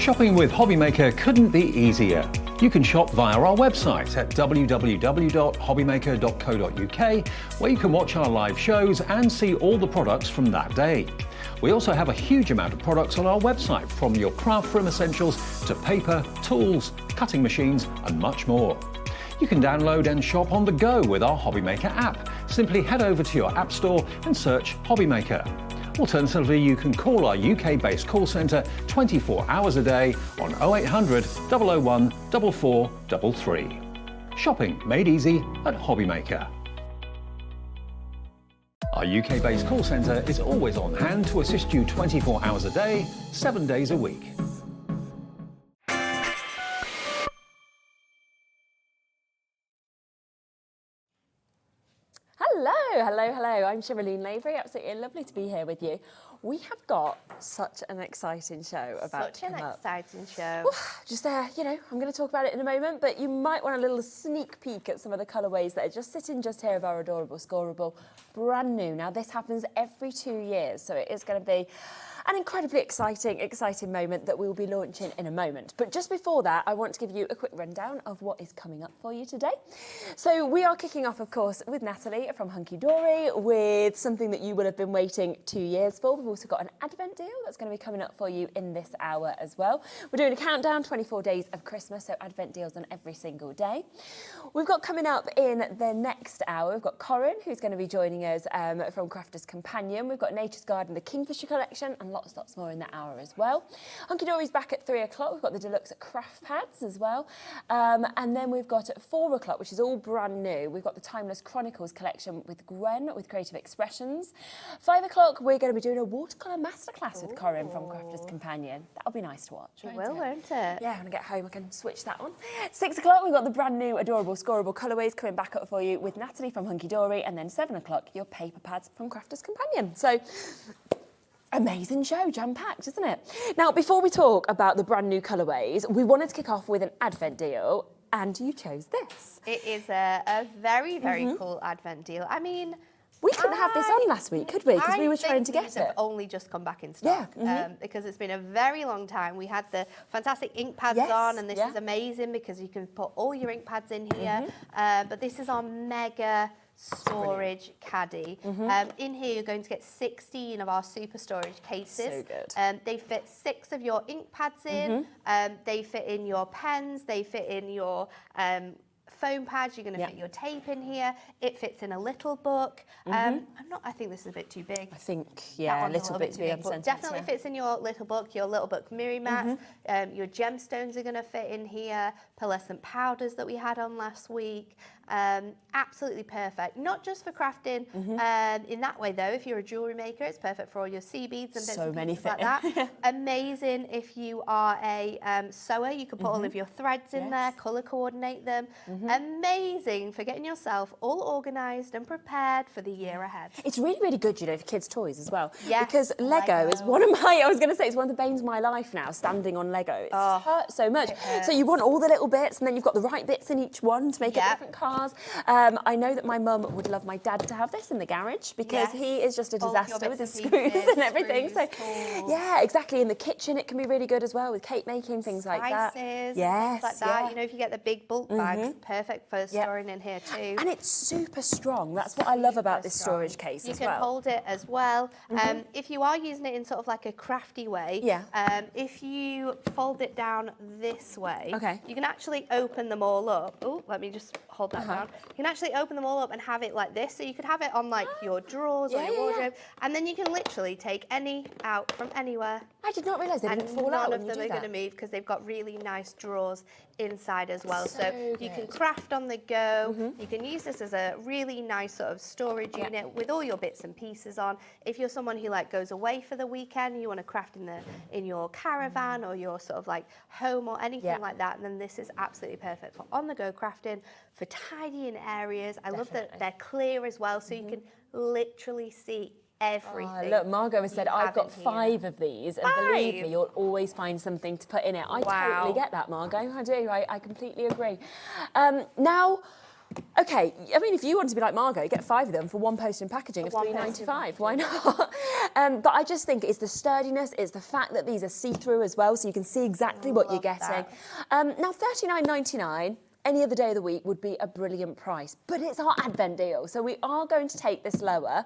Shopping with Hobbymaker couldn't be easier. You can shop via our website at www.hobbymaker.co.uk, where you can watch our live shows and see all the products from that day. We also have a huge amount of products on our website, from your craft room essentials to paper, tools, cutting machines and much more. You can download and shop on the go with our Hobbymaker app. Simply head over to your app store and search Hobbymaker. Alternatively, you can call our UK-based call centre 24 hours a day on 0800 001 4433. Shopping made easy at Hobbymaker. Our UK-based call centre is always on hand to assist you 24 hours a day, 7 days a week. Hello. I'm Shirleyne Lavery. Absolutely lovely to be here with you. We have got such an exciting show about to come up. Exciting show. Just you know, I'm going to talk about it in a moment, but you might want a little sneak peek at some of the colourways that are just sitting just here of our adorable Scorable, brand new. Now, this happens every 2 years, so it is going to be an incredibly exciting moment that we will be launching in a moment. But just before that, I want to give you a quick rundown of what is coming up for you today. So we are kicking off, of course, with Natalie from Hunkydory, with something that you will have been waiting 2 years for. We've also got an Advent deal that's going to be coming up for you in this hour as well. We're doing a countdown, 24 days of Christmas, so Advent deals on every single day. We've got coming up in the next hour, we've got Corinne, who's going to be joining us from Crafter's Companion. We've got Nature's Garden, the Kingfisher collection, and lots more in that hour as well. Hunkydory's back at 3 o'clock. We've got the Deluxe craft pads as well. And then we've got at 4 o'clock, which is all brand new, we've got the Timeless Chronicles collection with Gwen, with Creative Expressions. 5 o'clock, we're going to be doing a watercolour masterclass with Corinne from Crafter's Companion. That'll be nice to watch, It will, won't it? Yeah, when I get home, I can switch that on. 6 o'clock, we've got the brand new adorable Scorable colourways coming back up for you with Natalie from Hunkydory, and then 7 o'clock, your paper pads from Crafter's Companion. So, amazing show, jam-packed, isn't it? Now, before we talk about the brand new colourways, we wanted to kick off with an Advent deal, and you chose this. It is a very cool Advent deal. I mean, we couldn't have this on last week, could we? Because we were trying to get these it. have only just come back in stock. Because it's been a very long time. We had the fantastic ink pads on, and this is amazing because you can put all your ink pads in here. But this is our mega storage caddy. In here you're going to get 16 of our super storage cases. So good. They fit 6 of your ink pads in. They fit in your pens. They fit in your foam pads. You're going to fit your tape in here. It fits in a little book. I think this is a bit too big. I think, yeah, a little bit too big. But definitely fits in your little book mirror mats. Your gemstones are going to fit in here. Pearlescent powders that we had on last week. Absolutely perfect. Not just for crafting in that way, though. If you're a jewellery maker, it's perfect for all your sea beads and bits and pieces like that. Amazing if you are a sewer. You can put all of your threads in there, colour coordinate them. Amazing for getting yourself all organised and prepared for the year ahead. It's really good, you know, for kids' toys as well. Yes, because Lego is one of my, I was going to say, it's one of the banes of my life now, standing on Lego. It hurts so much. So you want all the little bits, and then you've got the right bits in each one to make it different cars. I know that my mum would love my dad to have this in the garage, because he is just a disaster with his screws and everything. So yeah, exactly. In the kitchen, it can be really good as well with cake making, things like that. Yes, things like that. You know, if you get the big bulk bags, perfect for storing in here too. And it's super strong. That's what I love about this storage case as well. You can hold it as well. If you are using it in sort of like a crafty way, if you fold it down this way, you can actually open them all up. Oh, let me just hold that down. You can actually open them all up and have it like this. So you could have it on like your drawers or your wardrobe, and then you can literally take any out from anywhere. I did not realise they didn't fall out when you do that. None of them are going to move because they've got really nice drawers inside as well. So you can craft on the go. You can use this as a really nice sort of storage unit with all your bits and pieces on. If you're someone who like goes away for the weekend, you want to craft in your caravan or your sort of like home or anything like that, then this is absolutely perfect for on the go crafting, for tidying areas. I love that they're clear as well, so you can literally see everything. Look, Margot has said, I've got 5 of these, and believe me, you'll always find something to put in it. I totally get that, Margot. I do. I completely agree. Now, Okay, I mean, if you want to be like Margot, get 5 of them for one post in packaging of £3.95. Why not? But I just think it's the sturdiness, it's the fact that these are see-through as well, so you can see exactly what you're getting. Now, £39.99. Any other day of the week would be a brilliant price, but it's our Advent deal, so we are going to take this lower.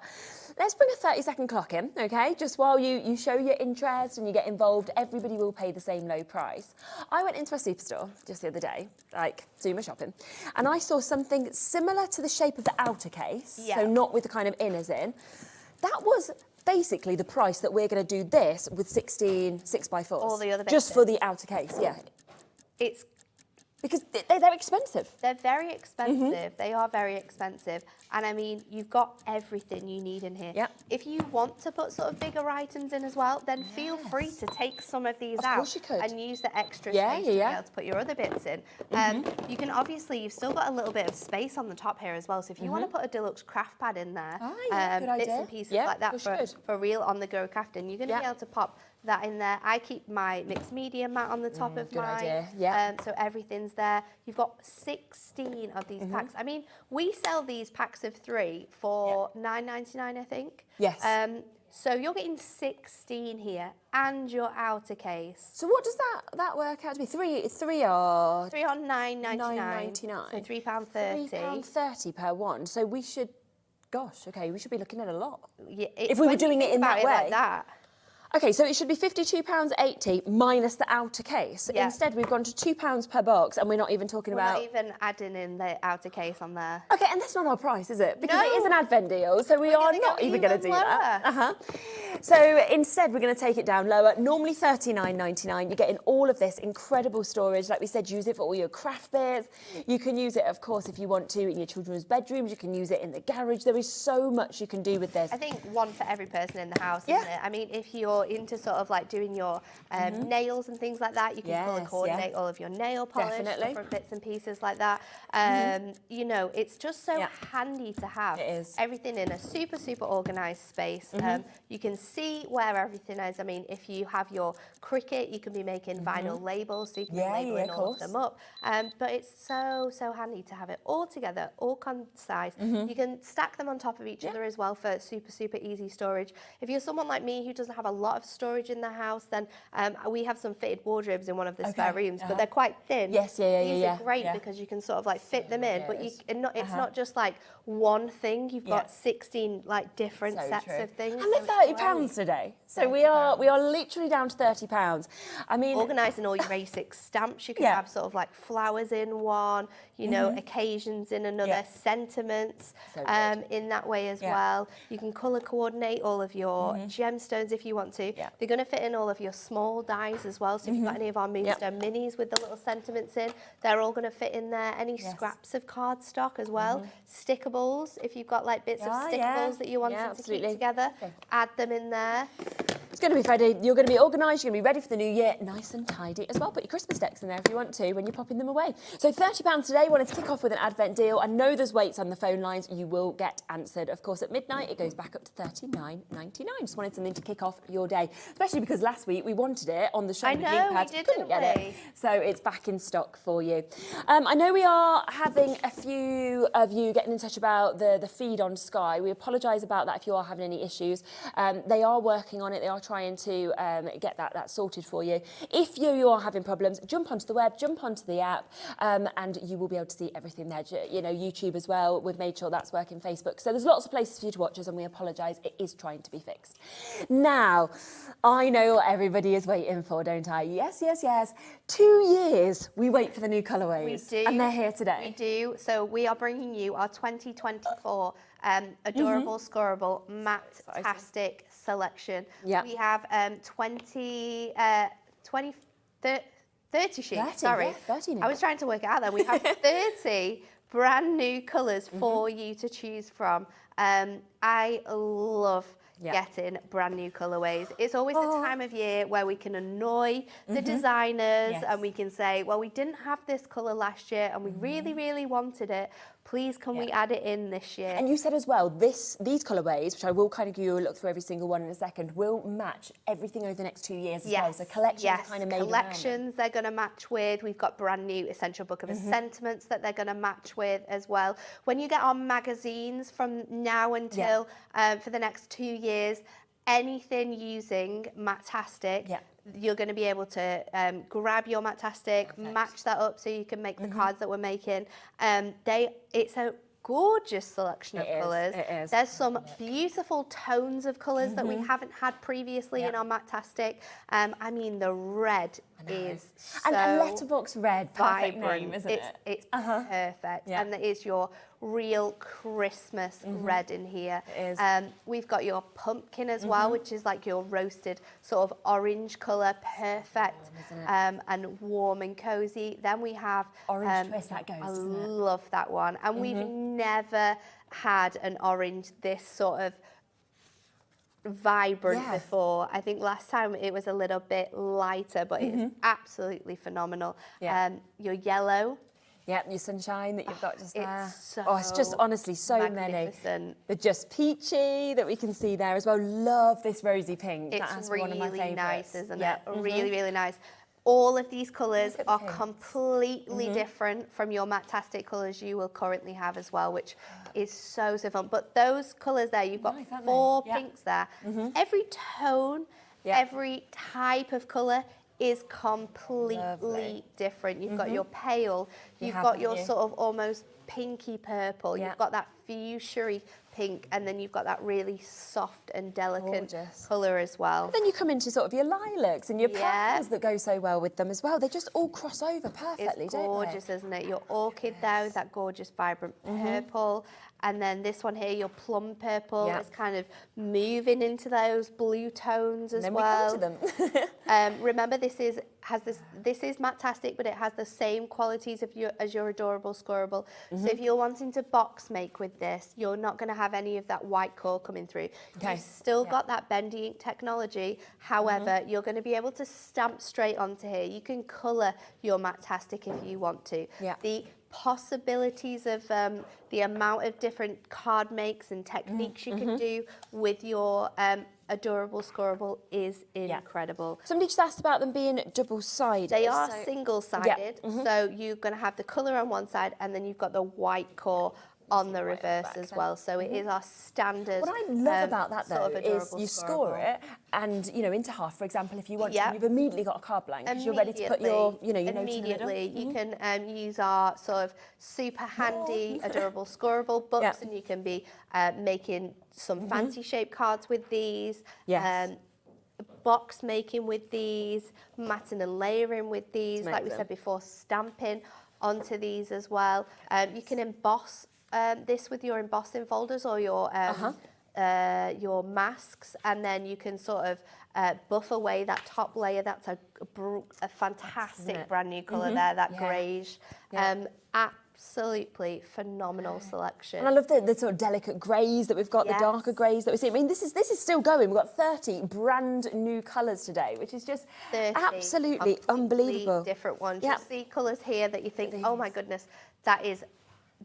Let's bring a 30-second clock in, okay? Just while you show your interest and you get involved, everybody will pay the same low price. I went into a superstore just the other day, like Zuma shopping, and I saw something similar to the shape of the outer case, so not with the kind of inners in. That was basically the price that we're going to do this with 16 6x4s. All the other bits. Just for the outer case, yeah. It's because they're expensive. They're very expensive. They are very expensive. And I mean, you've got everything you need in here. Yep. If you want to put sort of bigger items in as well, then feel free to take some of these out. Of course you could. And use the extra space to be able to put your other bits in. You can obviously, you've still got a little bit of space on the top here as well. So if you want to put a Deluxe craft pad in there, good bits idea. and pieces like that for real on-the-go crafting, you're going to be able to pop that in there. I keep my mixed media mat on the top of mine. So everything's there. You've got 16 of these packs. I mean, we sell these packs of 3 for £9.99, I think. Yes. So you're getting 16 here and your outer case. So what does that work out to be? Three are £9.99. So £3.30. £3.30 per one. So we should, gosh, okay, we should be looking at a lot. Yeah, if we were doing it in that way. Like that. Okay, so it should be £52.80 minus the outer case. Yeah. Instead, we've gone to £2 per box, and we're not even talking We're about... not even adding in the outer case on there. Okay, and that's not our price, is it? Because No. it is an Advent deal, so we are not even going to do that. lower. So instead, we're going to take it down lower. Normally £39.99. You're getting all of this incredible storage. Like we said, use it for all your craft bits. You can use it, of course, if you want to, in your children's bedrooms. You can use it in the garage. There is so much you can do with this. I think one for every person in the house, isn't it? I mean, if you're into sort of like doing your nails and things like that, you can colour coordinate all of your nail polish, different bits and pieces like that. You know, it's just so handy to have. It is. Everything in a super, super organised space. You can see where everything is. I mean, if you have your Cricut, you can be making vinyl labels, so you can be labeling all of them up. But it's so, so handy to have it all together, all concise. You can stack them on top of each other as well for super, super easy storage. If you're someone like me who doesn't have a lot of storage in the house, then we have some fitted wardrobes in one of the spare rooms, but they're quite thin. These are great because you can sort of like fit them in, but it's not just like one thing. You've got 16 like different sets of things. And they're £30 today. So we are literally down to £30. I mean, organising all your basic stamps. You can have sort of like flowers in one, you know, occasions in another, sentiments in that way as well. You can colour coordinate all of your gemstones if you want to. They're going to fit in all of your small dies as well. So if you've got any of our Moonstone minis with the little sentiments in, they're all going to fit in there. Any scraps of cardstock as well. Stickables, if you've got like bits of stickables that you want to keep together, add them in there. It's going to be Friday. You're going to be organised. You're going to be ready for the new year, nice and tidy as well. Put your Christmas decks in there if you want to when you're popping them away. So £30 today. Wanted to kick off with an Advent deal. I know there's waits on the phone lines. You will get answered. Of course, at midnight, it goes back up to £39.99. Just wanted something to kick off your day, especially because last week we wanted it on the show. I know, we did, couldn't get it. So it's back in stock for you. I know we are having a few of you getting in touch about the feed on Sky. We apologise about that if you are having any issues. They are working on it. They are trying to get that sorted for you. If you are having problems, jump onto the web, jump onto the app, and you will be able to see everything there. You know, YouTube as well. We've made sure that's working, Facebook. So there's lots of places for you to watch us, and we apologise. It is trying to be fixed. Now, I know what everybody is waiting for, don't I? Yes, yes, yes. 2 years we wait for the new colourways. We do. And they're here today. We do. So we are bringing you our 2024 adorable, scorable, Matt-tastic selection. We have 30 sheets. 30 now. I was trying to work it out then. We have 30 brand new colours for you to choose from. I love getting brand new colourways. It's always the time of year where we can annoy the designers and we can say, well, we didn't have this colour last year and we really, really wanted it. Please, can we add it in this year? And you said as well, these colourways, which I will kind of give you a look through every single one in a second, will match everything over the next 2 years as well. So collections are kind of made collections they're going to match with. We've got brand new Essential Book of Sentiments that they're going to match with as well. When you get our magazines from now until for the next 2 years, anything using Matt-tastic, you're going to be able to grab your Matt-tastic, match that up so you can make the cards that we're making. It's a gorgeous selection of colours. It is. There's some beautiful tones of colours that we haven't had previously in our Matt-tastic. I mean, the red is so and letterbox red, perfect vibrant. name, isn't it? It's perfect, and that is your real Christmas red in here. It is. We've got your pumpkin as well, which is like your roasted sort of orange colour, perfect, and warm and cosy. Then we have orange twist, that goes, I doesn't it? love that one, and we've never had an orange this sort of vibrant before. I think last time it was a little bit lighter, but it is absolutely phenomenal. Your yellow. Yep, your sunshine that you've got just there. It's just honestly so many. The just peachy that we can see there as well. Love this rosy pink. It's That's really one of my favourites. nice, isn't it? Really, really nice. All of these colours are completely different from your Matt-tastic colours you will currently have as well, which is so fun. But those colours there, you've got four pinks there. Every tone, every type of colour is completely different. You've got your pale, you've got your sort of almost pinky purple, you've got that fuchsia pink, and then you've got that really soft and delicate colour as well. And then you come into sort of your lilacs and your purples that go so well with them as well. They just all cross over perfectly, it's gorgeous, don't they? isn't it? Your orchid there with that gorgeous vibrant purple. And then this one here, your plum purple, is kind of moving into those blue tones as well. And then we come to them. Remember, this is Matt-tastic, but it has the same qualities as your adorable Scorable. So if you're wanting to box make with this, you're not going to have any of that white core coming through. You've still got that bendy ink technology. However, you're going to be able to stamp straight onto here. You can colour your Matt-tastic if you want to. The possibilities of the amount of different card makes and techniques you can do with your adorable Scorable is incredible. Somebody just asked about them being double-sided. They are single-sided, so you're going to have the colour on one side and then you've got the white core on the reverse as well. So it is our standard. What I love about that though sort of is you score it and into half, for example, if you want to, you've immediately got a card blank because you're ready to put your your note in the middle. Immediately, you can use our sort of super handy adorable Scorable books, and you can be making some fancy shaped cards with these. Box making with these, matting and layering with these, like we said before, stamping onto these as well. You can emboss this with your embossing folders or your masks, and then you can sort of buff away that top layer. That's a fantastic brand new colour there, that greige. Absolutely phenomenal selection. And I love the sort of delicate greys that we've got, the darker greys that we see. I mean, this is still going. We've got 30 brand new colours today, which is just absolutely unbelievable. Different ones. You see colours here that you think, oh my goodness, that is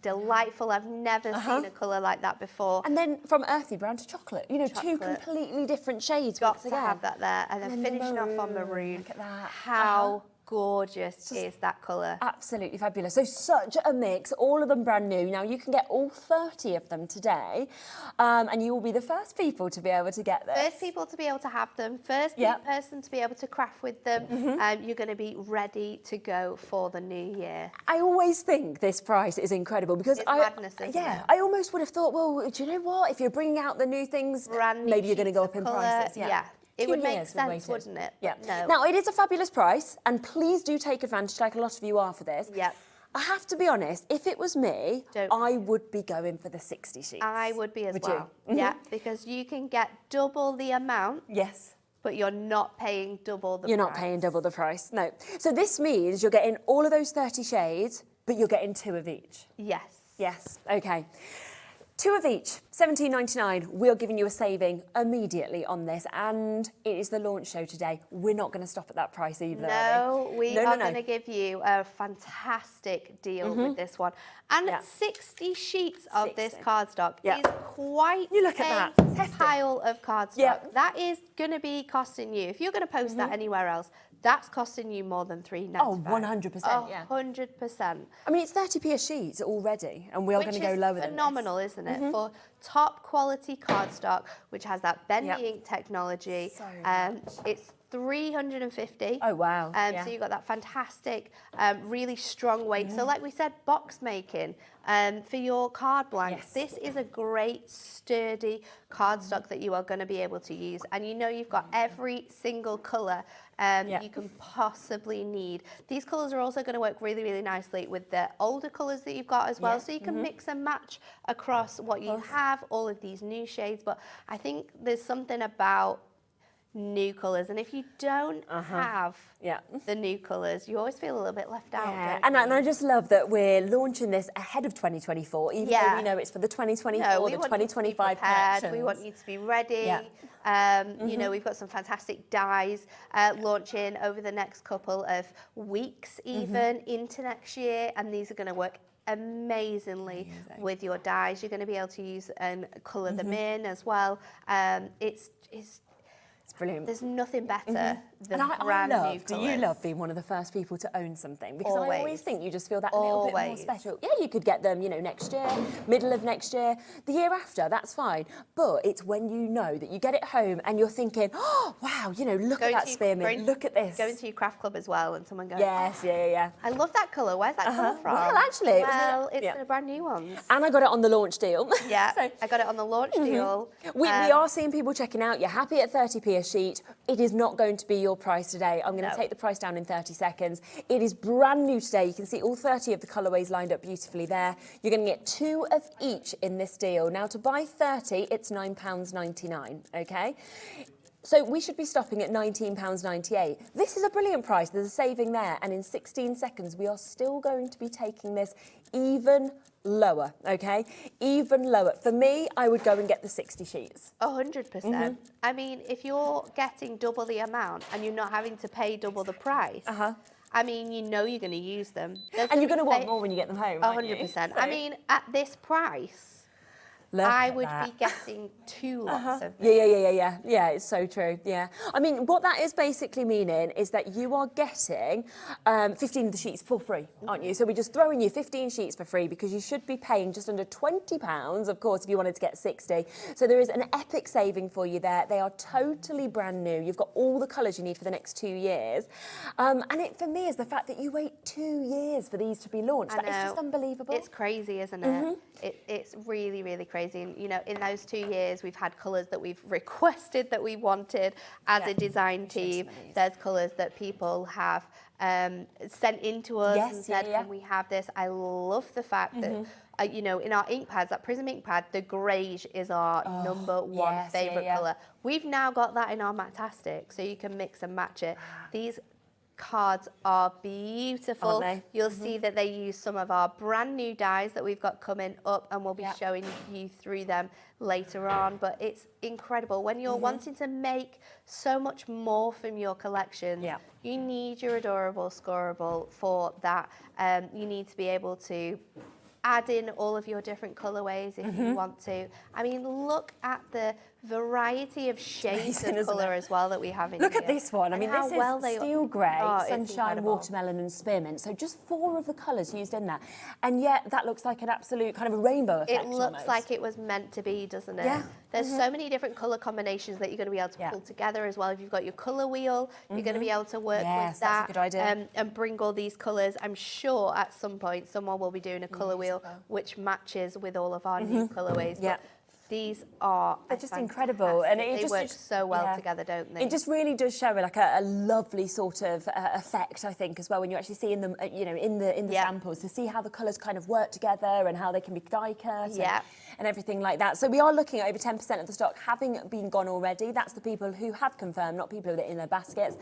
delightful. I've never seen a colour like that before. And then from earthy brown to chocolate, two completely different shades. Got to have that there. And then finishing off on maroon. Look at that. How gorgeous is that colour? Absolutely fabulous. So such a mix, all of them brand new. Now you can get all 30 of them today, and you will be the first people to be able to get this. First people to be able to have them, first person to be able to craft with them. You're going to be ready to go for the new year. I always think this price is incredible because it's madness, isn't it? I almost would have thought, well, do you know what? If you're bringing out the new things, maybe you're going to go up in prices. It would make sense, wouldn't it? No. Now, it is a fabulous price, and please do take advantage, like a lot of you are for this. I have to be honest, if it was me, I would be going for the 60 sheets. I would be as well. Yeah, because you can get double the amount. Yes. But you're not paying double the price. You're not paying double the price, no. So this means you're getting all of those 30 shades, but you're getting 2 of each. Yes. Yes, okay. 2 of each. £17.99, we're giving you a saving immediately on this, and it is the launch show today. We're not going to stop at that price either. No, we are going to give you a fantastic deal with this one. And 60 sheets of this cardstock is quite a pile of cardstock. That is going to be costing you, if you're going to post that anywhere else, that's costing you more than £3.95. Oh, 100%, yeah. 100%. I mean, it's 30p a sheet already, and we are going to go lower than this. Phenomenal, isn't it? For top quality cardstock, which has that bendy ink technology. So it's 350. Oh, wow. So you've got that fantastic, really strong weight. So like we said, box making for your card blanks. This is a great, sturdy cardstock that you are going to be able to use. And you know you've got every single colour you can possibly need. These colours are also going to work really, really nicely with the older colours that you've got as well. So you can mix and match across what you have, all of these new shades. But I think there's something about new colours, and if you don't have the new colours, you always feel a little bit left out. And I just love that we're launching this ahead of 2024, even though we know it's for the 2024, the 2025 collections. We want you to be ready. You know, we've got some fantastic dies launching over the next couple of weeks, even into next year, and these are going to work amazingly with your dies. You're going to be able to use and colour them in as well. It's brilliant. There's nothing better than brand new colours. Do you love being one of the first people to own something? Because I always think you just feel that little bit more special. Yeah, you could get them, you know, next year, middle of next year, the year after, that's fine. But it's when you know that you get it home and you're thinking, oh, wow, you know, look at that spearmint, look at this. Going to your craft club as well and someone goes, yes, I love that colour. Where's that colour from? Well, actually, it's the brand new ones. And I got it on the launch deal. Yeah, so, I got it on the launch deal. We are seeing people checking out. You're happy at 30p a sheet. It is not going to be your price today. I'm going to take the price down in 30 seconds. It is brand new today. You can see all 30 of the colourways lined up beautifully there. You're going to get 2 of each in this deal. Now, to buy 30, it's £9.99, okay? So we should be stopping at £19.98. This is a brilliant price. There's a saving there. And in 16 seconds, we are still going to be taking this even lower, okay? Even lower. For me, I would go and get the 60 sheets. 100%. I mean, if you're getting double the amount and you're not having to pay double the price, I mean, you know you're going to use them. And you're going to want more when you get them home, 100%. So. I mean, at this price, I would be getting 2 lots of them. Yeah, it's so true, I mean, what that is basically meaning is that you are getting 15 of the sheets for free, aren't you? So we're just throwing you 15 sheets for free because you should be paying just under £20, of course, if you wanted to get 60. So there is an epic saving for you there. They are totally brand new. You've got all the colours you need for the next 2 years. And it, for me, is the fact that you wait 2 years for these to be launched. That is just unbelievable. It's crazy, isn't it? It's really, really crazy. And, you know, in those 2 years, we've had colours that we've requested that we wanted as a design team. There's colours that people have sent in to us and said, can we have this? I love the fact that, you know, in our ink pads, that Prism ink pad, the greige is our #1 favourite colour. We've now got that in our Matt-tastic, so you can mix and match it. These cards are beautiful. You'll see that they use some of our brand new dies that we've got coming up, and we'll be showing you through them later on. But it's incredible when you're wanting to make so much more from your collection. You need your adorable Scorable for that. You need to be able to add in all of your different colorways if you want to. I mean, look at the variety of shades of colour as well that we have in here. Look at this one. I mean, this is steel grey, sunshine, watermelon and spearmint. So just 4 of the colours used in that. And yet that looks like an absolute kind of a rainbow effect. It looks like it was meant to be, doesn't it? There's so many different colour combinations that you're going to be able to pull together as well. If you've got your colour wheel, you're going to be able to work with that. That's a good idea. And bring all these colours. I'm sure at some point someone will be doing a colour wheel which matches with all of our new colourways. These are just incredible, and they work so well together, don't they? It just really does show like a lovely sort of effect, I think, as well when you actually see in them, you know, in the samples, to see how the colours kind of work together and how they can be die cut and everything like that. So we are looking at over 10% of the stock having been gone already. That's the people who have confirmed, not people that are in their baskets.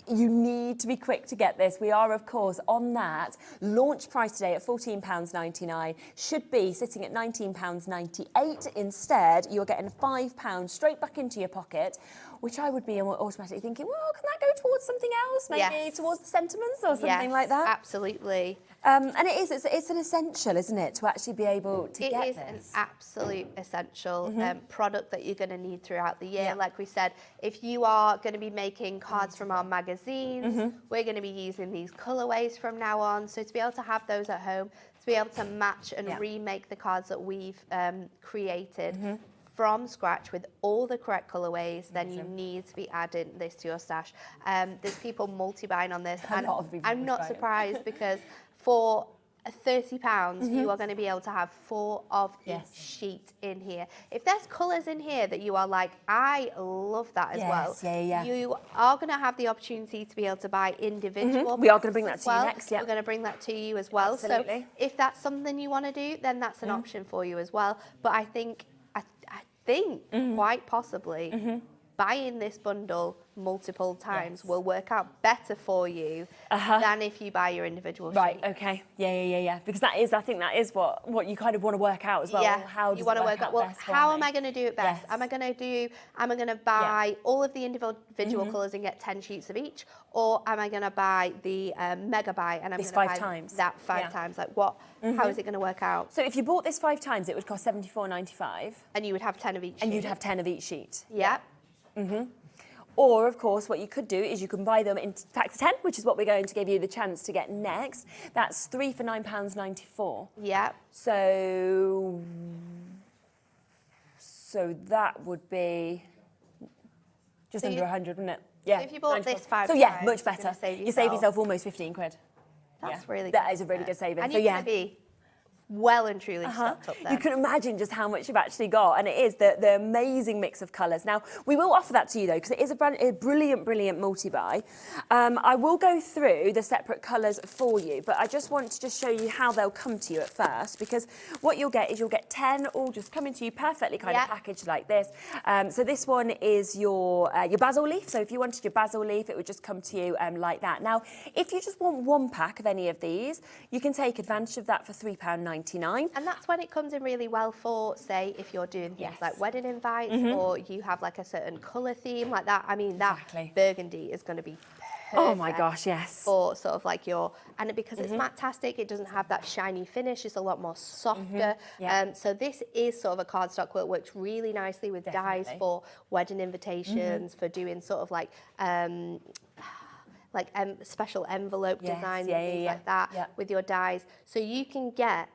You need to be quick to get this. We are, of course, on that launch price today at £14.99. Should be sitting at £19.98. rate. Instead, you're getting £5 straight back into your pocket, which I would be automatically thinking, well, can that go towards something else? Maybe towards the sentiments or something like that? Absolutely. And it's an essential, isn't it, to actually be able to get this? It is an absolute essential product that you're going to need throughout the year. Like we said, if you are going to be making cards from our magazines, we're going to be using these colourways from now on. So to be able to have those at home, to be able to match and remake the cards that we've created from scratch with all the correct colourways, then you need to be adding this to your stash. There's people multi-buying on this, and I'm not surprised because for £30, you are going to be able to have 4 of each sheet in here. If there's colours in here that you are like, I love that as well, you are going to have the opportunity to be able to buy individual. We are going to bring that to you next. We're going to bring that to you as well. Absolutely. So if that's something you want to do, then that's an option for you as well. But I think quite possibly buying this bundle multiple times will work out better for you than if you buy your individual sheet. Right, okay. Yeah. Because I think that is what you kind of want to work out as well. Yeah, How does you want to work out, well, how am I going to do it best? Yes. Am I going to buy all of the individual colours and get 10 sheets of each? Or am I going to buy the mega buy and I'm going to buy 5 times. that 5 times? Like what, how is it going to work out? So if you bought this 5 times, it would cost £74.95. And you would have 10 of each sheet. And you'd have 10 of each sheet. Yeah. Or, of course, what you could do is you can buy them in packs of 10, which is what we're going to give you the chance to get next. That's 3 for £9.94. Yeah. So that would be just under 100, wouldn't it? Yeah. So if you bought this 5 so times, yeah, much better. You save yourself almost 15 quid. That's really good. That is a really good saving. And so you're going to be well and truly stocked up there. You can imagine just how much you've actually got, and it is the amazing mix of colours. Now, we will offer that to you, though, because it is a brilliant multi-buy. I will go through the separate colours for you, but I just want to show you how they'll come to you at first, because what you'll get is you'll get 10 all just coming to you perfectly kind of packaged like this. So this one is your basil leaf. So if you wanted your basil leaf, it would just come to you like that. Now, if you just want 1 pack of any of these, you can take advantage of that for £3.99. And that's when it comes in really well for, say, if you're doing things like wedding invites or you have like a certain colour theme like that. I mean, that burgundy is going to be perfect. Oh my gosh, yes. For sort of like and because it's Matt-tastic, it doesn't have that shiny finish. It's a lot more softer. So this is sort of a cardstock quilt, works really nicely with dyes for wedding invitations, for doing sort of like special envelope designs and things like that with your dyes. So you can get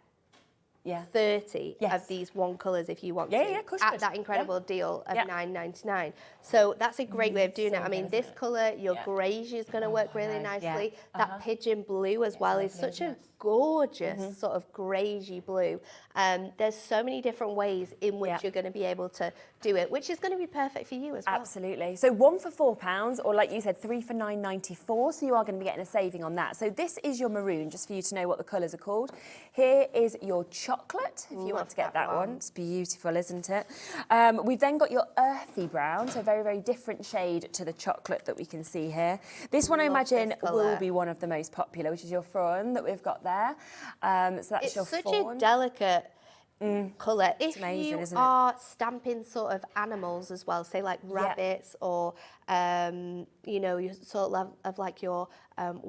30 of these 1 colours if you want to at that incredible deal of $9.99. So that's a great way of doing it. I mean, this colour, your greige is going to work really nicely. That pigeon blue as well is such a gorgeous sort of greigey blue. There's so many different ways in which you're going to be able to do it, which is going to be perfect for you as well. Absolutely. So 1 for £4, or like you said, 3 for £9.94. So you are going to be getting a saving on that. So this is your maroon, just for you to know what the colours are called. Here is your chocolate, if you want to get that one. It's beautiful, isn't it? We've then got your earthy brown, so very, very different shade to the chocolate that we can see here. This one, I imagine, will be one of the most popular, which is your fawn that we've got there. So that's your fawn. It's such a delicate colour. If amazing, you isn't it? are stamping sort of animals as well, say like rabbits or you know, you sort of like your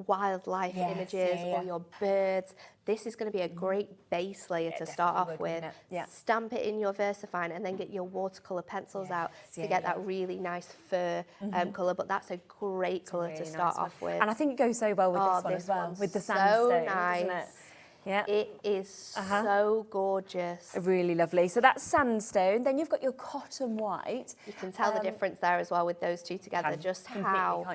wildlife images or your birds, this is going to be a great base layer to start off with. Stamp it in your VersaFine and then get your watercolour pencils out to get that really nice fur colour. But that's a great colour to start off with. And I think it goes so well with this one as well, with the sandstone, doesn't it? Yeah. It is so gorgeous. Really lovely. So that's sandstone. Then you've got your cotton white. You can tell the difference there as well with those two together, just how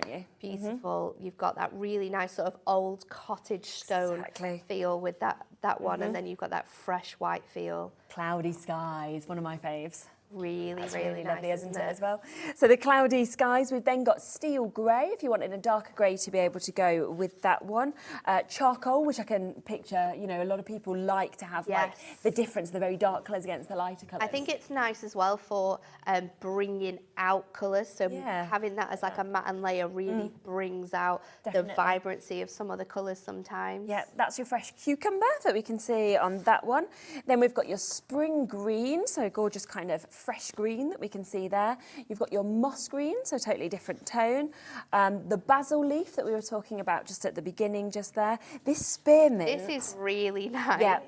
beautiful. You've got that really nice sort of old cottage stone feel with that one, and then you've got that fresh white feel. Cloudy skies, one of my faves. Really, That's really really nice, lovely, isn't it, as well? So the cloudy skies, we've then got steel grey, if you wanted a darker grey to be able to go with that one. Charcoal, which I can picture, you know, a lot of people like to have like the difference, the very dark colours against the lighter colours. I think it's nice as well for bringing out colours. So having that as like a matte and layer really brings out the vibrancy of some of the colours sometimes. Yeah, that's your fresh cucumber that we can see on that one. Then we've got your spring green, so gorgeous kind of fresh green that we can see there. You've got your moss green, so totally different tone. The basil leaf that we were talking about just at the beginning just there. This spearmint. This is really nice. Yeah.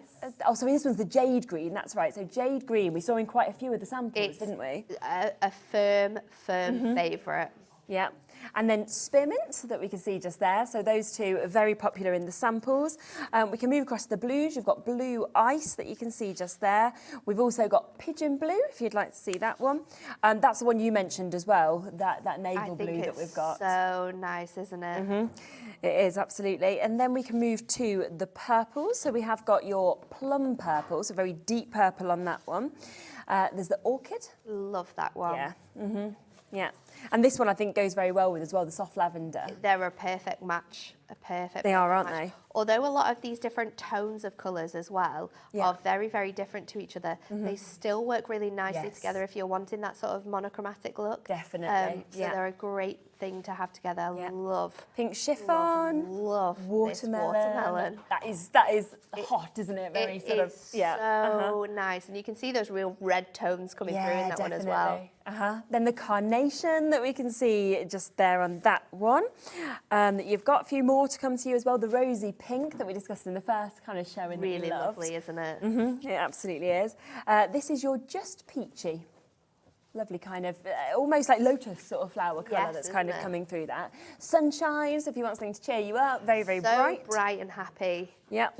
Oh, so this one's the jade green, that's right. So jade green, we saw in quite a few of the samples, didn't we? A firm favourite. Yeah. And then spearmint that we can see just there. So those two are very popular in the samples. We can move across to the blues. You've got blue ice that you can see just there. We've also got pigeon blue, if you'd like to see that one. That's the one you mentioned as well, that naval blue that we've got. So nice, isn't it? It is, absolutely. And then we can move to the purples. So we have got your plum purple, so very deep purple on that one. There's the orchid. Love that one. Yeah. Yeah. And this one I think goes very well with as well, the soft lavender. They're a perfect match. They are, aren't they? Although a lot of these different tones of colours as well are very, very different to each other, they still work really nicely together if you're wanting that sort of monochromatic look. Definitely. So they're a great thing to have together. Love. Pink chiffon. Love watermelon. That is hot, isn't it? Very sort of, so nice. And you can see those real red tones coming through in that one as well. Then the carnation that we can see just there on that one. You've got a few more to come to you as well. The rosy pink that we discussed in the first kind of showing. Really lovely, isn't it? It absolutely is. This is your just peachy. Lovely kind of, almost like lotus sort of flower colour that's kind of coming through that. Sunshine, so if you want something to cheer you up, very, very bright. So bright and happy. Yep.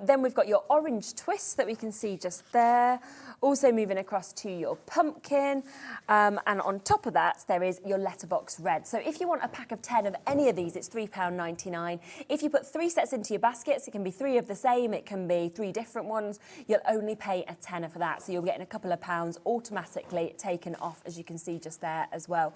Then we've got your orange twist that we can see just there. Also moving across to your pumpkin. And on top of that, there is your letterbox red. So if you want a pack of 10 of any of these, it's £3.99. If you put 3 sets into your baskets, it can be 3 of the same, it can be 3 different ones. You'll only pay a tenner for that. So you're getting a couple of pounds automatically taken off, as you can see just there as well.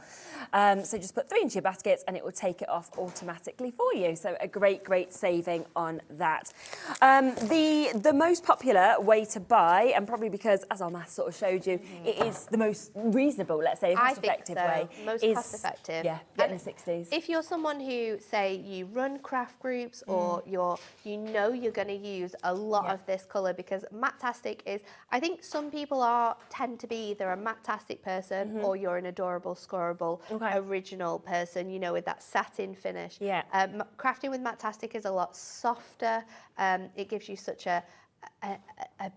So just put 3 into your baskets and it will take it off automatically for you. So a great, great saving on that. The most popular way to buy, and probably because, as our math sort of showed you, it is the most reasonable, let's say, cost-effective way. Most cost-effective. Yeah, getting the 60s. If you're someone who, say, you run craft groups or you know you're going to use a lot of this colour, because Matt-tastic is, I think some people tend to be either a Matt-tastic person or you're an adorable Scorable original person, you know, with that satin finish. Yeah. Crafting with Matt-tastic is a lot softer. It gives you such a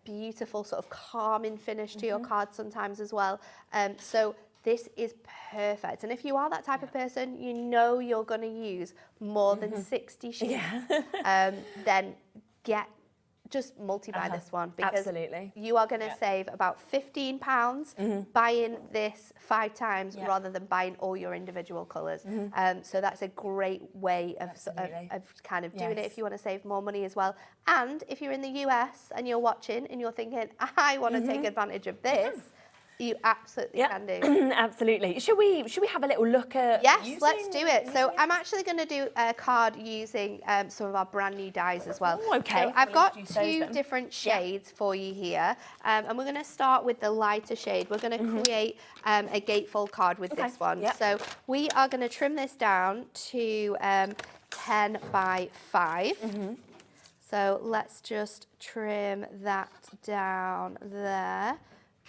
beautiful sort of calming finish to your cards sometimes as well. So this is perfect. And if you are that type of person, you know you're going to use more than 60 sheets, then just multiply this one, because you are going to save about £15 buying this 5 times rather than buying all your individual colours. So that's a great way of kind of doing it if you want to save more money as well. And if you're in the US and you're watching and you're thinking, I want to take advantage of this, you absolutely can do. Absolutely. Should we have a little look at? Yes, let's do it. So I'm actually going to do a card using some of our brand new dyes as well. Oh, okay. So I've got 2 different shades for you here, and we're going to start with the lighter shade. We're going to create a gatefold card with this one. So we are going to trim this down to 10 by 5. So let's just trim that down there.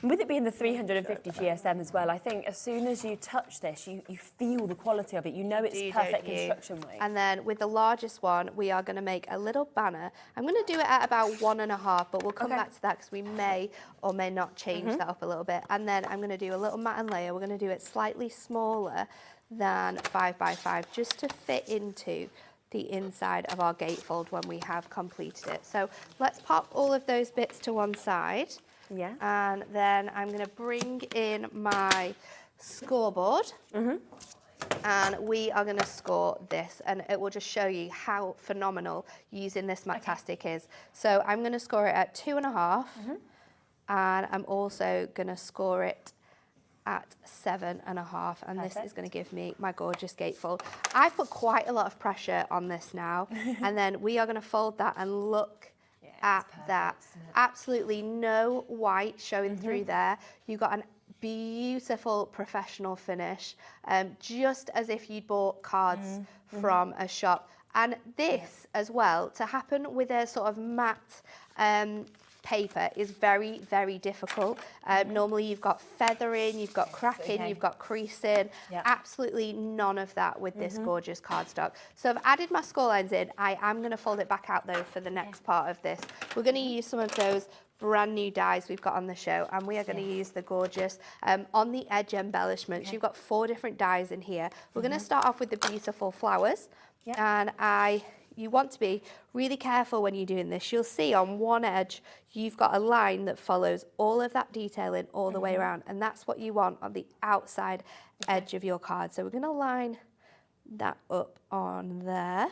With it being the 350 GSM as well, I think as soon as you touch this, you feel the quality of it. You know it's perfect construction weight. And then with the largest one, we are going to make a little banner. I'm going to do it at about 1.5, but we'll come back to that because we may or may not change that up a little bit. And then I'm going to do a little matte and layer. We're going to do it slightly smaller than 5 by 5, just to fit into the inside of our gatefold when we have completed it. So let's pop all of those bits to one side. Yeah. And then I'm going to bring in my scoreboard. And we are going to score this, and it will just show you how phenomenal using this Matt-tastic is. So I'm going to score it at 2.5. and I'm also going to score it at 7.5, and this is going to give me my gorgeous gatefold. I've put quite a lot of pressure on this now, and then we are going to fold that and look at that. Absolutely no white showing through there. You've got an beautiful professional finish, just as if you'd bought cards from a shop. And this as well, to happen with a sort of matte paper is very, very difficult. Normally you've got feathering, you've got cracking, you've got creasing. Absolutely none of that with this gorgeous cardstock. So I've added my score lines in. I am going to fold it back out though for the next part of this. We're going to use some of those brand new dies we've got on the show, and we are going to use the gorgeous on the edge embellishments. You've got 4 different dies in here. We're going to start off with the beautiful flowers, and you want to be really careful when you're doing this. You'll see on one edge you've got a line that follows all of that detailing all the way around, and that's what you want on the outside edge of your card. So we're going to line that up on there.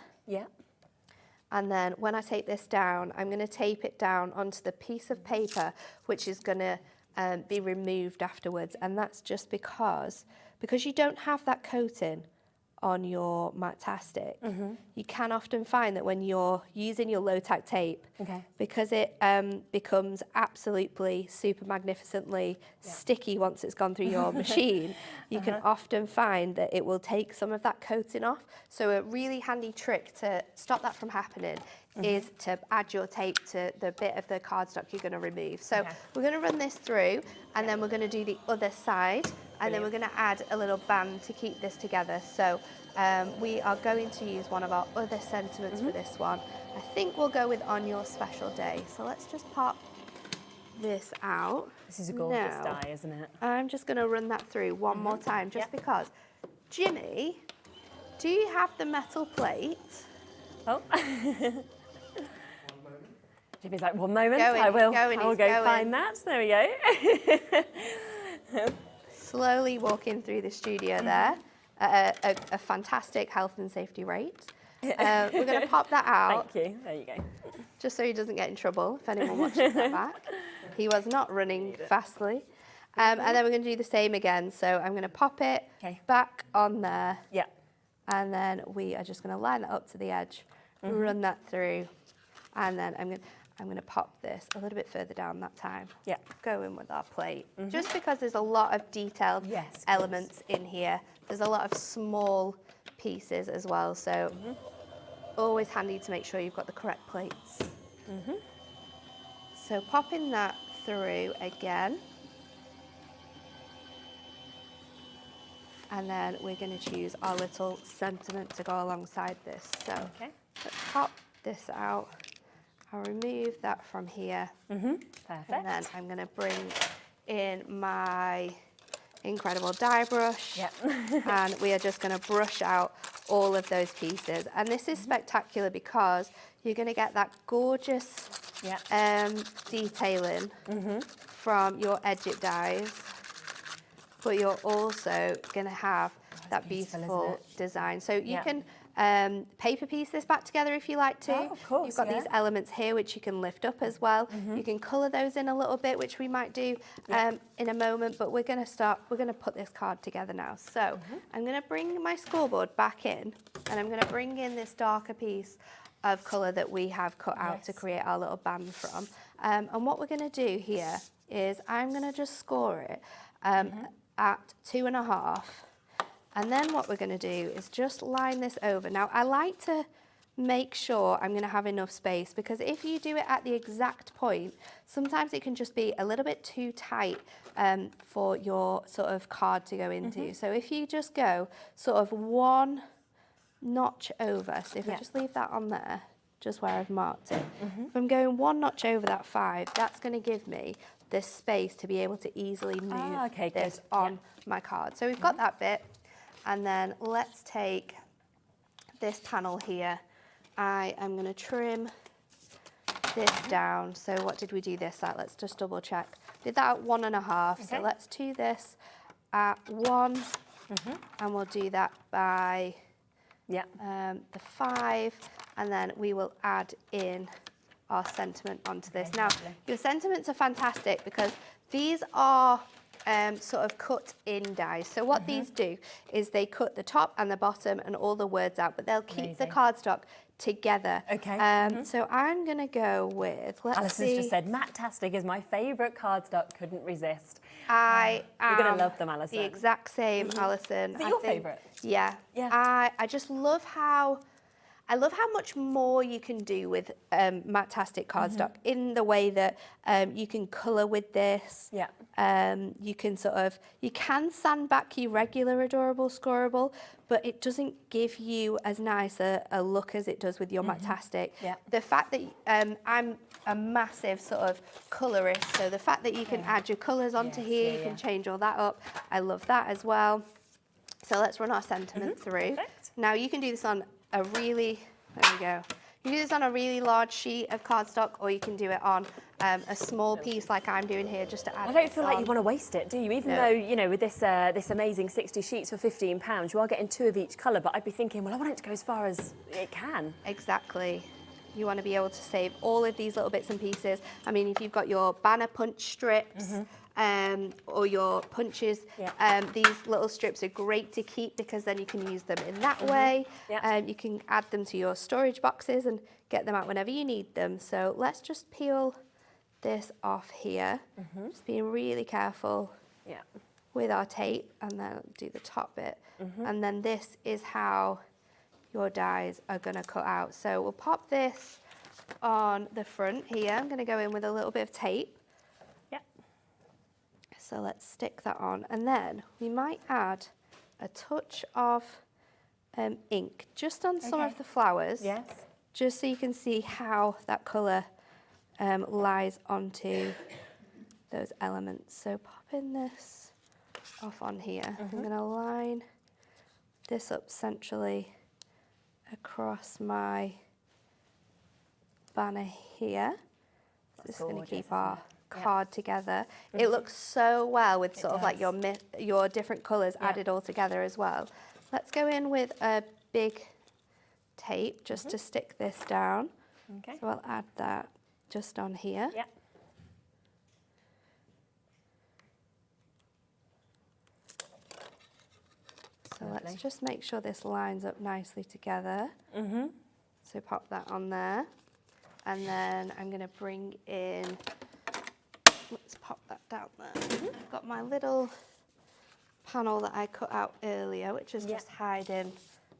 And then when I take this down, I'm going to tape it down onto the piece of paper, which is going to be removed afterwards. And that's just because you don't have that coating on your Matt-tastic, you can often find that when you're using your low-tack tape, because it becomes absolutely super magnificently sticky once it's gone through your machine, you can often find that it will take some of that coating off. So a really handy trick to stop that from happening is to add your tape to the bit of the cardstock you're going to remove. So we're going to run this through, and then we're going to do the other side, and then we're going to add a little band to keep this together. So we are going to use one of our other sentiments for this one. I think we'll go with On Your Special Day. So let's just pop this out. This is a gorgeous die, isn't it? I'm just going to run that through one more time, just because. Jimmy, do you have the metal plate? Oh. Jimmy's like, 1 moment, I will go find that. There we go. Slowly walking through the studio there at a fantastic health and safety rate. We're going to pop that out. Thank you. There you go. Just so he doesn't get in trouble if anyone watches that back. He was not running fastly. And then we're going to do the same again. So I'm going to pop it back on there. And then we are just going to line that up to the edge, run that through, and then I'm going to pop this a little bit further down that time. Go in with our plate. Just because there's a lot of detailed elements in here. There's a lot of small pieces as well, so always handy to make sure you've got the correct plates. So popping that through again. And then we're going to choose our little sentiment to go alongside this. So let's pop this out. I'll remove that from here. Perfect. And then I'm going to bring in my incredible die brush. And we are just going to brush out all of those pieces. And this is spectacular because you're going to get that gorgeous detailing from your Edgit dies. But you're also going to have that beautiful design. So you can paper piece this back together if you like to. Oh, of course, you've got these elements here which you can lift up as well. You can colour those in a little bit, which we might do in a moment. But we're going to put this card together now. So I'm going to bring my scoreboard back in, and I'm going to bring in this darker piece of colour that we have cut out to create our little band from. And what we're going to do here is I'm going to just score it at 2.5, and then what we're going to do is just line this over. Now I like to make sure I'm going to have enough space, because if you do it at the exact point, sometimes it can just be a little bit too tight for your sort of card to go into. So if you just go sort of 1 notch over, so if I just leave that on there, just where I've marked it, if I'm going 1 notch over that 5, that's going to give me this space to be able to easily move this on my card. So we've got that bit, and then let's take this panel here. I am going to trim this down. So what did we do this at? Let's just double check. Did that at 1.5. So let's do this at 1, and we'll do that by the 5, and then we will add in our sentiment onto this. Okay, Now, lovely. your sentiments are fantastic because these are sort of cut in dies. So what these do is they cut the top and the bottom and all the words out, but they'll keep the Amazing. cardstock together. Okay. So I'm going to go with, let's Alison's see. just said, Matt-tastic is my favourite cardstock, couldn't resist. I You're going am to love them, Alison. the exact same, Alison. Is it I your think- favourite? Yeah. Yeah. I just love how much more you can do with Matt-tastic cardstock in the way that you can colour with this. Yeah. You can sand back your regular Adorable Scorable, but it doesn't give you as nice a look as it does with your Matt-tastic. Yeah. The fact that I'm a massive sort of colourist, so the fact that you can add your colours onto Yes, here, yeah, you can yeah. change all that up. I love that as well. So let's run our sentiment through. Perfect. Now you can do this on a really, there we go. You can do this on a really large sheet of cardstock, or you can do it on a small piece like I'm doing here, just to add. I don't this feel like you on. want to waste it, do you? Even No. though, you know, with this this amazing 60 sheets for £15, you are getting 2 of each colour, but I'd be thinking, well, I want it to go as far as it can. Exactly. You want to be able to save all of these little bits and pieces. I mean, if you've got your banner punch strips or your punches, these little strips are great to keep because then you can use them in that way. Yeah. You can add them to your storage boxes and get them out whenever you need them. So let's just peel this off here. Just being really careful Yeah. with our tape, and then do the top bit. And then this is how your dies are going to cut out. So we'll pop this on the front here. I'm going to go in with a little bit of tape. Yeah. So let's stick that on. And then we might add a touch of ink just on some of the flowers. Yes. Just so you can see how that colour lies onto those elements. So popping this off on here. I'm going to line this up centrally across my banner here. This is going to gorgeous, keep isn't our it? card together. It looks so well with sort of like does. your different colours added all together as well. Let's go in with a big tape just to stick this down. Okay. So I'll add that just on here. Yeah. So Lovely. let's just make sure this lines up nicely together. So pop that on there. And then I'm going to bring in, let's pop that down there. I've got my little panel that I cut out earlier, which is just hiding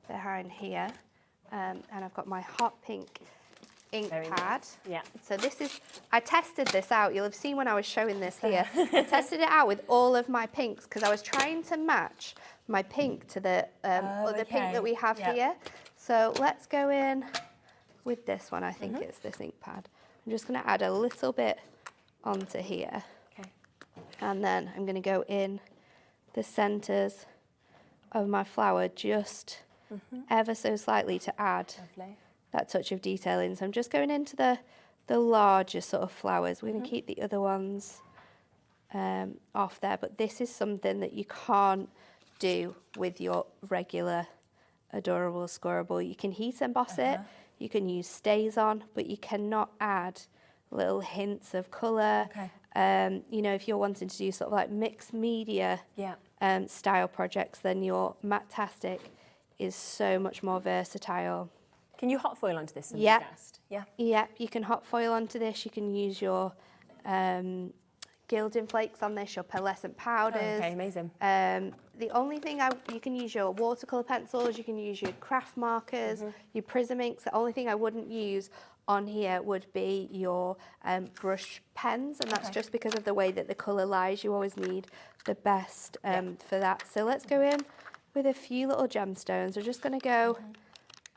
behind here. And I've got my hot pink ink Very pad. nice. Yeah. So this is, I tested this out. You'll have seen when I was showing this here. I tested it out with all of my pinks because I was trying to match my pink to the other pink that we have here. So let's go in with this one. I think it's this ink pad. I'm just going to add a little bit onto here. Okay. And then I'm going to go in the centres of my flower just ever so slightly to add Lovely. that touch of detail in. So I'm just going into the larger sort of flowers. We're going to keep the other ones off there, but this is something that you can't do with your regular Adorable Scorable. You can heat emboss it, you can use stays on, but you cannot add little hints of colour. Okay. You know, if you're wanting to do sort of like mixed media style projects, then your Matt-tastic is so much more versatile. Can you hot foil onto this? Yeah. Yeah. Yep, you can hot foil onto this. You can use your gilding flakes on this, your pearlescent powders. Okay, amazing. The only thing you can use your watercolour pencils, you can use your craft markers, your prism inks. The only thing I wouldn't use on here would be your brush pens, and that's just because of the way that the colour lies. You always need the best for that. So let's go in with a few little gemstones. We're just going to go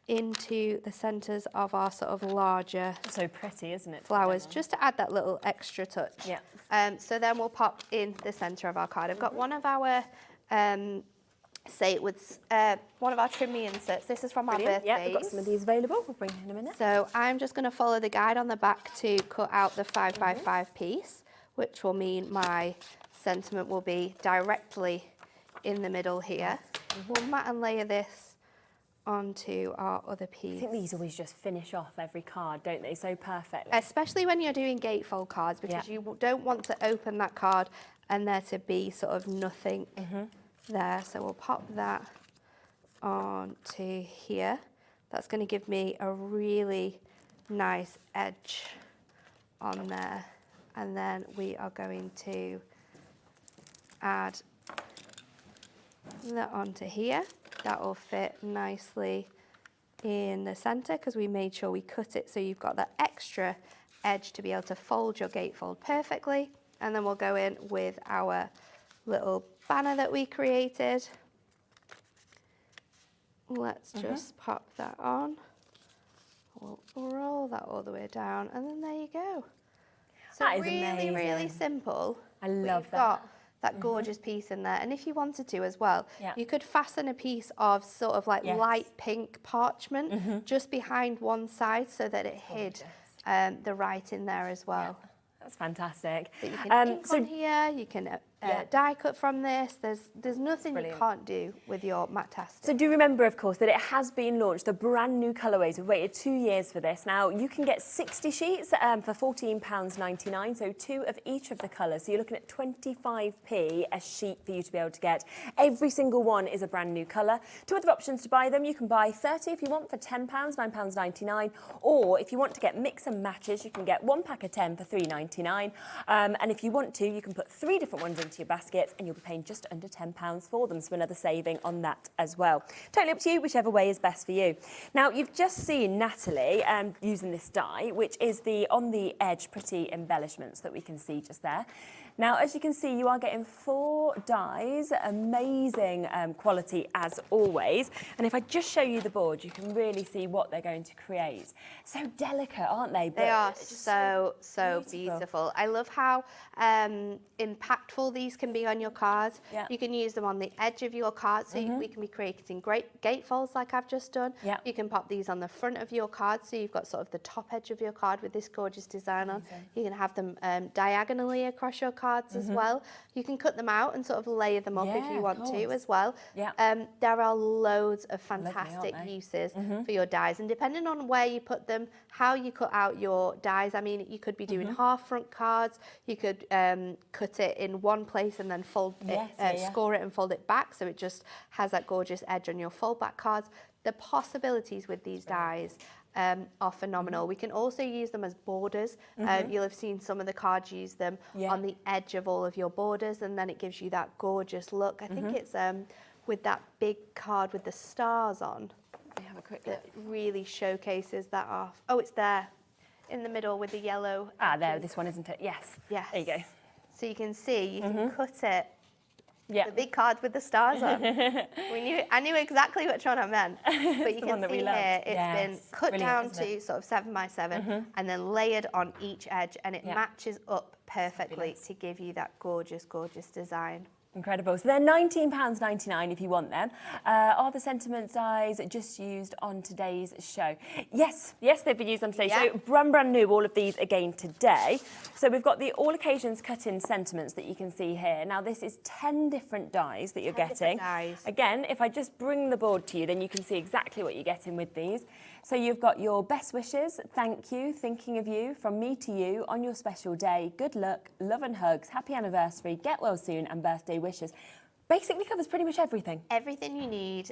into the centres of our sort of larger So pretty, isn't it? flowers, just to add that little extra touch. Yeah. So then we'll pop in the centre of our card. I've got one of our, say it was one of our trim me inserts. This is from our Brilliant. birthdays. Yeah, we've got some of these available. We'll bring them in a minute. So I'm just going to follow the guide on the back to cut out the 5x5 piece, which will mean my sentiment will be directly in the middle here. We'll mat and layer this onto our other piece. I think these always just finish off every card, don't they? So perfectly. Especially when you're doing gatefold cards, because you don't want to open that card and there to be sort of nothing there. So we'll pop that onto here. That's going to give me a really nice edge on there. And then we are going to add that onto here. That will fit nicely in the center because we made sure we cut it so you've got that extra edge to be able to fold your gatefold perfectly. And then we'll go in with our little banner that we created. Let's just pop that on. We'll roll that all the way down, and then there you go. So that is really, amazing. really simple. I love You've that. got that gorgeous piece in there, and if you wanted to as well, you could fasten a piece of sort of like light pink parchment just behind one side so that it hid the writing there as well. That's fantastic. But you can ink on here, you can die cut from this. There's nothing you can't do with your Matt-tastic. So do remember, of course, that it has been launched, the brand new colourways. We've waited 2 years for this. Now, you can get 60 sheets for £14.99, so 2 of each of the colours. So you're looking at 25p a sheet for you to be able to get. Every single one is a brand new colour. 2 other options to buy them. You can buy 30 if you want for £10, £9.99. Or if you want to get mix and matches, you can get 1 pack of 10 for £3.99. And if you want to, you can put 3 different ones into your baskets and you'll be paying just under £10 for them. So another saving on that as well. Totally up to you, whichever way is best for you. Now, you've just seen Natalie using this die, which is the on the edge pretty embellishments that we can see just there. Now, as you can see, you are getting 4 dies, amazing quality as always. And if I just show you the board, you can really see what they're going to create. So delicate, aren't they? They are so beautiful. I love how impactful these can be on your cards. You can use them on the edge of your card, so we can be creating great gatefolds like I've just done. You can pop these on the front of your card, so you've got sort of the top edge of your card with this gorgeous design on. You can have them diagonally across your cards as well. You can cut them out and sort of layer them up if you want to as well. There are loads of fantastic uses for your dies, and depending on where you put them, how you cut out your dies, I mean, you could be doing half front cards, you could cut it in one place and then fold it, score it and fold it back, so it just has that gorgeous edge on your fold back cards. The possibilities with these dies are phenomenal. We can also use them as borders. You'll have seen some of the cards use them on the edge of all of your borders, and then it gives you that gorgeous look. I think it's with that big card with the stars on. Let me have a quick look. That really showcases that off. Oh, it's there in the middle with the yellow. There, this one, isn't it? Yes. There you go. So you can see, you can cut it. The big card with the stars on. I knew exactly which one I meant. But you can see here, it's been cut down to sort of 7 by 7 and then layered on each edge, and it matches up perfectly to give you that gorgeous, gorgeous design. Incredible. So they're £19.99 if you want them. Are the sentiment dies just used on today's show? Yes, they've been used on today's show. Brand new, all of these again today. So we've got the all occasions cut-in sentiments that you can see here. Now this is 10 different dies that you're getting. Again, if I just bring the board to you, then you can see exactly what you're getting with these. So you've got your best wishes, thank you, thinking of you, from me to you, on your special day, good luck, love and hugs, happy anniversary, get well soon, and birthday wishes. Basically covers pretty much everything. Everything you need.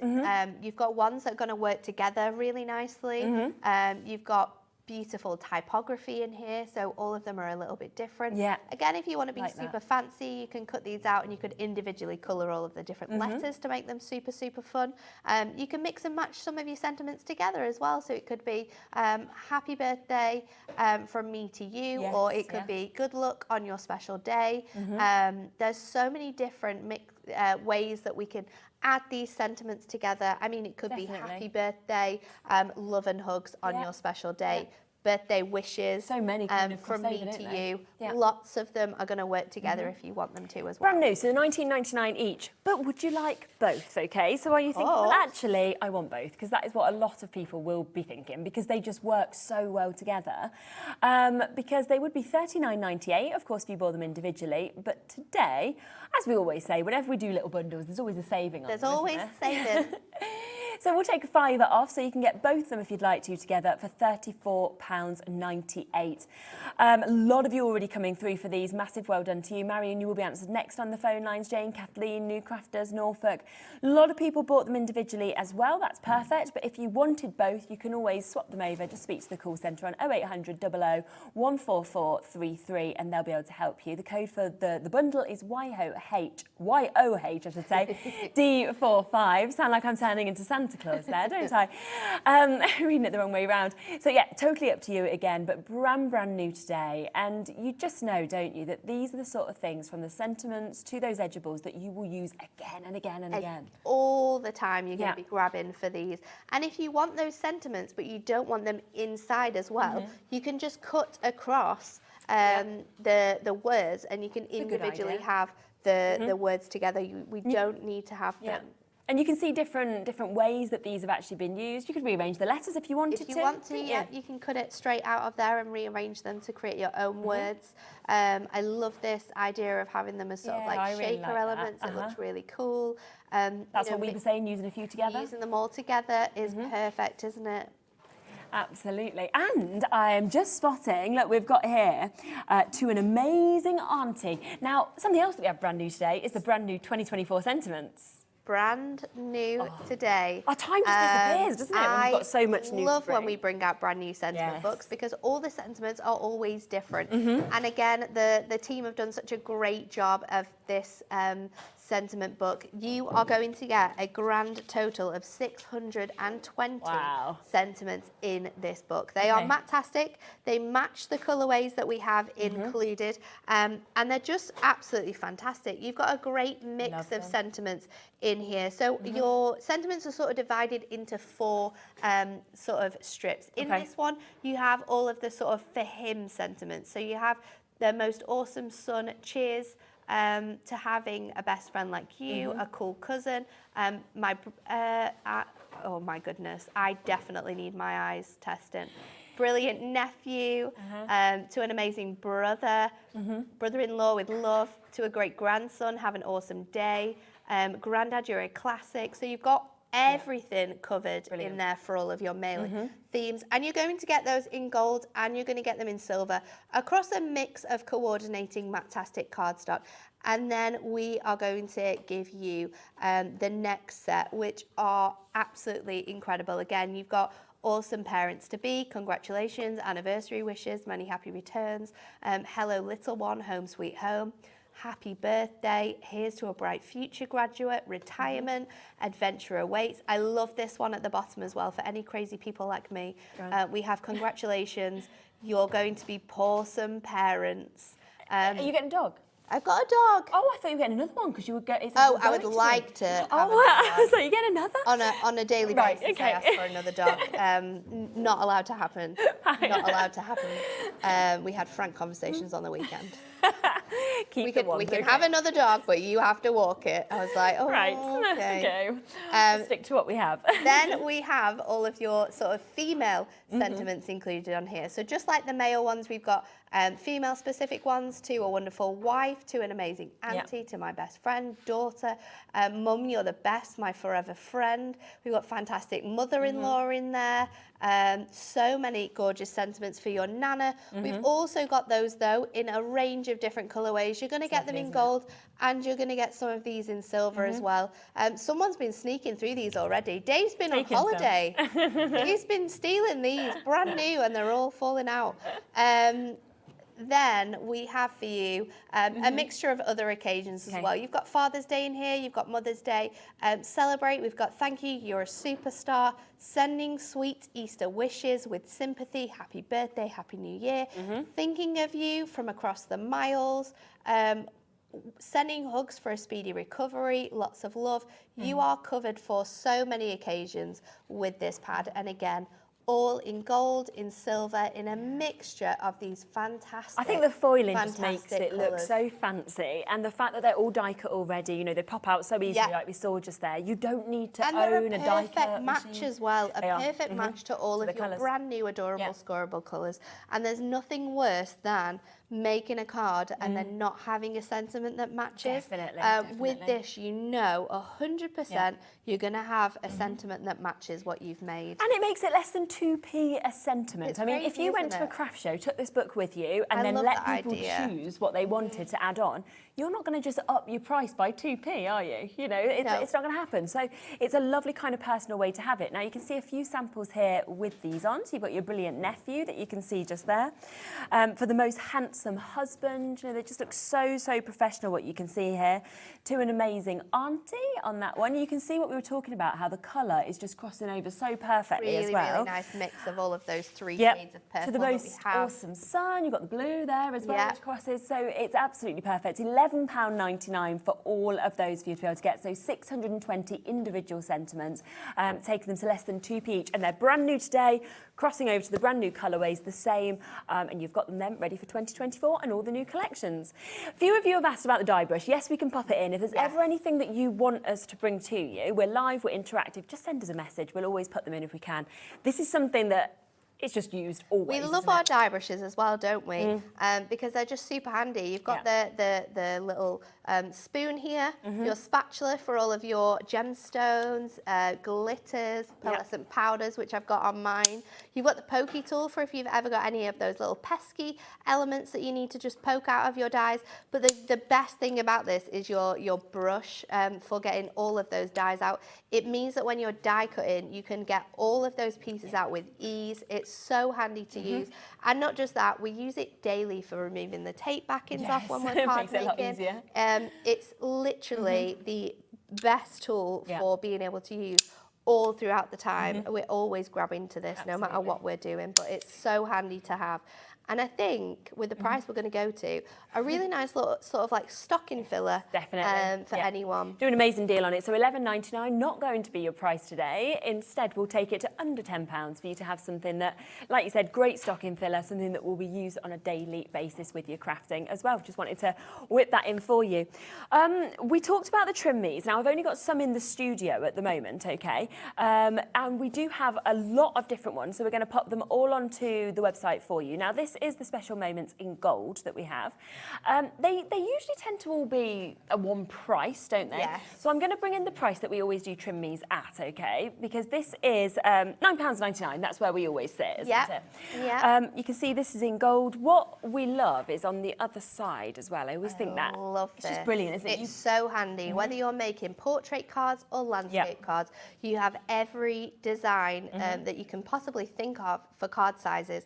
You've got ones that are going to work together really nicely. You've got beautiful typography in here, so all of them are a little bit different. Again, if you want to be super fancy, you can cut these out and you could individually colour all of the different letters to make them super, super fun. You can mix and match some of your sentiments together as well, so it could be happy birthday from me to you, or it could be good luck on your special day. There's so many different ways that we can add these sentiments together. I mean, it could be happy birthday, love and hugs on your special day, birthday wishes. So many from me to you. Lots of them are going to work together if you want them to as well. Brand new, so $19.99 each. But would you like both, okay? So are you thinking, well, actually, I want both, because that is what a lot of people will be thinking, because they just work so well together. Because they would be $39.98, of course, if you bought them individually. But today, as we always say, whenever we do little bundles, there's always a saving on them. There's always saving. So we'll take a £5 off, so you can get both of them if you'd like to together for £34.98. A lot of you already coming through for these. Massive well done to you. Marion, you will be answered next on the phone lines. Jane, Kathleen, New Crafters, Norfolk. A lot of people bought them individually as well. That's perfect. But if you wanted both, you can always swap them over. Just speak to the call centre on 0800 00 14433 and they'll be able to help you. The code for the bundle is YOH, I should say, D45. Sound like I'm turning into Santa Claus there, don't I? Reading it the wrong way around. So yeah, totally up to you again, but brand new today. And you just know, don't you, that these are the sort of things, from the sentiments to those edgeables, that you will use again and again and again. All the time you're going to be grabbing for these. And if you want those sentiments, but you don't want them inside as well, you can just cut across the words, and you can individually have the words together. We don't need to have them. And you can see different ways that these have actually been used. You could rearrange the letters if you wanted to. If you want to, you can cut it straight out of there and rearrange them to create your own words. I love this idea of having them as sort of like shaker elements. It looks really cool. That's what we were saying, using a few together. Using them all together is perfect, isn't it? Absolutely. And I am just spotting, look, we've got here to an amazing auntie. Now, something else that we have brand new today is the brand new 2024 sentiments. Brand new today. Our time just disappears, doesn't it? When we've got so much new. I love when we bring out brand new sentiment books, because all the sentiments are always different. And again, the team have done such a great job of this sentiment book. You are going to get a grand total of 620 sentiments in this book. They are Matt-tastic. They match the colourways that we have included, and they're just absolutely fantastic. You've got a great mix of sentiments in here. So your sentiments are sort of divided into 4 sort of strips. In this one, you have all of the sort of for him sentiments. So you have the most awesome son, cheers to having a best friend like you, a cool cousin. Oh my goodness, I definitely need my eyes testing. Brilliant nephew, to an amazing brother, brother-in-law with love, to a great grandson, have an awesome day. Granddad, you're a classic. So you've got everything covered in there for all of your mailing themes, and you're going to get those in gold and you're going to get them in silver across a mix of coordinating Matt-tastic cardstock. And then we are going to give you the next set, which are absolutely incredible. Again, you've got awesome parents to be, congratulations, anniversary wishes, many happy returns, hello little one, home sweet home, happy birthday, here's to a bright future graduate, retirement, adventure awaits. I love this one at the bottom as well for any crazy people like me. We have congratulations, you're going to be pawsome parents. Are you getting a dog? I've got a dog. Oh, I thought you were getting another one because you would get. I would like to. Oh, so you get another on a daily basis. I ask for another dog. Not allowed to happen. Not allowed to happen. We had frank conversations on the weekend. We can have another dog, but you have to walk it. I was like, oh, right, okay. Stick to what we have. Then we have all of your sort of female sentiments included on here. So just like the male ones, we've got female specific ones, to a wonderful wife, to an amazing auntie, to my best friend, daughter, mum, you're the best, my forever friend. We've got fantastic mother-in-law in there. So many gorgeous sentiments for your nana. We've also got those though in a range of different colourways. You're going to get them in gold, and you're going to get some of these in silver as well. Someone's been sneaking through these already. Dave's been on holiday. He's been stealing these brand new, and they're all falling out. Then we have for you a mixture of other occasions as well. You've got Father's Day in here, you've got Mother's Day. Celebrate, we've got thank you, you're a superstar. Sending sweet Easter wishes with sympathy, happy birthday, happy new year. Thinking of you from across the miles. Sending hugs for a speedy recovery, lots of love. You are covered for so many occasions with this pad. And again, all in gold, in silver, in a mixture of these fantastic. I think the foiling just makes it look so fancy, and the fact that they're all die cut already, you know, they pop out so easily, like we saw just there. You don't need to own a die cut. And they're a perfect match as well, a perfect match to all of your brand new adorable Scorable colours. And there's nothing worse than making a card and then not having a sentiment that matches. Definitely, With this, you know 100% you're going to have a sentiment that matches what you've made. And it makes it less than 2p a sentiment. It's I mean, crazy, if you went isn't to a it? craft show, took this book with you, and I then love let that people idea. choose what they wanted to add on, you're not going to just up your price by 2p, are you? You know, it's not going to happen. So it's a lovely kind of personal way to have it. Now, you can see a few samples here with these on. So you've got your brilliant nephew that you can see just there. For the most handsome husband, you know, they just look so, so professional, what you can see here. To an amazing auntie on that one. You can see what we were talking about, how the colour is just crossing over so perfectly as well. Really nice mix of all of those three shades of purple To the that we most have. awesome sun, you've got the blue there as well, which crosses, so it's absolutely perfect. £11.99 for all of those for you to be able to get, so 620 individual sentiments, taking them to less than 2p each, and they're brand new today, crossing over to the brand new colourways, the same, and you've got them then ready for 2024 and all the new collections. A few of you have asked about the dye brush. Yes, we can pop it in. If there's ever anything that you want us to bring to you, we're live, we're interactive, just send us a message. We'll always put them in if we can. This is something that it's just used always. We love our dye brushes as well, don't we? Because they're just super handy. You've got the little spoon here, your spatula for all of your gemstones, glitters, pearlescent powders, which I've got on mine. You've got the pokey tool for if you've ever got any of those little pesky elements that you need to just poke out of your dyes. But the best thing about this is your brush for getting all of those dyes out. It means that when you're die cutting, you can get all of those pieces out with ease. It's so handy to use. And not just that, we use it daily for removing the tape backings off when we're card Makes it a lot making. easier. It's literally the best tool for being able to use all throughout the time. We're always grabbing to this no matter what we're doing, but it's so handy to have. And I think with the price we're going to go to, a really nice little sort of like stocking filler for anyone. Do an amazing deal on it. So £11.99, not going to be your price today. Instead, we'll take it to under £10 for you to have something that, like you said, great stocking filler, something that will be used on a daily basis with your crafting as well. Just wanted to whip that in for you. We talked about the trim me's. Now, I've only got some in the studio at the moment, okay? And we do have a lot of different ones, so we're going to pop them all onto the website for you. Now, this is the special moments in gold that we have. They usually tend to all be a one price, don't they? Yes. So I'm going to bring in the price that we always do trim me's at, okay? Because this is £9.99. That's where we always sit, isn't it? Yeah. You can see this is in gold. What we love is on the other side as well. I always think that Love it's just brilliant, isn't it? It's so handy. Whether you're making portrait cards or landscape cards, you have every design that you can possibly think of for card sizes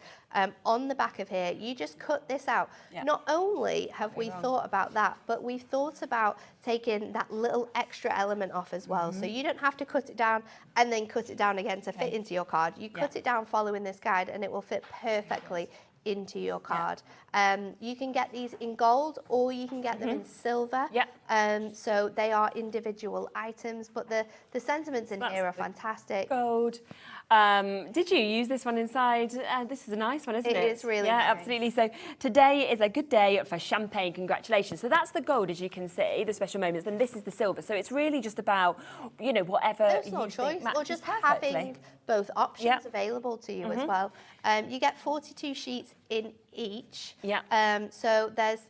on the back of here. You just cut this out. Not only have we thought about that, but we've thought about taking that little extra element off as well. So you don't have to cut it down and then cut it down again to fit into your card. You cut it down following this guide and it will fit perfectly into your card. You can get these in gold or you can get them in silver. So they are individual items, but the sentiments in here are fantastic. Gold. Did you use this one inside? This is a nice one, isn't it? It is really nice. nice. Absolutely. So today is a good day for champagne. Congratulations. So that's the gold, as you can see, the special moments. Then this is the silver. So it's really just about, you know, whatever There's no choice. Or just having both options available to you as well. You get 42 sheets in each. So there's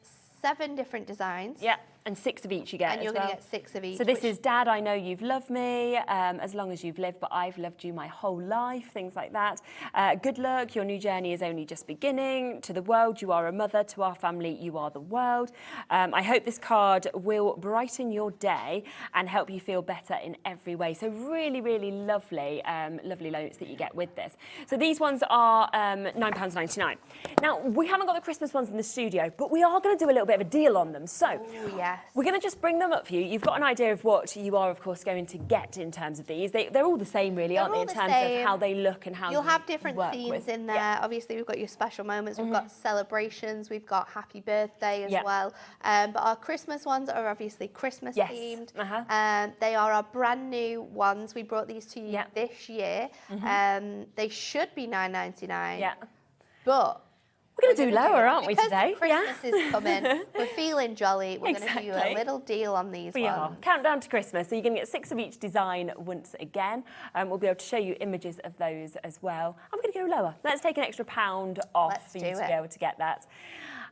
7 different designs. And 6 of each you get. And you're going to get 6 of each. So this is Dad, I know you've loved me as long as you've lived, but I've loved you my whole life, things like that. Good luck, your new journey is only just beginning. To the world, you are a mother. To our family, you are the world. I hope this card will brighten your day and help you feel better in every way. So really, really lovely, lovely notes that you get with this. So these ones are £9.99. Now, we haven't got the Christmas ones in the studio, but we are going to do a little bit of a deal on them. So we're going to just bring them up for you. You've got an idea of what you are, of course, going to get in terms of these. They're all the same, really, aren't they, in terms of how they look and how you'll have different themes in there. Obviously, we've got your special moments, we've got celebrations, we've got happy birthday as well. But our Christmas ones are obviously Christmas themed. They are our brand new ones. We brought these to you this year. They should be $9.99. But we're going to do lower, aren't we, today? Christmas is coming. We're feeling jolly. We're going to do you a little deal on these ones. We are. Countdown to Christmas. So you're going to get 6 of each design once again. We'll be able to show you images of those as well. I'm going to go lower. Let's take an extra £1 off for you to be able to get that.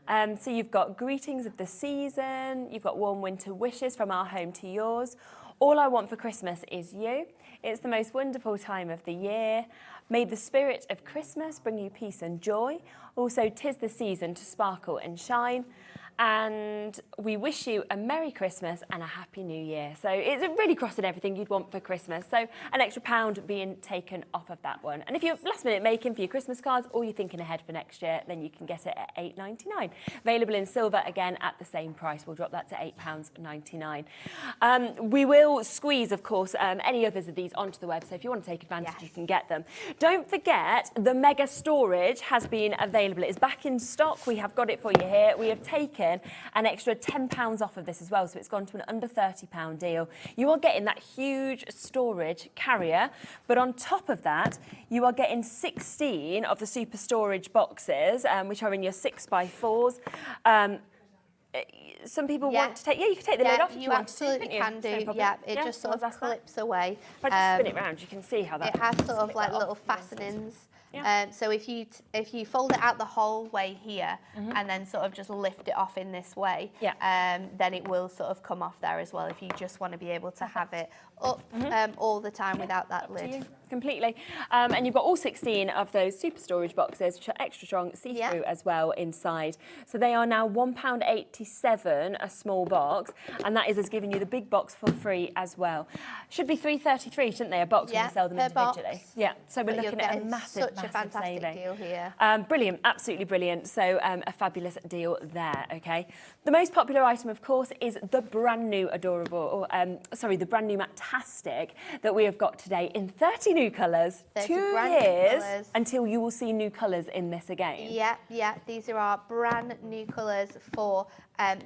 So you've got greetings of the season, you've got warm winter wishes from our home to yours. All I want for Christmas is you. It's the most wonderful time of the year. May the spirit of Christmas bring you peace and joy. Also, 'tis the season to sparkle and shine. And we wish you a Merry Christmas and a Happy New Year. So it's really crossing everything you'd want for Christmas. So an extra £1 being taken off of that one. And if you're last minute making for your Christmas cards or you're thinking ahead for next year, then you can get it at £8.99. Available in silver again at the same price. We'll drop that to £8.99. We will squeeze, of course, any others of these onto the web. So if you want to take advantage, you can get them. Don't forget, the mega storage has been available. It is back in stock. We have got it for you here. We have taken an extra £10 off of this as well, so it's gone to an under £30 deal. You are getting that huge storage carrier, but on top of that, you are getting 16 of the super storage boxes, which are in your 6x4s. Some people want to take, you can take the lid off if you want to. Absolutely can do, it just sort of clips away. If I just spin it round, you can see how that... It has sort of like little fastenings. So if you fold it out the whole way here and then sort of just lift it off in this way, then it will sort of come off there as well if you just want to be able to have it up all the time without that lid. Completely. And you've got all 16 of those super storage boxes, which are extra strong, see-through as well inside. So they are now £1.87 a small box, and that is us giving you the big box for free as well. Should be $3.33, shouldn't they, a box when you sell them individually? So we're looking at a massive fantastic saving. deal here. Brilliant, absolutely brilliant. So a fabulous deal there, okay? The most popular item, of course, is the brand new the brand new Matt-tastic that we have got today in 30 new colours. 2 years until you will see new colours in this again. These are our brand new colours for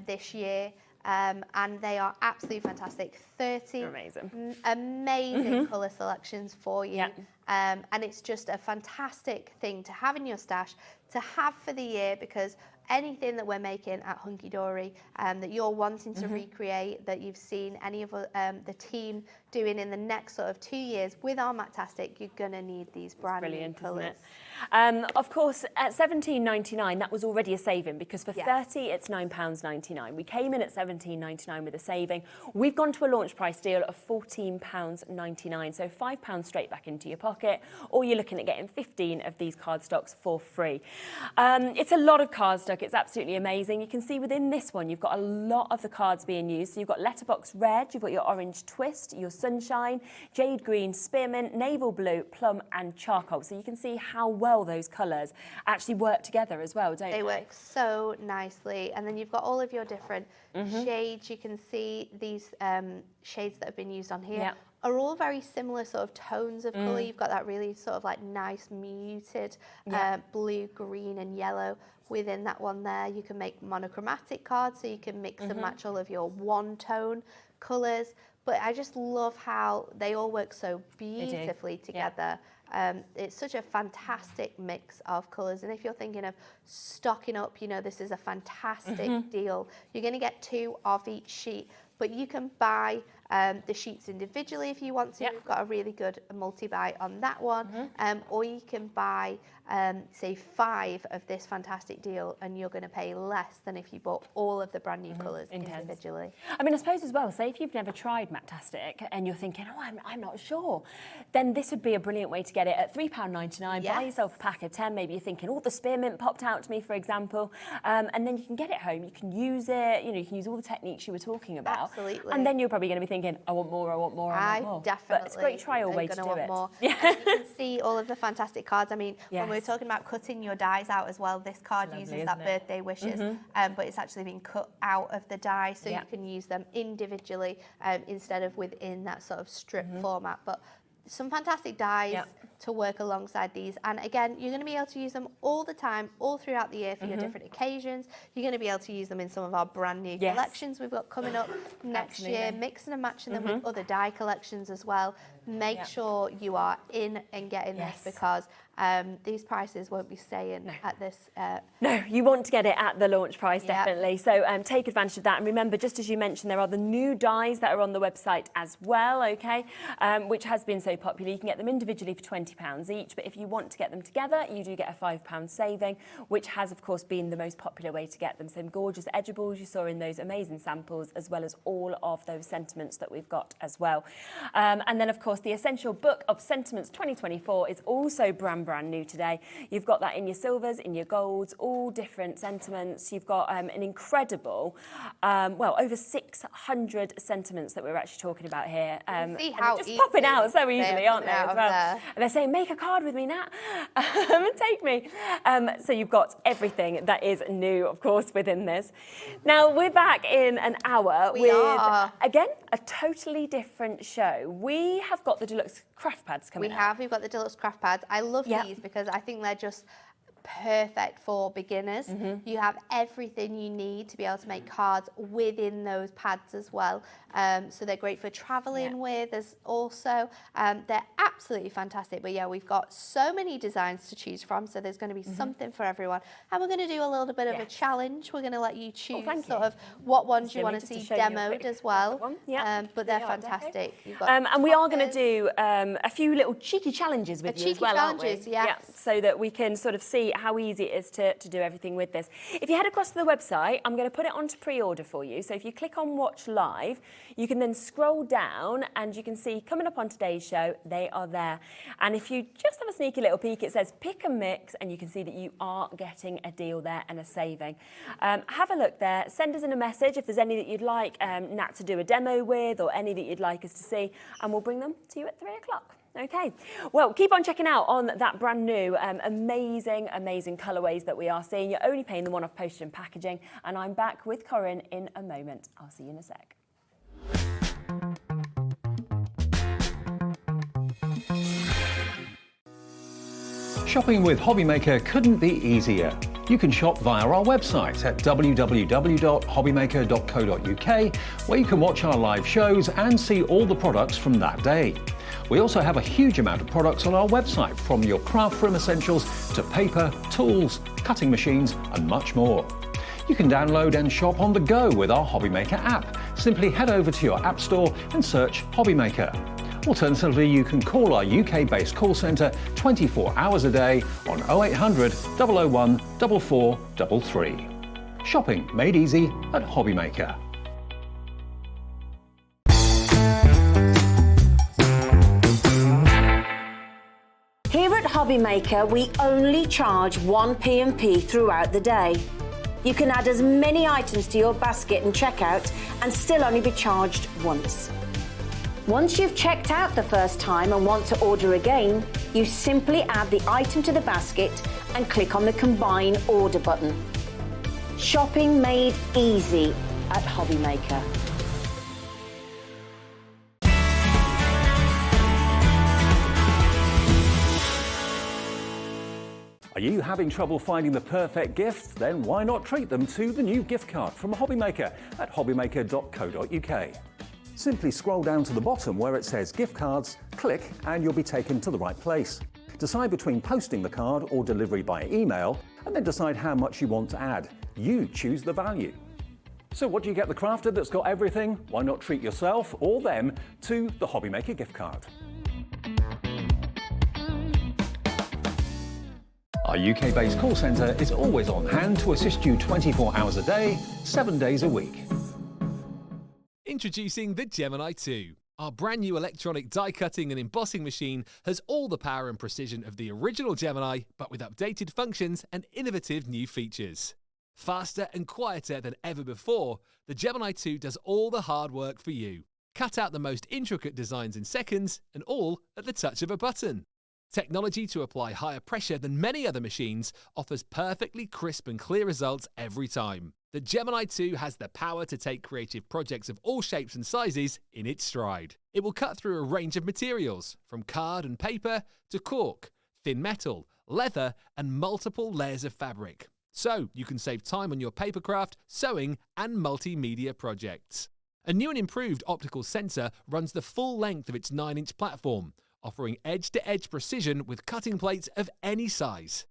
this year. And they are absolutely fantastic. 30 amazing colour selections for you. And it's just a fantastic thing to have in your stash, to have for the year, because anything that we're making at Hunkydory that you're wanting to recreate, that you've seen any of the team doing in the next sort of 2 years with our Matt-tastic, you're going to need these brand new colours. Of course, at $17.99, that was already a saving, because for 30, it's £9.99. We came in at $17.99 with a saving. We've gone to a launch price deal of £14.99, so £5 straight back into your pocket, or you're looking at getting 15 of these cardstocks for free. It's a lot of cardstock. It's absolutely amazing. You can see within this one, you've got a lot of the cards being used. So you've got letterbox red, you've got your orange twist, your sunshine, jade green, spearmint, navel blue, plum, and charcoal. So you can see how well those colours actually work together as well, don't they? They work so nicely. And then you've got all of your different shades. You can see these shades that have been used on here are all very similar sort of tones of colour. You've got that really sort of like nice muted blue, green and yellow within that one there. You can make monochromatic cards, so you can mix and match all of your one-tone colours. But I just love how they all work so beautifully together. It's such a fantastic mix of colours, and if you're thinking of stocking up, you know, this is a fantastic deal. You're going to get 2 of each sheet, but you can buy the sheets individually if you want to. We've got a really good multi-buy on that one, or you can buy say 5 of this fantastic deal, and you're going to pay less than if you bought all of the brand new colours individually. I mean, I suppose as well, say if you've never tried Matt-tastic and you're thinking, oh, I'm not sure, then this would be a brilliant way to get it at £3.99. Buy yourself a pack of 10. Maybe you're thinking, oh, the spearmint popped out to me, for example, and then you can get it home. You can use it. You know, you can use all the techniques you were talking about. Absolutely. And then you're probably going to be thinking, I want more, I want more, I want more. Definitely. But it's a great trial way to do it. More. You can see all of the fantastic cards. I mean, when we were talking about cutting your dies out as well, this card uses that birthday wishes, but it's actually been cut out of the die, so you can use them individually instead of within that sort of strip format. But some fantastic dies to work alongside these, and again, you're going to be able to use them all the time, all throughout the year for your different occasions. You're going to be able to use them in some of our brand new collections we've got coming up next year, mixing and matching them with other die collections as well. Make sure you are in and getting this, because these prices won't be staying at this. No, you want to get it at the launch price, definitely. So take advantage of that. And remember, just as you mentioned, there are the new dies that are on the website as well, okay, which has been so popular. You can get them individually for £20 each, but if you want to get them together, you do get a £5 saving, which has, of course, been the most popular way to get them. Some gorgeous edgeables you saw in those amazing samples, as well as all of those sentiments that we've got as well. And then, of course, the Essential Book of Sentiments 2024 is also brand new today. You've got that in your silvers, in your golds, all different sentiments. You've got an incredible, well, over 600 sentiments that we're actually talking about here. See how just popping out so easily, aren't they, as well? There. And they're saying, make a card with me, Nat. Take me. So you've got everything that is new, of course, within this. Now, we're back in an hour with, again, a totally different show. We have got the Deluxe craft pads coming out. We've got the Deluxe craft pads. I love these because I think they're just perfect for beginners. You have everything you need to be able to make cards within those pads as well. So they're great for traveling with as also. They're absolutely fantastic. But yeah, we've got so many designs to choose from. So there's going to be something for everyone. And we're going to do a little bit of a challenge. We're going to let you choose sort of what ones you want to see demoed as well. But they're fantastic. And we are going to do a few little cheeky challenges with you as well, aren't we? Yeah, so that we can sort of see how easy it is to do everything with this. If you head across to the website, I'm going to put it onto pre-order for you. So if you click on Watch Live, you can then scroll down and you can see coming up on today's show, they are there. And if you just have a sneaky little peek, it says pick and mix, and you can see that you are getting a deal there and a saving. Have a look there. Send us in a message if there's any that you'd like Nat to do a demo with, or any that you'd like us to see, and we'll bring them to you at 3 o'clock. Okay, well, keep on checking out on that brand new, amazing colourways that we are seeing. You're only paying the one-off postage and packaging, and I'm back with Corinne in a moment. I'll see you in a sec. Shopping with Hobbymaker couldn't be easier. You can shop via our website at www.hobbymaker.co.uk, where you can watch our live shows and see all the products from that day. We also have a huge amount of products on our website, from your craft room essentials to paper, tools, cutting machines and much more. You can download and shop on the go with our Hobbymaker app. Simply head over to your app store and search Hobbymaker. Alternatively, you can call our UK-based call centre 24 hours a day on 0800 001 4433. Shopping made easy at Hobbymaker. Here at Hobbymaker, we only charge one P&P throughout the day. You can add as many items to your basket and checkout and still only be charged once. Once you've checked out the first time and want to order again, you simply add the item to the basket and click on the Combine Order button. Shopping made easy at Hobbymaker. Are you having trouble finding the perfect gift? Then why not treat them to the new gift card from Hobbymaker at hobbymaker.co.uk. Simply scroll down to the bottom where it says gift cards, click and you'll be taken to the right place. Decide between posting the card or delivery by email, and then decide how much you want to add. You choose the value. So what do you get the crafter that's got everything? Why not treat yourself or them to the Hobbymaker gift card? Our UK-based call centre is always on hand to assist you 24 hours a day, 7 days a week. Introducing the Gemini 2. Our brand new electronic die cutting and embossing machine has all the power and precision of the original Gemini, but with updated functions and innovative new features. Faster and quieter than ever before, the Gemini 2 does all the hard work for you. Cut out the most intricate designs in seconds, and all at the touch of a button. Technology to apply higher pressure than many other machines offers perfectly crisp and clear results every time. The Gemini 2 has the power to take creative projects of all shapes and sizes in its stride. It will cut through a range of materials, from card and paper to cork, thin metal, leather, and multiple layers of fabric. So you can save time on your papercraft, sewing, and multimedia projects. A new and improved optical sensor runs the full length of its 9-inch platform, offering edge-to-edge precision with cutting plates of any size.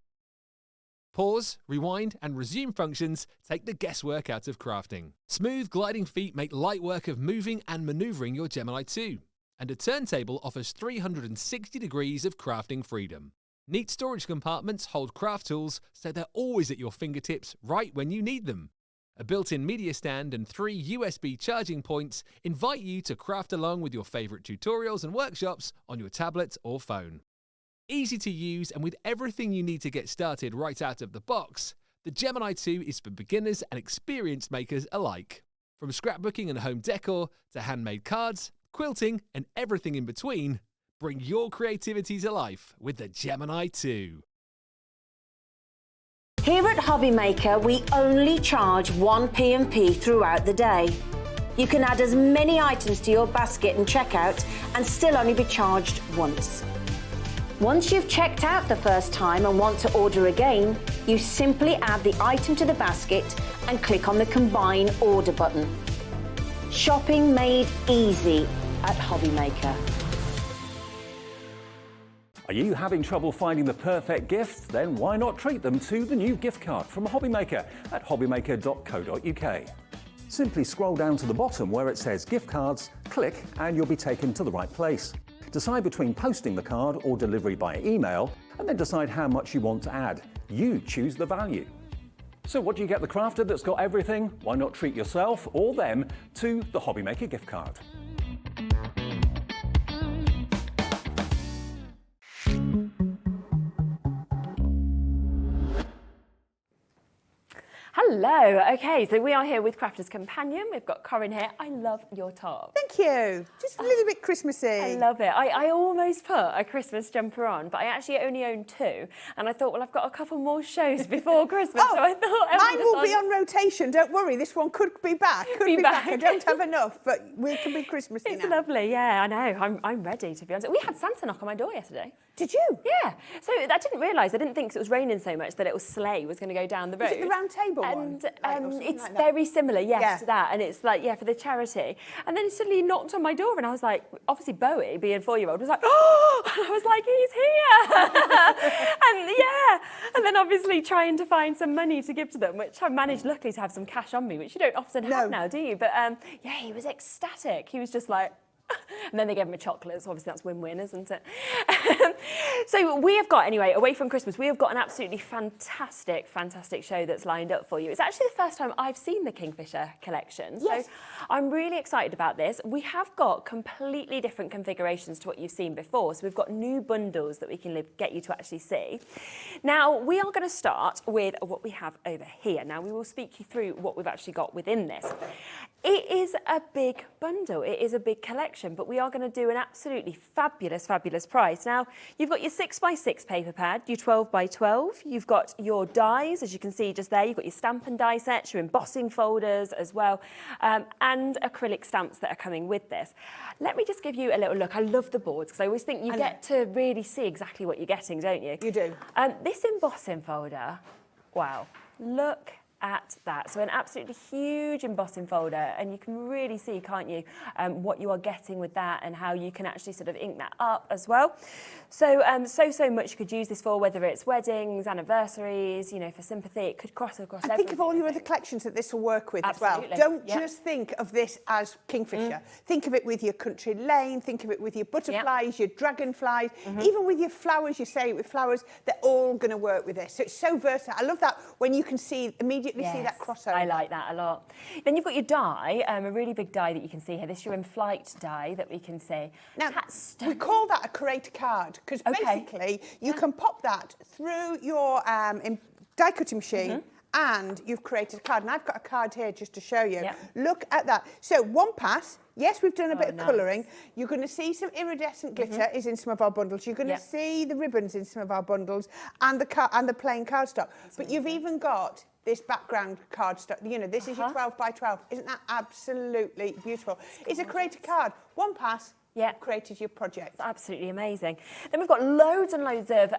Pause, rewind and resume functions take the guesswork out of crafting. Smooth gliding feet make light work of moving and manoeuvring your Gemini 2. And a turntable offers 360 degrees of crafting freedom. Neat storage compartments hold craft tools so they're always at your fingertips right when you need them. A built-in media stand and 3 USB charging points invite you to craft along with your favourite tutorials and workshops on your tablet or phone. Easy to use and with everything you need to get started right out of the box, the Gemini 2 is for beginners and experienced makers alike. From scrapbooking and home decor to handmade cards, quilting and everything in between, bring your creativity to life with the Gemini 2. Here at Hobbymaker, we only charge 1 P&P throughout the day. You can add as many items to your basket and checkout and still only be charged once. Once you've checked out the first time and want to order again, you simply add the item to the basket and click on the Combine Order button. Shopping made easy at Hobbymaker. Are you having trouble finding the perfect gift? Then why not treat them to the new gift card from Hobbymaker at hobbymaker.co.uk. Simply scroll down to the bottom where it says gift cards, click and you'll be taken to the right place. Decide between posting the card or delivery by email and then decide how much you want to add. You choose the value. So what do you get the crafter that's got everything? Why not treat yourself or them to the Hobbymaker gift card? Hello. Okay, so we are here with Crafter's Companion. We've got Corinne here. I love your top. Thank you. Just a little bit Christmassy. I love it. I almost put a Christmas jumper on, but I actually only own 2. And I thought, well, I've got a couple more shows before Christmas, so I thought mine will be on rotation. Don't worry. This one could be back. Could be back. I don't have enough, but we can be Christmassy It's now. lovely. Yeah, I know. I'm ready, to be honest. We had Santa knock on my door yesterday. Did you? Yeah. So I didn't realise. I didn't think 'cause it was raining so much that it was sleigh was going to go down the road. Is it the round table and, one? it's like very similar, yes, to that. And it's like, yeah, for the charity. And then he suddenly knocked on my door and I was like, obviously Bowie, being a 4-year-old, was like, oh! And I was like, he's here! And yeah. And then obviously trying to find some money to give to them, which I managed luckily to have some cash on me, which you don't often have now, do you? But yeah, he was ecstatic. He was just like, and then they gave him a chocolate, so obviously that's win-win, isn't it? So we have got, anyway, away from Christmas, we have got an absolutely fantastic show that's lined up for you. It's actually the first time I've seen the Kingfisher collection, so I'm really excited about this. We have got completely different configurations to what you've seen before, so we've got new bundles that we can get you to actually see. Now, we are going to start with what we have over here. Now, we will speak you through what we've actually got within this. It is a big bundle, it is a big collection, but we are going to do an absolutely fabulous price. Now, you've got your 6x6 paper pad, your 12x12, you've got your dies, as you can see just there, you've got your stamp and die sets, your embossing folders as well, and acrylic stamps that are coming with this. Let me just give you a little look. I love the boards, because I always think you get to really see exactly what you're getting, don't you? You do. This embossing folder, wow, look at that. So an absolutely huge embossing folder, and you can really see, can't you, what you are getting with that and how you can actually sort of ink that up as well. So so much you could use this for, whether it's weddings, anniversaries, you know, for sympathy. It could cross across everything. And think of all your other collections that this will work with as well. Don't just think of this as Kingfisher. Think of it with your country lane, think of it with your butterflies, your dragonflies, even with your flowers, you say it with flowers, they're all going to work with this. So it's so versatile. I love that when you can see immediately see that crossover. I like that a lot. Then you've got your die, a really big die that you can see here. This is your in-flight die that we can see. Now, we call that a create card, because basically you can pop that through your die cutting machine and you've created a card. And I've got a card here just to show you. Look at that. So one pass. Yes, we've done a bit of colouring. You're going to see some iridescent glitter is in some of our bundles. You're going to see the ribbons in some of our bundles and the plain cardstock. But you've even got this background cardstock. You know, this is your 12x12. Isn't that absolutely beautiful? It's a creator card. One pass, created your project. It's absolutely amazing. Then we've got loads and loads of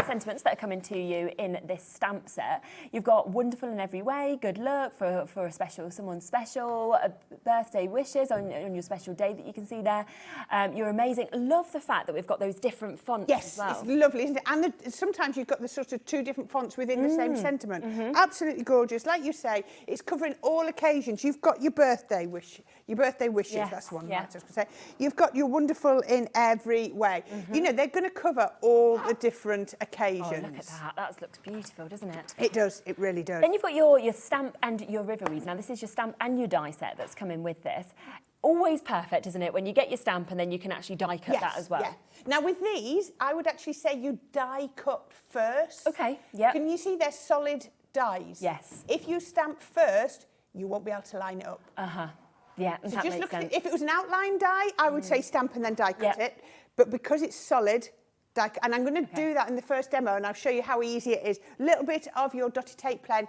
sentiments that are coming to you in this stamp set. You've got wonderful in every way, good luck for a special, someone special, birthday wishes on your special day that you can see there. You're amazing. Love the fact that we've got those different fonts as well. Yes, it's lovely, isn't it? And sometimes you've got the sort of 2 different fonts within the same sentiment. Absolutely gorgeous. Like you say, it's covering all occasions. You've got your birthday wishes, that's one I was going to say. You've got your wonderful in every way. You know, they're going to cover all the different occasions. Oh, look at that. That looks beautiful, doesn't it? It does. It really does. Then you've got your stamp and your riveries. Now, this is your stamp and your die set that's coming with this. Always perfect, isn't it? When you get your stamp and then you can actually die cut that as well. Yeah. Now, with these, I would actually say you die cut first. Okay, yeah. Can you see they're solid dies? Yes. If you stamp first, you won't be able to line it up. Yeah, So that just makes look sense. at it. If it was an outline die, I would say stamp and then die cut it. But because it's solid, die cut. And I'm going to do that in the first demo, and I'll show you how easy it is. A little bit of your dotty tape pen,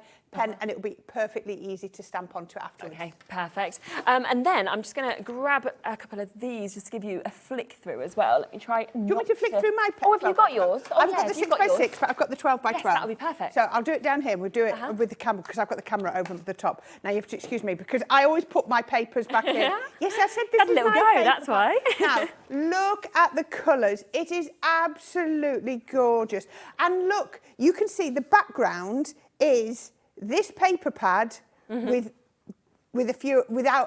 and it'll be perfectly easy to stamp onto afterwards. Okay, perfect. And then I'm just going to grab a couple of these, just to give you a flick through as well. Let me try. Do you want me to flick through my pen? Oh, have you got yours? Oh, I've got the 6x6, but I've got the 12x12. Yes, that'll be perfect. So I'll do it down here. We'll do it with the camera, because I've got the camera over the top. Now you have to excuse me, because I always put my papers back in. Yes, I said this Had a is little my go, paper. that's why. Now, look at the colours. It is absolutely gorgeous. And look, you can see the background is this paper pad without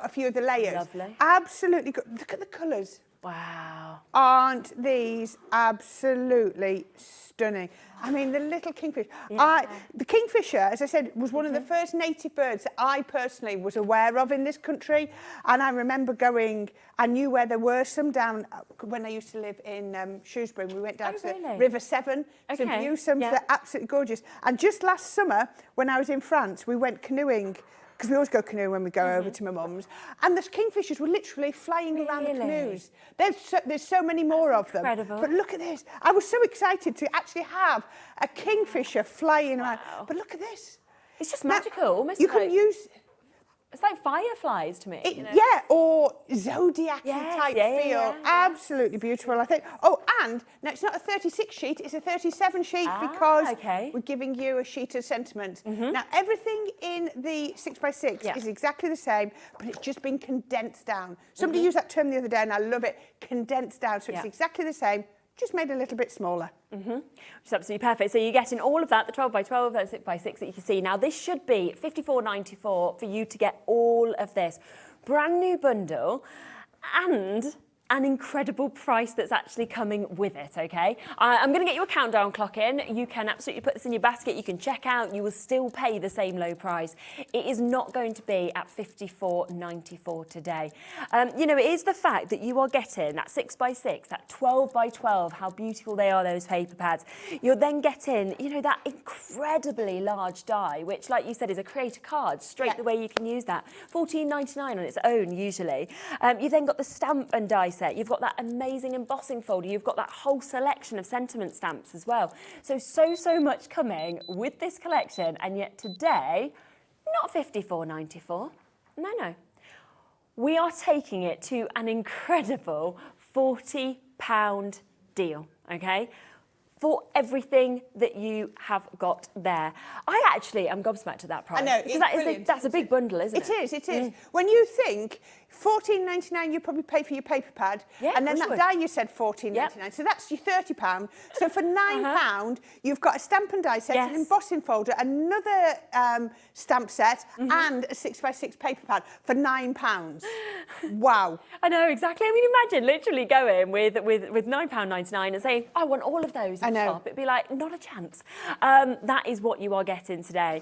a few of the layers. Lovely. Absolutely good. Look at the colours. Wow. Aren't these absolutely stunning? I mean, the little kingfisher. The kingfisher, as I said, was one of the first native birds that I personally was aware of in this country. And I remember going, I knew where there were some down when I used to live in Shrewsbury. We went down to River Severn to view some. They're absolutely gorgeous. And just last summer, when I was in France, we went canoeing, because we always go canoeing when we go over to my mum's, and the kingfishers were literally flying around the canoes. There's so many more of them. Incredible. But look at this. I was so excited to actually have a kingfisher flying around. But look at this. It's just magical. Almost you like, can use... It's like fireflies to me. You know? Yeah, or zodiac-y type feel. Absolutely beautiful, I think. Oh, and now it's not a 36 sheet, it's a 37 sheet because we're giving you a sheet of sentiment. Now, everything in the 6x6 is exactly the same, but it's just been condensed down. Somebody used that term the other day, and I love it, condensed down. So it's exactly the same, just made a little bit smaller. Which is absolutely perfect. So you're getting all of that, the 12x12, the 6x6 that you can see. Now, this should be $54.94 for you to get all of this. Brand new bundle and an incredible price that's actually coming with it, okay? I'm going to get you a countdown clock in. You can absolutely put this in your basket. You can check out. You will still pay the same low price. It is not going to be at $54.94 today. You know, it is the fact that you are getting that 6x6, that 12x12, how beautiful they are, those paper pads. You're then getting, you know, that incredibly large die, which, like you said, is a creator card, straight the way you can use that. $14.99 on its own, usually. You've then got the stamp and die set. You've got that amazing embossing folder. You've got that whole selection of sentiment stamps as well. So much coming with this collection, and yet today, not $54.94. No. We are taking it to an incredible £40 deal, okay? For everything that you have got there. I actually am gobsmacked at that price. I know, because that's a big bundle, isn't it? It is. When you think $14.99 you probably pay for your paper pad, and then that die you said $14.99, so that's your £30. So for £9, you've got a stamp and die set, an embossing folder, another stamp set, and a 6x6 paper pad for £9. Wow. I know, exactly. I mean, imagine literally going with £9.99 and saying, I want all of those. I know. It'd be like, not a chance. That is what you are getting today.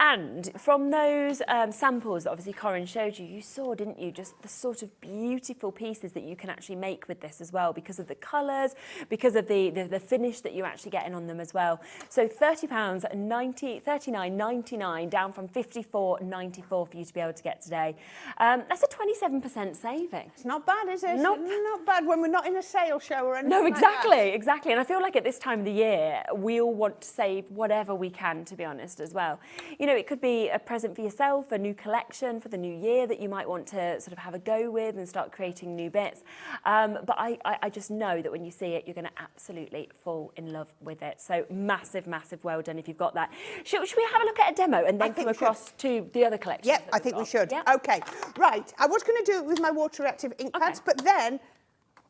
And from those samples that obviously Corinne showed you, you saw, didn't you, just the sort of beautiful pieces that you can actually make with this as well, because of the colours, because of the finish that you're actually getting on them as well. So £30, $39.99, down from $54.94 for you to be able to get today. That's a 27% saving. It's not bad, is it? Not bad when we're not in a sale show or anything. No, exactly, like that. exactly. And I feel like at this time of the year, we all want to save whatever we can, to be honest, as well. You you know, it could be a present for yourself, a new collection for the new year that you might want to sort of have a go with and start creating new bits. But I just know that when you see it, you're going to absolutely fall in love with it. So massive, massive well done if you've got that. Should we have a look at a demo and then come across to the other collections? Yep, I think we should. Yep. Okay, right. I was going to do it with my water reactive ink pads, but then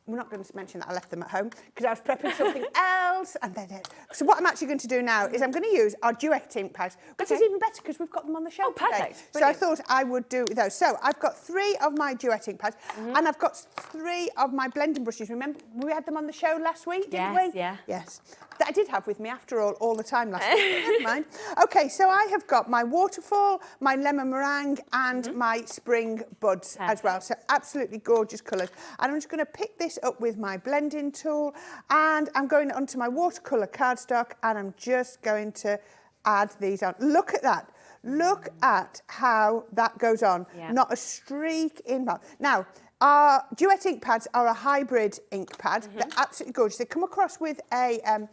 we're not going to mention that I left them at home because I was prepping something else. And then, so what I'm actually going to do now is I'm going to use our duet ink pads, which is even better because we've got them on the show today. Perfect. So I thought I would do those. So I've got 3 of my duet ink pads and I've got 3 of my blending brushes. Remember we had them on the show last week, didn't we? Yeah. Yes. That I did have with me after all the time last week. Never mind. Okay, so I have got my waterfall, my lemon meringue and my spring buds as well. So absolutely gorgeous colours. And I'm just going to pick this up with my blending tool and I'm going onto my watercolour cardstock and I'm just going to add these on. Look at that. Look at how that goes on. Yeah. Not a streak in that. Now, our duet ink pads are a hybrid ink pad. They're absolutely gorgeous. They come across with a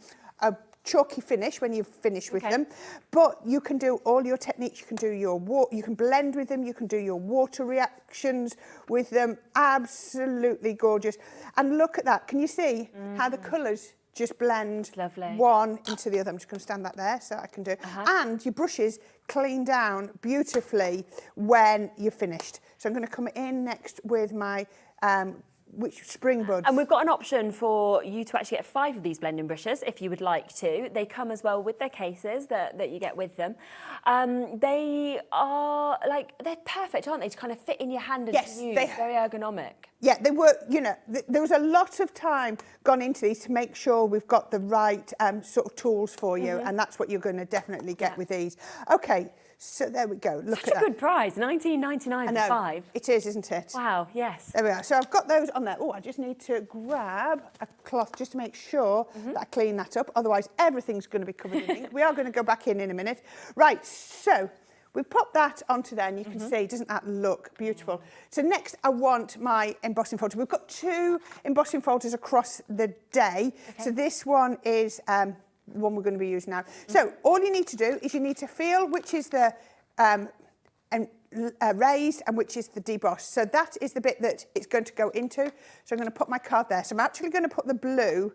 chalky finish when you finish with them, but you can do all your techniques. You can do you can blend with them. You can do your water reactions with them. Absolutely gorgeous. And look at that. Can you see how the colours just blend one into the other? I'm just going to stand that there so I can do. And your brushes clean down beautifully when you're finished. So I'm going to come in next with my spring buds. And we've got an option for you to actually get 5 of these blending brushes if you would like to. They come as well with their cases that you get with them. They are they're perfect, aren't they, to kind of fit in your hand and use. Very ergonomic. Yeah, they were, you know, there was a lot of time gone into these to make sure we've got the right sort of tools for you, and that's what you're going to definitely get with these. Okay, so there we go. Look at that. Such a good price, $19.99 for 5. It is, isn't it? Wow, yes. There we are. So I've got those on there. Oh, I just need to grab a cloth just to make sure that I clean that up. Otherwise, everything's going to be covered in ink. We are going to go back in a minute. Right, so we've popped that onto there and you can see, doesn't that look beautiful? So next I want my embossing folder. We've got 2 embossing folders across the day. So this one is the one we're going to be using now. So all you need to do is you need to feel which is the raised and which is the debossed. So that is the bit that it's going to go into. So I'm going to put my card there. So I'm actually going to put the blue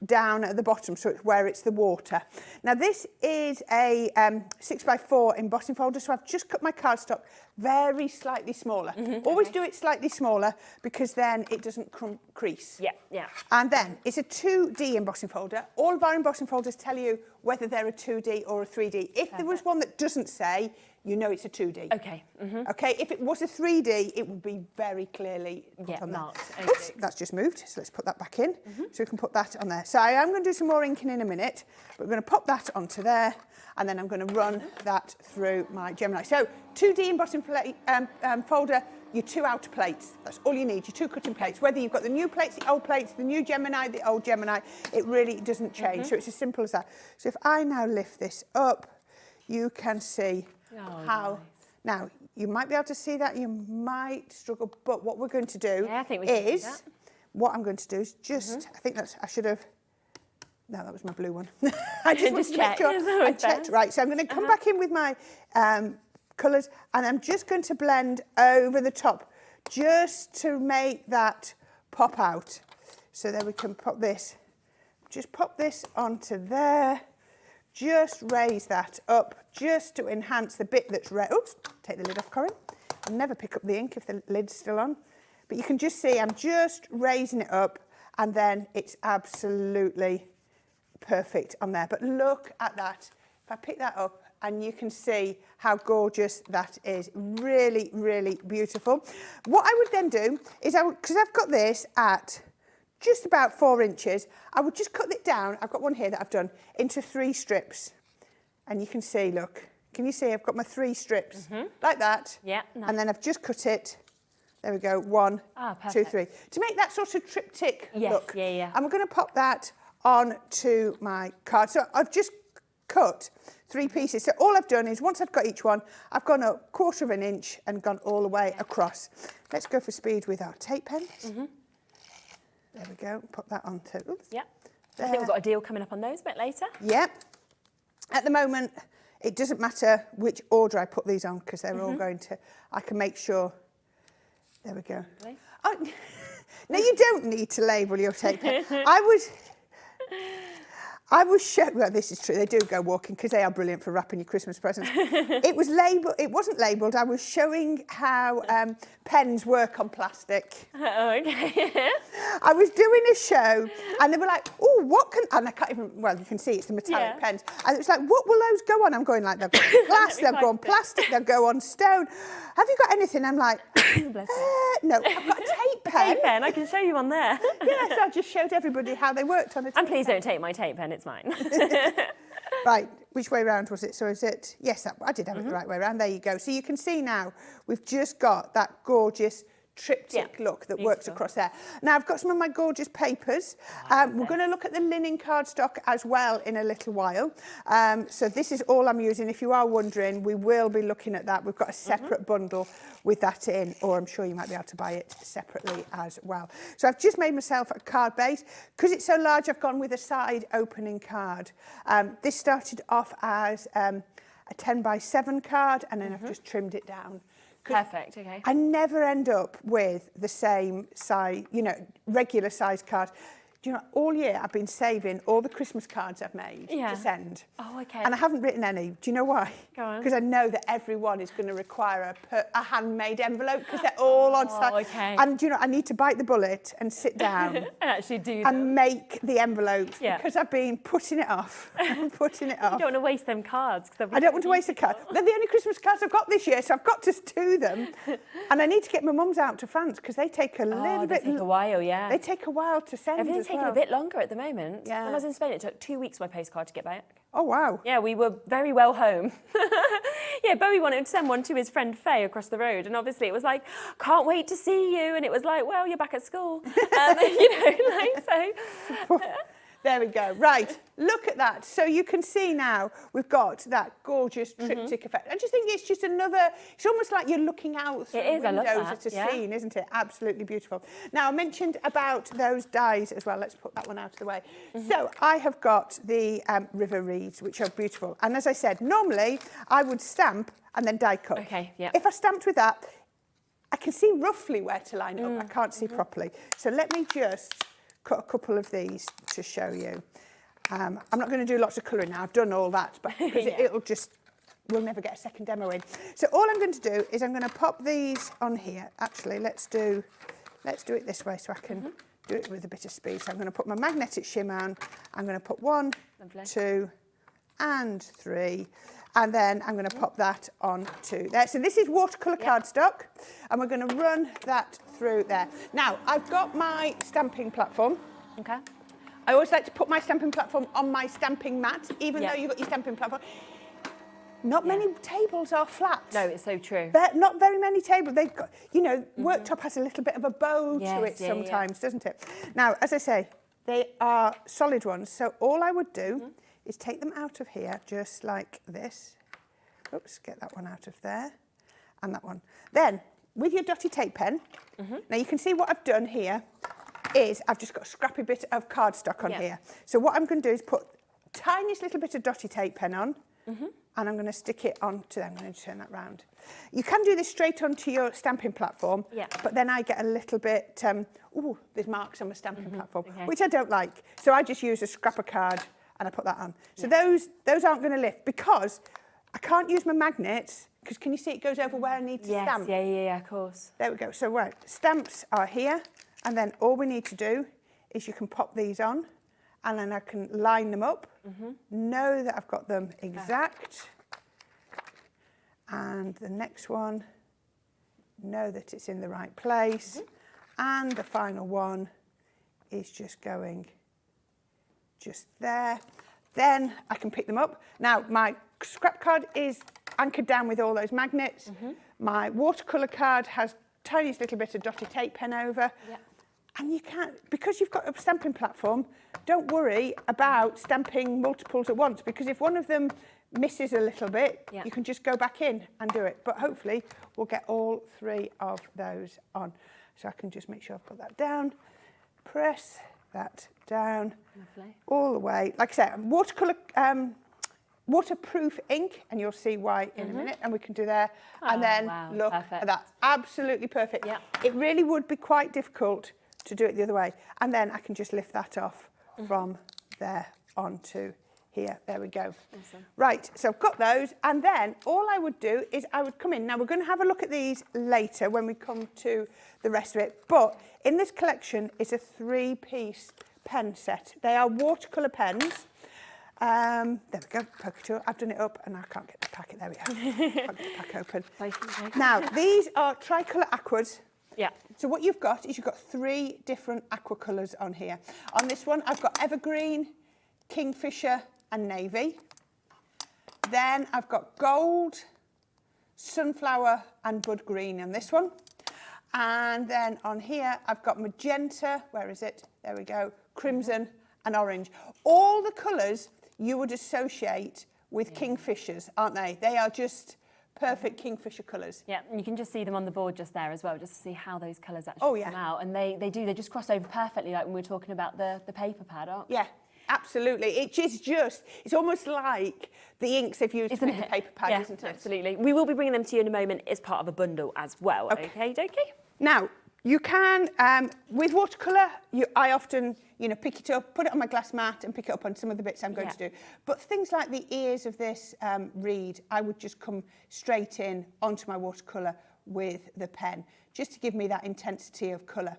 down at the bottom, so it's where it's the water. Now this is a 6x4 embossing folder, so I've just cut my cardstock very slightly smaller. Always do it slightly smaller because then it doesn't crease. Yeah. And then it's a 2D embossing folder. All of our embossing folders tell you whether they're a 2D or a 3D. If there was one that doesn't say, you know it's a 2D. Okay. Okay, if it was a 3D, it would be very clearly put on marked. there. Oops, that's just moved, so let's put that back in. So we can put that on there. So I am going to do some more inking in a minute, but we're going to pop that onto there, and then I'm going to run that through my Gemini. So 2D embossing folder, your 2 outer plates. That's all you need, your 2 cutting plates. Whether you've got the new plates, the old plates, the new Gemini, the old Gemini, it really doesn't change. So it's as simple as that. So if I now lift this up, you can see how. Nice. Now, you might be able to see that, you might struggle, but what we're going to do is, what I'm going to do is just, I think that's, I should have, no, that was my blue one. I just checked. I checked, right, so I'm going to come back in with my colours and I'm just going to blend over the top just to make that pop out. So then we can pop this, just pop this onto there. Just raise that up, just to enhance the bit that's red. Oops, take the lid off, Corinne. I'll never pick up the ink if the lid's still on. But you can just see I'm just raising it up and then it's absolutely perfect on there. But look at that. If I pick that up and you can see how gorgeous that is. Really, really beautiful. What I would then do is, because I've got this at just about 4 inches, I would just cut it down. I've got one here that I've done into 3 strips. And you can see, look, can you see I've got my 3 strips like that? Yeah. Nice. And then I've just cut it. There we go, 1, 2, 3. To make that sort of triptych look. Yeah. And we're going to pop that onto my card. So I've just cut 3 pieces. So all I've done is, once I've got each one, I've gone a 1/4 of an inch and gone all the way across. Let's go for speed with our tape pens. There we go, pop that onto, oops. Yeah. I think we've got a deal coming up on those a bit later. Yeah. At the moment, it doesn't matter which order I put these on because they're all going to, I can make sure, there we go. Oh, no, you don't need to label your tape pen. I was shown, well, this is true, they do go walking because they are brilliant for wrapping your Christmas presents. It wasn't labelled, I was showing how pens work on plastic. Oh, okay. I was doing a show and they were like, oh, what can, and I can't even, well, you can see it's the metallic pens. And it was like, what will those go on? I'm going like, they'll go on glass, they'll go on plastic, they'll go on stone. Have you got anything? I'm like, no, I've got a tape pen. Tape pen, I can show you one there. Yeah, so I just showed everybody how they worked on a tape pen. And please don't take my tape pen, it's mine. Right, which way round was it? So is it, yes, I did have it the right way round. There you go. So you can see now, we've just got that gorgeous triptych look that works across there. Now I've got some of my gorgeous papers. We're going to look at the linen cardstock as well in a little while. So this is all I'm using. If you are wondering, we will be looking at that. We've got a separate bundle with that in, or I'm sure you might be able to buy it separately as well. So I've just made myself a card base. Because it's so large, I've gone with a side opening card. This started off as a 10 by 7 card, and then I've just trimmed it down. Perfect, okay. I never end up with the same size, you know, regular size card. Do you know, all year I've been saving all the Christmas cards I've made to send. Oh, okay. And I haven't written any. Do you know why? Go on. Because I know that everyone is going to require a handmade envelope because they're all on site. Oh, okay. And do you know, I need to bite the bullet and sit down and actually do and make the envelopes because I've been putting it off and putting it off. You don't want to waste them cards. I don't want to waste a card. They're the only Christmas cards I've got this year, so I've got to do them. And I need to get my mum's out to France because they take a little bit. They take a while, yeah. They take a while to send. Everything's taking a bit longer at the moment. Yeah. When I was in Spain, it took 2 weeks for my postcard to get back. Oh, wow. Yeah, we were very well home. Yeah, Bowie wanted to send one to his friend Faye across the road, and obviously it was like, can't wait to see you, and it was like, well, you're back at school. You know, like, so... There we go. Right, look at that. So you can see now we've got that gorgeous triptych effect. I just think it's just another, it's almost like you're looking out through windows at a scene, isn't it? Absolutely beautiful. Now, I mentioned about those dies as well. Let's put that one out of the way. So I have got the river reeds, which are beautiful. And as I said, normally I would stamp and then die cut. Okay, yeah. If I stamped with that, I can see roughly where to line it up. I can't see properly. So let me just cut a couple of these to show you. I'm not going to do lots of colouring now. I've done all that, but because it'll just, we'll never get a second demo in. So all I'm going to do is I'm going to pop these on here. Actually, let's do it this way so I can do it with a bit of speed. So I'm going to put my magnetic shimmer on. I'm going to put 1, 2, and 3. And then I'm going to pop that on to there. So this is watercolour cardstock, and we're going to run that through there. Now, I've got my stamping platform. Okay. I always like to put my stamping platform on my stamping mat, even though you've got your stamping platform. Not many tables are flat. No, it's so true. Not very many tables. They've got, you know, worktop has a little bit of a bow to it sometimes, doesn't it? Now, as I say, they are solid ones. So all I would do is take them out of here just like this. Oops, get that one out of there. And that one. Then, with your dotty tape pen, now you can see what I've done here is I've just got a scrappy bit of cardstock on here. So what I'm going to do is put tiniest little bit of dotty tape pen on, and I'm going to stick it onto them. I'm going to turn that round. You can do this straight onto your stamping platform, but then I get a little bit, there's marks on my stamping platform, which I don't like. So I just use a scrapper card and I put that on. So those aren't going to lift because I can't use my magnets because can you see it goes over where I need to stamp? Yeah, of course. There we go. So right, stamps are here, and then all we need to do is you can pop these on, and then I can line them up, know that I've got them exact, and the next one, know that it's in the right place, and the final one is just going just there. Then I can pick them up. Now, my scrap card is anchored down with all those magnets. My watercolour card has tiniest little bit of dotty tape pen over. And you can't, because you've got a stamping platform, don't worry about stamping multiples at once, because if one of them misses a little bit, you can just go back in and do it. But hopefully we'll get all 3 of those on. So I can just make sure I've put that down, press that down all the way. Like I said, waterproof ink, and you'll see why in a minute, and we can do there. And then wow, look perfect. at that, absolutely perfect. Yep. It really would be quite difficult to do it the other way. And then I can just lift that off from there onto here. There we go. Awesome. Right, so I've got those, and then all I would do is I would come in. Now we're going to have a look at these later when we come to the rest of it, but in this collection is a 3-piece pen set. They are watercolour pens. There we go, poker tool. I've done it up and I can't get the packet. There we go. Can't get the pack open. Now, these are tricolour aquas. Yeah. So what you've got is you've got 3 different aqua colours on here. On this one, I've got evergreen, Kingfisher and navy. Then I've got gold, sunflower and bud green on this one. And then on here, I've got magenta, where is it? There we go, crimson and orange. All the colours you would associate with Kingfishers, aren't they? They are just perfect Kingfisher colours. Yeah, and you can just see them on the board just there as well, just to see how those colours actually come out. And they just cross over perfectly, like when we were talking about the paper pad, aren't we? Yeah, absolutely. It is just, it's almost like the inks they've used to make the paper pad, isn't it? Absolutely. We will be bringing them to you in a moment as part of a bundle as well. Okay, dokie. Now, you can, with watercolour, I often, pick it up, put it on my glass mat and pick it up on some of the bits I'm going to do. But things like the ears of this reed, I would just come straight in onto my watercolour with the pen, just to give me that intensity of colour.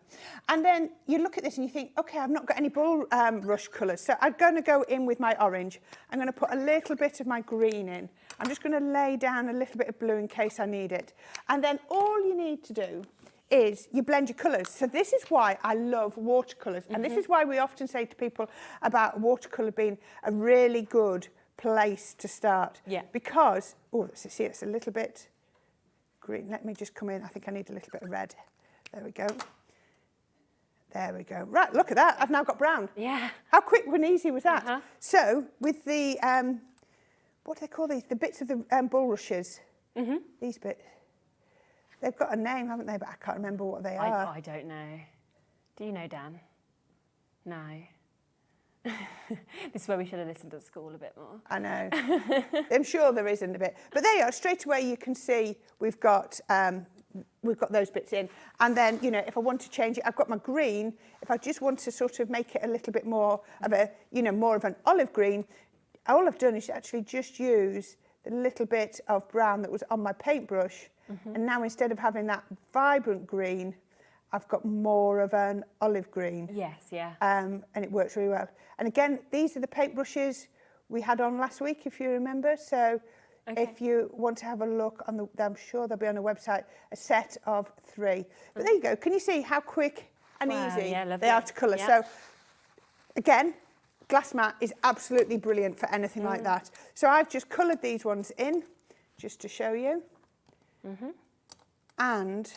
And then you look at this and you think, okay, I've not got any rush colours, so I'm going to go in with my orange. I'm going to put a little bit of my green in. I'm just going to lay down a little bit of blue in case I need it. And then all you need to do is you blend your colours. So this is why I love watercolours. And this is why we often say to people about watercolour being a really good place to start. Yeah. Because, see, it's a little bit green. Let me just come in. I think I need a little bit of red. There we go. There we go. Right, look at that. I've now got brown. Yeah. How quick and easy was that? So with the, what do they call these? The bits of the bulrushes. These bits. They've got a name, haven't they? But I can't remember what they are. I don't know. Do you know, Dan? No. This is where we should have listened at school a bit more. I know. I'm sure there isn't a bit. But there you are. Straight away you can see we've got those bits in. And then, if I want to change it, I've got my green. If I just want to sort of make it a little bit more of a, more of an olive green, all I've done is actually just use the little bit of brown that was on my paintbrush. And now instead of having that vibrant green, I've got more of an olive green. Yes, yeah. And it works really well. And again, these are the paintbrushes we had on last week, if you remember. So if you want to have a look, I'm sure they'll be on the website, a set of 3. But there you go. Can you see how quick and easy they are to colour? So again, glass mat is absolutely brilliant for anything like that. So I've just coloured these ones in, just to show you. And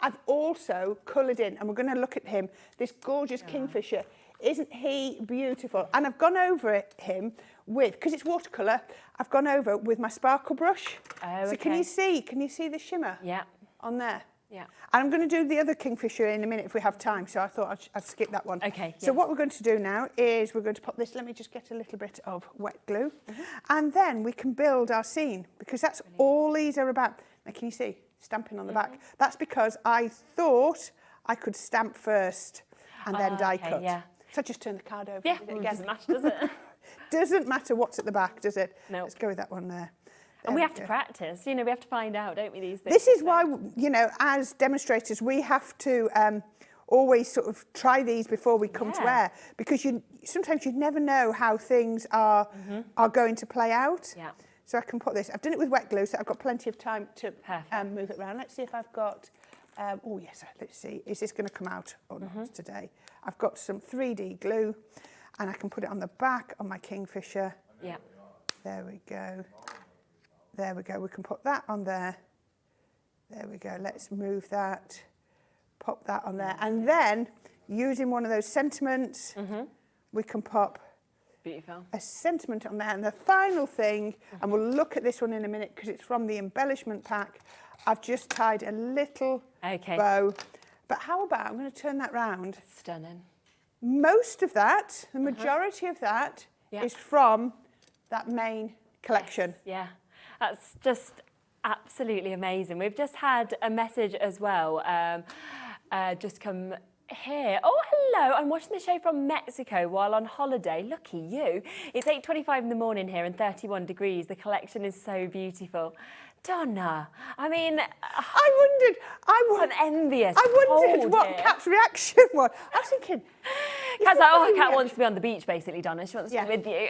I've also coloured in, and we're going to look at him, this gorgeous Kingfisher. Isn't he beautiful? And I've gone over him with, because it's watercolour, I've gone over with my sparkle brush. So can you see the shimmer on there? Yeah. And I'm going to do the other Kingfisher in a minute if we have time, so I thought I'd skip that one. Okay. So what we're going to do now is we're going to pop this, let me just get a little bit of wet glue, and then we can build our scene, because that's all these are about. Now, can you see? Stamping on the back. That's because I thought I could stamp first and then die cut. Yeah. So I just turn the card over. Yeah, it doesn't matter, does it? Doesn't matter what's at the back, does it? No. Let's go with that one there. And we have to practice, we have to find out, don't we, these things? This is why, as demonstrators, we have to always sort of try these before we come to air, because sometimes you never know how things are going to play out. Yeah. So I can put this, I've done it with wet glue, so I've got plenty of time to move it around. Let's see if I've got, let's see, is this going to come out or not today? I've got some 3D glue, and I can put it on the back of my Kingfisher. Yeah. There we go. There we go. We can put that on there. There we go. Let's move that. Pop that on there. And then, using one of those sentiments, we can pop a sentiment on there. And the final thing, and we'll look at this one in a minute because it's from the embellishment pack, I've just tied a little bow. But how about, I'm going to turn that round. Stunning. Most of that, the majority of that, is from that main collection. Yeah, that's just absolutely amazing. We've just had a message as well, just come here. Oh, hello, I'm watching the show from Mexico while on holiday. Lucky you. It's 8:25 in the morning here and 31 degrees. The collection is so beautiful. Donna, I mean, I'm envious. I wondered Cold what here. Kat's reaction was. I was thinking, Kat's like, oh, Kat wants to be on the beach, basically, Donna. She wants to be with you.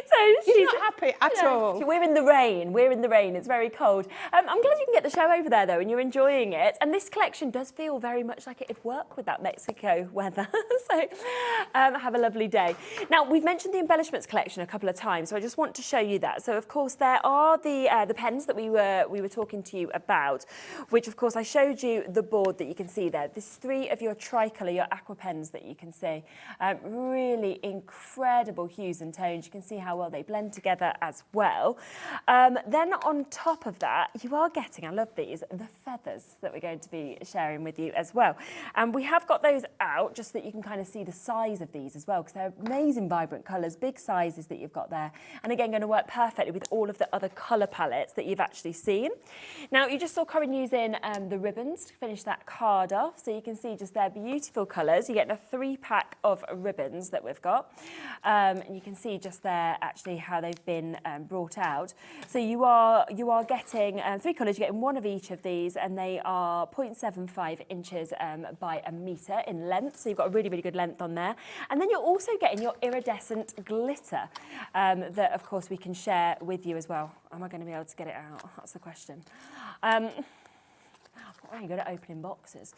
So she's not happy at all. We're in the rain. We're in the rain. It's very cold. I'm glad you can get the show over there, though, and you're enjoying it. And this collection does feel very much like it'd work with that Mexico weather. So have a lovely day. Now, we've mentioned the embellishments collection a couple of times, so I just want to show you that. So, of course, there are the pens that we were talking to you about, which, of course, I showed you the board that you can see there. This is 3 of your tricolour, your aqua pens that you can see. Really incredible hues and tones. You can see how well they blend together as well. Then on top of that, you are getting, I love these, the feathers that we're going to be sharing with you as well. And we have got those out just so that you can kind of see the size of these as well, because they're amazing, vibrant colours, big sizes that you've got there. And again, going to work perfectly with all of the other colour palettes that you've actually seen. Now, you just saw Corinne using the ribbons to finish that card off. So you can see just their beautiful colours. You're getting a 3-pack of ribbons that we've got. And you can see just there actually how they've been brought out. So you are getting 3 colours. You're getting 1 of each of these, and they are 0.75 inches by a metre in length. So you've got a really, really good length on there. And then you're also getting your iridescent glitter that, of course, we can share with you as well. Am I going to be able to get it out? That's the question. I'm not very good at opening boxes.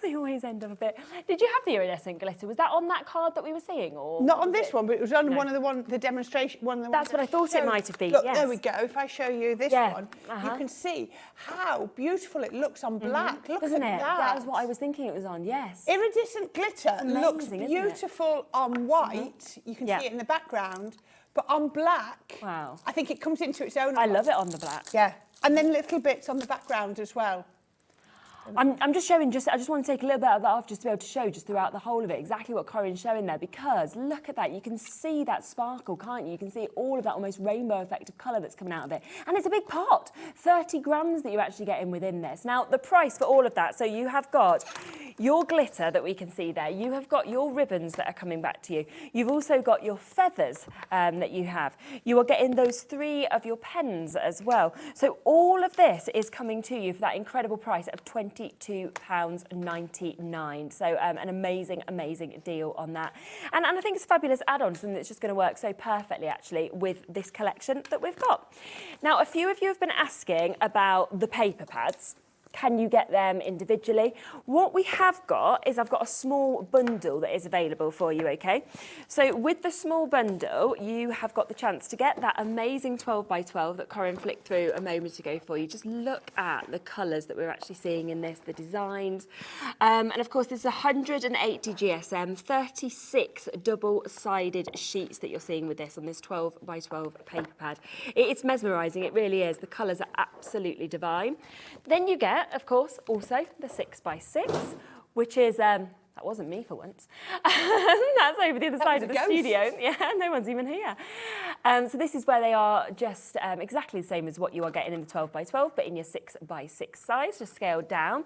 They always end up a bit. Did you have the iridescent glitter? Was that on that card that we were seeing, or not on this one, but it was on the demonstration one. That's what I thought it might have been. Look, yes. there we go. If I show you this one, you can see how beautiful it looks on black. Look Doesn't at it? that. That was what I was thinking it was on. Yes. Iridescent glitter looks amazing, beautiful on white. You can see it in the background, but on black, wow, I think it comes into its own. I love it on the black. Yeah, and then little bits on the background as well. I'm just showing, I just want to take a little bit of that off just to be able to show just throughout the whole of it exactly what Corinne's showing there, because look at that, you can see that sparkle, can't you? You can see all of that almost rainbow effect of colour that's coming out of it. And it's a big pot, 30 grams that you're actually getting within this. Now, the price for all of that, so you have got your glitter that we can see there, you have got your ribbons that are coming back to you, you've also got your feathers that you have, you are getting those 3 of your pens as well. So all of this is coming to you for that incredible price of £22.99. So an amazing, amazing deal on that. And I think it's a fabulous add-on, something that's just going to work so perfectly, actually, with this collection that we've got. Now, a few of you have been asking about the paper pads. Can you get them individually? What we have got is I've got a small bundle that is available for you, okay? So with the small bundle, you have got the chance to get that amazing 12 by 12 that Corinne flicked through a moment ago for you. Just look at the colours that we're actually seeing in this, the designs. And of course, there's 180 GSM, 36 double-sided sheets that you're seeing with this on this 12 by 12 paper pad. It's mesmerising, it really is. The colours are absolutely divine. Then you get, of course, also the 6 by 6, which is, that wasn't me for once. That's over the other side of the studio. Yeah, no one's even here. So this is where they are just exactly the same as what you are getting in the 12 by 12, but in your 6 by 6 size, just scaled down.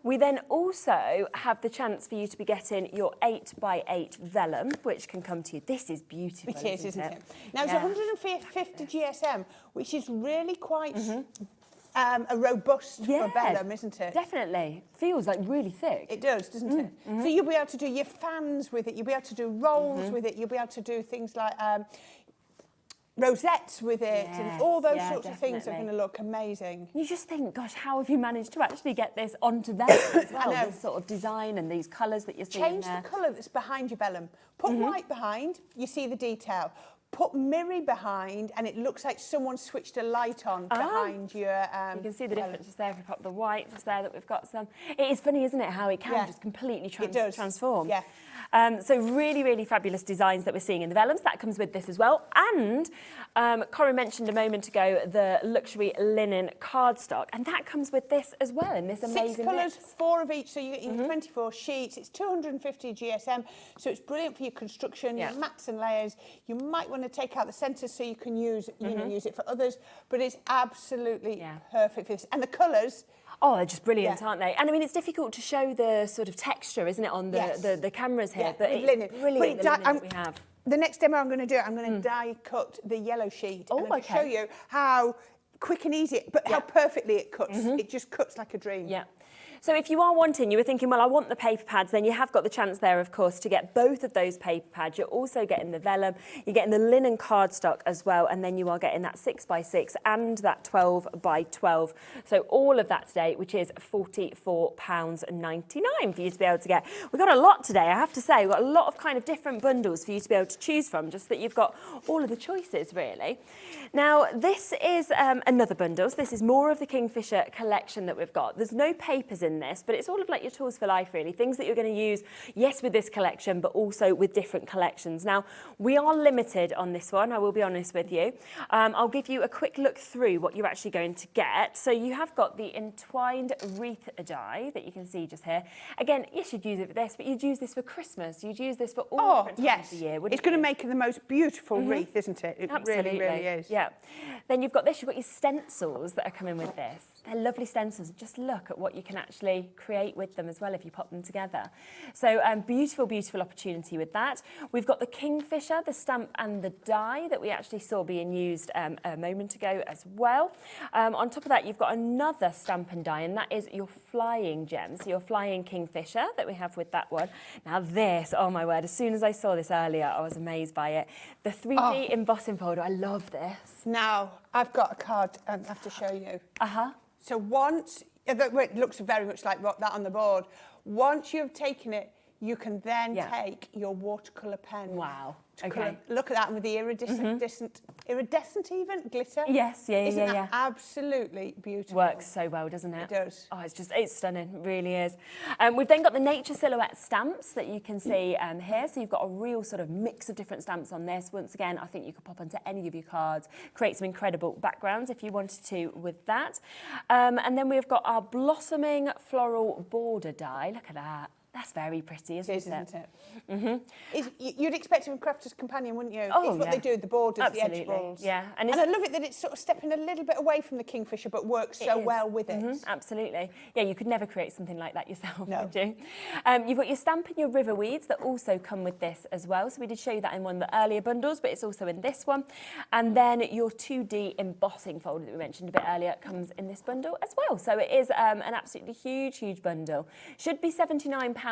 We then also have the chance for you to be getting your 8 by 8 vellum, which can come to you. This is beautiful, isn't it? Now, it's 150 GSM, which is really quite... a robust for vellum, isn't it? Definitely. Feels like really thick. It does, doesn't it? So you'll be able to do your fans with it, you'll be able to do rolls with it, you'll be able to do things like rosettes with it, and all those sorts of things are going to look amazing. You just think, gosh, how have you managed to actually get this onto there as well? This sort of design and these colours that you're seeing Change the colour that's behind your vellum. Put white behind, you see the detail. Put mirror behind, and it looks like someone switched a light on behind your... you can see the difference just there. If we pop the white just there, that we've got some... It is funny, isn't it, how it can just completely transform. Yeah. So really, really fabulous designs that we're seeing in the vellums. That comes with this as well. And Corinne mentioned a moment ago the luxury linen cardstock, and that comes with this as well in this amazing 6 colours, mix. 4 of each, so you get 24 sheets. It's 250 GSM, so it's brilliant for your construction, your mats and layers. You might want to take out the centre so you can use, you know, use it for others. But it's absolutely perfect for this. And the colours. Oh, they're just brilliant, aren't they? And I mean, it's difficult to show the sort of texture, isn't it, on the cameras here? But it's brilliant, the linen that we have. The next demo I'm going to do, I'm going to die cut the yellow sheet. Oh, and I'm going to show you how quick and easy, but how perfectly it cuts. It just cuts like a dream. Yeah. So if you are wanting, you were thinking, well, I want the paper pads, then you have got the chance there, of course, to get both of those paper pads. You're also getting the vellum, you're getting the linen cardstock as well, and then you are getting that 6x6 and that 12x12. So all of that today, which is £44.99 for you to be able to get. We've got a lot today, I have to say. We've got a lot of kind of different bundles for you to be able to choose from, just that you've got all of the choices, really. Now, this is another bundle. So this is more of the Kingfisher collection that we've got. There's no papers in this, but it's all of like your tools for life, really. Things that you're going to use, yes, with this collection, but also with different collections. Now, we are limited on this one, I will be honest with you. I'll give you a quick look through what you're actually going to get. So you have got the entwined wreath die that you can see just here. Again, yes, you'd use it for this, but you'd use this for Christmas. You'd use this for all different times of the year, wouldn't you? It's going to make the most beautiful wreath, isn't it? It Absolutely. really is. Yeah. Then you've got this, you've got your stencils that are coming with this. They're lovely stencils. Just look at what you can actually create with them as well if you pop them together. So beautiful, beautiful opportunity with that. We've got the Kingfisher, the stamp and the die that we actually saw being used a moment ago as well. On top of that, you've got another stamp and die, and that is your flying gem. So your flying Kingfisher that we have with that one. Now this, oh my word, as soon as I saw this earlier, I was amazed by it. The 3D embossing folder, I love this. Now, I've got a card I have to show you. So once, it looks very much like that on the board. Once you've taken it, you can then take your watercolour pen. Wow. Okay. Look at that with the iridescent even glitter. Yes, Isn't that absolutely beautiful? Works so well, doesn't it? It does. Oh, it's stunning, it really is. We've then got the nature silhouette stamps that you can see here. So you've got a real sort of mix of different stamps on this. Once again, I think you could pop onto any of your cards, create some incredible backgrounds if you wanted to with that. And then we've got our blossoming floral border die. Look at that. That's very pretty, isn't it? You'd expect it from Crafter's Companion, wouldn't you? Oh, it's what they do with the borders, the edge balls. Yeah. And I love it that it's sort of stepping a little bit away from the Kingfisher, but works so well with it. Absolutely. Yeah, you could never create something like that yourself, would you? You've got your stamp and your river weeds that also come with this as well. So we did show you that in one of the earlier bundles, but it's also in this one. And then your 2D embossing folder that we mentioned a bit earlier comes in this bundle as well. So it is an absolutely huge, huge bundle. Should be £79.90.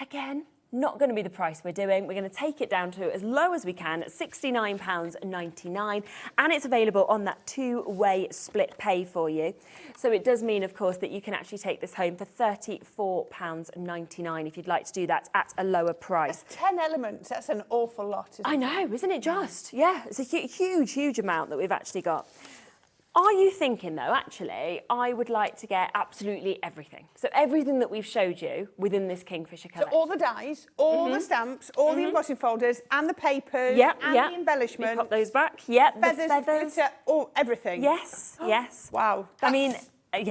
Again, not going to be the price we're doing. We're going to take it down to as low as we can at £69.99, and it's available on that two-way split pay for you. So it does mean, of course, that you can actually take this home for £34.99 if you'd like to do that at a lower price. That's 10 elements. That's an awful lot, isn't it? I know, isn't it just? Yeah, it's a huge, huge amount that we've actually got. Are you thinking, though, actually, I would like to get absolutely everything? So everything that we've showed you within this Kingfisher collection. So all the dies, all the stamps, all the embossing folders, and the papers, and the embellishment. Pop those back. Yeah, feathers, the feathers. glitter, everything. Yes, yes. Wow. I mean,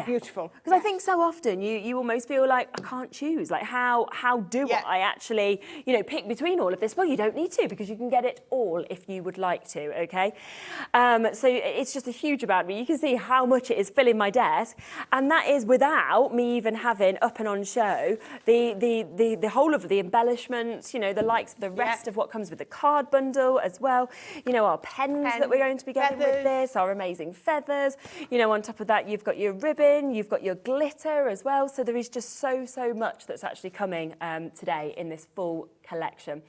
beautiful. Because I think so often you almost feel like, I can't choose. Like, how do I actually, pick between all of this? Well, you don't need to, because you can get it all if you would like to, okay? So it's just a huge amount. But you can see how much it is filling my desk. And that is without me even having up and on show the whole of the embellishments, the likes of the rest of what comes with the card bundle as well. Our pens that we're going to be getting with this, our amazing feathers. On top of that, you've got your ribbon, you've got your glitter as well. So there is just so much that's actually coming today in this full collection.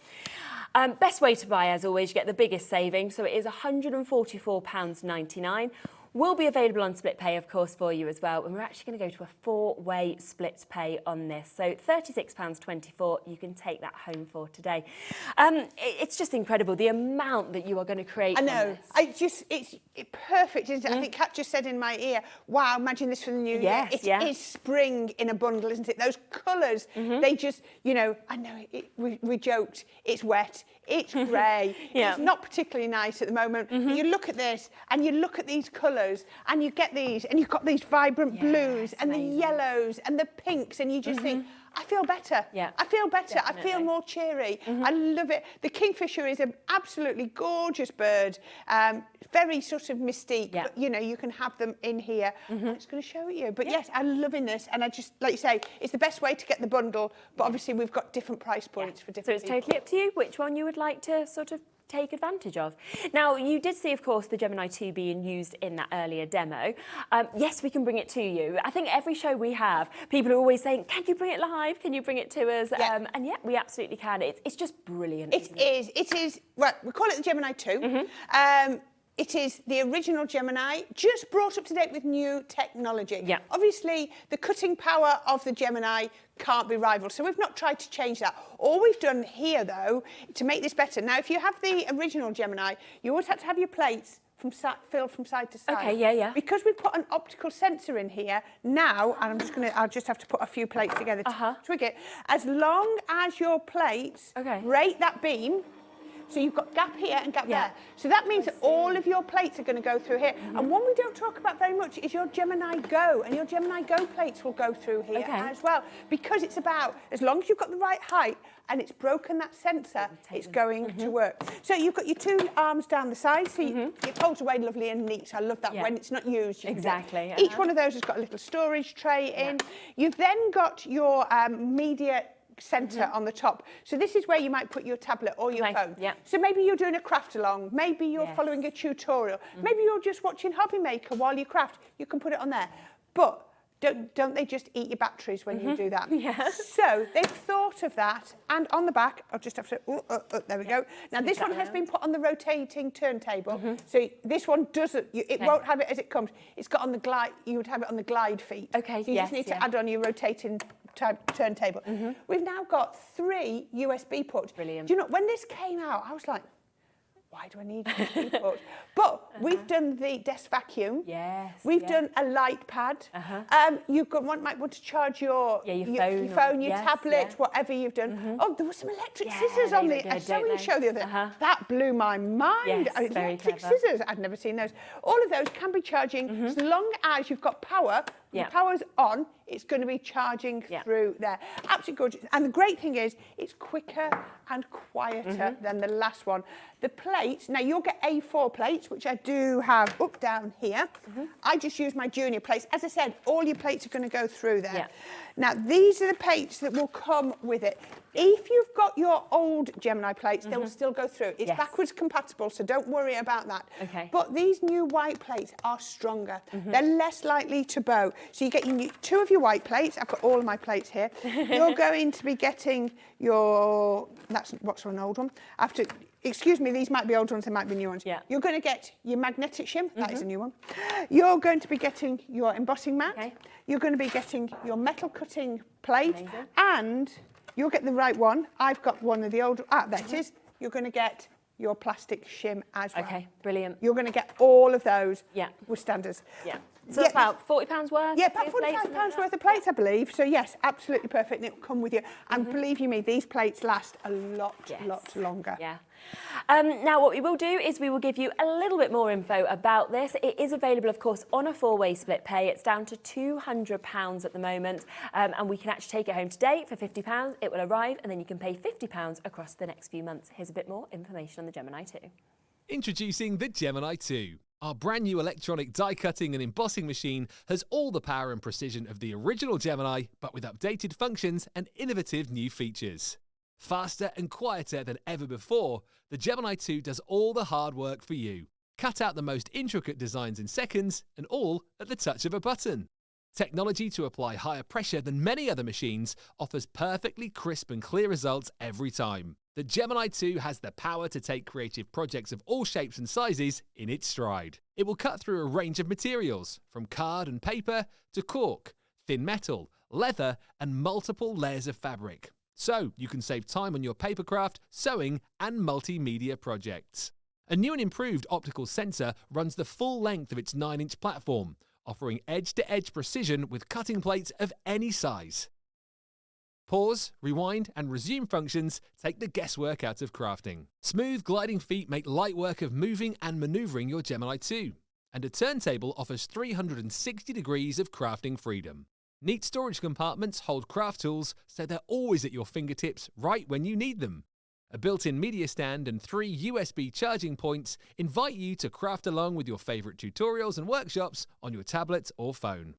Best way to buy, as always, you get the biggest saving. So it is £144.99. Will be available on split pay, of course, for you as well. And we're actually going to go to a four-way split pay on this. So £36.24, you can take that home for today. It's just incredible, the amount that you are going to create. I know. It's perfect, isn't it? I think Kat just said in my ear, wow, imagine this for the new year. It is spring in a bundle, isn't it? Those colours, they just, I know we joked, it's wet, it's grey, it's not particularly nice at the moment. But you look at this and you look at these colours and you get these, and you've got these vibrant blues and the yellows and the pinks, and you just think, I feel better. Yeah. I feel better. Definitely. I feel more cheery. I love it. The Kingfisher is an absolutely gorgeous bird. Very sort of mystique, but you know, you can have them in here. I'm just going to show it you. But yes, I'm loving this. And I just, like you say, it's the best way to get the bundle. But obviously we've got different price points for different people. So it's totally up to you which one you would like to sort of take advantage of. Now, you did see, of course, the Gemini 2 being used in that earlier demo. Yes, we can bring it to you. I think every show we have, people are always saying, can you bring it live? Can you bring it to us? And yeah, we absolutely can. It's just brilliant. It is. Well, we call it the Gemini 2. It is the original Gemini, just brought up to date with new technology. Yeah. Obviously, the cutting power of the Gemini can't be rivaled, so we've not tried to change that. All we've done here, though, to make this better, now, if you have the original Gemini, you always have to have your plates filled from side to side. Okay, yeah. Because we've put an optical sensor in here now, and I'll just have to put a few plates together to twig it. As long as your plates rate that beam, so you've got gap here and gap there. So that means that all of your plates are going to go through here. And one we don't talk about very much is your Gemini Go. And your Gemini Go plates will go through here as well. Because it's about, as long as you've got the right height and it's broken that sensor, it's going to work. So you've got your two arms down the side. So it folds away lovely and neat. So I love that when it's not used. Exactly. Each one of those has got a little storage tray in. You've then got your media centre on the top. So this is where you might put your tablet or your phone. So maybe you're doing a craft along, maybe you're following a tutorial, maybe you're just watching Hobby Maker while you craft. You can put it on there. But don't they just eat your batteries when you do that? So they've thought of that, and on the back, I'll just have to, there we go. Now this one has been put on the rotating turntable, so this one doesn't, it won't have it as it comes. It's got on the glide, you would have it on the glide feet. Okay, so you just need to add on your rotating turntable. We've now got 3 USB ports. Brilliant. Do you know, when this came out, I was like, why do I need USB ports? But we've done the desk vacuum. We've done a light pad. You might want to charge your phone, your tablet, whatever you've done. Oh, there were some electric scissors on the. I saw you show the other. That blew my mind. Electric scissors. I'd never seen those. All of those can be charging as long as you've got power. The power's on, it's going to be charging through there. Absolutely gorgeous. And the great thing is, it's quicker and quieter than the last one. The plates, now you'll get A4 plates, which I do have up down here. I just use my junior plates. As I said, all your plates are going to go through there. Now, these are the plates that will come with it. If you've got your old Gemini plates, they will still go through. It's backwards compatible, so don't worry about that. But these new white plates are stronger. They're less likely to bow. So you get 2 of your white plates. I've got all of my plates here. You're going to be getting your, what's an old one? Excuse me, these might be old ones, they might be new ones. You're going to get your magnetic shim, that is a new one. You're going to be getting your embossing mat. You're going to be getting your metal cutting plate. And you'll get the right one. I've got one of the old, there it is. You're going to get your plastic shim as well. Okay, brilliant. You're going to get all of those with standards. So that's about £40 worth? Yeah, about £45 worth of plates, I believe. So yes, absolutely perfect, and it will come with you. And believe you me, these plates last a lot longer. Now, what we will do is we will give you a little bit more info about this. It is available, of course, on a 4-way split pay. It's down to £200 at the moment, and we can actually take it home today for £50. It will arrive, and then you can pay £50 across the next few months. Here's a bit more information on the Gemini 2. Introducing the Gemini 2. Our brand new electronic die cutting and embossing machine has all the power and precision of the original Gemini, but with updated functions and innovative new features. Faster and quieter than ever before, the Gemini 2 does all the hard work for you. Cut out the most intricate designs in seconds, and all at the touch of a button. Technology to apply higher pressure than many other machines offers perfectly crisp and clear results every time. The Gemini 2 has the power to take creative projects of all shapes and sizes in its stride. It will cut through a range of materials, from card and paper to cork, thin metal, leather, and multiple layers of fabric. So you can save time on your papercraft, sewing, and multimedia projects. A new and improved optical sensor runs the full length of its 9-inch platform, offering edge-to-edge precision with cutting plates of any size. Pause, rewind, and resume functions take the guesswork out of crafting. Smooth gliding feet make light work of moving and manoeuvring your Gemini 2. And a turntable offers 360 degrees of crafting freedom. Neat storage compartments hold craft tools so they're always at your fingertips right when you need them. A built-in media stand and 3 USB charging points invite you to craft along with your favourite tutorials and workshops on your tablet or phone.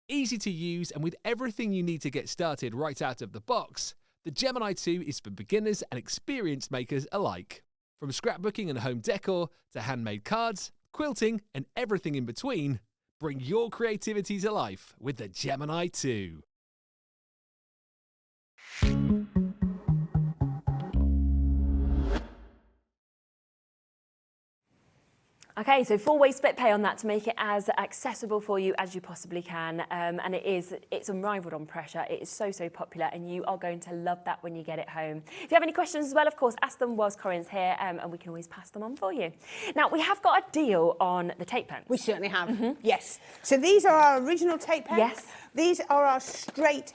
Easy to use and with everything you need to get started right out of the box, the Gemini 2 is for beginners and experienced makers alike. From scrapbooking and home decor to handmade cards, quilting and everything in between, bring your creativity to life with the Gemini 2. Okay, so 4-way split pay on that to make it as accessible for you as you possibly can. And it's unrivaled on pressure. It is so popular and you are going to love that when you get it home. If you have any questions as well, of course, ask them whilst Corinne's here and we can always pass them on for you. Now, we have got a deal on the tape pens. We certainly have, yes. So these are our original tape pens. Yes. These are our straight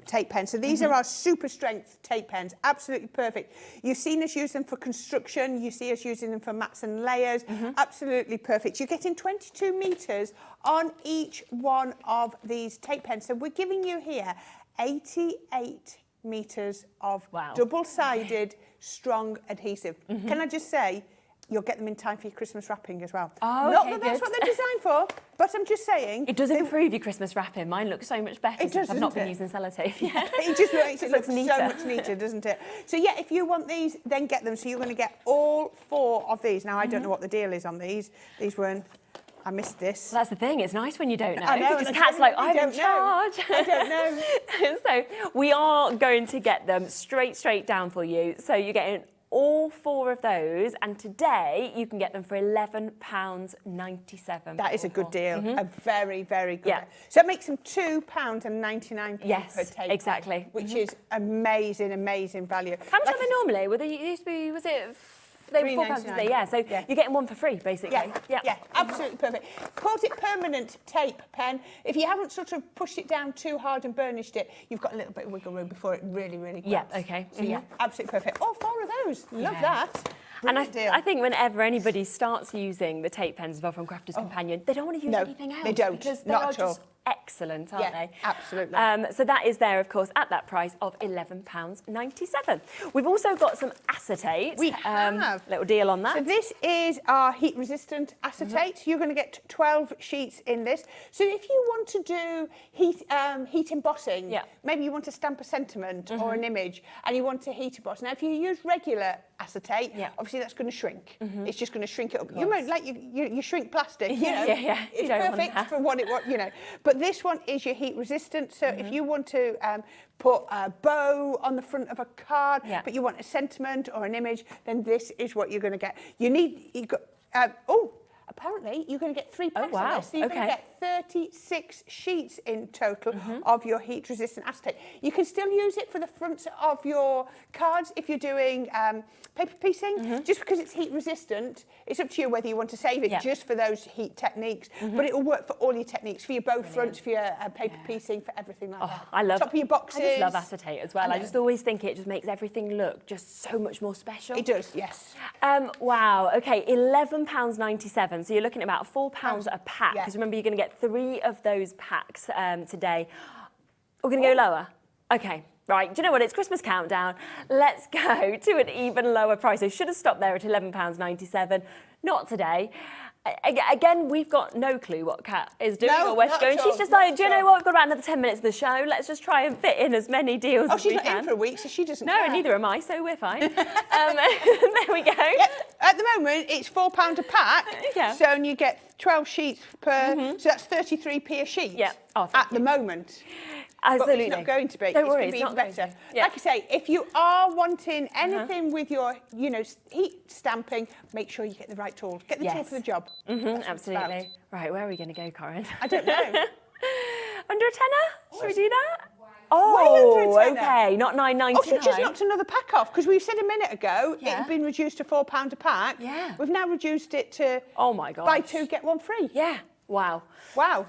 tape pens. So these are our super strength tape pens, absolutely perfect. You've seen us use them for construction, you see us using them for mats and layers, absolutely perfect. You're getting 22 metres on each one of these tape pens. So we're giving you here 88 metres of double-sided strong adhesive. Can I just say, you'll get them in time for your Christmas wrapping as well. Oh, Not okay, that that's good. what they're designed for, but I'm just saying. It does improve your Christmas wrapping. Mine looks so much better since I've not been using sellotape. Yeah. It just makes it look neater. so much neater, doesn't it? So yeah, if you want these, then get them. So you're going to get all 4 of these. Now, I don't know what the deal is on these. These weren't, I missed this. Well, that's the thing. It's nice when you don't know. I know. Because Kat's like, I'm in charge. I don't know. So we are going to get them straight down for you. So you're getting all 4 of those, and today you can get them for £11.97. That is a good deal. A very good deal. Yeah. So it makes them £2.99 Yes, per tape. exactly. Which is amazing value. How much are they normally? Were they used to be, was it? They were £4, wasn't they? Yeah, so you're getting one for free, basically. Yeah, absolutely perfect. Called it permanent tape pen. If you haven't sort of pushed it down too hard and burnished it, you've got a little bit of wiggle room before it really grabs. Yeah, okay. So yeah, absolutely perfect. All 4 of those. Love that. And Brilliant I think whenever anybody starts using the tape pens as well from Crafter's Companion, they don't want to use anything else. They don't. Because they Not are at all. just excellent, aren't they? Absolutely. So that is there, of course, at that price of £11.97. We've also got some acetate. We have. Little deal on that. So this is our heat-resistant acetate. You're going to get 12 sheets in this. So if you want to do heat embossing, maybe you want to stamp a sentiment or an image and you want to heat emboss. Now, if you use regular acetate, obviously that's going to shrink. It's just going to shrink it up. You might like you shrink plastic. It's perfect for what it wants, you know. But this one is your heat resistant. So if you want to put a bow on the front of a card, but you want a sentiment or an image, then this is what you're going to get. Apparently you're going to get 3 packs of this. So you're going to get 36 sheets in total of your heat resistant acetate. You can still use it for the front of your cards if you're doing paper piecing. Just because it's heat resistant, it's up to you whether you want to save it just for those heat techniques, but it'll work for all your techniques, for your bow fronts, for your paper piecing, for everything like that. I love top of your boxes. I just love acetate as well. I just always think it just makes everything look just so much more special. It does, yes. Wow, okay, £11.97. So you're looking at about £4 a pack, because remember you're going to get 3 of those packs today. We're going to go lower. Okay, right, do you know what, it's Christmas countdown. Let's go to an even lower price. I should have stopped there at £11.97. Not today. Again, we've got no clue what Kat is doing or where she's going. She's just like, do you know what, we've got about another 10 minutes of the show. Let's just try and fit in as many deals as we can. Oh, she's not in for a week, so she doesn't care. No, neither am I, so we're fine. There we go. At the moment, it's £4 a pack. So and you get 12 sheets per, so that's 33p a sheet. At the moment. Absolutely. But it's not going to be. Don't worry, it's it's going to not be better. Yeah. Like I say, if you are wanting anything with your, heat stamping, make sure you get the right tool. Get the tool for the job. Absolutely. Right, where are we going to go, Corinne? I don't know. Under a tenner? Should we do that? Oh, okay, not £9.99. Oh, so just knocked another pack off, because we said a minute ago it had been reduced to £4 a pack. We've now reduced it to oh my God, buy 2 get 1 free. Wow. Wow.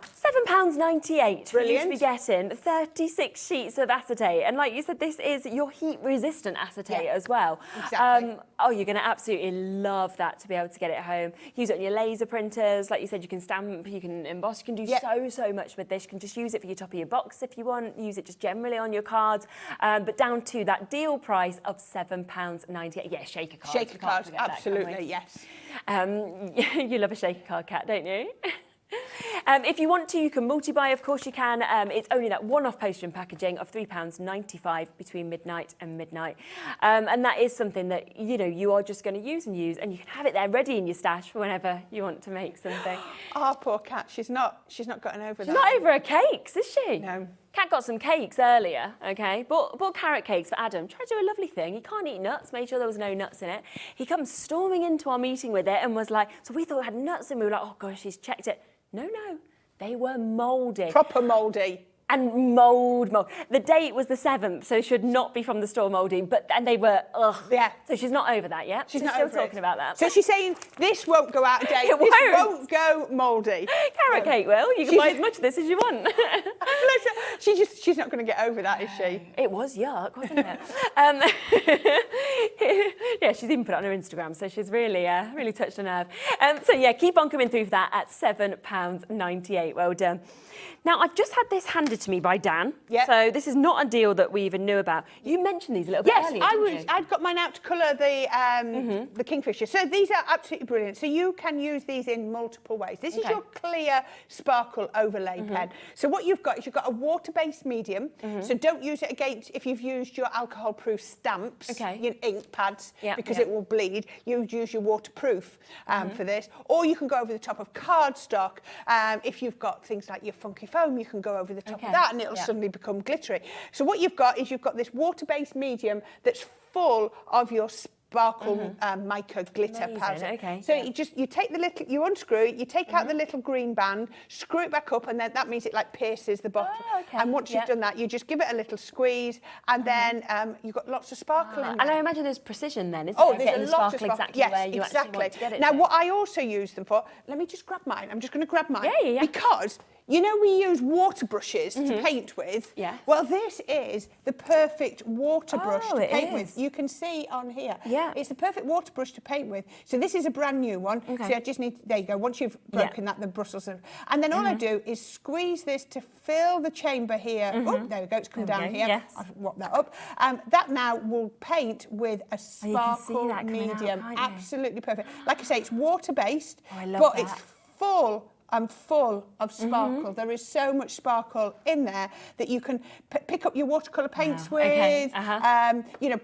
£7.98 for you to Brilliant. be getting 36 sheets of acetate. And like you said, this is your heat-resistant acetate as well. Exactly. Oh, you're going to absolutely love that to be able to get it home. Use it on your laser printers. Like you said, you can stamp, you can emboss, you can do so much with this. You can just use it for your top of your box if you want. Use it just generally on your cards. But down to that deal price of £7.98. Yeah, shaker cards. Shaker cards, absolutely, yes. You love a shaker card, Kat, don't you? If you want to, you can multi-buy, of course you can. It's only that one-off postage and packaging of £3.95 between midnight and midnight. And that is something that, you know, you are just going to use, and you can have it there ready in your stash for whenever you want to make something. Oh, poor Kat, she's not gotten over that. She's not over her cakes, is she? No. Kat got some cakes earlier, okay? Bought carrot cakes for Adam. Tried to do a lovely thing. He can't eat nuts, made sure there was no nuts in it. He comes storming into our meeting with it and was like, so we thought it had nuts in. We were like, oh gosh, he's checked it. No, they were mouldy. Proper mouldy. And mould. The date was the 7th, so should not be from the store mouldy, and they were, ugh. Yeah. So she's not over that yet. She's so not still over talking it. about that. So she's saying this won't go out of date. It this won't. go mouldy. Carrot cake will. You can buy as much of this as you want. She's not going to get over that, is she? It was yuck, wasn't it? Yeah, she's even put it on her Instagram, so she's really, really touched a nerve. So yeah, keep on coming through for that at £7.98. Well done. Now, I've just had this handed to me by Dan. Yep. So this is not a deal that we even knew about. You mentioned these a little bit earlier, didn't you? I'd got mine out to colour the Kingfisher. So these are absolutely brilliant. So you can use these in multiple ways. This is your clear sparkle overlay pen. So what you've got is you've got a water-based medium. So don't use it against if you've used your alcohol-proof stamps, your ink pads, because it will bleed. You use your waterproof for this. Or you can go over the top of cardstock. If you've got things like your funky foam, you can go over the top of that and it'll suddenly become glittery. So what you've got is you've got this water-based medium that's full of your sparkle mica glitter powder. Okay, so you take the little, you unscrew it, you take out the little green band, screw it back up, and then that means it like pierces the bottle. And once you've done that, you just give it a little squeeze, and then you've got lots of sparkle in there. And I imagine there's precision then, isn't there? There's a lot of sparkle. Exactly where you actually want to get it. Now, what I also use them for, let me just grab mine. I'm just going to grab mine. Yeah. Because you know we use water brushes to paint with? Yeah. Well, this is the perfect water brush to paint with. You can see on here. Yeah. It's the perfect water brush to paint with. So this is a brand new one. Okay. So I just need, there you go. Once you've broken that, the bristles are, and then all I do is squeeze this to fill the chamber here. Oh, there we go. It's come down here. Yes. I've whopped that up. That now will paint with a sparkle medium. Absolutely perfect. Like I say, it's water-based, but it's full of sparkle. There is so much sparkle in there that you can pick up your watercolour paints with, you know,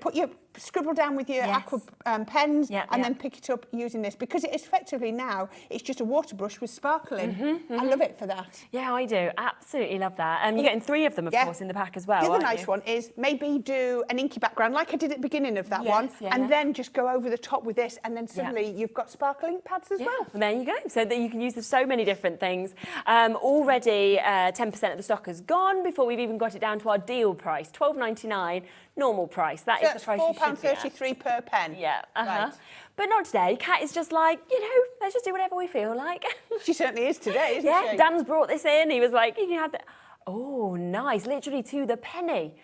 scribble down with your aqua pens and then pick it up using this, because it is effectively now, it's just a water brush with sparkle in. I love it for that. Yeah, I do. Absolutely love that. You're getting 3 of them, of course, in the pack as well. The other nice one is maybe do an inky background like I did at the beginning of that one, and then just go over the top with this, and then suddenly you've got sparkle ink pads as well. And there you go. So that you can use so many different things. Already 10% of the stock has gone before we've even got it down to our deal price, £12.99. Normal price. That is the price you should be at. £4.33 per pen. Yeah. Right. But not today. Kat is just like, you know, let's just do whatever we feel like. She certainly is today, isn't she? Yeah, Dan's brought this in. He was like, you can have that. Oh, nice. Literally to the penny.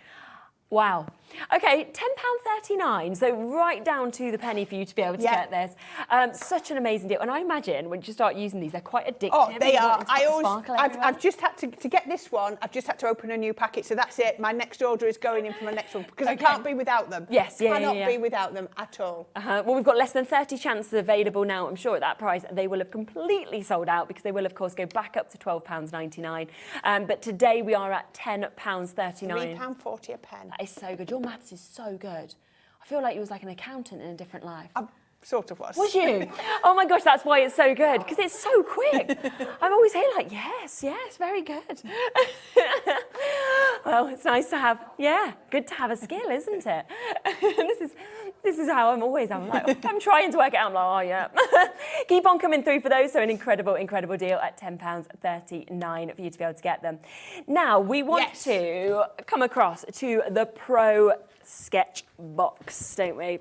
Wow. Okay, £10.39, so right down to the penny for you to be able to get this. Such an amazing deal. And I imagine when you start using these, they're quite addictive. Oh, they are. I've just had to get this one, I've just had to open a new packet, so that's it. My next order is going in for my next one, because I can't be without them. Yes, Cannot be without them at all. Well, we've got less than 30 chances available now. I'm sure at that price they will have completely sold out, because they will, of course, go back up to £12.99. But today we are at £10.39. £3.40 a pen. That is so good. Your maths is so good. I feel like you was like an accountant in a different life. I sort of was. Was you? Oh my gosh, that's why it's so good, because it's so quick. I'm always here like, yes, very good. Well, it's nice to have, good to have a skill, isn't it? This is how I'm always. I'm like, I'm trying to work it out. I'm like, oh yeah. Keep on coming through for those. So an incredible deal at £10.39 for you to be able to get them. Now we want to come across to the Pro Sketch Box, don't we?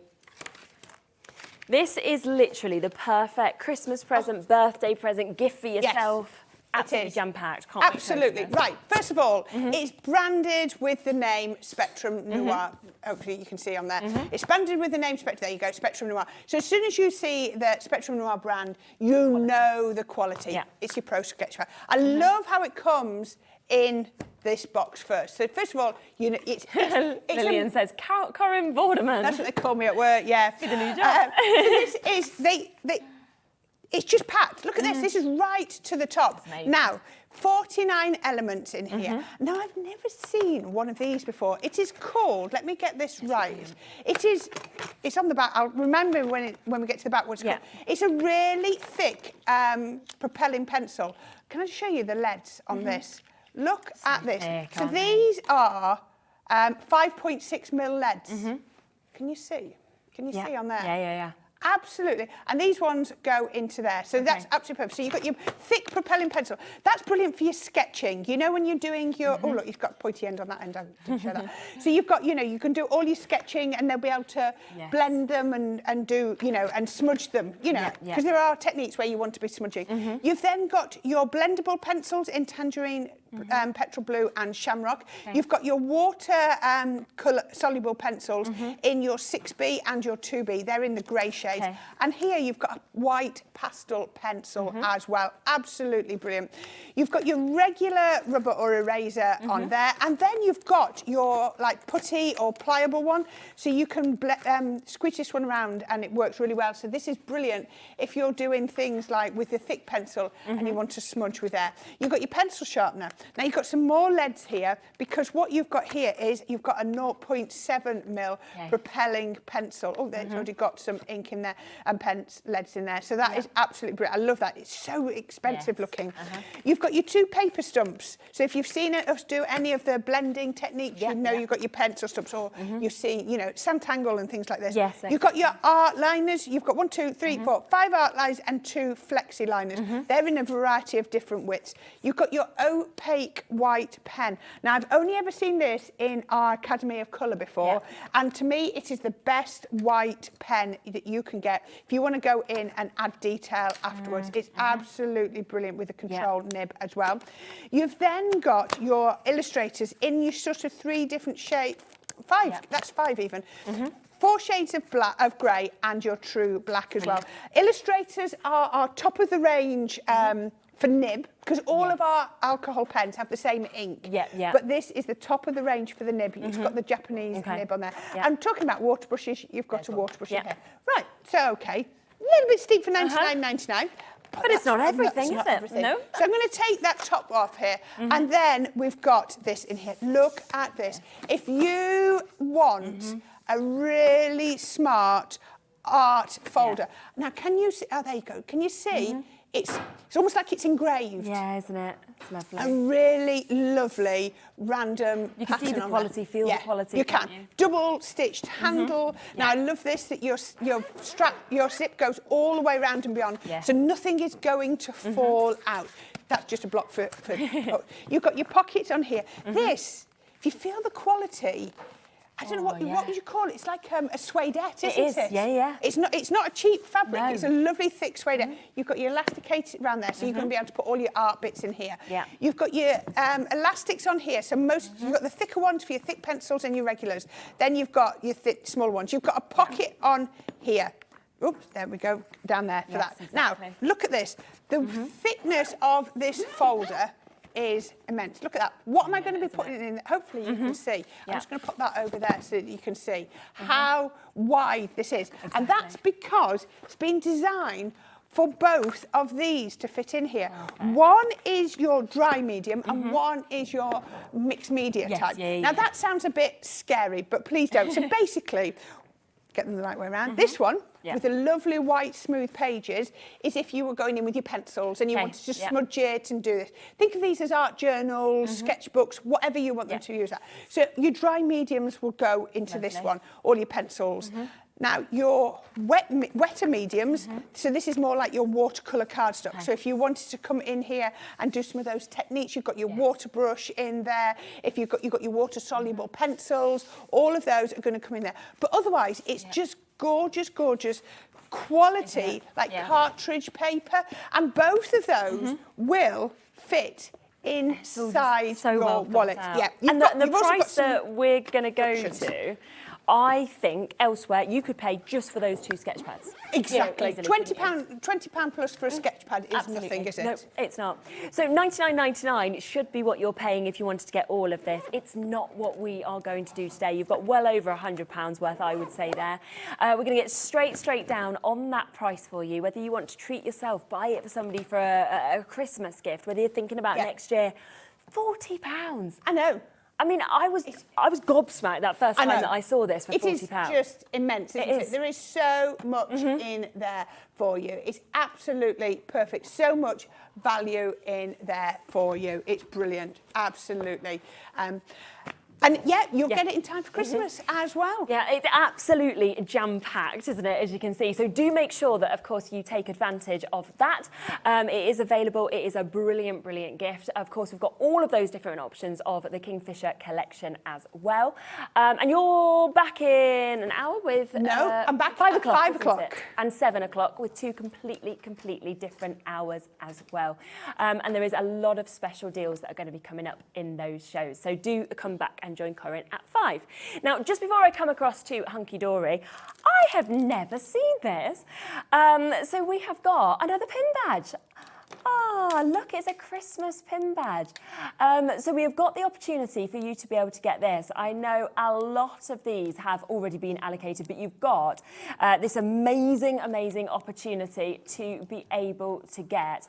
This is literally the perfect Christmas present, birthday present, gift for yourself. absolutely jam-packed. Can't Absolutely. Right, first of all, it's branded with the name Spectrum Noir. Hopefully you can see on there. It's branded with the name Spectrum. There you go, Spectrum Noir. So as soon as you see the Spectrum Noir brand, you know the quality. Yeah. It's your Pro Sketch Pad. I love how it comes in this box first. So first of all, you know, it's Lillian says, Corinne Vorderman. That's what they call me at work, yeah. Did a new job. This is, it's just packed. Look at this. This is right to the top. Now, 49 elements in here. Now, I've never seen one of these before. It is called, let me get this right. It's on the back. I'll remember when we get to the back what it's called. It's a really thick propelling pencil. Can I just show you the leads on this? Look at this. So these are 5.6mm leads. Can you see? Can you see on there? Yeah. Absolutely. And these ones go into there. So that's absolutely perfect. So you've got your thick propelling pencil. That's brilliant for your sketching. You know, when you're doing your... Oh, look, you've got a pointy end on that end. I didn't show that. So you've got, you know, you can do all your sketching and they'll be able to blend them and do, you know, and smudge them, you know, because there are techniques where you want to be smudging. You've then got your blendable pencils in tangerine, petrol blue and shamrock. You've got your water colour soluble pencils in your 6B and your 2B. They're in the grey shade. And here you've got a white pastel pencil as well. Absolutely brilliant. You've got your regular rubber or eraser on there. And then you've got your like putty or pliable one. So you can squish this one around and it works really well. So this is brilliant if you're doing things like with a thick pencil and you want to smudge with there. You've got your pencil sharpener. Now you've got some more leads here because what you've got here is you've got a 0.7mm propelling pencil. Oh, there's already got some ink in there and leads in there. So that is absolutely brilliant. I love that. It's so expensive looking. You've got your 2 paper stumps. So if you've seen us do any of the blending techniques, you know you've got your pencil stumps or you've seen, you know, Sanntangle and things like this. You've got your art liners. You've got 1, 2, 3, 4, 5 art liners and 2 flexi liners. They're in a variety of different widths. You've got your opaque white pen. Now, I've only ever seen this in our Academy of Colour before, and to me, it is the best white pen that you can get if you want to go in and add detail afterwards. It's absolutely brilliant with a control nib as well. You've then got your illustrators in your sort of 3 different shades, 5, that's 5 even. 4 shades of black, of grey, and your true black as well. Illustrators are our top of the range for nib, because all of our alcohol pens have the same ink. But this is the top of the range for the nib. It's got the Japanese nib on there. I'm talking about water brushes. You've got a water brush in here. Right, so a little bit steep for $99.99. But it's not everything, is it? No. So I'm going to take that top off here, and then we've got this in here. Look at this. If you want a really smart art folder. Now, can you see? Oh, there you go. Can you see? It's almost like it's engraved. Yeah, isn't it? It's lovely. A really lovely random You can see the quality, feel the quality. You can. Double stitched handle. Now I love this that your zip goes all the way around and beyond, so nothing is going to fall out. That's just a block for you've got your pockets on here. This, if you feel the quality, I don't know what would you call it? It's like a suedette, isn't it? Yeah. It's not a cheap fabric. No. It's a lovely thick suedette. You've got your elasticated around there, so you're going to be able to put all your art bits in here. You've got your elastics on here. So you've got the thicker ones for your thick pencils and your regulars. Then you've got your thick small ones. You've got a pocket on here. Oops, there we go, down there for that. Exactly. Now, look at this. The thickness of this folder is immense. Look at that. What am I going to be putting in? Hopefully you can see. I'm just going to put that over there so that you can see how wide this is. And that's because it's been designed for both of these to fit in here. One is your dry medium and one is your mixed media type. Now that sounds a bit scary, but please don't. So basically, get them the right way around. This one, with the lovely white smooth pages, is if you were going in with your pencils and you wanted to smudge it and do this. Think of these as art journals, sketchbooks, whatever you want them to use that. So your dry mediums will go into this one, all your pencils. Now, your wetter mediums, so this is more like your watercolour cardstock. So if you wanted to come in here and do some of those techniques, you've got your water brush in there. If you've got your water-soluble pencils, all of those are going to come in there. But otherwise, it's just gorgeous, gorgeous quality, like cartridge paper, and both of those will fit inside your wallet. Yeah, and the price that we're going to go to, I think elsewhere you could pay just for those 2 sketch pads. Exactly. £20 plus for a sketch pad is nothing, is it? No, it's not. So £99.99 should be what you're paying if you wanted to get all of this. It's not what we are going to do today. You've got well over £100 worth, I would say there. We're going to get straight down on that price for you, whether you want to treat yourself, buy it for somebody for a Christmas gift, whether you're thinking about next year. £40. I know. I mean, I was gobsmacked that first time that I saw this for £40. It is just immense, isn't it? There is so much in there for you. It's absolutely perfect. So much value in there for you. It's brilliant, absolutely. And yeah, you'll get it in time for Christmas as well. Yeah, it's absolutely jam-packed, isn't it, as you can see. So do make sure that, of course, you take advantage of that. It is available. It is a brilliant, brilliant gift. Of course, we've got all of those different options of the Kingfisher collection as well. And you're back in an hour with... No, I'm back 5 at o'clock, 5 o'clock. And 7 o'clock with 2 completely different hours as well. And there is a lot of special deals that are going to be coming up in those shows. So do come back and join Corinne at 5. Now, just before I come across to Hunkydory, I have never seen this. So we have got another pin badge. Ah, look, it's a Christmas pin badge. So we have got the opportunity for you to be able to get this. I know a lot of these have already been allocated, but you've got this amazing opportunity to be able to get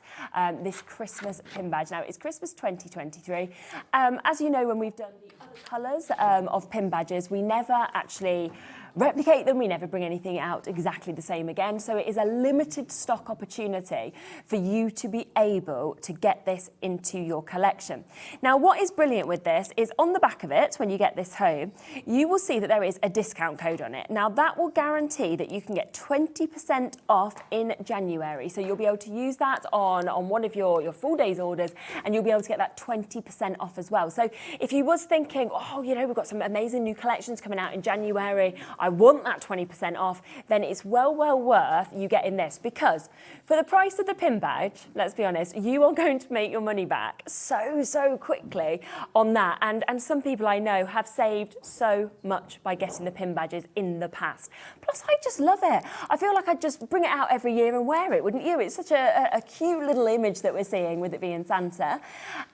this Christmas pin badge. Now, it's Christmas 2023. As you know, when we've done the other colours of pin badges, we never actually replicate them. We never bring anything out exactly the same again. So it is a limited stock opportunity for you to be able to get this into your collection. Now, what is brilliant with this is on the back of it, when you get this home, you will see that there is a discount code on it. Now, that will guarantee that you can get 20% off in January. So you'll be able to use that on one of your full days orders, and you'll be able to get that 20% off as well. So if you was thinking, oh, you know, we've got some amazing new collections coming out in January, I want that 20% off, then it's well worth you getting this, because for the price of the pin badge, let's be honest, you are going to make your money back so quickly on that. And some people I know have saved so much by getting the pin badges in the past. Plus, I just love it. I feel like I'd just bring it out every year and wear it, wouldn't you? It's such a cute little image that we're seeing with it being Santa.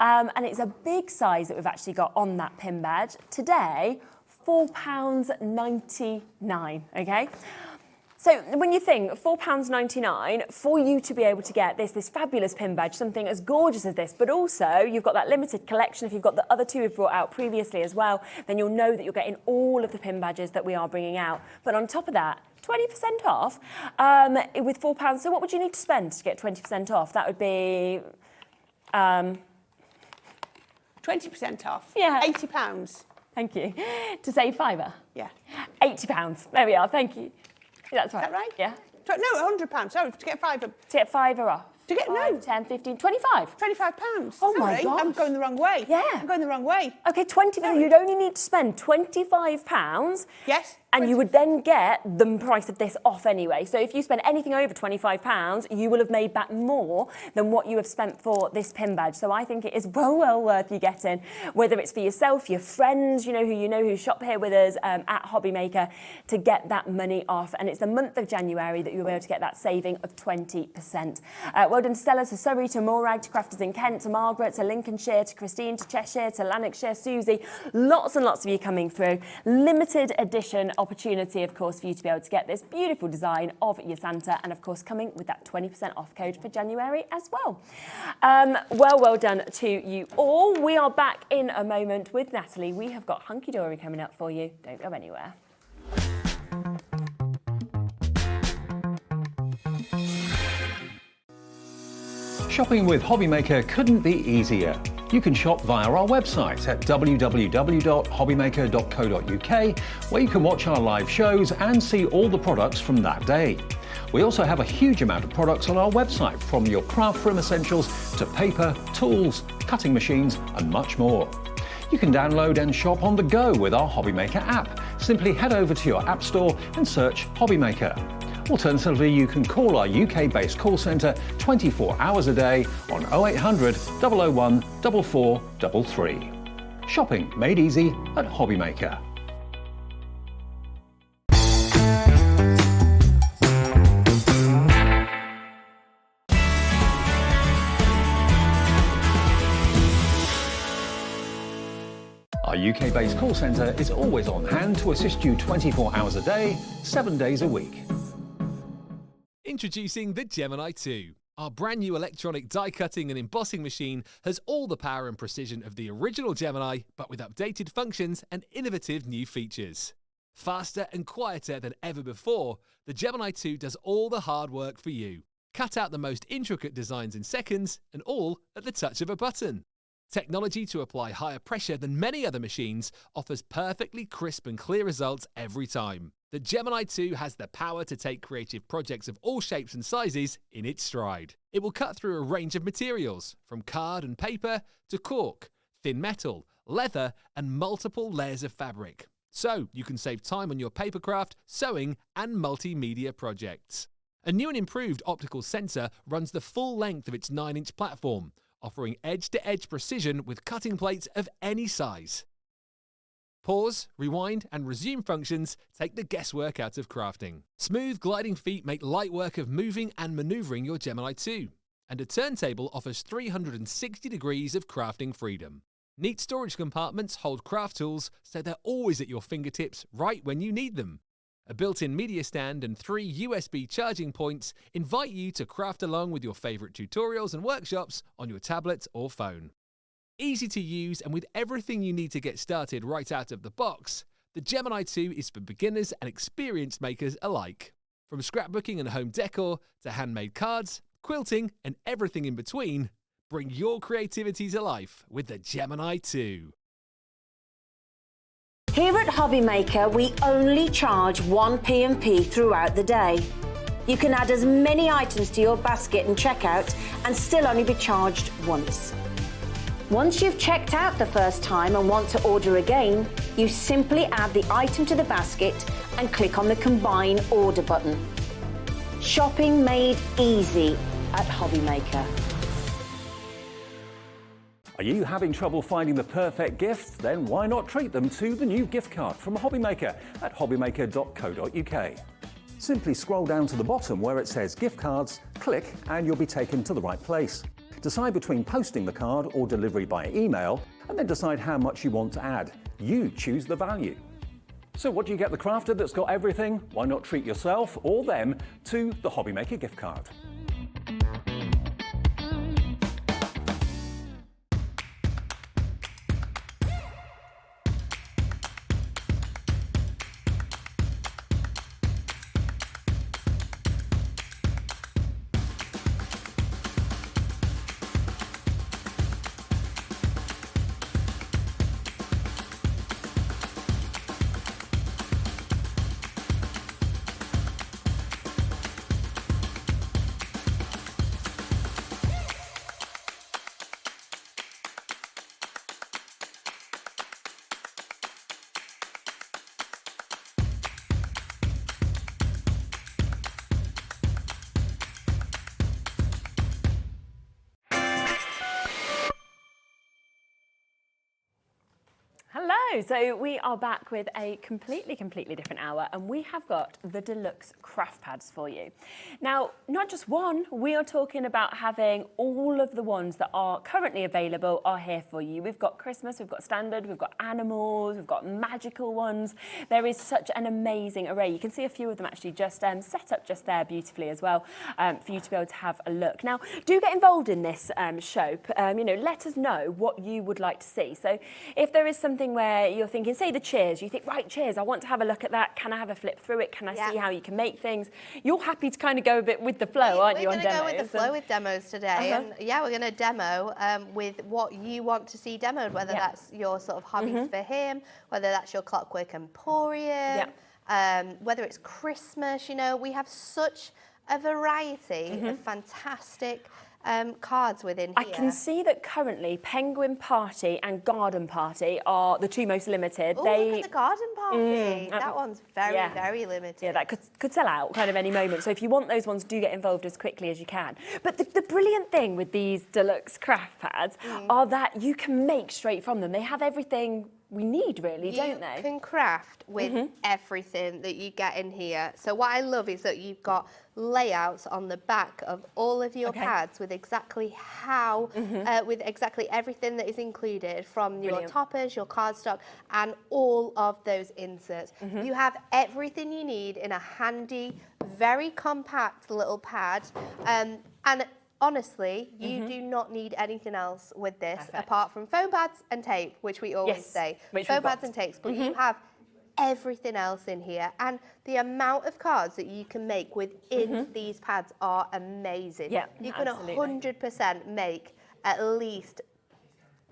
And it's a big size that we've actually got on that pin badge. Today, £4.99, okay? So when you think £4.99 for you to be able to get this fabulous pin badge, something as gorgeous as this, but also you've got that limited collection. If you've got the other 2 we've brought out previously as well, then you'll know that you're getting all of the pin badges that we are bringing out. But on top of that, 20% off with £4. So what would you need to spend to get 20% off? That would be... 20% off? Yeah. £80. Thank you. To save £5? Yeah. £80. There we are. Thank you. That's right. Is that right? Yeah. No, £100. Sorry, to get £5. To get £5 off. To get 5, 10, 15, 25. £25. Oh my gosh. I'm going the wrong way. Yeah. I'm going the wrong way. Okay, you'd only need to spend £25. Yes. And you would then get the price of this off anyway. So if you spend anything over £25, you will have made back more than what you have spent for this pin badge. So I think it is well worth you getting, whether it's for yourself, your friends, who shop here with us at Hobbymaker, to get that money off. And it's the month of January that you'll be able to get that saving of 20%. Well done to Stella, to Surrey, to Morag, to Crafters in Kent, to Margaret, to Lincolnshire, to Christine, to Cheshire, to Lanarkshire, Susie. Lots and lots of you coming through. Limited edition opportunity, of course, for you to be able to get this beautiful design of your Santa, and of course coming with that 20% off code for January as well. Well done to you all. We are back in a moment with Natalie. We have got Hunkydory coming up for you. Don't go anywhere. Shopping with Hobbymaker couldn't be easier. You can shop via our website at www.hobbymaker.co.uk, where you can watch our live shows and see all the products from that day. We also have a huge amount of products on our website, from your craft room essentials to paper, tools, cutting machines and much more. You can download and shop on the go with our Hobbymaker app. Simply head over to your App Store and search Hobbymaker. Alternatively, you can call our UK-based call centre 24 hours a day on 0800 001 4433. Shopping made easy at Hobbymaker. Our UK-based call centre is always on hand to assist you 24 hours a day, 7 days a week. Introducing the Gemini 2. Our brand new electronic die cutting and embossing machine has all the power and precision of the original Gemini, but with updated functions and innovative new features. Faster and quieter than ever before, the Gemini 2 does all the hard work for you. Cut out the most intricate designs in seconds, and all at the touch of a button. Technology to apply higher pressure than many other machines offers perfectly crisp and clear results every time. The Gemini 2 has the power to take creative projects of all shapes and sizes in its stride. It will cut through a range of materials, from card and paper to cork, thin metal, leather, and multiple layers of fabric. So you can save time on your papercraft, sewing, and multimedia projects. A new and improved optical sensor runs the full length of its 9-inch platform, offering edge-to-edge precision with cutting plates of any size. Pause, rewind, and resume functions take the guesswork out of crafting. Smooth gliding feet make light work of moving and manoeuvring your Gemini 2. And a turntable offers 360 degrees of crafting freedom. Neat storage compartments hold craft tools so they're always at your fingertips right when you need them. A built-in media stand and 3 USB charging points invite you to craft along with your favourite tutorials and workshops on your tablet or phone. Easy to use and with everything you need to get started right out of the box, the Gemini 2 is for beginners and experienced makers alike. From scrapbooking and home decor to handmade cards, quilting and everything in between, bring your creativity to life with the Gemini 2. Here at Hobbymaker, we only charge 1 P&P throughout the day. You can add as many items to your basket and checkout and still only be charged once. Once you've checked out the first time and want to order again, you simply add the item to the basket and click on the Combine Order button. Shopping made easy at Hobbymaker. Are you having trouble finding the perfect gift? Then why not treat them to the new gift card from Hobbymaker at hobbymaker.co.uk. Simply scroll down to the bottom where it says gift cards, click and you'll be taken to the right place. Decide between posting the card or delivery by email and then decide how much you want to add. You choose the value. So what do you get the crafter that's got everything? Why not treat yourself or them to the Hobbymaker gift card? Hello, so we are back with a completely different hour and we have got the Deluxe craft pads for you. Now, not just one, we are talking about having all of the ones that are currently available are here for you. We've got Christmas, we've got standard, we've got animals, we've got magical ones. There is such an amazing array. You can see a few of them actually just set up just there beautifully as well for you to be able to have a look. Now, do get involved in this show. Let us know what you would like to see. So if there is something where you're thinking, say the chairs, you think, right, chairs, I want to have a look at that. Can I have a flip through it? Can I see how you can make things? You're happy to kind of go a bit with the flow, aren't you, on demos? We're going to go with the flow with demos today. And yeah, we're going to demo with what you want to see demoed, whether that's your sort of hobbies for him, whether that's your clockwork emporium, whether it's Christmas. You know, we have such a variety of fantastic cards within here. I can see that currently Penguin Party and Garden Party are the two most limited. Oh, look at the Garden Party. That one's very, very limited. Yeah, that could sell out kind of any moment. So if you want those ones, do get involved as quickly as you can. But the brilliant thing with these Deluxe craft pads are that you can make straight from them. They have everything we need, really, don't they? You can craft with everything that you get in here. So what I love is that you've got layouts on the back of all of your pads with exactly how, with exactly everything that is included from your toppers, your cardstock, and all of those inserts. You have everything you need in a handy, very compact little pad, and honestly, you do not need anything else with this apart from foam pads and tape, which we always say. Foam pads and tapes, but you have everything else in here, and the amount of cards that you can make within these pads are amazing. Yeah, you can 100% make at least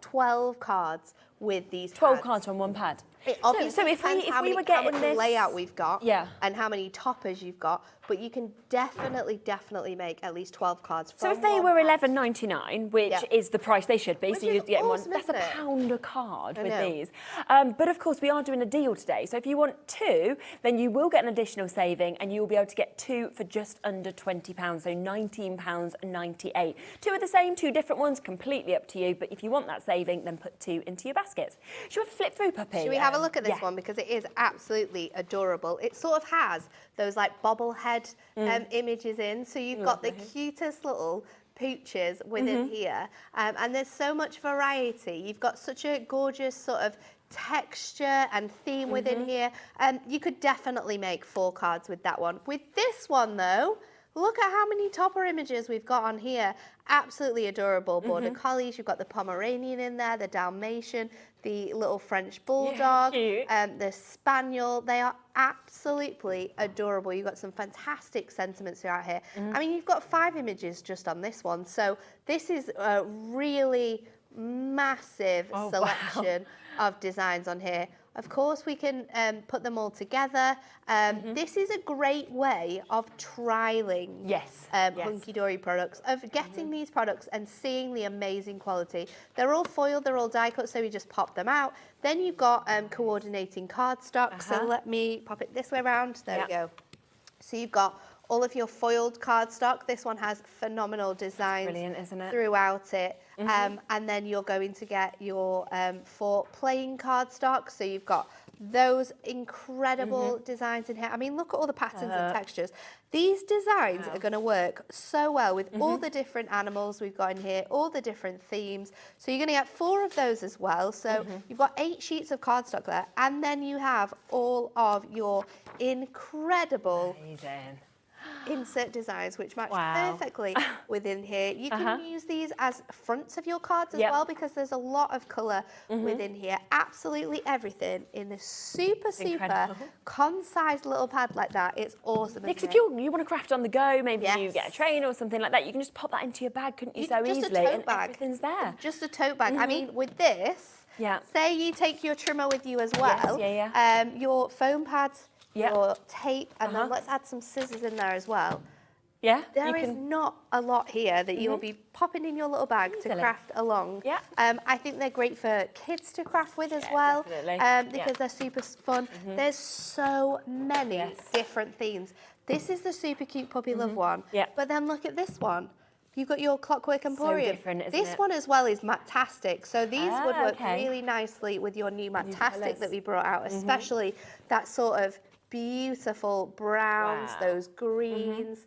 12 cards with these 12 pads. cards on one pad. It obviously so if depends how we were getting much this layout we've got and how many toppers you've got, but you can definitely make at least 12 cards from So if they were $11.99, which is the price they should be, Which so is you'd get awesome, one, that's isn't it? £1 a card with know. these. But of course, we are doing a deal today. So if you want two, then you will get an additional saving, and you will be able to get two for just under £20, so £19.98. Two are the same, two different ones, completely up to you. But if you want that saving, then put two into your baskets. Should we flip through, Puppy? Should we have a look at this one, because it is absolutely adorable. It sort of has those like bobblehead images in, so you've got the cutest little pooches within here, and there's so much variety. You've got such a gorgeous sort of texture and theme within here. You could definitely make 4 cards with that one. With this one though, look at how many topper images we've got on here. Absolutely adorable border collies. You've got the Pomeranian in there, the Dalmatian, the little French bulldog, the Spaniel. They are absolutely adorable. You've got some fantastic sentiments throughout here. I mean, you've got 5 images just on this one. So this is a really massive selection of designs on here. Of course, we can put them all together. This is a great way of trialing Hunkydory products, of getting these products and seeing the amazing quality. They're all foiled, they're all die cut, so we just pop them out. Then you've got coordinating cardstock. So let me pop it this way around. There we go. So you've got all of your foiled cardstock. This one has phenomenal designs throughout it. And then you're going to get your 4 plain cardstock. So you've got those incredible designs in here. I mean, look at all the patterns and textures. These designs are going to work so well with all the different animals we've got in here, all the different themes. So you're going to get 4 of those as well. So you've got 8 sheets of cardstock there. And then you have all of your incredible insert designs, which match perfectly within here. You can use these as fronts of your cards as well, because there's a lot of colour within here. Absolutely everything in this super concise little pad like that. It's awesome. Because if you want to craft on the go, maybe you get a train or something like that, you can just pop that into your bag, couldn't you, so just easily? A tote bag. Everything's there. Just a tote bag. I mean, with this, say you take your trimmer with you as well, your foam pads, your tape, and then let's add some scissors in there as well. There is not a lot here that you'll be popping in your little bag to craft along. I think they're great for kids to craft with as well, because they're super fun. There's so many different themes. This is the super cute Puppy Love one, but then look at this one. You've got your Clockwork Emporium. So different, isn't this one as well is Matt-tastic. So these would work really nicely with your new Matt-tastic that we brought out, especially that sort of beautiful browns, those greens.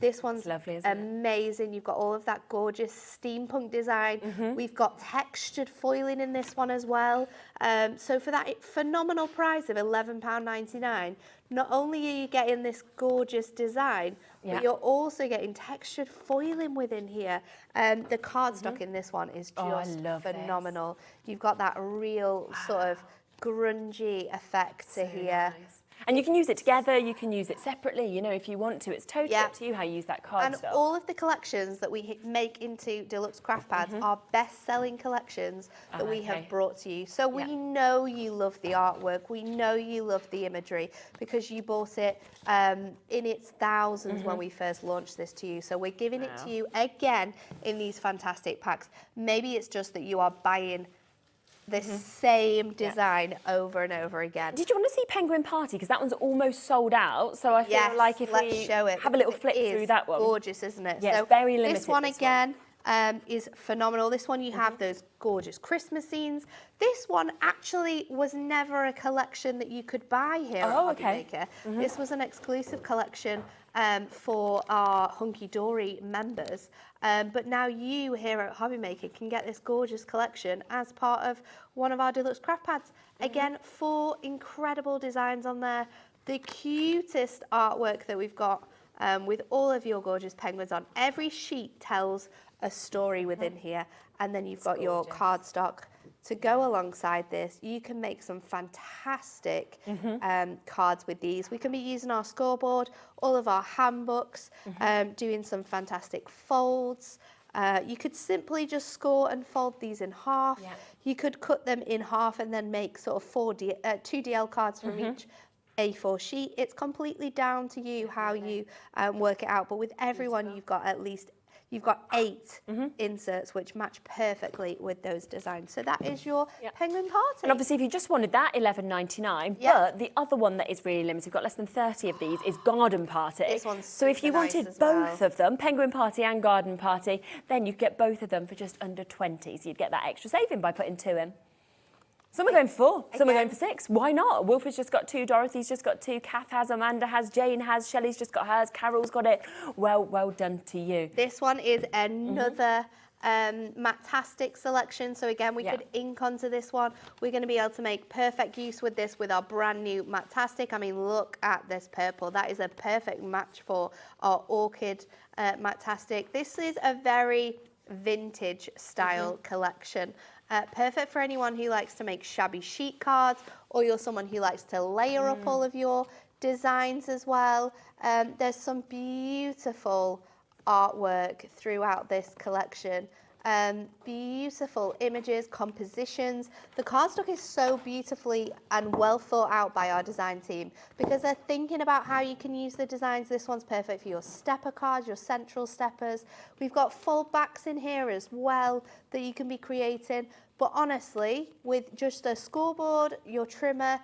This one's lovely, amazing. You've got all of that gorgeous steampunk design. We've got textured foiling in this one as well. So for that phenomenal price of £11.99, not only are you getting this gorgeous design, but you're also getting textured foiling within here. The cardstock in this one is just phenomenal. You've got that real sort of grungy effect to here. And you can use it together, you can use it separately, you know, if you want to. It's totally up to you how you use that cardstock. And all of the collections that we make into Deluxe Craft Pads are best-selling collections that we have brought to you. So we know you love the artwork, we know you love the imagery, because you bought it in its thousands when we first launched this to you. So we're giving it to you again in these fantastic packs. Maybe it's just that you are buying the same design over and over again. Did you want to see Penguin Party? Because that one's almost sold out. So I feel like if we show it, have a little flip through that one. Gorgeous, isn't it? Yeah, so it's very limited. This one again is phenomenal. This one you have those gorgeous Christmas scenes. This one actually was never a collection that you could buy here at Hobby Maker. This was an exclusive collection for our Hunkydory members. But now you here at Hobby Maker can get this gorgeous collection as part of one of our Deluxe Craft Pads. Again, 4 incredible designs on there. The cutest artwork that we've got with all of your gorgeous penguins on. Every sheet tells a story within here. And then you've got your cardstock to go alongside this. You can make some fantastic cards with these. We can be using our scoreboard, all of our handbooks, doing some fantastic folds. You could simply just score and fold these in half. You could cut them in half and then make sort of 2 DL cards from each A4 sheet. It's completely down to you how you work it out. But with everyone, you've got 8 inserts which match perfectly with those designs. So that is your Penguin Party. And obviously, if you just wanted that, $11.99. But the other one that is really limited, we've got less than 30 of these, is Garden Party. This one's so if you wanted both of them, Penguin Party and Garden Party, then you'd get both of them for just under 20. So you'd get that extra saving by putting 2 in. Some are going for 4, some are going for 6. Why not? Wolf has just got 2, Dorothy's just got 2, Kath has, Amanda has, Jane has, Shelley's just got hers, Carol's got it. Well done to you. This one is another Matt-tastic selection. So again, we could ink onto this one. We're going to be able to make perfect use with this with our brand new Matt-tastic. I mean, look at this purple. That is a perfect match for our orchid Matt-tastic. This is a very vintage style collection. Perfect for anyone who likes to make shabby sheet cards, or you're someone who likes to layer up all of your designs as well. There's some beautiful artwork throughout this collection. Beautiful images, compositions. The cardstock is so beautifully and well thought out by our design team because they're thinking about how you can use the designs. This one's perfect for your stepper cards, your central steppers. We've got fold backs in here as well that you can be creating. But honestly, with just a scoreboard, your trimmer,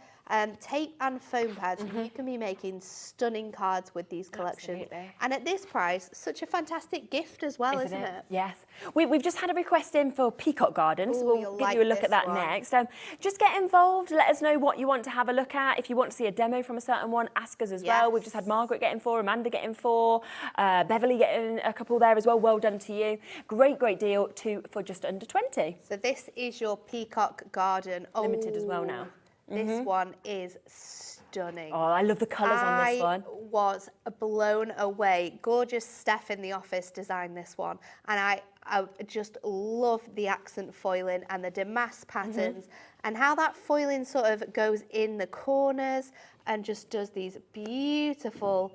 tape and foam pads, you can be making stunning cards with these collections. Absolutely. And at this price, such a fantastic gift as well, isn't it? Yes. We've just had a request in for Peacock Gardens. Ooh, we'll give you a look at that next. Just get involved. Let us know what you want to have a look at. If you want to see a demo from a certain one, ask us as well. We've just had Margaret getting 4, Amanda getting 4, Beverly getting a couple there as well. Well done to you. Great deal for just under 20. So this is your Peacock Garden. Limited as well now. This one is stunning. Oh, I love the colours on this one. I was blown away. Gorgeous Steph in the office designed this one. And I just love the accent foiling and the damask patterns and how that foiling sort of goes in the corners and just does these beautiful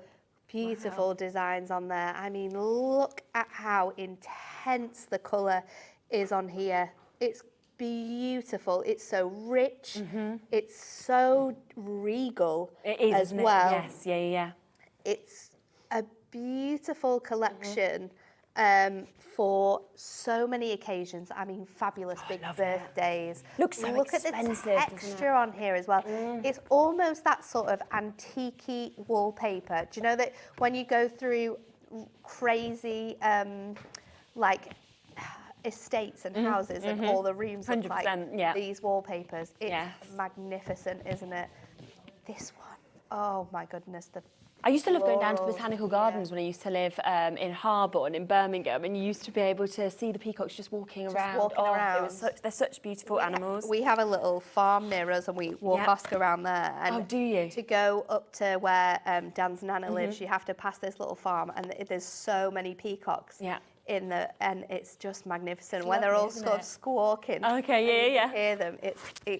designs on there. I mean, look at how intense the colour is on here. It's beautiful. It's so rich. It's so regal. It is, as well. Yes, yeah. It's a beautiful collection for so many occasions. I mean, fabulous big birthdays. Looks so Look expensive, at the texture on here as well. It's almost that sort of antique-y wallpaper. Do you know that when you go through crazy like estates and houses and all the rooms look like these wallpapers? It's magnificent, isn't it? This one, oh my goodness, I used to love going down to Botanical Gardens when I used to live in Harborne in Birmingham, and you used to be able to see the peacocks just walking around. They're such beautiful animals. We have a little farm near us and we walk Oscar around there. And do you? To go up to where Dan's Nana lives, you have to pass this little farm and there's so many peacocks. In and it's just magnificent when they're all sort of squawking. Okay, yeah. You hear them.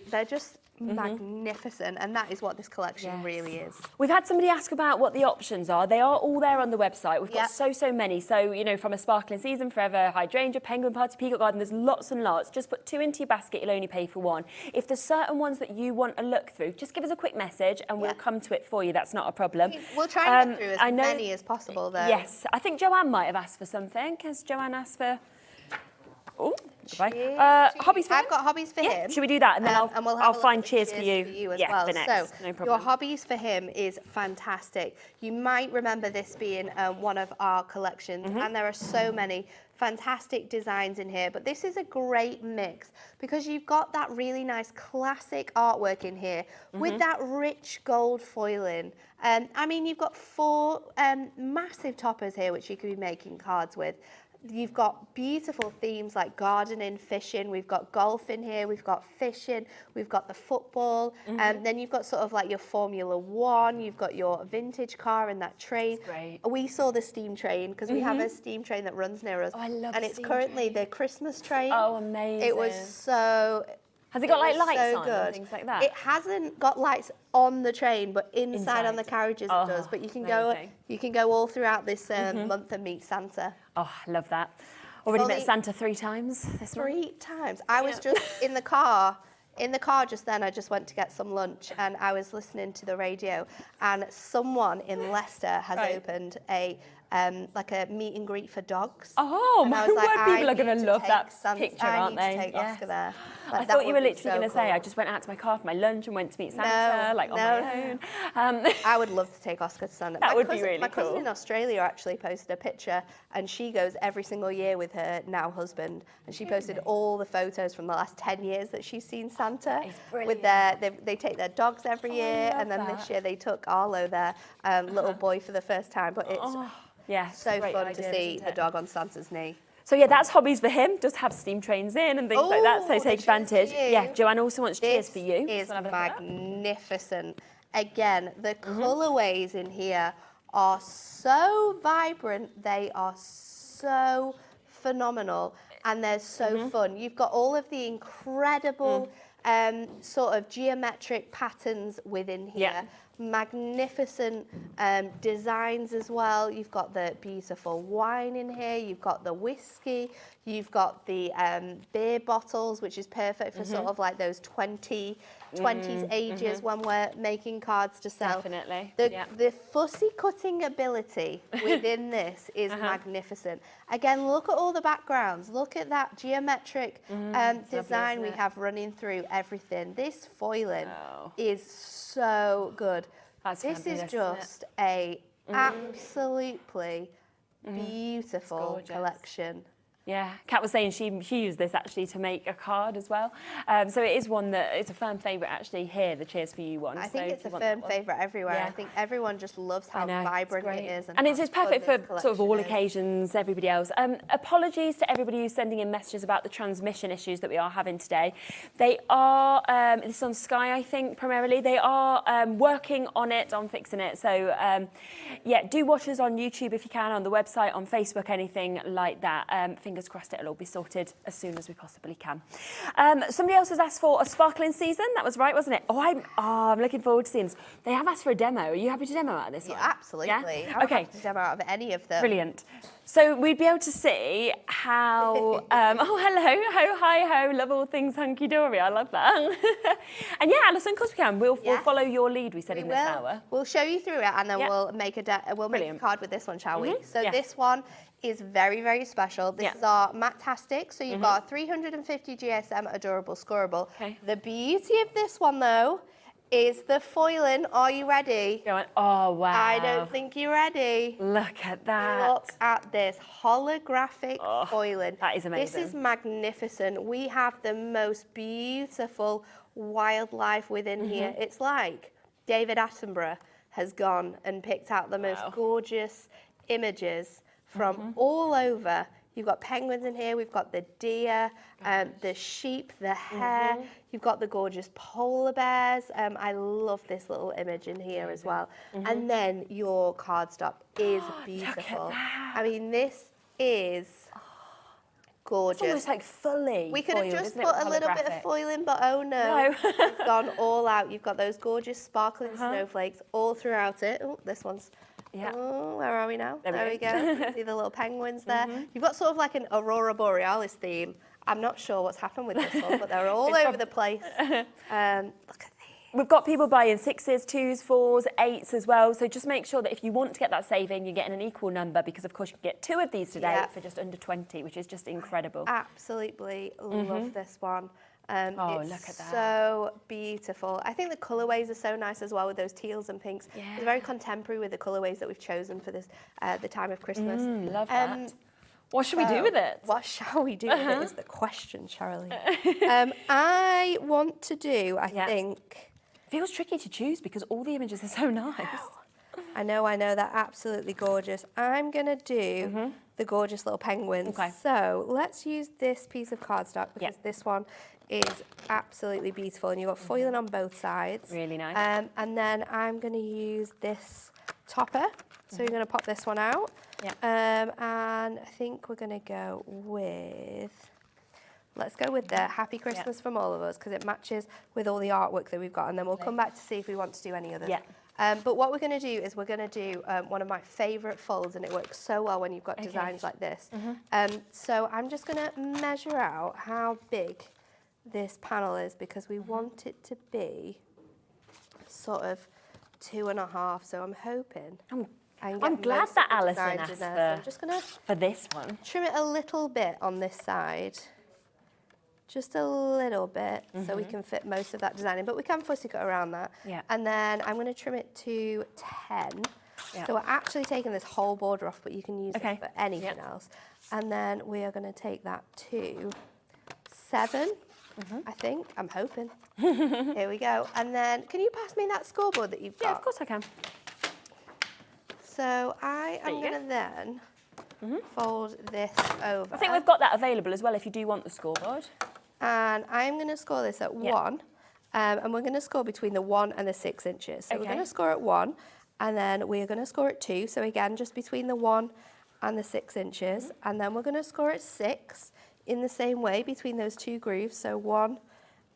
They're just magnificent, and that is what this collection really is. We've had somebody ask about what the options are. They are all there on the website. We've got so many. So, you know, from a sparkling season, forever hydrangea, penguin party, peacock garden, there's lots and lots. Just put 2 into your basket, you'll only pay for 1. If there's certain ones that you want a look through, just give us a quick message and we'll come to it for you. That's not a problem. We'll try and get through as many as possible, though. Yes, I think Joanne might have asked for something. Has Joanne asked for... Oh, hobbies for him? I've got hobbies for him. Should we do that? And then I'll find cheers for you as well. for next. So no problem. your hobbies for him is fantastic. You might remember this being one of our collections, and there are so many fantastic designs in here, but this is a great mix because you've got that really nice classic artwork in here with that rich gold foiling. I mean, you've got 4 massive toppers here which you could be making cards with. You've got beautiful themes like gardening, fishing. We've got golf in here. We've got fishing. We've got the football. And then you've got sort of like your Formula 1. You've got your vintage car and that train. That's great. We saw the steam train because we have a steam train that runs near us. Oh, I love and the it's steam currently train. the Christmas train. Oh, amazing. It was so... Has it got like was lights so on good. and things like that? It hasn't got lights on the train, but inside on the carriages it does. But you can go all throughout this month and meet Santa. Oh, I love that. Already met Santa 3 times this month. 3 times. I was just in the car just then. I just went to get some lunch and I was listening to the radio, and someone in Leicester has opened a like a meet and greet for dogs. Oh, and my word, people are going to love that picture, I aren't need they? to take Oscar there. Like, I thought you were literally going to say, I just went out to my car for my lunch and went to meet Santa, on my own. I would love to take Oscar to Santa. That would be really cool. My cousin in Australia actually posted a picture, and she goes every single year with her now husband, and she posted all the photos from the last 10 years that she's seen Santa. With they take their dogs every year, and then this year they took Arlo, their little boy, for the first time. But it's so fun to see the dog on Santa's knee. So yeah, that's hobbies for him. Just have steam trains in and things like that. So take advantage. Yeah, Joanne also wants cheers for you. This is magnificent. Again, the colourways in here are so vibrant. They are so phenomenal, and they're so fun. You've got all of the incredible sort of geometric patterns within here. Yeah. Magnificent designs as well. You've got the beautiful wine in here. You've got the whiskey. You've got the beer bottles, which is perfect for sort of like those 20s ages when we're making cards to sell. Definitely. The fussy cutting ability within this is magnificent. Again, look at all the backgrounds. Look at that geometric design we have running through everything. This foiling is so good. This is just a absolutely beautiful collection. Yeah, Kat was saying she used this actually to make a card as well. So it is one that it's a firm favourite actually here, the Cheers for You one. I think it's a firm favourite everywhere. Yeah. I think everyone just loves how vibrant it is. And it's perfect for sort of all occasions, everybody else. Apologies to everybody who's sending in messages about the transmission issues that we are having today. They are, this is on Sky I think primarily, they are working on it, on fixing it. So yeah, do watch us on YouTube if you can, on the website, on Facebook, anything like that. Fingers crossed it'll all be sorted as soon as we possibly can. Somebody else has asked for a sparkling season. That was right, wasn't it? I'm looking forward to seeing this. They have asked for a demo. Are you happy to demo out of this one? Absolutely. Yeah? I'm happy to demo out of any of them. Brilliant. So we'd be able to see how, oh, hello, ho, hi, ho, love all things hunky-dory. I love that. And yeah, Alison, of course we can. We'll follow your lead, we said in this hour. We'll show you through it, and then we'll make a card with this one, shall we? So this one is very, very special. This is our Matt-tastic. So you've got a 350 GSM adorable scorable. The beauty of this one, though, is the foiling. Are you ready? Go on. Oh, wow. I don't think you're ready. Look at that. Look at this holographic foiling. That is amazing. This is magnificent. We have the most beautiful wildlife within here. It's like David Attenborough has gone and picked out the most gorgeous images from all over. You've got penguins in here, we've got the deer, the sheep, the hare, you've got the gorgeous polar bears. I love this little image in here as well. And then your cardstock is beautiful. Look at that. I mean, this is gorgeous. It's almost like fully We could have foiled, just isn't it, put with a little bit of holographic? foil in, but oh no, we've gone all out. You've got those gorgeous sparkling snowflakes all throughout it. Oh, this one's, oh, where are we now? There we go. See the little penguins there. You've got sort of like an Aurora Borealis theme. I'm not sure what's happened with this one, but they're all over the place. Look at these. We've got people buying 6s, 2s, 4s, 8s as well. So just make sure that if you want to get that saving, you're getting an equal number, because of course you can get 2 of these today for just under 20, which is just incredible. Absolutely love this one. Oh, it's look at that. so beautiful. I think the colourways are so nice as well with those teals and pinks. Yeah. It's very contemporary with the colourways that we've chosen for this the time of Christmas. Love that. What should we do with it? What shall we do with it is the question, Charlie. I want to do, I think... Feels tricky to choose because all the images are so nice. I know, they're absolutely gorgeous. I'm going to do the gorgeous little penguins. Okay. So let's use this piece of cardstock because this one is absolutely beautiful, and you've got foiling on both sides. Really nice. And then I'm going to use this topper. So you're going to pop this one out. And I think we're going to go with... Let's go with the Happy Christmas from all of us, because it matches with all the artwork that we've got, and then we'll come back to see if we want to do any others. But what we're going to do is we're going to do one of my favourite folds, and it works so well when you've got designs like this. So I'm just going to measure out how big this panel is, because we want it to be sort of 2.5. So I'm hoping. I'm glad that Alison asked so I'm just going to for this one. Trim it a little bit on this side. Just a little bit, so we can fit most of that design in, but we can fussy cut around that. And then I'm going to trim it to 10. So we're actually taking this whole border off, but you can use it for anything else. And then we are going to take that to 7, I think. I'm hoping. Here we go. And then, can you pass me that scoreboard that you've got? Yeah, of course I can. So I am going to then fold this over. I think we've got that available as well if you do want the scoreboard. And I'm going to score this at 1, and we're going to score between the 1 and the 6 inches. So we're going to score at 1, and then we're going to score at 2. So again, just between the 1 and the 6 inches. And then we're going to score at 6 in the same way between those 2 grooves. So 1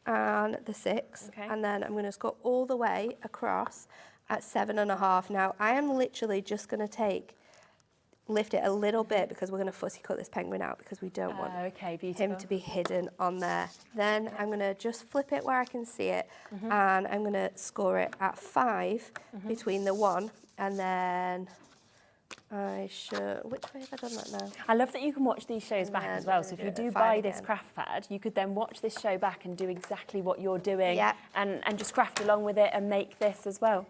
and the 6. And then I'm going to score all the way across at 7.5. Now, I am literally just going to lift it a little bit, because we're going to fussy cut this penguin out, because we don't want him to be hidden on there. Then I'm going to just flip it where I can see it, and I'm going to score it at 5 between the 1, and then I should... Which way have I done that now? I love that you can watch these shows back as well. So if you do buy this craft pad, you could then watch this show back and do exactly what you're doing and just craft along with it and make this as well.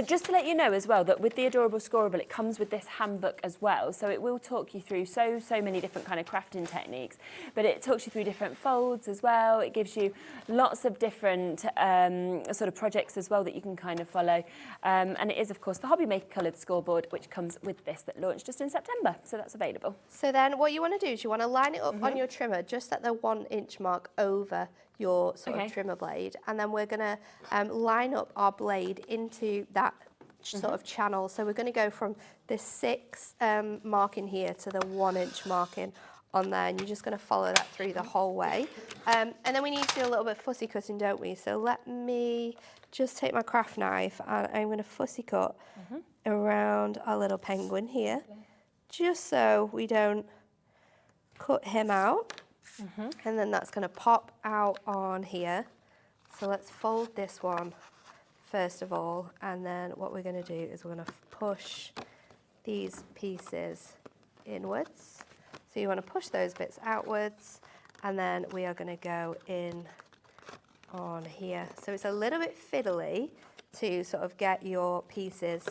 Just to let you know as well that with the Adorable Scorable, it comes with this handbook as well. So it will talk you through so many different kind of crafting techniques, but it talks you through different folds as well. It gives you lots of different sort of projects as well that you can kind of follow. And it is, of course, the Hobby Maker coloured scoreboard, which comes with this, that launched just in September, so that's available. So then what you want to do is you want to line it up on your trimmer just at the 1 inch mark over your sort of trimmer blade, and then we're going to line up our blade into that sort of channel. So we're going to go from the 6 marking here to the 1 inch marking on there, and you're just going to follow that through the whole way. And then we need to do a little bit of fussy cutting, don't we? So let me just take my craft knife, and I'm going to fussy cut around our little penguin here, just so we don't cut him out. And then that's going to pop out on here. So let's fold this one first of all, and then what we're going to do is we're going to push these pieces inwards. So you want to push those bits outwards, and then we are going to go in on here. So it's a little bit fiddly to sort of get your pieces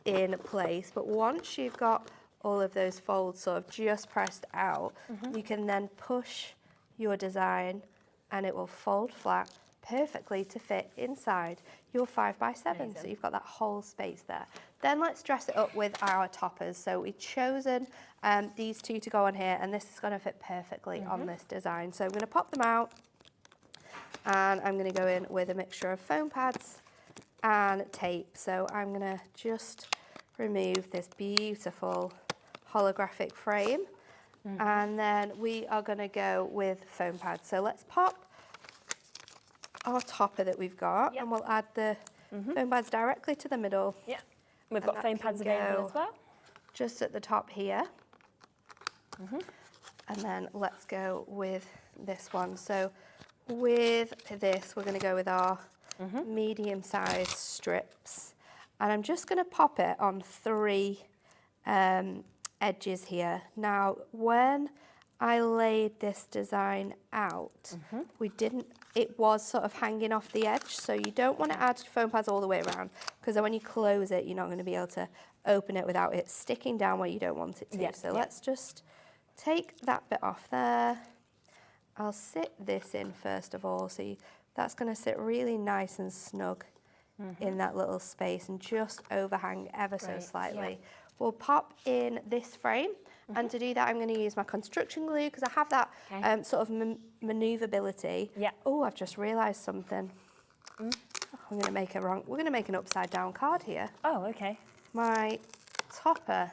in place, but once you've got all of those folds sort of just pressed out, you can then push your design and it will fold flat perfectly to fit inside your 5x7. So you've got that whole space there. Then let's dress it up with our toppers. So we've chosen these 2 to go on here, and this is going to fit perfectly on this design. So I'm going to pop them out, and I'm going to go in with a mixture of foam pads and tape. So I'm going to just remove this beautiful holographic frame, And then we are going to go with foam pads. So let's pop our topper that we've got, and we'll add the foam pads directly to the middle. Yeah. We've got foam pads available as well. Just at the top here. And then let's go with this one. So with this, we're going to go with our medium-sized strips. And I'm just going to pop it on 3 edges here. Now, when I laid this design out, it was sort of hanging off the edge, so you don't want to add foam pads all the way around, because then when you close it, you're not going to be able to open it without it sticking down where you don't want it to. So let's just take that bit off there. I'll sit this in first of all, so that's going to sit really nice and snug in that little space and just overhang ever so slightly. We'll pop in this frame, and to do that I'm going to use my construction glue, because I have that sort of manoeuvrability. Oh, I've just realised something. I'm going to make we're going to make an upside down card here. Oh, okay. My topper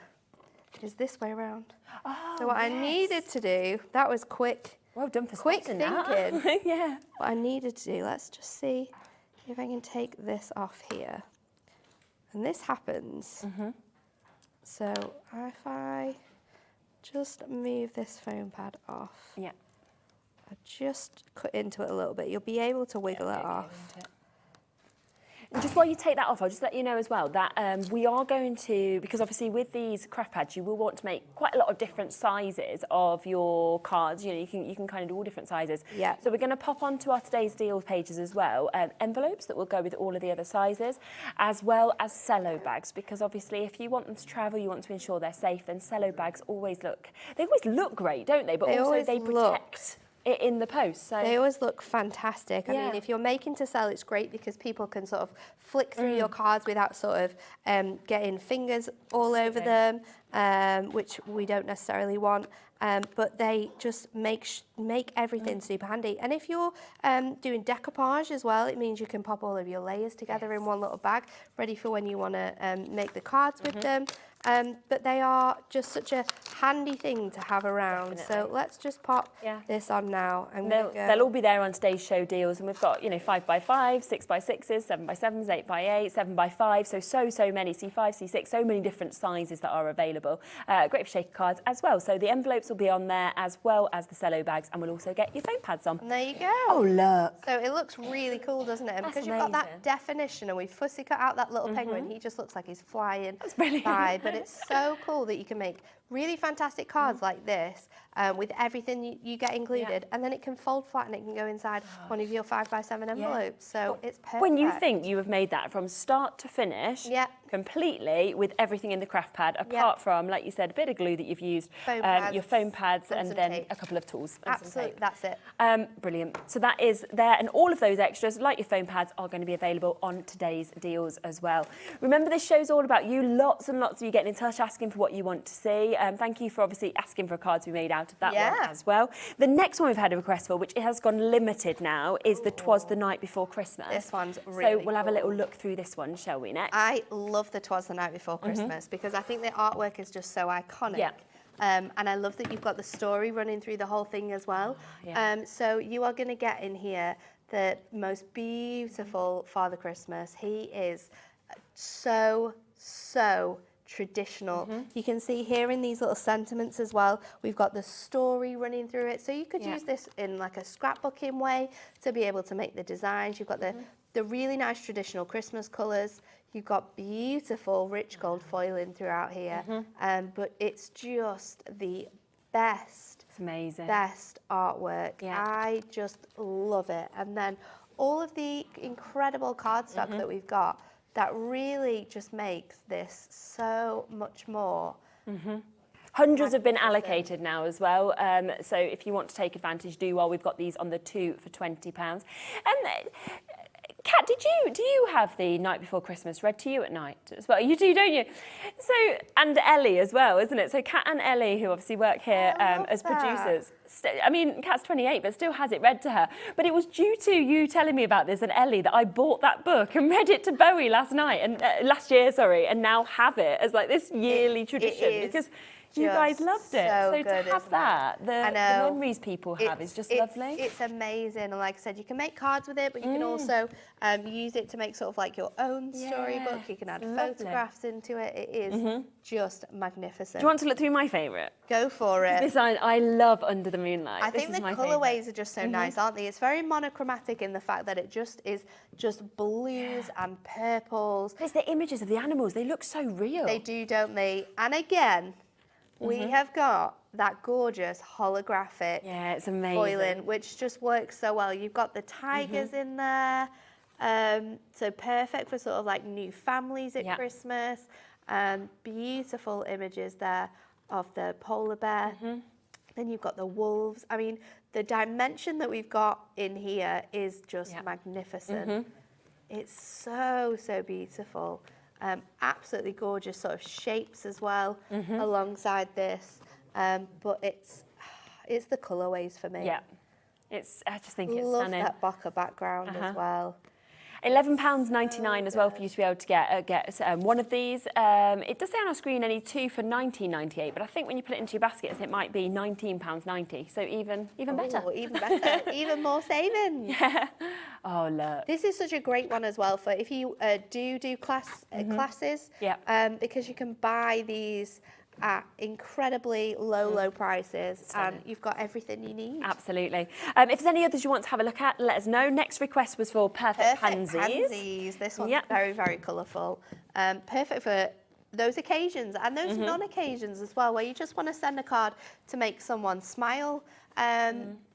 is this way around. Oh, so what I needed to do, that was quick. Well done for quick thinking. Yeah. What I needed to do, let's just see if I can take this off here. And this happens. So if I just move this foam pad off, I just cut into it a little bit, you'll be able to wiggle it off. And just while you take that off, I'll just let you know as well that we are going to, because obviously with these craft pads, you will want to make quite a lot of different sizes of your cards. You know, you can kind of do all different sizes. So we're going to pop onto our today's deal pages as well, envelopes that will go with all of the other sizes, as well as cello bags, because obviously if you want them to travel, you want to ensure they're safe, then cello bags always look great, don't they? But also they protect it in the post. So they always look fantastic. I mean, if you're making to sell, it's great because people can sort of flick through your cards without sort of getting fingers all over them, which we don't necessarily want. But they just make everything super handy. And if you're doing decoupage as well, it means you can pop all of your layers together in one little bag, ready for when you want to make the cards with them. But they are just such a handy thing to have around. So let's just pop this on now. They'll all be there on today's show deals, and we've got 5x5, 6x6s, 7x7s, 8x8, 7x5. So many C5, C6, so many different sizes that are available. Great for shaker cards as well. So the envelopes will be on there as well as the cello bags, and we'll also get your foam pads on. And there you go. Oh, look. So it looks really cool, doesn't it? And because you've got that definition, and we've fussy cut out that little penguin, he just looks like he's flying by. But it's so cool that you can make really fantastic cards like this with everything you get included, and then it can fold flat and it can go inside one of your 5x7 envelopes. So it's perfect. When you think you have made that from start to finish, completely with everything in the craft pad, apart from, like you said, a bit of glue that you've used, your foam pads, and then tape. A couple of tools. And absolutely, that's it. Brilliant. So that is there, and all of those extras, like your foam pads, are going to be available on today's deals as well. Remember, this show's all about you. Lots and lots of you getting in touch, asking for what you want to see. Thank you for obviously asking for cards we made out of that one as well. The next one we've had a request for, which it has gone limited now, is the 'Twas the Night Before Christmas. This one's really So we'll have a little look through this one, shall we, next? I love the 'Twas the Night Before Christmas because I think the artwork is just so iconic. And I love that you've got the story running through the whole thing as well. So you are going to get in here the most beautiful Father Christmas. He is so traditional. You can see here in these little sentiments as well, we've got the story running through it. So you could use this in like a scrapbooking way to be able to make the designs. You've got the really nice traditional Christmas colours. You've got beautiful rich gold foiling throughout here. But it's just the best, it's amazing, best artwork. I just love it. And then all of the incredible cardstock that we've got, that really just makes this so much more. Hundreds have been allocated now as well, so if you want to take advantage, do while we've got these on the 2 for £20. Kat, do you have the Night Before Christmas read to you at night as well? You do, don't you? So, and Ellie as well, isn't it? So Kat and Ellie, who obviously work here as producers. I mean, Kat's 28, but still has it read to her. But it was due to you telling me about this and Ellie that I bought that book and read it to Bowie last year, and now have it as like this yearly tradition because you guys loved it. So to have that, the memories people have is just lovely. It's amazing. And like I said, you can make cards with it, but you can also use it to make sort of like your own storybook. You can add photographs into it. It is just magnificent. Do you want to look through my favourite? Go for it. This I love Under the Moonlight. I think the colourways are just so nice, aren't they? It's very monochromatic in the fact that it just is blues and purples. It's the images of the animals. They look so real. They do, don't they? And again, we have got that gorgeous holographic it's amazing. foiling, which just works so well. You've got the tigers in there, so perfect for sort of like new families at Christmas. Beautiful images there of the polar bear. Then you've got the wolves. I mean, the dimension that we've got in here is just magnificent. It's so, so beautiful. Absolutely gorgeous sort of shapes as well alongside this. But it's the colourways for me. Yeah, I just think it's Love stunning. that bokeh background as well. £11.99 as well for you to be able to get one of these. It does say on our screen only two for £19.98, but I think when you put it into your baskets, it might be £19.90. So even better. Oh, even better, even more savings. Yeah. Oh, look. This is such a great one as well for if you do classes. Yeah. Because you can buy these at incredibly low prices, and you've got everything you need. Absolutely. If there's any others you want to have a look at, let us know. Next request was for Perfect Pansies. This one's very, very colourful. Perfect for those occasions and those non-occasions as well, where you just want to send a card to make someone smile.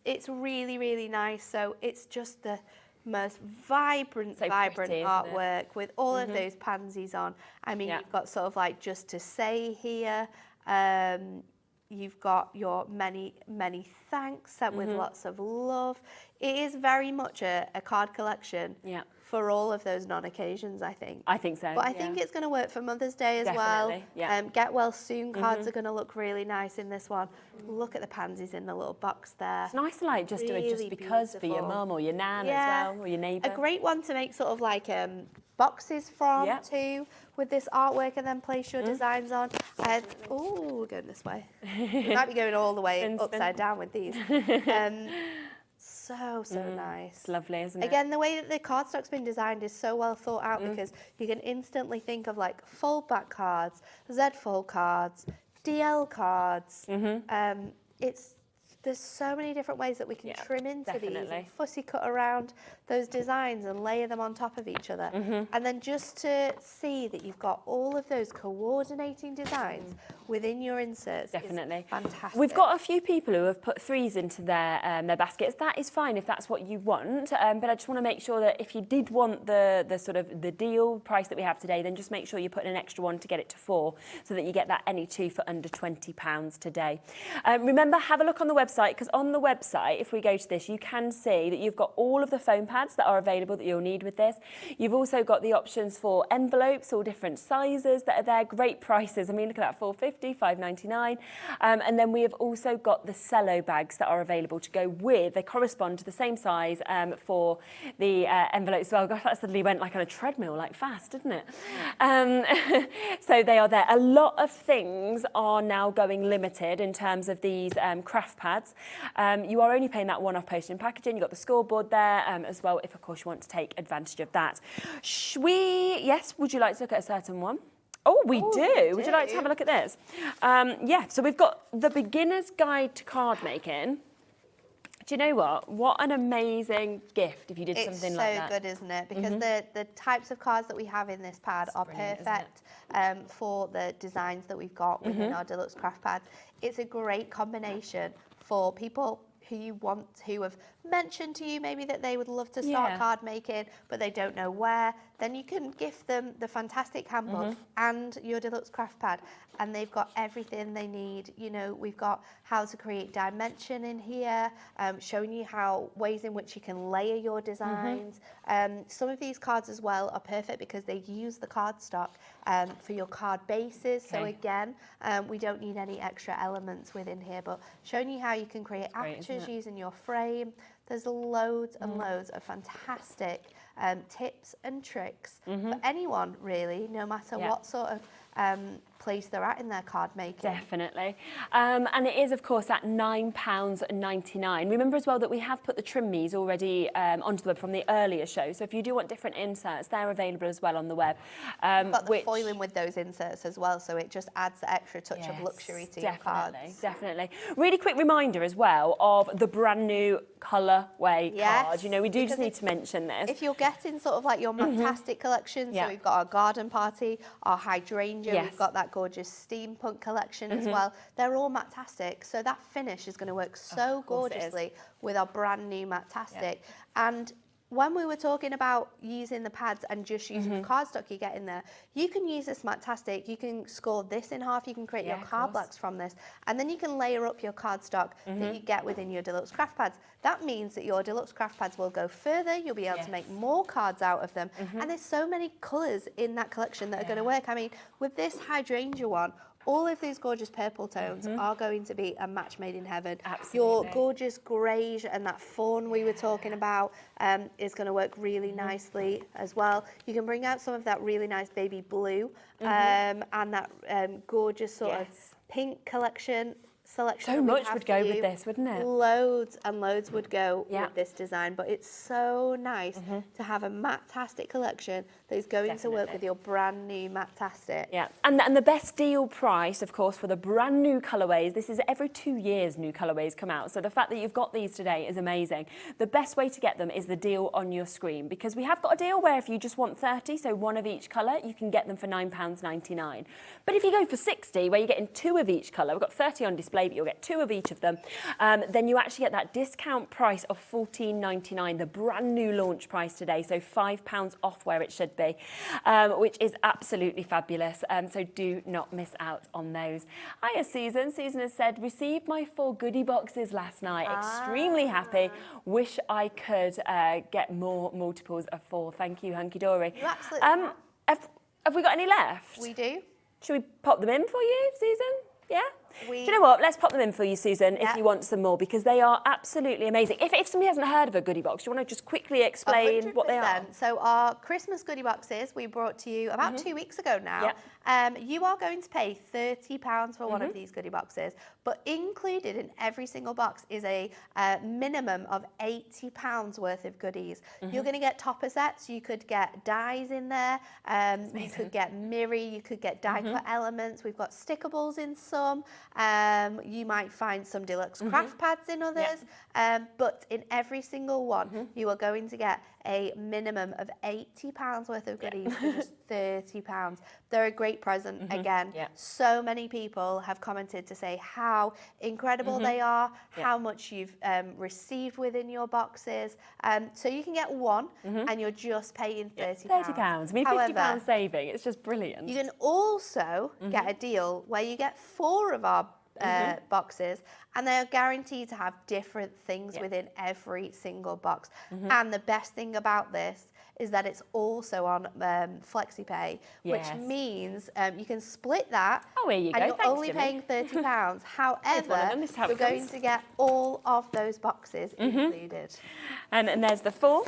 It's really, really nice. So it's just the most vibrant artwork with all of those pansies on. I mean, you've got sort of like just to say here. You've got your many thanks sent with lots of love. It is very much a card collection for all of those non-occasions, I think. I think so. But I think it's going to work for Mother's Day as well. Get well soon cards are going to look really nice in this one. Look at the pansies in the little box there. It's nice to like just do it just because for your mum or your nan as well, or your neighbour. A great one to make sort of like boxes from too, with this artwork, and then place your designs on. Oh, we're going this way. We might be going all the way upside down with these. So nice. It's lovely, isn't it? Again, the way that the cardstock's been designed is so well thought out because you can instantly think of like fold back cards, Z fold cards, DL cards. There's so many different ways that we can trim into these and fussy cut around those designs and layer them on top of each other. And then just to see that you've got all of those coordinating designs within your inserts is fantastic. We've got a few people who have put threes into their baskets. That is fine if that's what you want, but I just want to make sure that if you did want the sort of the deal price that we have today, then just make sure you put in an extra one to get it to 4 so that you get that any two for under £20 today. Remember, have a look on the website, because on the website, if we go to this, you can see that you've got all of the foam pads that are available that you'll need with this. You've also got the options for envelopes, all different sizes that are there, great prices. I mean, look at that, $4.50, $5.99. And then we have also got the cello bags that are available to go with. They correspond to the same size for the envelopes as well. Gosh, that suddenly went like on a treadmill, like fast, didn't it? So they are there. A lot of things are now going limited in terms of these craft pads. You are only paying that one-off postage and packaging. You've got the scoreboard there as well, if of course you want to take advantage of that. Would you like to look at a certain one? Oh, we do. Would you like to have a look at this? So we've got the Beginner's Guide to Card Making. Do you know what? What an amazing gift if you did something like that. It's so good, isn't it? Because the types of cards that we have in this pad are perfect for the designs that we've got within our Deluxe craft pads. It's a great combination for people who have mentioned to you maybe that they would love to start card making, but they don't know where. then you can gift them the fantastic handbook and your Deluxe craft pad, and they've got everything they need. You know, we've got how to create dimension in here, showing you ways in which you can layer your designs. Some of these cards as well are perfect because they use the cardstock for your card bases. So again, we don't need any extra elements within here, but showing you how you can create apertures using your frame. There's loads and loads of fantastic tips and tricks for anyone, really, no matter what sort of place they're at in their card making. Definitely. And it is, of course, at £9.99. Remember as well that we have put the trim me's already onto the web from the earlier show. So if you do want different inserts, they're available as well on the web. Got the foiling with those inserts as well, so it just adds the extra touch of luxury to your cards. Definitely. Really quick reminder as well of the brand new colourway card. You know, we do just need to mention this. If you're getting sort of like your Matt-tastic collection, so we've got our garden party, our hydrangea, we've got that gorgeous steampunk collection as well. They're all Matt-tastic, so that finish is going to work so gorgeously with our brand new Matt-tastic. And when we were talking about using the pads and just using the cardstock you get in there, you can use this Matt-tastic, you can score this in half, you can create your card blocks from this, and then you can layer up your cardstock that you get within your Deluxe craft pads. That means that your Deluxe craft pads will go further, you'll be able to make more cards out of them, and there's so many colours in that collection that are going to work. I mean, with this hydrangea one, all of these gorgeous purple tones are going to be a match made in heaven. Your gorgeous greige and that fawn we were talking about is going to work really nicely as well. You can bring out some of that really nice baby blue and that gorgeous sort of pink selection. So much would go with this, wouldn't it? Loads and loads would go with this design, but it's so nice to have a Matt-tastic collection that is going to work with your brand new Matt-tastic. Yeah, and the best deal price, of course, for the brand new colourways. This is every 2 years new colourways come out, so the fact that you've got these today is amazing. The best way to get them is the deal on your screen, because we have got a deal where if you just want 30, so one of each colour, you can get them for £9.99. But if you go for 60, where you're getting 2 of each colour, we've got 30 on display, but you'll get 2 of each of them, then you actually get that discount price of £14.99, the brand new launch price today, so £5 off where it should be, which is absolutely fabulous. So do not miss out on those. Hiya, Susan. Susan has said, received my 4 goodie boxes last night. Extremely happy. Wish I could get more multiples of 4. Thank you, Hunkydory. You absolutely have we got any left? We do. Should we pop them in for you, Susan? Yeah? Do you know what? Let's pop them in for you, Susan, if you want some more, because they are absolutely amazing. If somebody hasn't heard of a goodie box, do you want to just quickly explain 100%. what they are? So our Christmas goodie boxes we brought to you about 2 weeks ago now. You are going to pay £30 for one of these goodie boxes, but included in every single box is a minimum of £80 worth of goodies. You're going to get topper sets, you could get dies in there, you could get mirror, you could get die cut elements, we've got stickables in some, you might find some Deluxe craft pads in others, but in every single one you are going to get a minimum of £80 worth of goodies for just £30. They're a great present again. So many people have commented to say how incredible they are, how much you've received within your boxes. So you can get one and you're just paying £30. £30. I mean, £50 saving. It's just brilliant. You can also get a deal where you get 4 of our boxes, and they are guaranteed to have different things within every single box. And the best thing about this is that it's also on FlexiPay, which means you can split that. Oh, here you go. And you're Thanks, only Jimmy. paying £30. However, you're going to get all of those boxes included. And there's the 4.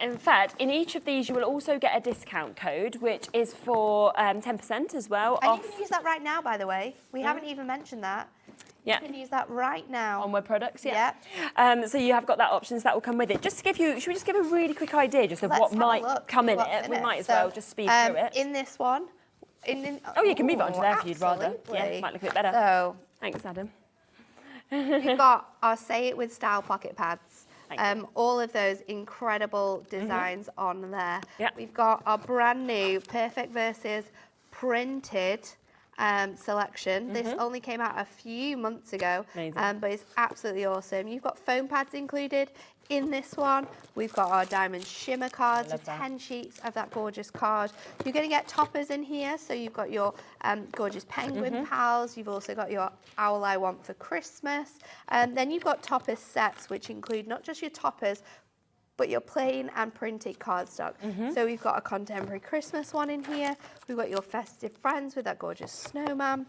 In fact, in each of these, you will also get a discount code, which is for 10% as well. And you can use that right now, by the way. We haven't even mentioned that. You can use that right now. On web products, so you have got that option, so that will come with it. Just to give you, should we just give a really quick idea just of what might come in it? We might as well just speed through it. In this one, oh, you can move it onto there if you'd rather. Yeah, it might look a bit better. So, thanks, Adam. We've got our Say It With Style pocket pads. All of those incredible designs on there. We've got our brand new Perfect Verses printed selection. This only came out a few months ago, but it's absolutely awesome. You've got foam pads included in this one. We've got our diamond shimmer cards with 10 sheets of that gorgeous card. You're going to get toppers in here, so you've got your gorgeous penguin pals. You've also got your owl I want for Christmas. Then you've got topper sets, which include not just your toppers, but your plain and printed cardstock. So we've got a contemporary Christmas one in here. We've got your festive friends with that gorgeous snowman.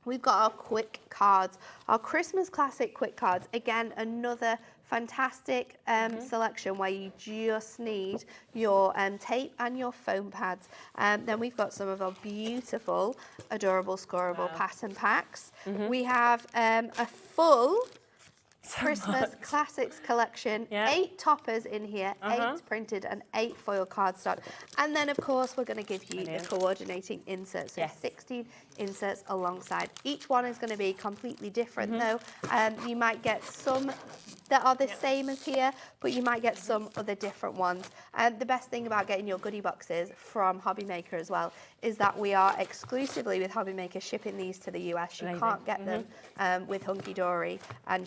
We've got our quick cards, our Christmas classic quick cards. Again, another fantastic selection where you just need your tape and your foam pads. Then we've got some of our beautiful, adorable, scorable pattern packs. We have a full Christmas Classics collection, 8 toppers in here, 8 printed and 8 foil cardstock. And then, of course, we're going to give you the coordinating inserts, so 16 inserts alongside. Each one is going to be completely different, though. You might get some that are the same as here, but you might get some other different ones. The best thing about getting your goodie boxes from Hobby Maker as well is that we are exclusively with Hobby Maker shipping these to the US. You can't get them with Hunkydory and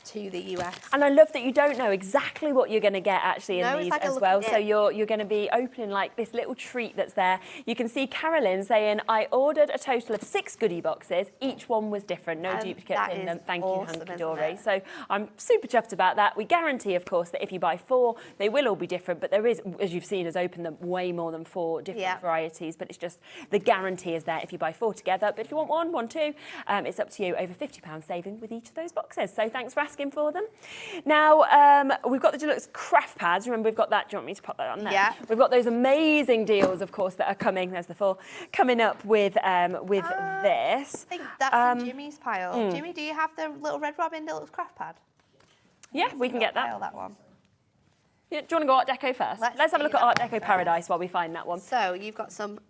to the US. And I love that you don't know exactly what you're going to get actually in these as well. So you're going to be opening like this little treat that's there. You can see Carolyn saying, I ordered a total of 6 goodie boxes. Each one was different, no duplicates in them. Thank you, Hunkydory. So I'm super chuffed about that. We guarantee, of course, that if you buy 4, they will all be different, but there is, as you've seen us open them, way more than 4 different varieties, but it's just the guarantee is there if you buy 4 together. But if you want one, 2, it's up to you. Over £50 saving with each of those boxes. So thanks for asking for them. Now, we've got the Deluxe craft pads. Remember, we've got that. Do you want me to pop that on there? Yeah. We've got those amazing deals, of course, that are coming. There's the 4 coming up with this. I think that's in Jimmy's pile. Jimmy, do you have the little Red Robin Deluxe craft pad? Yeah, we can get that. That one. Yeah, do you want to go Art Deco first? Let's have a look at Art Deco Paradise while we find that one. So you've got some.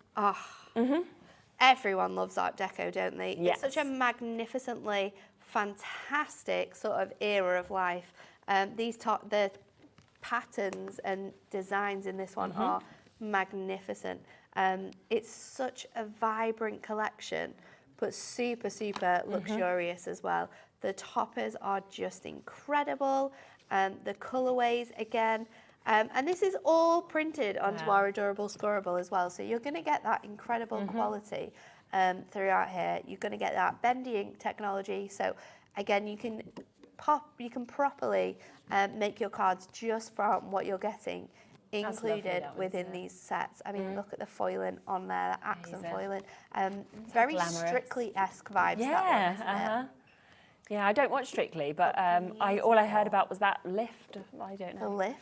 Everyone loves Art Deco, don't they? Yes. It's such a magnificently fantastic sort of era of life. The patterns and designs in this one are magnificent. It's such a vibrant collection, but super, super luxurious as well. The toppers are just incredible. The colourways, again. And this is all printed onto our adorable Scorable as well. So you're going to get that incredible quality throughout here. You're going to get that bendy ink technology. So again, you can properly make your cards just from what you're getting included within these sets. I mean, look at the foiling on there, the accent foiling. Very Strictly-esque vibes. Yeah, that one, yeah, I don't watch Strictly, but all I heard about was that lift. I don't know. The lift?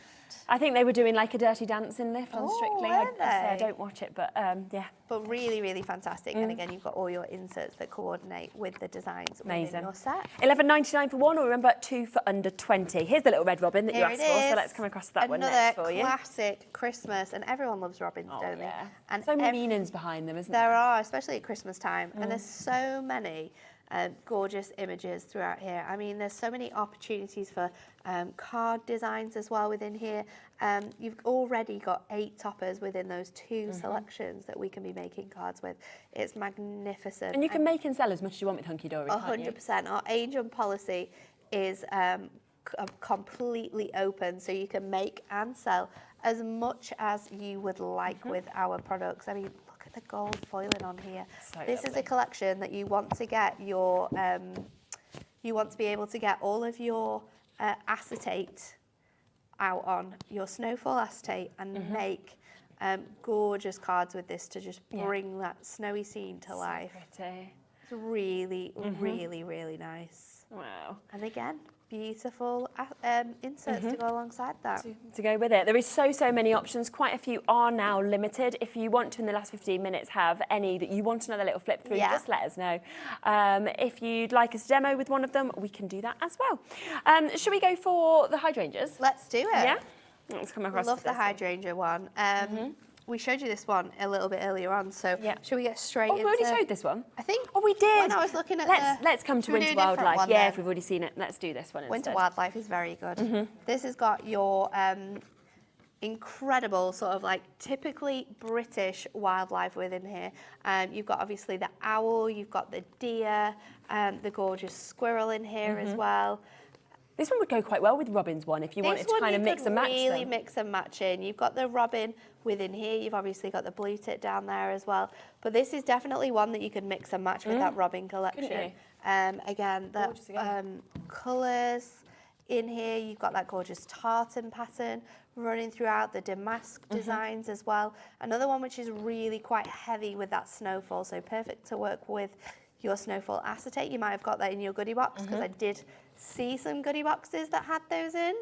I think they were doing like a Dirty Dancing lift on Strictly. Were I don't watch it, but yeah. But really, really fantastic. And again, you've got all your inserts that coordinate with the designs within your set. $11.99 for 1, or remember 2 for under 20. Here's the little red robin that you asked for, so let's come across that one next for you. Another classic Christmas, and everyone loves robins, don't they? And so many meanings behind them, isn't there? There are, especially at Christmas time, and there's so many gorgeous images throughout here. I mean, there's so many opportunities for card designs as well within here. You've already got 8 toppers within those 2 selections that we can be making cards with. It's magnificent. And you can make and sell as much as you want with Hunkydory, 100%. Our age-on policy is completely open, so you can make and sell as much as you would like with our products. I mean, look at the gold foiling on here. This is a collection that you want to get your, you want to be able to get all of your acetate out on, your snowfall acetate, and make gorgeous cards with this to just bring that snowy scene to life. Pretty. It's really, really, really nice. Wow. And again, beautiful inserts to go alongside that. To go with it. There is so many options. Quite a few are now limited. If you want to, in the last 15 minutes, have any that you want another little flip through, just let us know. If you'd like us to demo with one of them, we can do that as well. Should we go for the hydrangeas? Let's do it. Yeah? Let's come across. I love the hydrangea one. We showed you this one a little bit earlier on, so should we get straight into... Oh, we already showed this one? I think... Oh, we did! When I was looking at Let's come to Winter Wildlife. Yeah, if we've already seen it, let's do this one instead. Winter Wildlife is very good. This has got your incredible sort of like typically British wildlife within here. You've got obviously the owl, you've got the deer, the gorgeous squirrel in here as well. This one would go quite well with Robin's one if you wanted to kind of mix and match really them. mix and match in. You've got the robin within here. You've obviously got the blue tit down there as well. But this is definitely one that you could mix and match with that robin collection. Again, the colours in here. You've got that gorgeous tartan pattern running throughout, the damask designs as well. Another one which is really quite heavy with that snowfall, so perfect to work with your snowfall acetate. You might have got that in your goodie box because I did see some goodie boxes that had those in.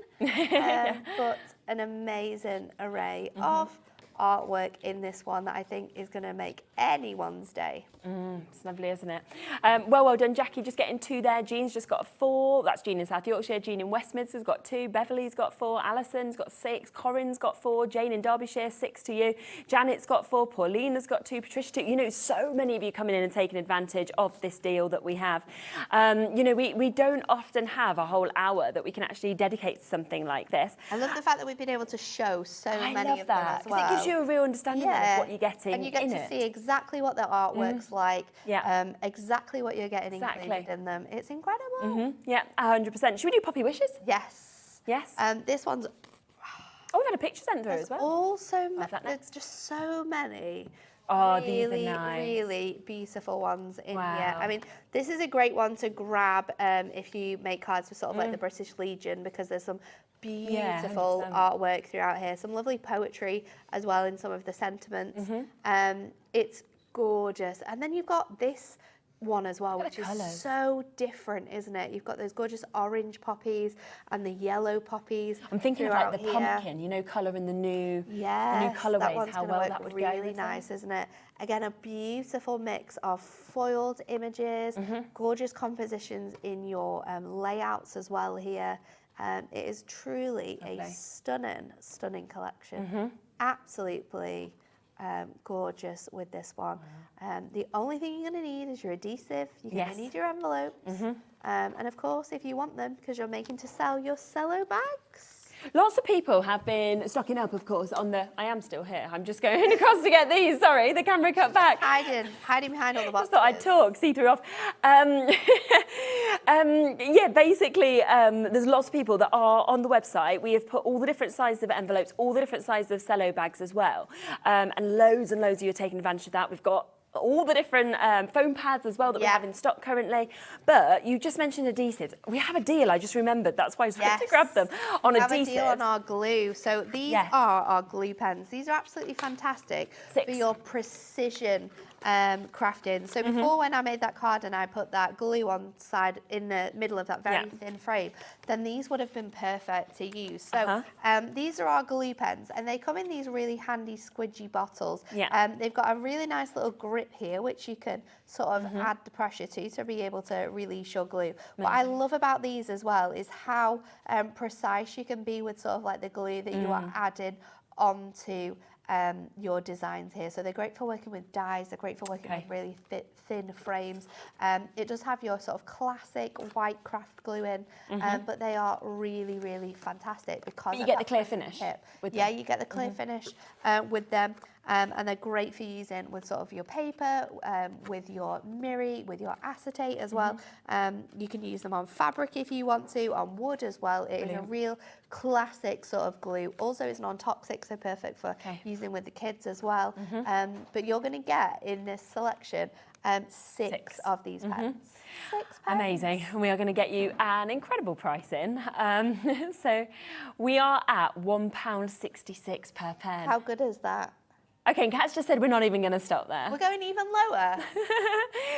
But an amazing array of artwork in this one that I think is going to make anyone's day. It's lovely, isn't it? Well done, Jackie. Just getting 2 there. Jean's just got 4. That's Jean in South Yorkshire. Jean in Westminster has got 2. Beverly's got 4. Alison's got 6. Corin's got 4. Jane in Derbyshire, 6 to you. Janet's got 4. Paulina's got 2. Patricia 2. You know, so many of you coming in and taking advantage of this deal that we have. You know, we don't often have a whole hour that we can actually dedicate to something like this. I love the fact that we've been able to show so many of them as well. It gives you a real understanding of what you're getting in it. And you get to see exactly what the artwork's like, exactly what you're getting included in them. It's incredible. Yeah, 100%. Should we do Poppy Wishes? Yes. Yes. This one's... Oh, we've had a picture sent through as well. Also, there's just so many. Oh, really, these are nice. Really beautiful ones in here. I mean, this is a great one to grab if you make cards for sort of like the British Legion, because there's some beautiful artwork throughout here. Some lovely poetry as well in some of the sentiments. It's gorgeous. And then you've got this one as well, which is so different, isn't it? You've got those gorgeous orange poppies and the yellow poppies. I'm thinking of like the pumpkin, you know, colour in the new colourways, how well that would go. Really nice, isn't it? Again, a beautiful mix of foiled images, gorgeous compositions in your layouts as well here. It is truly a stunning collection. Absolutely gorgeous with this one. The only thing you're going to need is your adhesive. You're going to need your envelopes. And of course, if you want them, because you're making to sell your cello bags. Lots of people have been stocking up, of course, on the... I am still here. I'm just going across to get these. Sorry, the camera cut back. Hiding behind all the boxes. Just thought I'd talk, see through off. Yeah, basically, there's lots of people that are on the website. We have put all the different sizes of envelopes, all the different sizes of cello bags as well. And loads of you are taking advantage of that. We've got all the different foam pads as well that we have in stock currently. But you just mentioned adhesives. We have a deal, I just remembered. That's why I was trying to grab them on adhesives. We have a deal on our glue. So these are our glue pens. These are absolutely fantastic for your precision crafting. So before, when I made that card and I put that glue on side in the middle of that very thin frame, then these would have been perfect to use. So these are our glue pens, and they come in these really handy squidgy bottles. They've got a really nice little grip here, which you can sort of add the pressure to be able to release your glue. What I love about these as well is how precise you can be with sort of like the glue that you are adding onto your designs here. So they're great for working with dies, they're great for working with really thin frames. It does have your sort of classic white craft glue in, but they are really, really fantastic because you get the clear finish with them. You get the clear finish with them. And they're great for using with sort of your paper, with your mirri, with your acetate as well. You can use them on fabric if you want to, on wood as well. It is a real classic sort of glue. Also, it's non-toxic, so perfect for using with the kids as well. But you're going to get in this selection 6 of these pens. 6 pens. Amazing. And we are going to get you an incredible price in. So we are at £1.66 per pen. How good is that? Okay, and Kat's just said we're not even going to stop there. We're going even lower.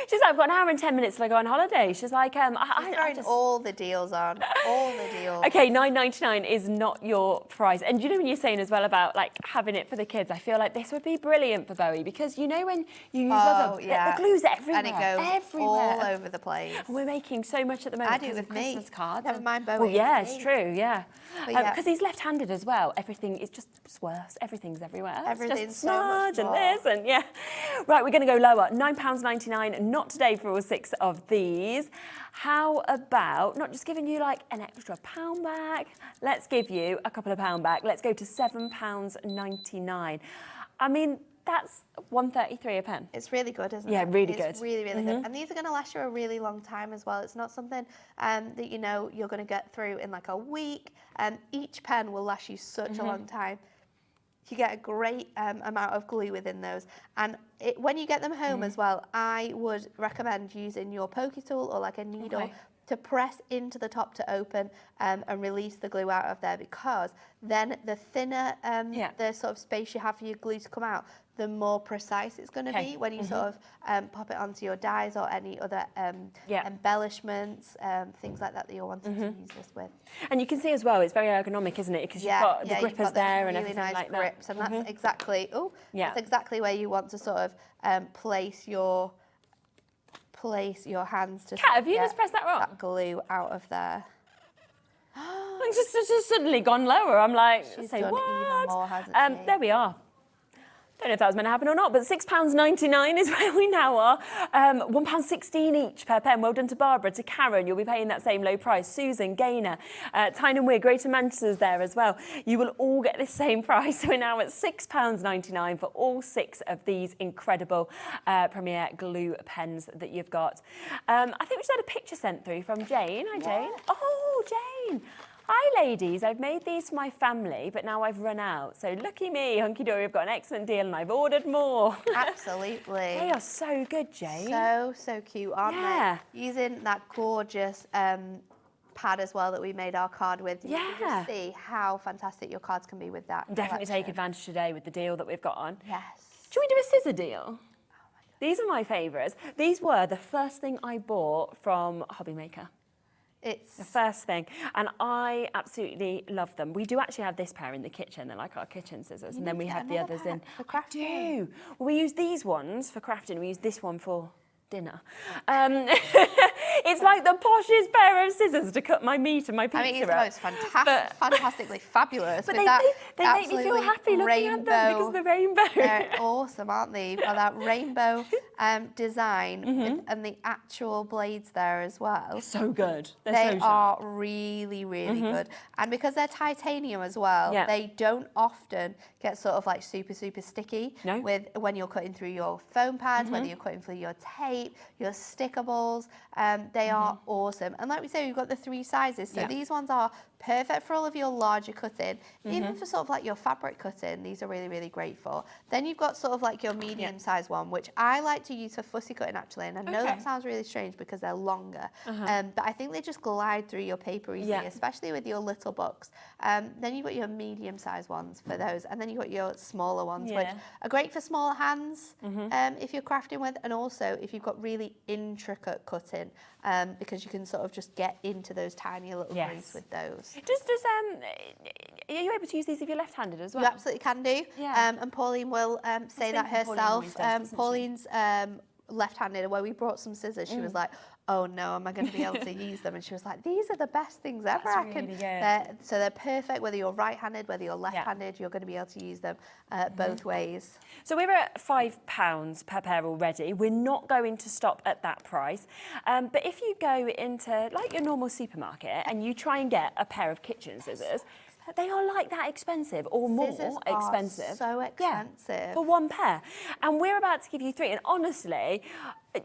She's like, I've got an hour and 10 minutes till I go on holiday. She's like, I just all the deals on, all the deals. Okay, £9.99 is not your price. And you know when you're saying as well about like having it for the kids, I feel like this would be brilliant for Bowie, because you know when you use the glue's everywhere. And it goes all over the place. And we're making so much at the moment. I do with Christmas cards. Never mind Bowie. Well, yeah, it's true, yeah. Because he's left-handed as well. Everything is just worse. Everything's everywhere. Everything's so charge and more. this and yeah. Right, we're going to go lower. £9.99, not today for all 6 of these. How about not just giving you like an extra £1 back? Let's give you a couple of £1 back. Let's go to £7.99. I mean, that's £1.33 a pen. It's really good, isn't it? Yeah, really good. It's really, really good. And these are going to last you a really long time as well. It's not something that you know you're going to get through in like a week. Each pen will last you such a long time. You get a great amount of glue within those. And when you get them home as well, I would recommend using your pokey tool or like a needle to press into the top to open and release the glue out of there, because then the thinner the sort of space you have for your glue to come out, the more precise it's going to be when you sort of pop it onto your dies or any other embellishments, things like that you're wanting to use this with. And you can see as well, it's very ergonomic, isn't it? Because you've got the grippers there and everything nice like grips, that. and that's exactly that's exactly where you want to sort of place your hands to. Kat, have you just pressed that wrong? That glue out of there. It's just suddenly gone lower. I'm like, She's say done what? even more, hasn't she? There we are. Don't know if that was meant to happen or not, but £6.99 is where we now are. £1.16 each per pen. Well done to Barbara, to Karen. You'll be paying that same low price. Susan, Gaynor, Tyne and Weir, Greater Manchester's there as well. You will all get the same price. We're now at £6.99 for all 6 of these incredible Premier glue pens that you've got. I think we just had a picture sent through from Jane. Hi, Jane. Oh, Jane. Hi ladies, I've made these for my family, but now I've run out. So lucky me, Hunkydory, I've got an excellent deal and I've ordered more. Absolutely. They are so good, Jane. So cute, aren't they? Using that gorgeous pad as well that we made our card with. You can just see how fantastic your cards can be with that. Definitely take advantage today with the deal that we've got on. Yes. Should we do a scissor deal? These are my favourites. These were the first thing I bought from Hobby Maker. It's the first thing, and I absolutely love them. We do actually have this pair in the kitchen. They're like our kitchen scissors, and then we have the others in. For crafting. I do. Well, we use these ones for crafting. We use this one for dinner. It's like the poshest pair of scissors to cut my meat and my pizza. I mean, it's the most fantastically fabulous. But with they make me feel happy looking at them because of the rainbow. They're awesome, aren't they? Well, that rainbow design and the actual blades there as well. They're so good. They are really, really good. And because they're titanium as well, they don't often get sort of like super sticky with when you're cutting through your foam pads, whether you're cutting through your tape, your stickables. They are awesome. And like we say, we've got the 3 sizes. So these ones are perfect for all of your larger cutting, even for sort of like your fabric cutting. These are really, really great for. Then you've got sort of like your medium size one, which I like to use for fussy cutting actually. And I know that sounds really strange because they're longer, but I think they just glide through your paper easily, especially with your little books. Then you've got your medium size ones for those. And then you've got your smaller ones, which are great for smaller hands if you're crafting with, and also if you've got really intricate cutting, because you can sort of just get into those tiny little grooves with those. Are you able to use these if you're left-handed as well? You absolutely can do. And Pauline will say that herself. Pauline's left-handed, and when we brought some scissors, she was like, oh no, am I going to be able to use them? And she was like, these are the best things ever. So they're perfect, whether you're right-handed, whether you're left-handed, you're going to be able to use them both ways. So we're at £5 per pair already. We're not going to stop at that price. But if you go into like your normal supermarket and you try and get a pair of kitchen scissors, they are like that expensive or more expensive. Are so expensive. For 1 pair. And we're about to give you 3. And honestly,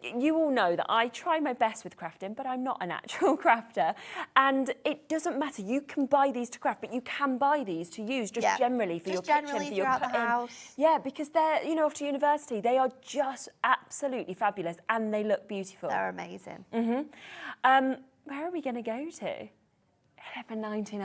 you all know that I try my best with crafting, but I'm not a natural crafter. And it doesn't matter. You can buy these to craft, but you can buy these to use just generally for your kitchen, for your cutting. The house. Yeah, because they're, you know, after university, they are just absolutely fabulous and they look beautiful. They're amazing. Where are we going to go to? £11.99.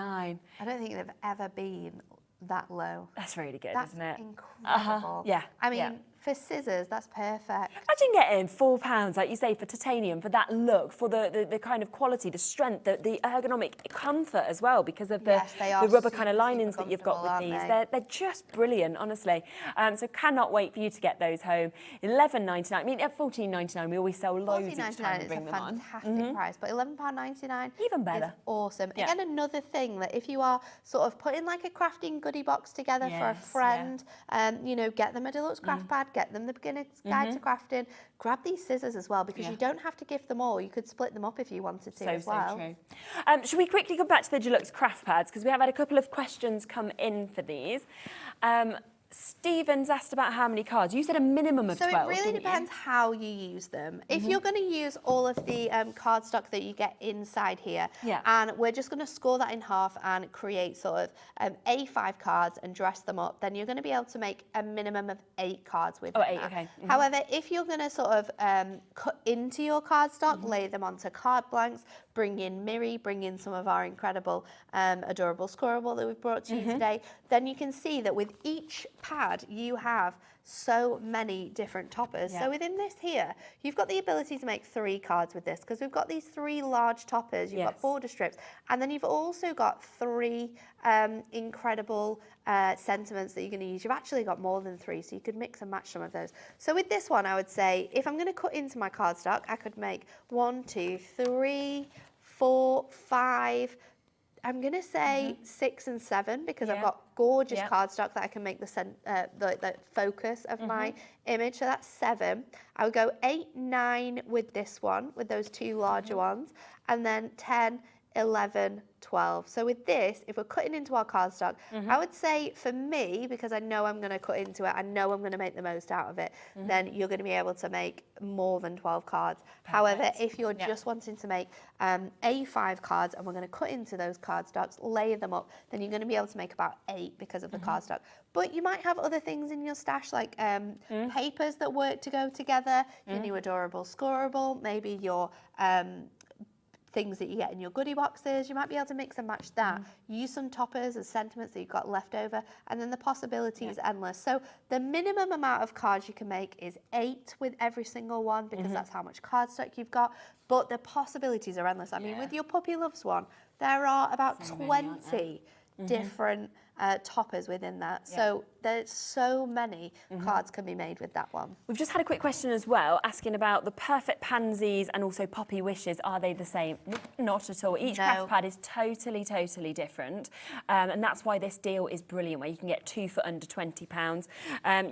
I don't think they've ever been that low. That's really good, That's isn't it? incredible. Yeah. I mean, For scissors, that's perfect. Imagine getting £4, like you say, for titanium, for that look, for the kind of quality, the strength, the ergonomic comfort as well, because of the rubber kind of linings that you've got with these. They're just brilliant, honestly. So cannot wait for you to get those home. $11.99. I mean, at $14.99, we always sell loads each time we bring them on. Fantastic price, but £11.99 even better. Is awesome. Again, another thing that if you are sort of putting like a crafting goodie box together for a friend, you know, get them a Deluxe craft pad, get them the beginner's guide to crafting, grab these scissors as well, because you don't have to gift them all. You could split them up if you wanted to as well. So true. Should we quickly come back to the Deluxe craft pads, because we have had a couple of questions come in for these. Stephen's asked about how many cards. You said a minimum of 12. So it really depends how you use them. If you're going to use all of the cardstock that you get inside here, and we're just going to score that in half and create sort of A5 cards and dress them up, then you're going to be able to make a minimum of 8 cards with that. 8, okay. However, if you're going to sort of cut into your cardstock, lay them onto card blanks, bring in Miri, bring in some of our incredible, adorable Scorable that we've brought to you today, then you can see that with each pad you have so many different toppers. So within this here, you've got the ability to make 3 cards with this, because we've got these 3 large toppers, you've got border strips, and then you've also got 3 incredible sentiments that you're going to use. You've actually got more than 3, so you could mix and match some of those. So with this one, I would say, if I'm going to cut into my cardstock, I could make 1, 2, 3, 4, 5, I'm going to say 6 and 7, because I've got gorgeous cardstock that I can make the focus of my image. So that's 7. I would go 8, 9 with this one, with those 2 larger ones, and then 10, 11, 12. So with this, if we're cutting into our cardstock, I would say for me, because I know I'm going to cut into it, I know I'm going to make the most out of it, then you're going to be able to make more than 12 cards. However, if you're just wanting to make A5 cards and we're going to cut into those cardstocks, layer them up, then you're going to be able to make about 8 because of the cardstock. But you might have other things in your stash, like papers that work to go together, your new adorable Scorable, maybe your things that you get in your goodie boxes. You might be able to mix and match that. Use some toppers as sentiments that you've got left over, and then the possibility is endless. So the minimum amount of cards you can make is 8 with every single one, because that's how much cardstock you've got, but the possibilities are endless. I mean, with your Puppy Loves one, there are about 20 different toppers within that. So there's so many cards can be made with that one. We've just had a quick question as well, asking about the perfect pansies and also poppy wishes. Are they the same? Not at all. Each craft pad is totally different. And that's why this deal is brilliant, where you can get 2 for under £20.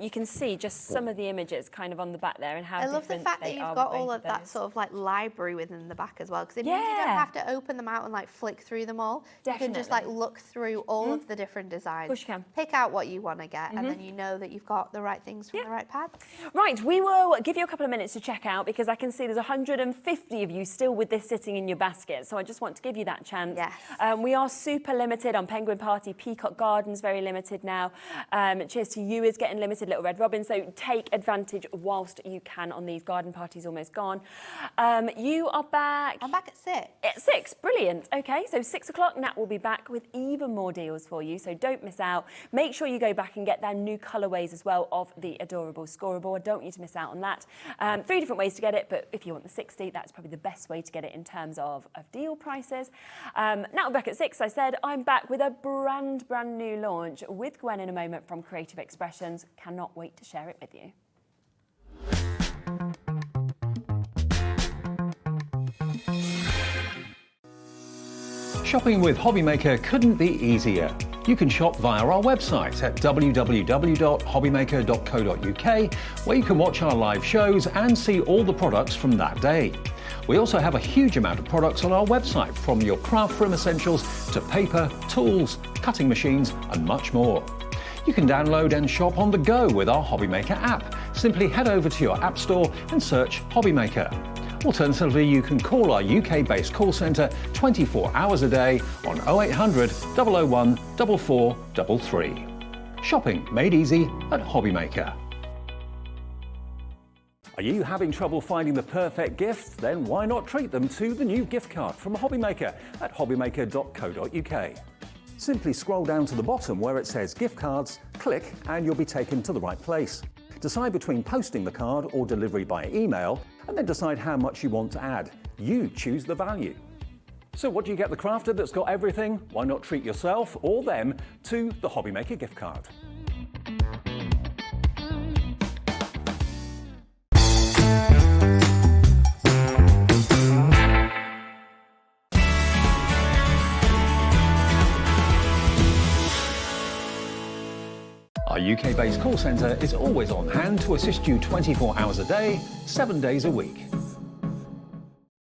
You can see just some of the images kind of on the back there and how different they are. I love the fact that you've got all of that sort of like library within the back as well, because it means you don't have to open them out and like flick through them all. You can just like look through all of the different designs. Of course you can. Pick out what you want to get, and then you know that you've got the right things from the right pads. Right, we will give you a couple of minutes to check out, because I can see there's 150 of you still with this sitting in your basket, so I just want to give you that chance. Yes. We are super limited on Penguin Party, Peacock Gardens very limited now. Cheers to You is getting limited, Little Red Robin, so take advantage whilst you can on these. Garden Party's almost gone. You are back. I'm back at 6. At 6, brilliant. Okay, so 6 o'clock, Nat will be back with even more deals for you, so don't miss out. Make sure you go back and get their new colourways as well of the adorable Scorable. I don't want you to miss out on that. 3 different ways to get it, but if you want the 60, that's probably the best way to get it in terms of deal prices. Now we're back at 6, I said. I'm back with a brand new launch with Gwen in a moment from Creative Expressions. Cannot wait to share it with you. Shopping with Hobbymaker couldn't be easier. You can shop via our website at www.hobbymaker.co.uk, where you can watch our live shows and see all the products from that day. We also have a huge amount of products on our website, from your craft room essentials to paper, tools, cutting machines and much more. You can download and shop on the go with our Hobbymaker app. Simply head over to your app store and search Hobbymaker. Alternatively, you can call our UK-based call centre 24 hours a day on 0800 001 4433. Shopping made easy at Hobbymaker. Are you having trouble finding the perfect gift? Then why not treat them to the new gift card from Hobbymaker at hobbymaker.co.uk. Simply scroll down to the bottom where it says gift cards, click, and you'll be taken to the right place. Decide between posting the card or delivery by email, and then decide how much you want to add. You choose the value. So what do you get the crafter that's got everything? Why not treat yourself or them to the Hobby Maker gift card? Our UK-based call centre is always on hand to assist you 24 hours a day, 7 days a week.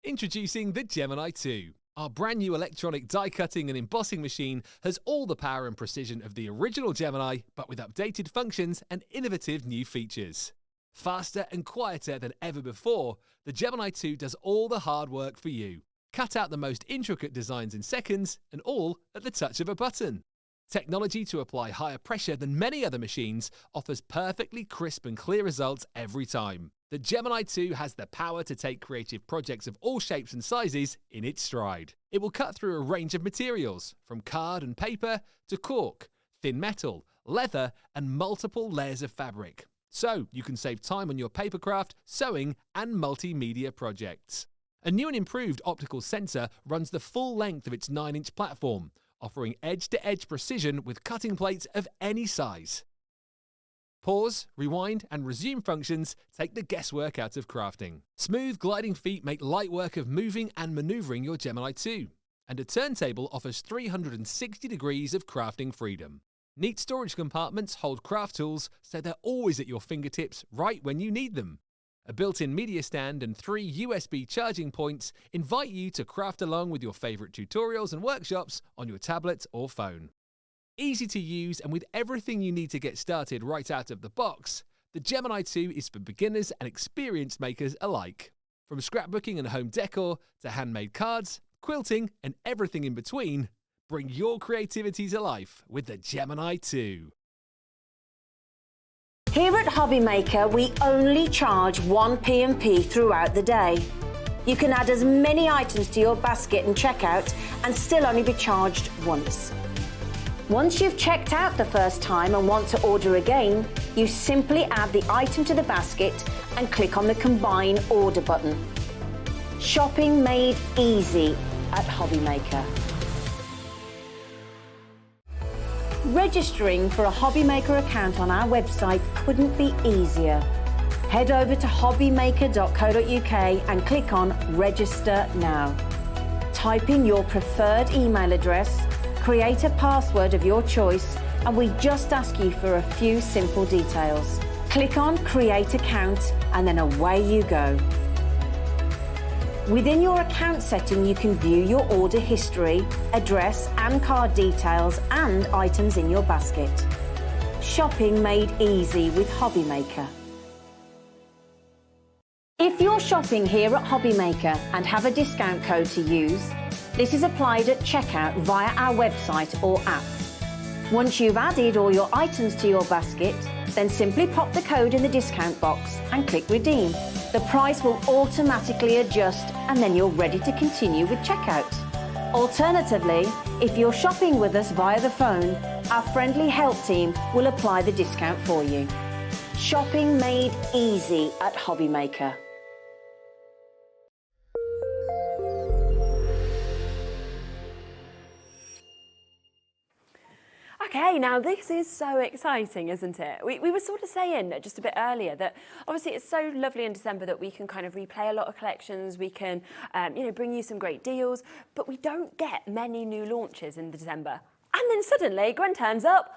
Introducing the Gemini 2. Our brand new electronic die cutting and embossing machine has all the power and precision of the original Gemini, but with updated functions and innovative new features. Faster and quieter than ever before, the Gemini 2 does all the hard work for you. Cut out the most intricate designs in seconds, and all at the touch of a button. Technology to apply higher pressure than many other machines offers perfectly crisp and clear results every time. The Gemini 2 has the power to take creative projects of all shapes and sizes in its stride. It will cut through a range of materials, from card and paper to cork, thin metal, leather, and multiple layers of fabric. So you can save time on your papercraft, sewing, and multimedia projects. A new and improved optical sensor runs the full length of its 9-inch platform, offering edge-to-edge precision with cutting plates of any size. Pause, rewind, and resume functions take the guesswork out of crafting. Smooth gliding feet make light work of moving and manoeuvring your Gemini 2. And a turntable offers 360 degrees of crafting freedom. Neat storage compartments hold craft tools so they're always at your fingertips right when you need them. A built-in media stand and 3 USB charging points invite you to craft along with your favourite tutorials and workshops on your tablet or phone. Easy to use and with everything you need to get started right out of the box, the Gemini 2 is for beginners and experienced makers alike. From scrapbooking and home decor to handmade cards, quilting and everything in between, bring your creativity to life with the Gemini 2. Here at Hobby Maker, we only charge 1 P&P throughout the day. You can add as many items to your basket and checkout and still only be charged once. Once you've checked out the first time and want to order again, you simply add the item to the basket and click on the Combine Order button. Shopping made easy at Hobby Maker. Registering for a Hobby Maker account on our website couldn't be easier. Head over to hobbymaker.co.uk and click on Register Now. Type in your preferred email address, create a password of your choice, and we just ask you for a few simple details. Click on Create Account and then away you go. Within your account setting, you can view your order history, address and card details and items in your basket. Shopping made easy with Hobby Maker. If you're shopping here at Hobby Maker and have a discount code to use, this is applied at checkout via our website or app. Once you've added all your items to your basket, then simply pop the code in the discount box and click Redeem. The price will automatically adjust and then you're ready to continue with checkout. Alternatively, if you're shopping with us via the phone, our friendly help team will apply the discount for you. Shopping made easy at Hobby Maker. Okay, now this is so exciting, isn't it? We were sort of saying just a bit earlier that obviously it's so lovely in December that we can kind of replay a lot of collections, we can bring you some great deals, but we don't get many new launches in December. And then suddenly Gwen turns up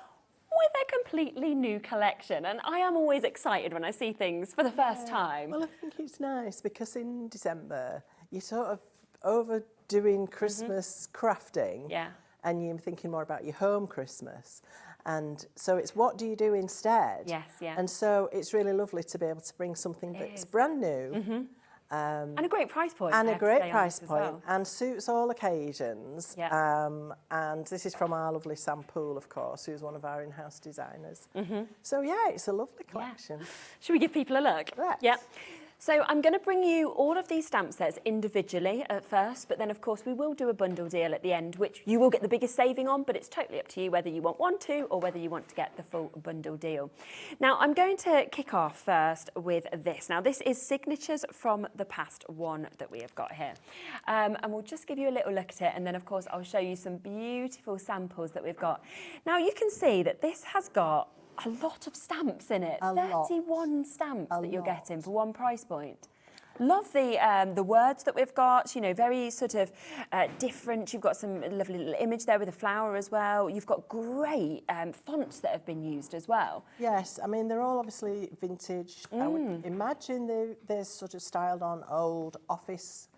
with a completely new collection, and I am always excited when I see things for the first time. Well, I think it's nice because in December you're sort of overdoing Christmas crafting. Yeah. And you're thinking more about your home Christmas. And so it's what do you do instead? Yes, yeah. And so it's really lovely to be able to bring something that's brand new. Mm-hmm. And a great price point. And a great price point. Well. And suits all occasions. Yeah. And this is from our lovely Sam Poole, of course, who's one of our in-house designers. Mm-hmm. So, yeah, it's a lovely collection. Yeah. Should we give people a look? Yes. Yeah. So I'm going to bring you all of these stamp sets individually at first, but then of course we will do a bundle deal at the end, which you will get the biggest saving on, but it's totally up to you whether you want 1, 2, or whether you want to get the full bundle deal. Now I'm going to kick off first with this. Now this is signatures from the past one that we have got here. And we'll just give you a little look at it, and then of course I'll show you some beautiful samples that we've got. Now you can see that this has got a lot of stamps in it. 31 stamps that you're getting for one price point. Love the words that we've got, you know, very sort of different. You've got some lovely little image there with a flower as well. You've got great fonts that have been used as well. Yes, I mean, they're all obviously vintage. I would imagine they're sort of styled on old office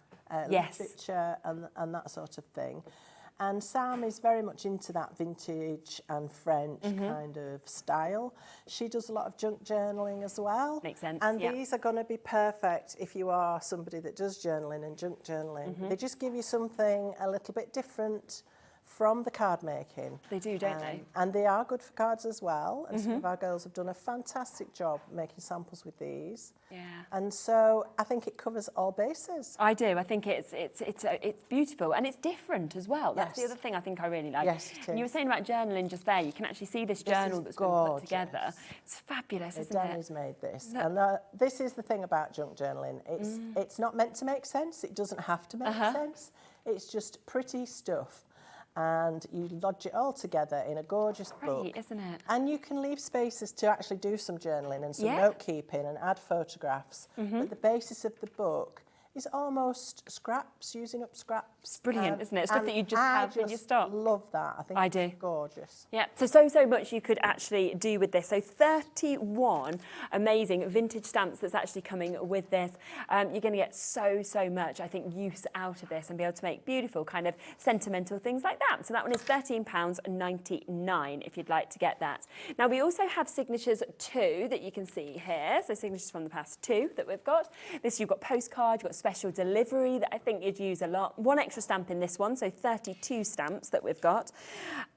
literature and that sort of thing. And Sam is very much into that vintage and French kind of style. She does a lot of junk journaling as well. Makes sense, And these are going to be perfect if you are somebody that does journaling and junk journaling. They just give you something a little bit different from the card making. They do, don't they? And they are good for cards as well. And some of our girls have done a fantastic job making samples with these. Yeah. And so I think it covers all bases. I do. I think it's beautiful and it's different as well. That's the other thing I think I really like. Yes, it is. And you were saying about journaling just there. You can actually see this journal that's been put together. It's fabulous, isn't it? Danny's made this. And this is the thing about junk journaling. It's not meant to make sense. It doesn't have to make sense. It's just pretty stuff. And you lodge it all together in a gorgeous book. Great, isn't it? And you can leave spaces to actually do some journaling and some note keeping and add photographs. But the basis of the book is almost scraps, using up scraps. Brilliant, isn't it? Stuff that you just have in your stock. I love that. I think it's gorgeous. Yeah, so much you could actually do with this. So 31 amazing vintage stamps that's actually coming with this. You're going to get so much, I think, use out of this and be able to make beautiful kind of sentimental things like that. So that one is £13.99 if you'd like to get that. Now we also have signatures 2 that you can see here. So signatures from the past 2 that we've got. This you've got postcard, you've got special delivery that I think you'd use a lot. 1 extra stamp in this one, so 32 stamps that we've got.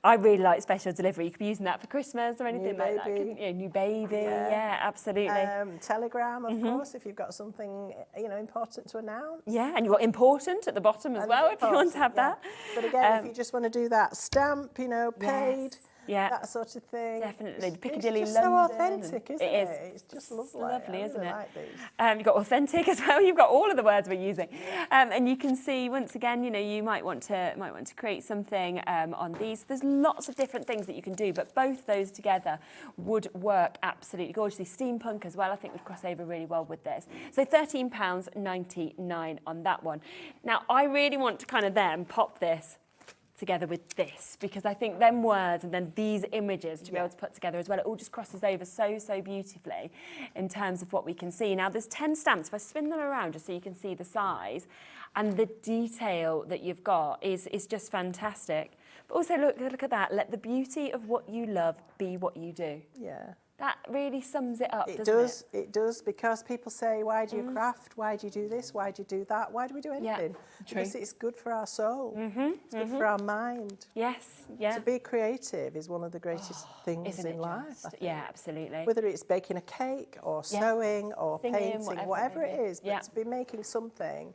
I really like special delivery. You could be using that for Christmas or anything like that. New baby, yeah, absolutely. Telegram, of course, if you've got something important to announce. Yeah, and you've got important at the bottom as well if you want to have that. But again, if you just want to do that stamp, paid. Yeah, that sort of thing. Definitely, the Piccadilly it's London. So authentic, isn't it? It's just lovely. Lovely, isn't it? Like these. You've got authentic as well. You've got all of the words we're using, and you can see once again. You might want to create something on these. There's lots of different things that you can do, but both those together would work absolutely gorgeously. Steampunk as well, I think would cross over really well with this. So £13.99 on that one. Now I really want to kind of then pop this together with this, because I think them words and then these images to be able to put together as well, it all just crosses over so beautifully in terms of what we can see. Now there's 10 stamps. If I spin them around just so you can see the size and the detail that you've got is just fantastic. But also look at that. Let the beauty of what you love be what you do. Yeah. That really sums it up, doesn't it? It does, because people say, why do you craft? Why do you do this? Why do you do that? Why do we do anything? Because it's good for our soul. It's good for our mind. Yes, yeah. To be creative is one of the greatest things in life. Yeah, absolutely. Whether it's baking a cake or sewing or Singing, painting, whatever it is, but to be making something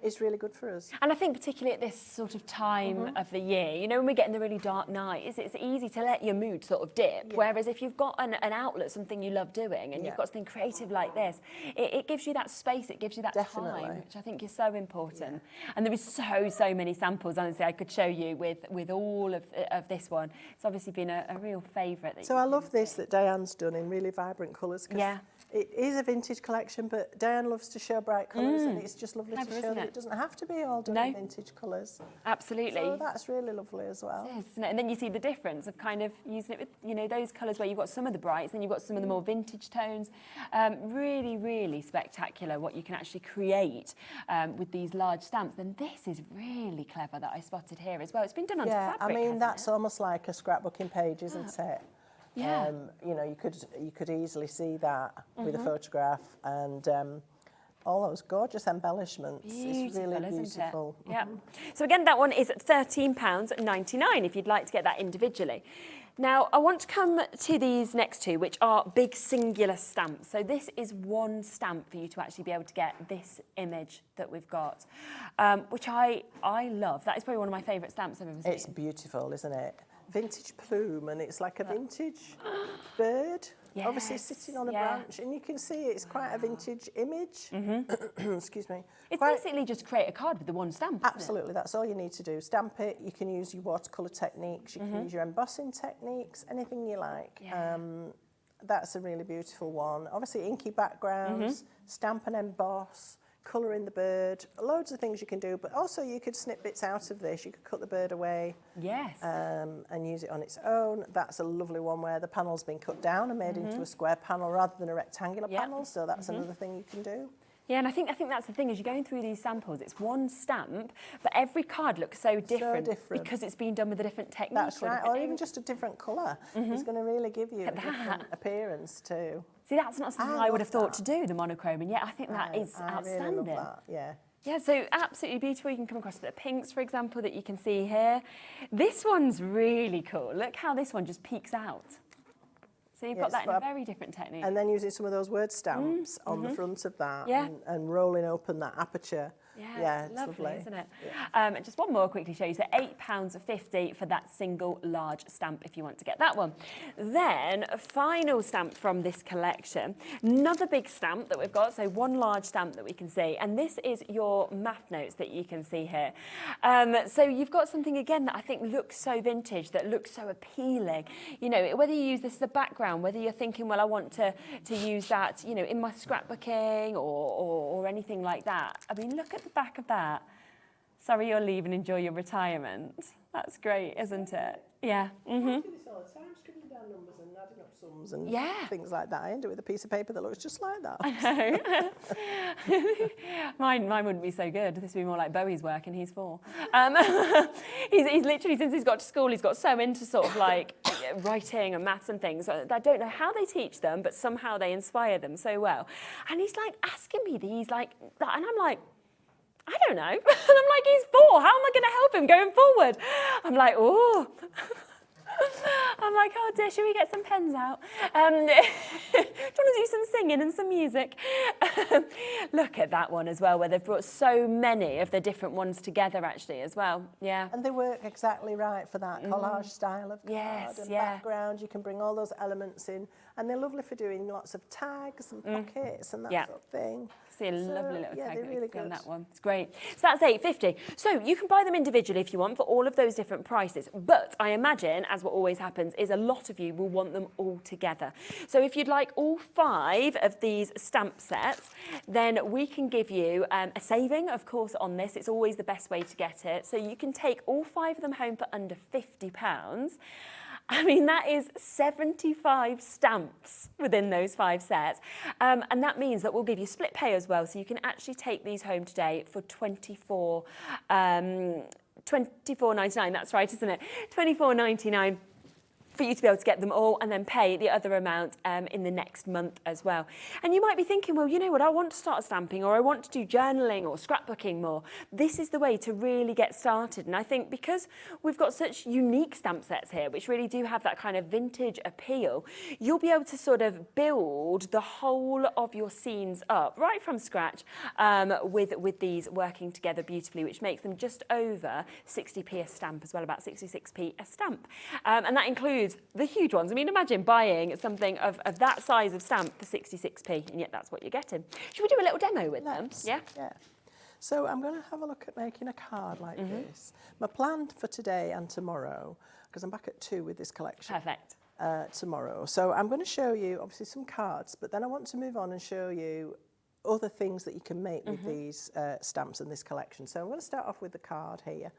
is really good for us. And I think particularly at this sort of time of the year, when we get in the really dark nights, it's easy to let your mood sort of dip. Whereas if you've got an outlet, something you love doing, and you've got something creative like this, it gives you that space, it gives you that time, which I think is so important. And there is so many samples, honestly, I could show you with all of this one. It's obviously been a real favourite. So I love this that Diane's done in really vibrant colours. It is a vintage collection, but Diane loves to show bright colours, and it's just lovely to show that it doesn't have to be all done in vintage colours. Absolutely. So that's really lovely as well. It is, isn't it? And then you see the difference of kind of using it with, those colours where you've got some of the brights, then you've got some of the more vintage tones. Really spectacular what you can actually create with these large stamps. And this is really clever that I spotted here as well. It's been done onto fabric. I mean, that's almost like a scrapbooking page, isn't it? Yeah. You could easily see that with a photograph, and all those gorgeous embellishments. It's really beautiful. Yeah. So again, that one is £13.99 if you'd like to get that individually. Now, I want to come to these next two, which are big singular stamps. So this is one stamp for you to actually be able to get this image that we've got, which I love. That is probably one of my favourite stamps I've ever seen. It's beautiful, isn't it? Vintage plume, and it's like a vintage bird, obviously sitting on a branch, and you can see it's quite a vintage image. Excuse me. It's basically just create a card with the one stamp, isn't Absolutely, that's all you need to do. Stamp it, you can use your watercolour techniques, you can use your embossing techniques, anything you like. That's a really beautiful one. Obviously inky backgrounds, stamp and emboss, colour in the bird, loads of things you can do, but also you could snip bits out of this. You could cut the bird away and use it on its own. That's a lovely one where the panel's been cut down and made into a square panel rather than a rectangular panel, so that's another thing you can do. Yeah, and I think that's the thing, as you're going through these samples, it's one stamp, but every card looks so different, because it's been done with a different technique. That's right, or even just a different colour. It's going to really give you a different appearance too. See, that's not something I would have thought to do, the monochrome, and yet I think that is outstanding. I really love that, Yeah, so absolutely beautiful. You can come across the pinks, for example, that you can see here. This one's really cool. Look how this one just peeks out. So you've got that in a very different technique. And then using some of those word stamps on the front of that and rolling open that aperture. Yeah, it's lovely, isn't it? Just one more quickly show you. So £8.50 for that single large stamp if you want to get that one. Then a final stamp from this collection. Another big stamp that we've got, so one large stamp that we can see. And this is your math notes that you can see here. So you've got something again that I think looks so vintage, that looks so appealing. You know, whether you use this as a background, whether you're thinking, well, I want to use that, you know, in my scrapbooking or anything like that. I mean, look at the back of that. Sorry you're leaving, enjoy your retirement. That's great, isn't it? Yeah. I do this all the time, scribbling down numbers and adding up sums and things like that. I end it with a piece of paper that looks just like that. I know. mine wouldn't be so good. This would be more like Bowie's work, and he's 4. He's literally, since he's got to school, he's got so into sort of like writing and maths and things. I don't know how they teach them, but somehow they inspire them so well. And he's like asking me these, like, and I'm like, I don't know. And I'm like, he's 4. How am I going to help him going forward? I'm like, oh. I'm like, oh dear, should we get some pens out? Do you want to do some singing and some music? Look at that one as well, where they've brought so many of the different ones together actually as well. Yeah. And they work exactly right for that collage style of card and background. You can bring all those elements in, and they're lovely for doing lots of tags and pockets and that sort of thing. See a lovely little tag really good on that one. It's great. So that's £8.50. So you can buy them individually if you want for all of those different prices. But I imagine, as what always happens, is a lot of you will want them all together. So if you'd like all 5 of these stamp sets, then we can give you a saving, of course, on this. It's always the best way to get it. So you can take all 5 of them home for under £50. I mean, that is 75 stamps within those 5 sets. And that means that we'll give you split pay as well. So you can actually take these home today for $24.99. That's right, isn't it? $24.99. For you to be able to get them all and then pay the other amount in the next month as well. And you might be thinking, well, you know what, I want to start stamping, or I want to do journaling or scrapbooking more. This is the way to really get started. And I think because we've got such unique stamp sets here, which really do have that kind of vintage appeal, you'll be able to sort of build the whole of your scenes up right from scratch with these working together beautifully, which makes them just over 60p a stamp as well, about 66p a stamp. And that includes the huge ones. I mean, imagine buying something of that size of stamp for 66p, and yet that's what you're getting. Should we do a little demo with them? Yeah? Yeah. So I'm going to have a look at making a card like this. My plan for today and tomorrow, because I'm back at 2 with this collection. Perfect. Tomorrow. So I'm going to show you, obviously, some cards, but then I want to move on and show you other things that you can make with these stamps in this collection. So I'm going to start off with the card here.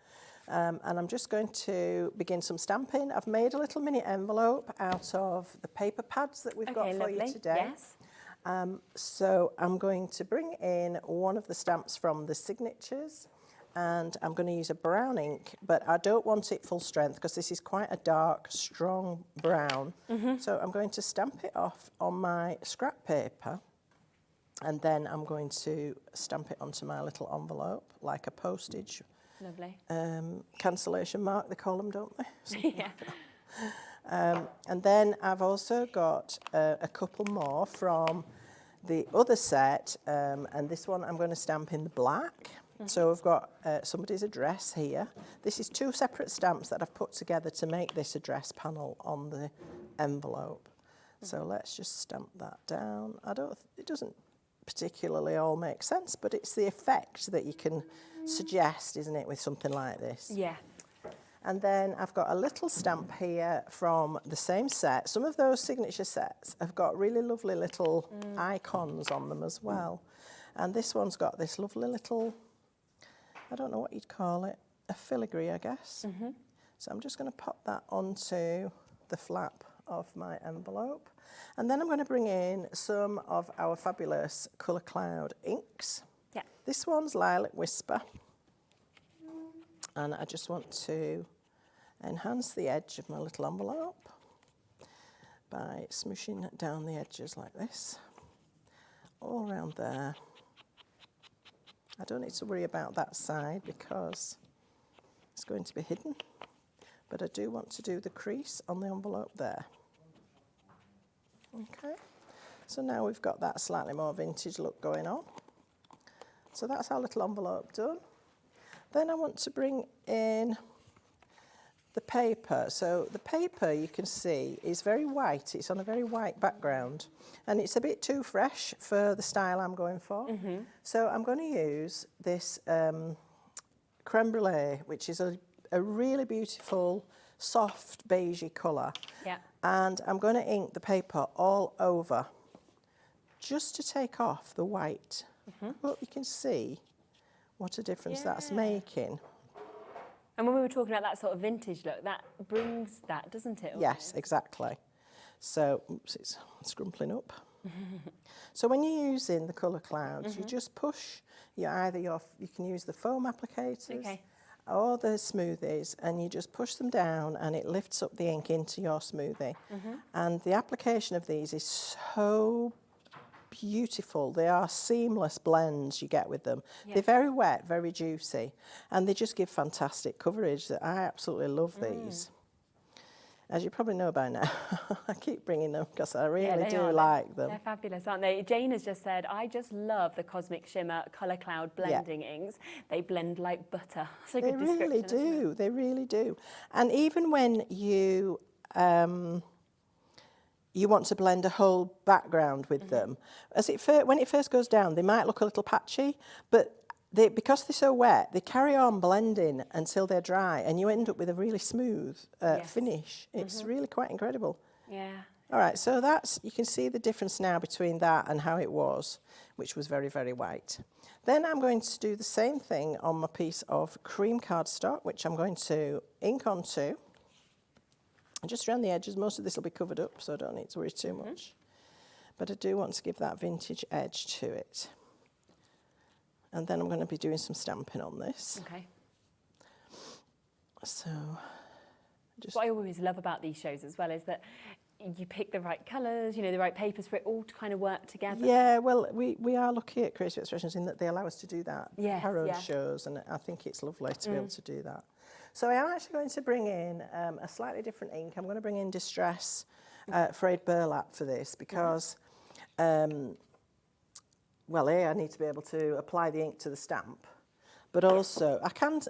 And I'm just going to begin some stamping. I've made a little mini envelope out of the paper pads that we've got for you today. Yes. So I'm going to bring in one of the stamps from the signatures, and I'm going to use a brown ink, but I don't want it full strength because this is quite a dark, strong brown. So I'm going to stamp it off on my scrap paper, and then I'm going to stamp it onto my little envelope like a postage. Lovely. Cancellation mark, they call them, don't they? Yeah. And then I've also got a couple more from the other set, and this one I'm going to stamp in the black. So I've got somebody's address here. This is 2 separate stamps that I've put together to make this address panel on the envelope. So let's just stamp that down. It doesn't particularly all make sense, but it's the effect that you can suggest, isn't it, with something like this? Yeah. And then I've got a little stamp here from the same set. Some of those signature sets have got really lovely little icons on them as well. And this one's got this lovely little, I don't know what you'd call it, a filigree, I guess. So I'm just going to pop that onto the flap of my envelope. And then I'm going to bring in some of our fabulous Colour Cloud inks. Yeah. This one's Lilac Whisper. And I just want to enhance the edge of my little envelope by smooshing down the edges like this, all around there. I don't need to worry about that side because it's going to be hidden, but I do want to do the crease on the envelope there. Okay, so now we've got that slightly more vintage look going on. So that's our little envelope done. Then I want to bring in the paper. So the paper, you can see, is very white. It's on a very white background. And it's a bit too fresh for the style I'm going for. So I'm going to use this creme brulee, which is a really beautiful, soft, beigey colour. Yeah. And I'm going to ink the paper all over, just to take off the white. Look, you can see what a difference that's making. And when we were talking about that sort of vintage look, that brings that, doesn't it? Yes, exactly. So, oops, it's scrumpling up. So when you're using the Colour Clouds, you just push, you can use the foam applicators or the smoothies, and you just push them down and it lifts up the ink into your smoothie. And the application of these is so beautiful. They are seamless blends you get with them. They're very wet, very juicy, and they just give fantastic coverage. I absolutely love these. As you probably know by now, I keep bringing them because I really do like them. They're fabulous, aren't they? Jane has just said, I just love the Cosmic Shimmer Colour Cloud blending inks. They blend like butter. That's a good description, really do. They really do. And even when you you want to blend a whole background with them, when it first goes down, they might look a little patchy, but because they're so wet, they carry on blending until they're dry, and you end up with a really smooth finish. It's really quite incredible. Yeah. All right, so you can see the difference now between that and how it was, which was very, very white. Then I'm going to do the same thing on my piece of cream cardstock, which I'm going to ink onto. Just around the edges. Most of this will be covered up, so I don't need to worry too much. But I do want to give that vintage edge to it. And then I'm going to be doing some stamping on this. Okay. So, what I always love about these shows as well is that you pick the right colours, the right papers for it all to kind of work together. Yeah, well, we are lucky at Creative Expressions in that they allow us to do that. Yes, Harrowed shows, and I think it's lovely to be able to do that. So I am actually going to bring in a slightly different ink. I'm going to bring in Distress Frayed Burlap for this because, well, I need to be able to apply the ink to the stamp, but also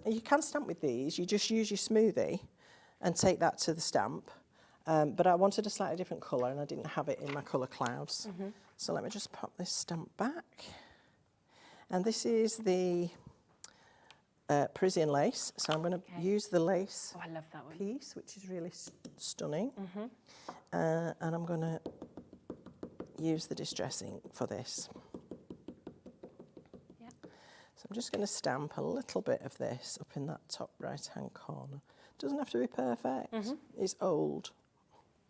you can stamp with these. You just use your smoothie and take that to the stamp. But I wanted a slightly different colour and I didn't have it in my Colour Clouds. So let me just pop this stamp back. And this is the Parisian lace. So I'm going to use the lace I love that one. piece, which is really stunning. And I'm going to use the Distress ink for this. So I'm just going to stamp a little bit of this up in that top right-hand corner. Doesn't have to be perfect. It's old.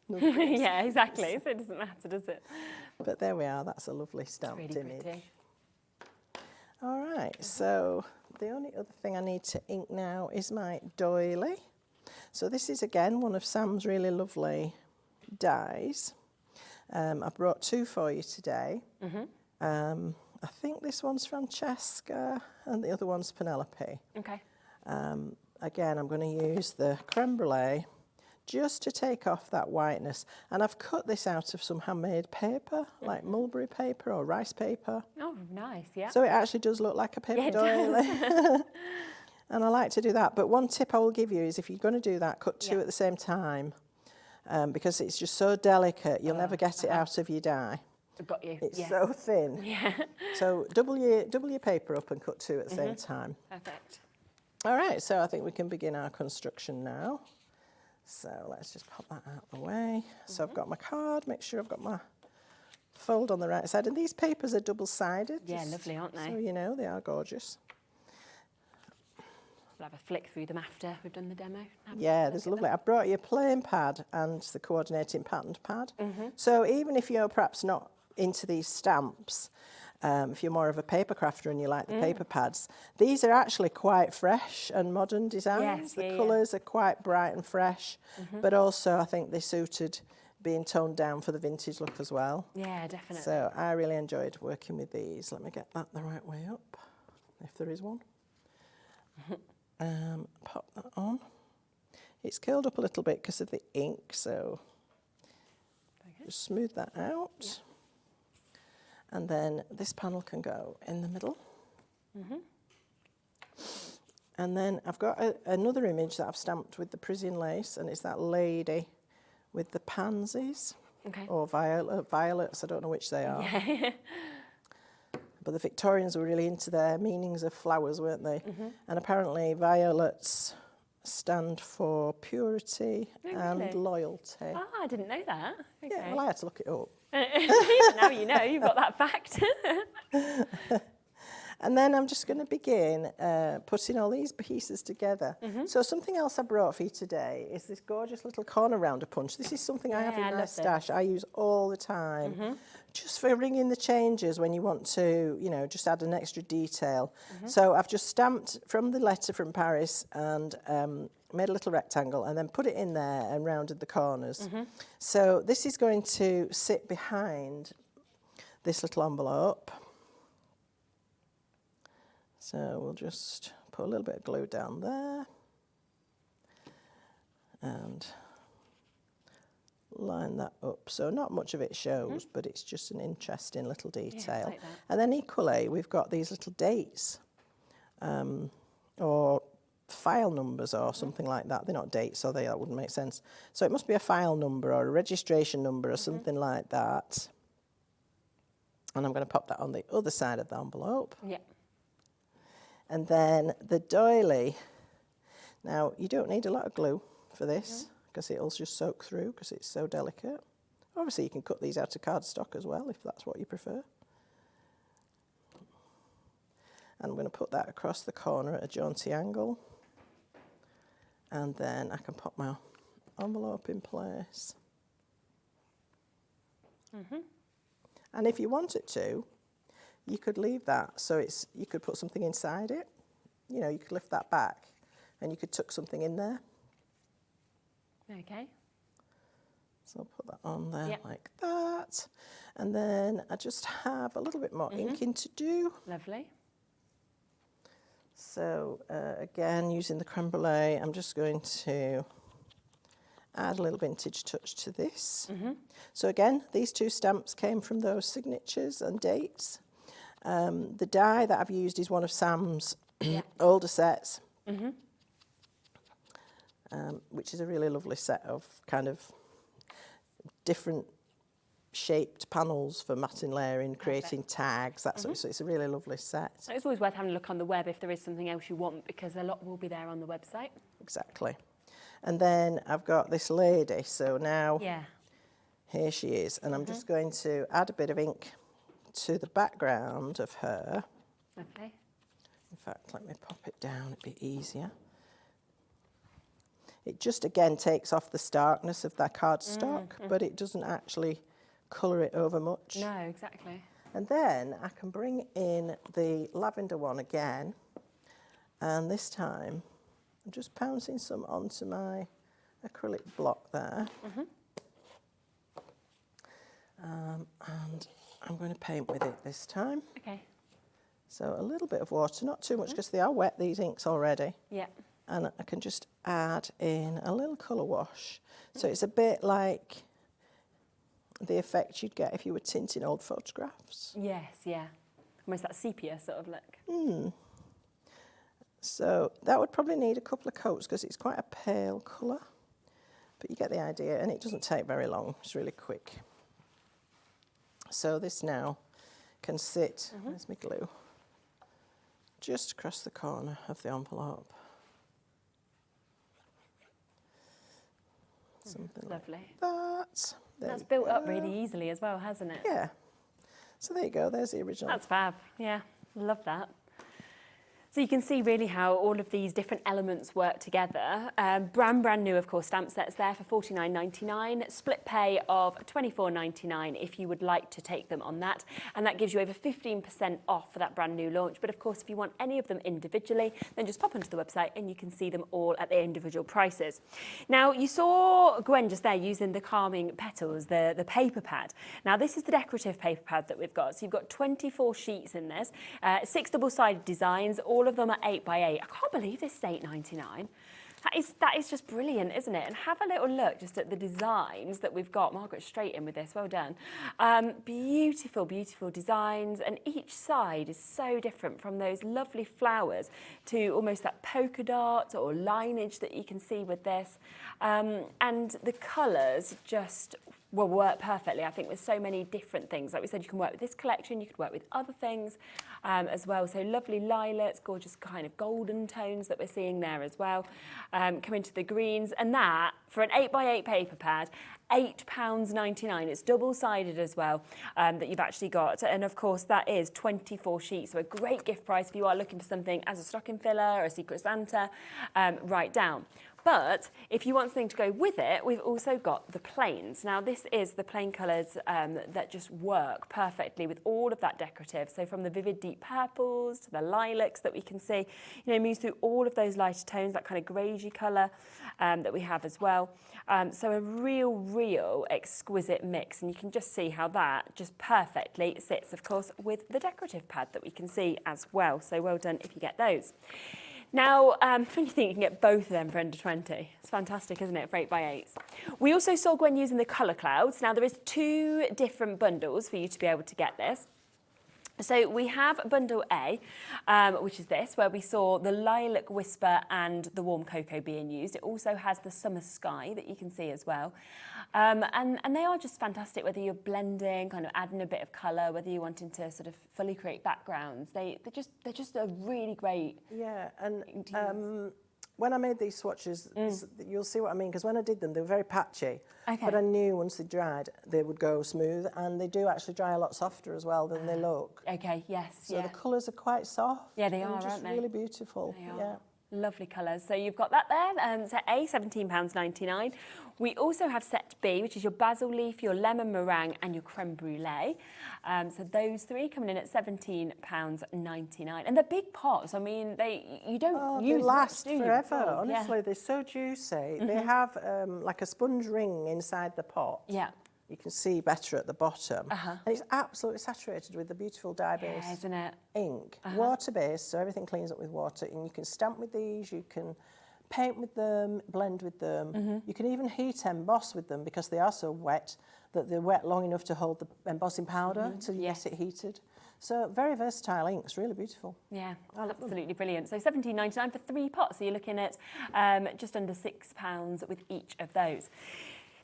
Yeah, exactly. So it doesn't matter, does it? But there we are. That's a lovely stamped Really image. pretty. All right. So the only other thing I need to ink now is my doily. So this is again one of Sam's really lovely dies. I brought 2 for you today. I think this one's Francesca and the other one's Penelope. Okay. Again, I'm going to use the creme brulee just to take off that whiteness. And I've cut this out of some handmade paper, like mulberry paper or rice paper. Oh, nice, yeah. So it actually does look like a paper doily. And I like to do that. But one tip I will give you is if you're going to do that, cut two at the same time, because it's just so delicate, you'll never get it out of your die. I've got you. It's so thin. Yeah. So double your paper up and cut two at the same time. Perfect. All right, so I think we can begin our construction now. So let's just pop that out of the way. So I've got my card, make sure I've got my fold on the right side. And these papers are double-sided. Yeah, lovely, aren't they? So you know, they are gorgeous. We'll have a flick through them after we've done the demo. Yeah, there's lovely. I brought you a plain pad and the coordinating patterned pad. So even if you're perhaps not into these stamps, if you're more of a paper crafter and you like the paper pads, these are actually quite fresh and modern designs. The colours are quite bright and fresh, but also I think they suited being toned down for the vintage look as well. Yeah, definitely. So I really enjoyed working with these. Let me get that the right way up, if there is one. Pop that on. It's curled up a little bit because of the ink, so just smooth that out. And then this panel can go in the middle. And then I've got another image that I've stamped with the Parisian lace, and it's that lady with the pansies, or violets, I don't know which they are. But the Victorians were really into their meanings of flowers, weren't they? And apparently violets stand for purity and loyalty. Ah, I didn't know that. Okay. Yeah, well, I had to look it up. Now you know, you've got that fact. And then I'm just going to begin putting all these pieces together. So something else I brought for you today is this gorgeous little corner rounder punch. This is something I have in my stash. I use all the time, just for ringing the changes when you want to, you know, just add an extra detail. So I've just stamped from the letter from Paris and made a little rectangle and then put it in there and rounded the corners. So this is going to sit behind this little envelope. So we'll just put a little bit of glue down there and line that up. So not much of it shows, but it's just an interesting little detail. Like and then equally, we've got these little dates or file numbers or something like that. They're not dates, so that wouldn't make sense. So it must be a file number or a registration number or something like that. And I'm going to pop that on the other side of the envelope. Yeah. And then the doily. Now, you don't need a lot of glue for this because it'll just soak through because it's so delicate. Obviously, you can cut these out of cardstock as well if that's what you prefer. And I'm going to put that across the corner at a jaunty angle. And then I can pop my envelope in place. And if you wanted to, you could leave that so you could put something inside it. You know, you could lift that back and you could tuck something in there. Okay. So I'll put that on there like that. And then I just have a little bit more inking to do. Lovely. So again, using the creme brulee, I'm just going to add a little vintage touch to this. So again, these two stamps came from those signatures and dates. The die that I've used is one of Sam's older sets, which is a really lovely set of kind of different shaped panels for matting layering, creating tags, that sort of, so it's a really lovely set. It's always worth having a look on the web if there is something else you want, because a lot will be there on the website. Exactly. And then I've got this lady, so now here she is, and I'm just going to add a bit of ink to the background of her. Okay. In fact, let me pop it down, it'd be easier. It just, again, takes off the starkness of that cardstock, but it doesn't actually colour it over much. No, exactly. And then I can bring in the lavender one again, and this time I'm just pouncing some onto my acrylic block there. And I'm going to paint with it this time. Okay. So a little bit of water, not too much because they are wet, these inks already. Yeah. and I can just add in a little colour wash. So it's a bit like the effect you'd get if you were tinting old photographs. Yes, yeah. Almost that sepia sort of look. So that would probably need a couple of coats because it's quite a pale colour, but you get the idea, and it doesn't take very long. It's really quick. So this now can sit, where's my glue, just across the corner of the envelope. Something Lovely. like that. That's built up really easily as well, hasn't it? Yeah. So there you go, there's the original. That's fab, yeah, love that. So you can see really how all of these different elements work together. Brand new, of course, stamp sets there for $49.99. Split pay of $24.99 if you would like to take them on that. And that gives you over 15% off for that brand new launch. But of course, if you want any of them individually, then just pop onto the website and you can see them all at their individual prices. Now, you saw Gwen just there using the Calming Petals, the paper pad. Now, this is the decorative paper pad that we've got. So you've got 24 sheets in this, 6 double-sided designs, all of them are 8 by 8. I can't believe this is $8.99. That is just brilliant, isn't it? And have a little look just at the designs that we've got. Margaret's straight in with this, well done. Beautiful, beautiful designs, and each side is so different, from those lovely flowers to almost that polka dot or lineage that you can see with this. And the colours just will work perfectly, I think, with so many different things. Like we said, you can work with this collection, you could work with other things as well. So lovely lilacs, gorgeous kind of golden tones that we're seeing there as well. Come into the greens, and that, for an 8 by 8 paper pad, £8.99. It's double-sided as well, that you've actually got. And of course, that is 24 sheets. So a great gift price if you are looking for something as a stocking filler or a Secret Santa, right down. But if you want something to go with it, we've also got the plains. Now, this is the plain colours that just work perfectly with all of that decorative. So from the vivid deep purples to the lilacs that we can see, you know, moves through all of those lighter tones, that kind of greigey colour that we have as well. So a real exquisite mix. And you can just see how that just perfectly sits, of course, with the decorative pad that we can see as well. So well done if you get those. Now, when you think you can get both of them for under 20, it's fantastic, isn't it, for 8 by 8s. We also saw Gwen using the colour clouds. Now, there is 2 different bundles for you to be able to get this. So we have bundle A, which is this, where we saw the lilac whisper and the warm cocoa being used. It also has the summer sky that you can see as well. And they are just fantastic, whether you're blending, kind of adding a bit of colour, whether you're wanting to sort of fully create backgrounds. They're just a really great. Yeah, and when I made these swatches, you'll see what I mean, because when I did them, they were very patchy. Okay. But I knew once they dried, they would go smooth, and they do actually dry a lot softer as well than they look. Okay, yes, so the colours are quite soft. Yeah, they are, just aren't they? Really beautiful. They are. Yeah. Lovely colours. So you've got that there, set A, £17.99. We also have set B, which is your basil leaf, your lemon meringue and your creme brulee. So those 3 coming in at £17.99. And they're big pots. I mean, you don't use they last much, do forever. you? Honestly, they're so juicy. They have like a sponge ring inside the pot. Yeah. You can see better at the bottom. And it's absolutely saturated with the beautiful dye-based isn't it? ink. Water-based, so everything cleans up with water. And you can stamp with these, you can paint with them, blend with them. You can even heat emboss with them because they are so wet that they're wet long enough to hold the embossing powder until you get it heated. So very versatile inks, really beautiful. Yeah, absolutely brilliant. So £17.99 for 3 pots. So you're looking at just under £6 with each of those.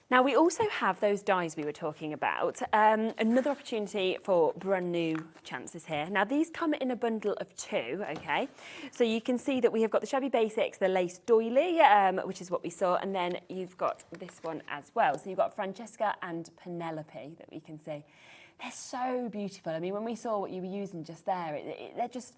Now, we also have those dies we were talking about. Another opportunity for brand new chances here. Now, these come in a bundle of 2, okay? So you can see that we have got the Shabby Basics, the Lace Doily, which is what we saw, and then you've got this one as well. So you've got Francesca and Penelope that we can see. They're so beautiful. I mean, when we saw what you were using just there, they're just...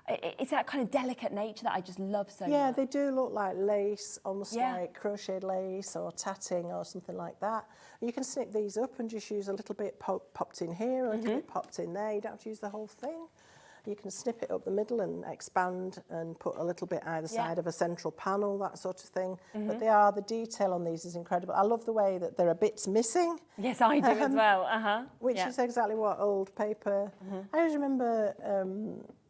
It's that kind of delicate nature that I just love so much. Yeah, they do look like lace, almost like crocheted lace or tatting or something like that. You can snip these up and just use a little bit popped in here, a little bit popped in there. You don't have to use the whole thing. You can snip it up the middle and expand and put a little bit either side of a central panel, that sort of thing. But the detail on these is incredible. I love the way that there are bits missing. Yes, I do as well. Which is exactly what old paper... I always remember...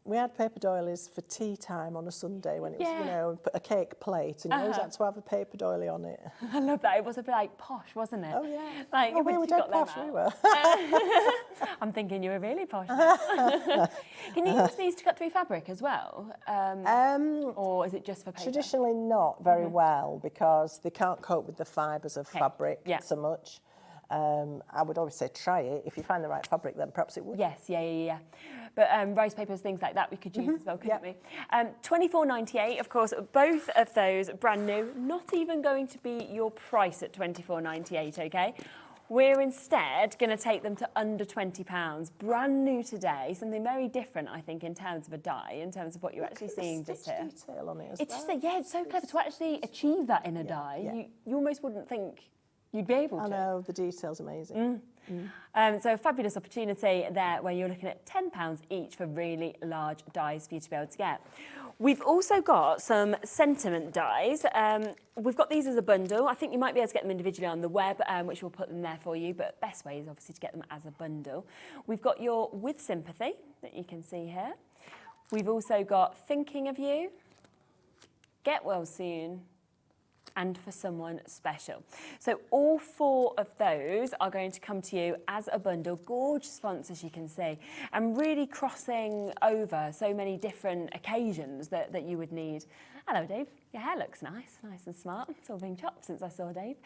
we had paper doilies for tea time on a Sunday when it was, you know, a cake plate, and you always had to have a paper doily on it. I love that. It was a bit like posh, wasn't it? Oh, yeah. Like, oh, we were dead posh, we were. I'm thinking you were really posh. Can you use these to cut through fabric as well? Or is it just for paper? Traditionally not very well, because they can't cope with the fibres of fabric so much. I would always say try it. If you find the right fabric, then perhaps it would. Yes, yeah. But rice papers, things like that, we could use as well, couldn't we? $24.98, of course, both of those brand new. Not even going to be your price at $24.98, okay? We're instead going to take them to under £20, brand new today. Something very different, I think, in terms of a die, in terms of what you're actually seeing just here. Detail on it as it's well. just it's so clever to actually achieve that in a die. You almost wouldn't think you'd be able to. I know, the detail's amazing. So a fabulous opportunity there where you're looking at £10 each for really large dies for you to be able to get. We've also got some sentiment dies. We've got these as a bundle. I think you might be able to get them individually on the web, which we'll put them there for you, but best way is obviously to get them as a bundle. We've got your With Sympathy that you can see here. We've also got Thinking of You, Get Well Soon, and For Someone Special. So all 4 of those are going to come to you as a bundle. Gorgeous fonts, as you can see, and really crossing over so many different occasions that you would need. Hello, Dave. Your hair looks nice and smart. It's all been chopped since I saw Dave.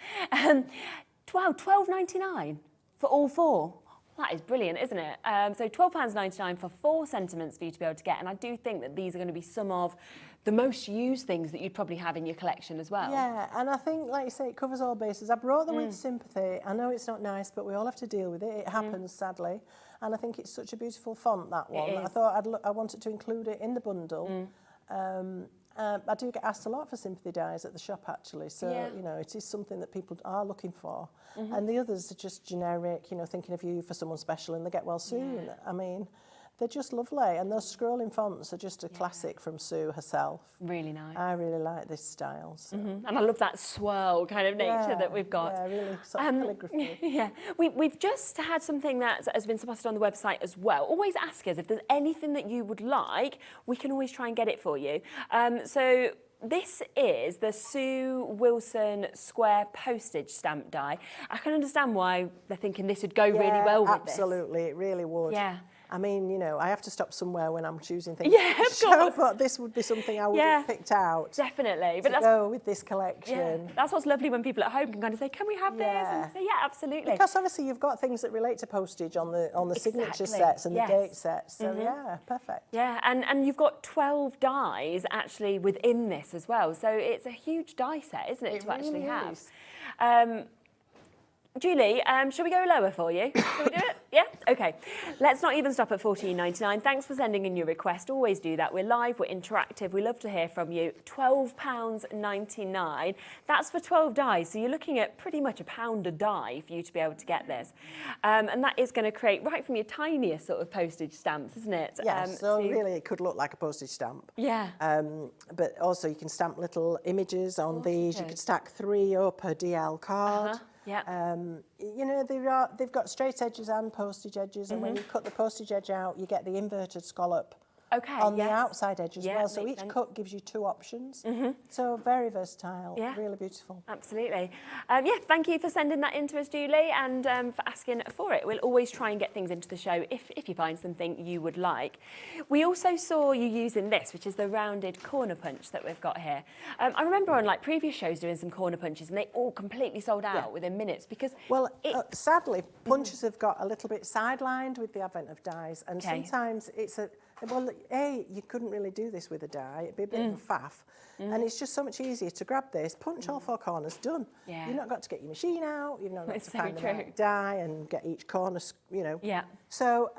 Wow, $12.99 for all 4. That is brilliant, isn't it? So £12.99 for 4 sentiments for you to be able to get. And I do think that these are going to be some of the most used things that you'd probably have in your collection as well. Yeah, and I think, like you say, it covers all bases. I brought them with sympathy. I know it's not nice, but we all have to deal with it. It happens, sadly. And I think it's such a beautiful font, that one. I thought I wanted to include it in the bundle. I do get asked a lot for sympathy dies at the shop, actually. So, you know, it is something that people are looking for. And the others are just generic, you know, Thinking of You, For Someone Special, and They Get Well Soon. I mean, they're just lovely. And those scrolling fonts are just a classic from Sue herself. Really nice. I really like this style. So. And I love that swirl kind of nature that we've got. Yeah, really sort of calligraphy. We've just had something that has been spotted on the website as well. Always ask us if there's anything that you would like. We can always try and get it for you. So this is the Sue Wilson square postage stamp die. I can understand why they're thinking this would go really well with this. Absolutely, it really would. Yeah. I mean, you know, I have to stop somewhere when I'm choosing things. Yeah, of course. But this would be something I would have picked out. Definitely. But to go with this collection. Yeah, that's what's lovely when people at home can kind of say, can we have this? And say, yeah, absolutely. Because obviously you've got things that relate to postage on the signature sets and the date sets. So yeah, perfect. Yeah, and you've got 12 dies actually within this as well. So it's a huge die set, isn't it, to actually have? Julie, shall we go lower for you? Shall we do it? Yeah? Okay. Let's not even stop at $14.99. Thanks for sending in your request. Always do that. We're live, we're interactive. We love to hear from you. £12.99. That's for 12 dies. So you're looking at pretty much £1 a die for you to be able to get this. And that is going to create right from your tiniest sort of postage stamps, isn't it? Yeah, so really it could look like a postage stamp. Yeah. But also you can stamp little images on these. You could stack 3 up a DL card. Yeah. You know, they've got straight edges and postage edges, and when you cut the postage edge out, you get the inverted scallop on the outside edge as well. So each cut gives you 2 options. So very versatile, really beautiful. Absolutely. Thank you for sending that in to us, Julie, and for asking for it. We'll always try and get things into the show if you find something you would like. We also saw you using this, which is the rounded corner punch that we've got here. I remember on like previous shows doing some corner punches, and they all completely sold out within minutes because... Well, sadly, punches have got a little bit sidelined with the advent of dies, and sometimes it's a... Well, you couldn't really do this with a die. It'd be a bit of a faff. And it's just so much easier to grab this, punch all 4 corners, done. Yeah. You've not got to get your machine out, you've not got to find the true. right die and get each corner, you know. Yeah. So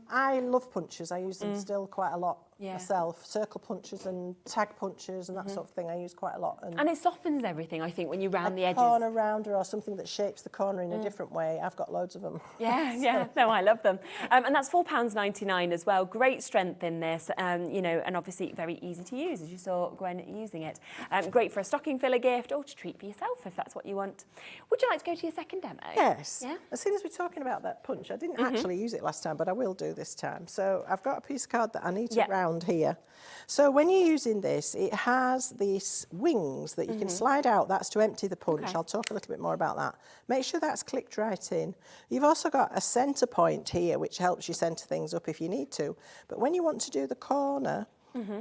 I love punches. I use them still quite a lot myself. Circle punches and tag punches and that sort of thing I use quite a lot. And it softens everything, I think, when you round the edges. A corner rounder or something that shapes the corner in a different way. I've got loads of them. Yeah. No, I love them. And that's £4.99 as well. Great strength in this, you know, and obviously very easy to use, as you saw Gwen using it. Great for a stocking filler gift or to treat for yourself if that's what you want. Would you like to go to your second demo? Yes. Yeah? As soon as we're talking about that punch, I didn't actually use it last time, but I will do this time. So I've got a piece of card that I need to round round here. So when you're using this, it has these wings that you can slide out. That's to empty the punch. Okay. I'll talk a little bit more about that. Make sure that's clicked right in. You've also got a centre point here, which helps you centre things up if you need to. But when you want to do the corner,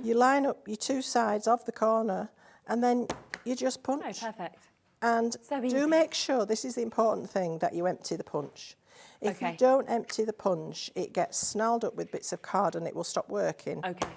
you line up your two sides of the corner and then you just punch. Oh, perfect. And So do easy. make sure, this is the important thing, that you empty the punch. If you don't empty the punch, it gets snarled up with bits of card and it will stop working. Okay.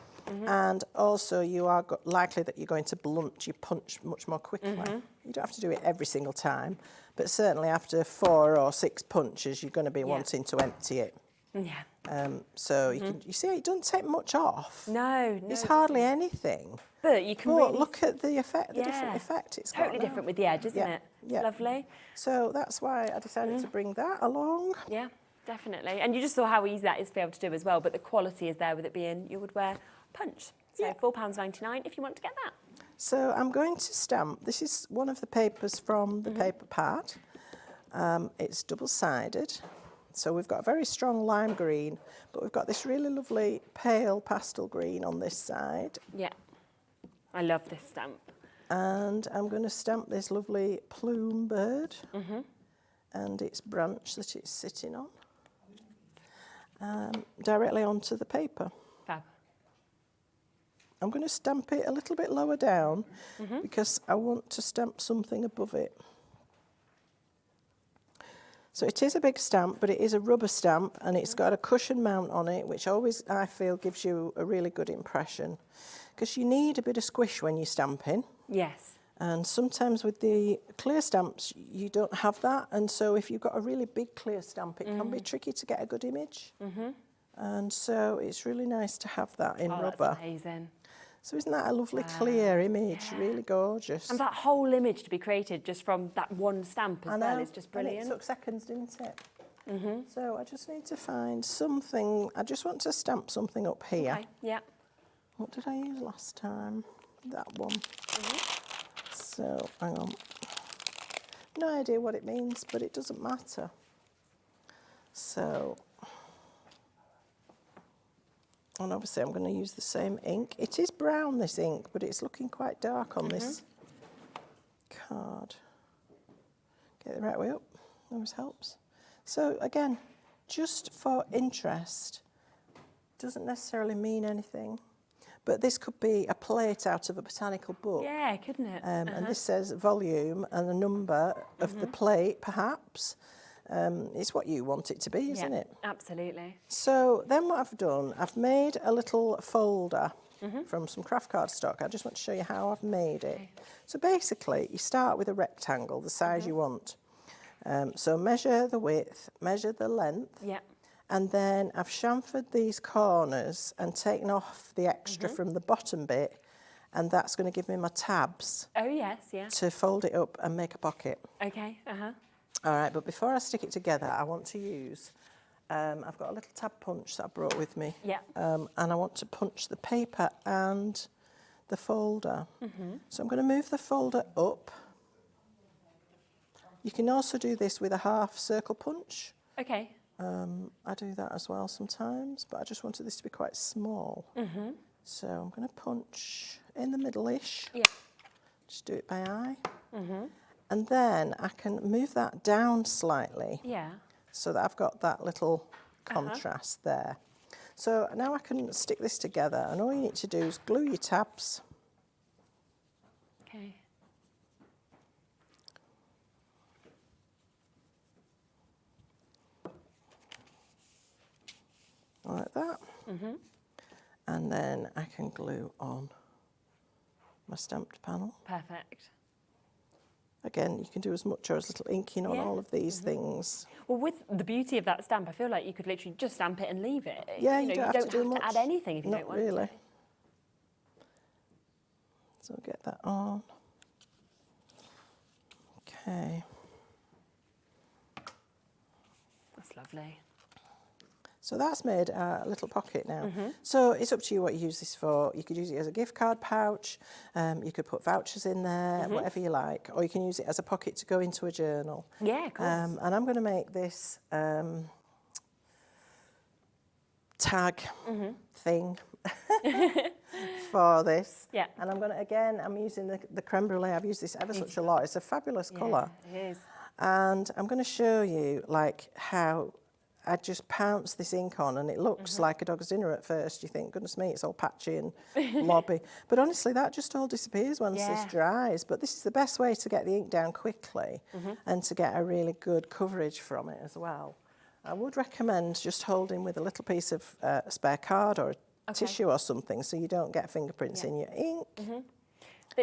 And also you are likely that you're going to blunt your punch much more quickly. You don't have to do it every single time, but certainly after 4 or 6 punches, you're going to be wanting to empty it. Yeah. So you see, it doesn't take much off. No. It's hardly anything. But you can But really look at the effect, the different effect it's got totally now. different with the edge, isn't it? Yeah. Lovely. So that's why I decided to bring that along. Yeah, definitely. And you just saw how easy that is to be able to do as well, but the quality is there with it being your woodware punch. So £4.99 if you want to get that. So I'm going to stamp. This is one of the papers from the paper part. It's double-sided. So we've got a very strong lime green, but we've got this really lovely pale pastel green on this side. Yeah. I love this stamp. And I'm going to stamp this lovely plume bird and its branch that it's sitting on directly onto the paper. Fab. I'm going to stamp it a little bit lower down because I want to stamp something above it. So it is a big stamp, but it is a rubber stamp and it's got a cushion mount on it, which always, I feel, gives you a really good impression. Because you need a bit of squish when you're stamping. Yes. And sometimes with the clear stamps, you don't have that. And so if you've got a really big clear stamp, it can be tricky to get a good image. And so it's really nice to have that in rubber. That's amazing. So isn't that a lovely clear image? Really gorgeous. And that whole image to be created just from that one stamp as well is just brilliant. And it took seconds, didn't it? So I just need to find something. I just want to stamp something up here. Okay. Yeah. What did I use last time? That one. So, hang on. No idea what it means, but it doesn't matter. So, and obviously I'm going to use the same ink. It is brown, this ink, but it's looking quite dark on this card. Get it the right way up. Always helps. So, again, just for interest, doesn't necessarily mean anything. But this could be a plate out of a botanical book. Yeah, couldn't it? And this says volume and the number of the plate, perhaps. It's what you want it to be, isn't it? Absolutely. So then what I've done, I've made a little folder from some craft card stock. I just want to show you how I've made it. So basically, you start with a rectangle, the size you want. So measure the width, measure the length. Yeah. And then I've chamfered these corners and taken off the extra from the bottom bit, and that's going to give me my tabs. Oh, yes, yeah. To fold it up and make a pocket. Okay, All right, but before I stick it together, I want to use, I've got a little tab punch that I brought with me. Yeah. And I want to punch the paper and the folder. So I'm going to move the folder up. You can also do this with a half circle punch. Okay. I do that as well sometimes, but I just wanted this to be quite small. So I'm going to punch in the middle-ish. Yeah. Just do it by eye. And then I can move that down slightly. Yeah. So that I've got that little contrast there. So now I can stick this together, and all you need to do is glue your tabs. Okay. Like that. And then I can glue on my stamped panel. Perfect. Again, you can do as much or as little inking on all of these things. Well, with the beauty of that stamp, I feel like you could literally just stamp it and leave it. Yeah, you don't have to do much. add anything if you don't want really. to. So get that on. Okay. That's lovely. So that's made a little pocket now. So it's up to you what you use this for. You could use it as a gift card pouch. You could put vouchers in there, whatever you like. Or you can use it as a pocket to go into a journal. Yeah, of course. And I'm going to make this tag thing for this. Yeah. And I'm going to, again, I'm using the creme brulee. I've used this ever such a lot. It's a fabulous colour. It is. And I'm going to show you like how I just pounce this ink on, and it looks like a dog's dinner at first. You think, goodness me, it's all patchy and blobby. But honestly, that just all disappears once this dries. But this is the best way to get the ink down quickly and to get a really good coverage from it as well. I would recommend just holding with a little piece of spare card or a tissue or something so you don't get fingerprints in your ink.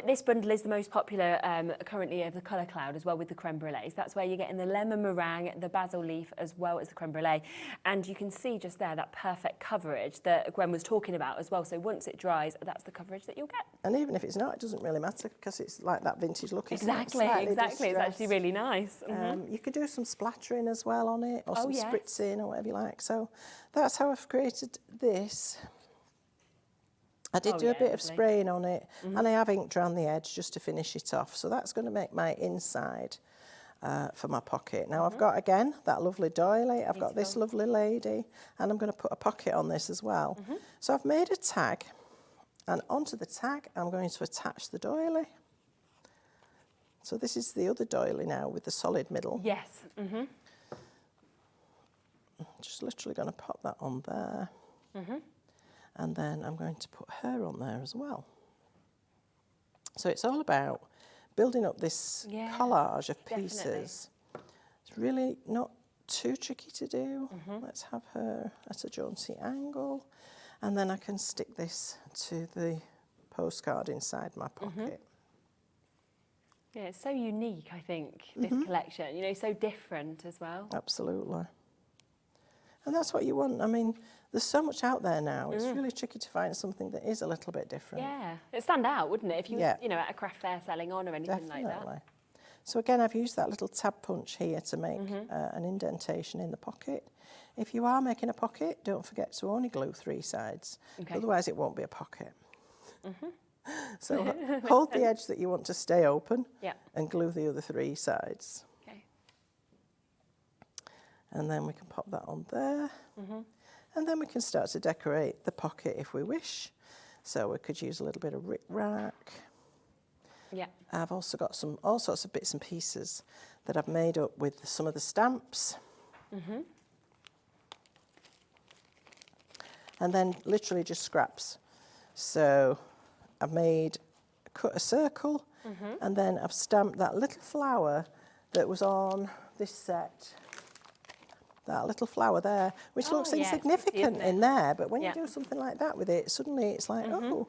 This bundle is the most popular currently of the colour cloud, as well with the creme brulees. That's where you're getting the lemon meringue, the basil leaf, as well as the creme brulee. And you can see just there that perfect coverage that Gwen was talking about as well. So once it dries, that's the coverage that you'll get. And even if it's not, it doesn't really matter because it's like that vintage look. Exactly, exactly. It's actually really nice. You could do some splattering as well on it, or some spritzing or whatever you like. So that's how I've created this. I did do a bit of spraying on it, and I have inked around the edge just to finish it off. So that's going to make my inside for my pocket. Now I've got, again, that lovely doily. I've got this lovely lady, and I'm going to put a pocket on this as well. So I've made a tag, and onto the tag I'm going to attach the doily. So this is the other doily now with the solid middle. Yes. Just literally going to pop that on there. And then I'm going to put her on there as well. So it's all about building up this collage of pieces. It's really not too tricky to do. Let's have her at a jaunty angle. And then I can stick this to the postcard inside my pocket. Yeah, it's so unique, I think, this collection. You know, so different as well. Absolutely. And that's what you want. I mean, there's so much out there now. It's really tricky to find something that is a little bit different. Yeah, it'd stand out, wouldn't it? If you were, you know, at a craft fair selling on or anything like that. So again, I've used that little tab punch here to make an indentation in the pocket. If you are making a pocket, don't forget to only glue 3 sides. Otherwise, it won't be a pocket. So hold the edge that you want to stay open and glue the other 3 sides. And then we can pop that on there. And then we can start to decorate the pocket if we wish. So we could use a little bit of rick-rack. I've also got all sorts of bits and pieces that I've made up with some of the stamps. And then literally just scraps. So I've cut a circle, and then I've stamped that little flower that was on this set. That little flower there, which looks insignificant in there, but when you do something like that with it, suddenly it's like, oh,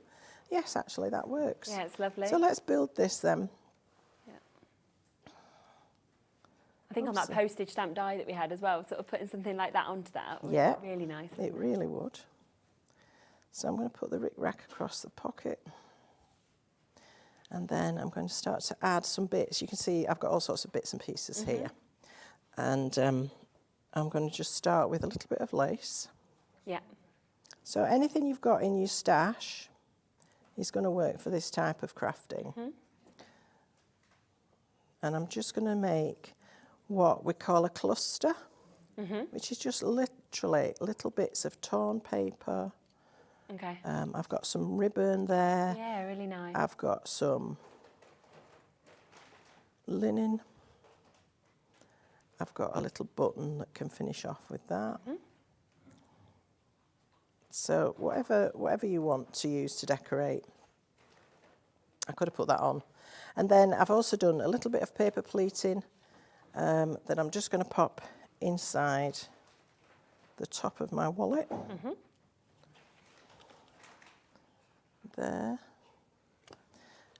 yes, actually that works. Yeah, it's lovely. So let's build this then. I think on that postage stamp die that we had as well, sort of putting something like that onto that would look really nice. It really would. So I'm going to put the rick-rack across the pocket. And then I'm going to start to add some bits. You can see I've got all sorts of bits and pieces here. And I'm going to just start with a little bit of lace. So anything you've got in your stash is going to work for this type of crafting. And I'm just going to make what we call a cluster, which is just literally little bits of torn paper. I've got some ribbon there. Yeah, really nice. I've got some linen. I've got a little button that can finish off with that. So whatever you want to use to decorate, I could have put that on. And then I've also done a little bit of paper pleating that I'm just going to pop inside the top of my wallet. There.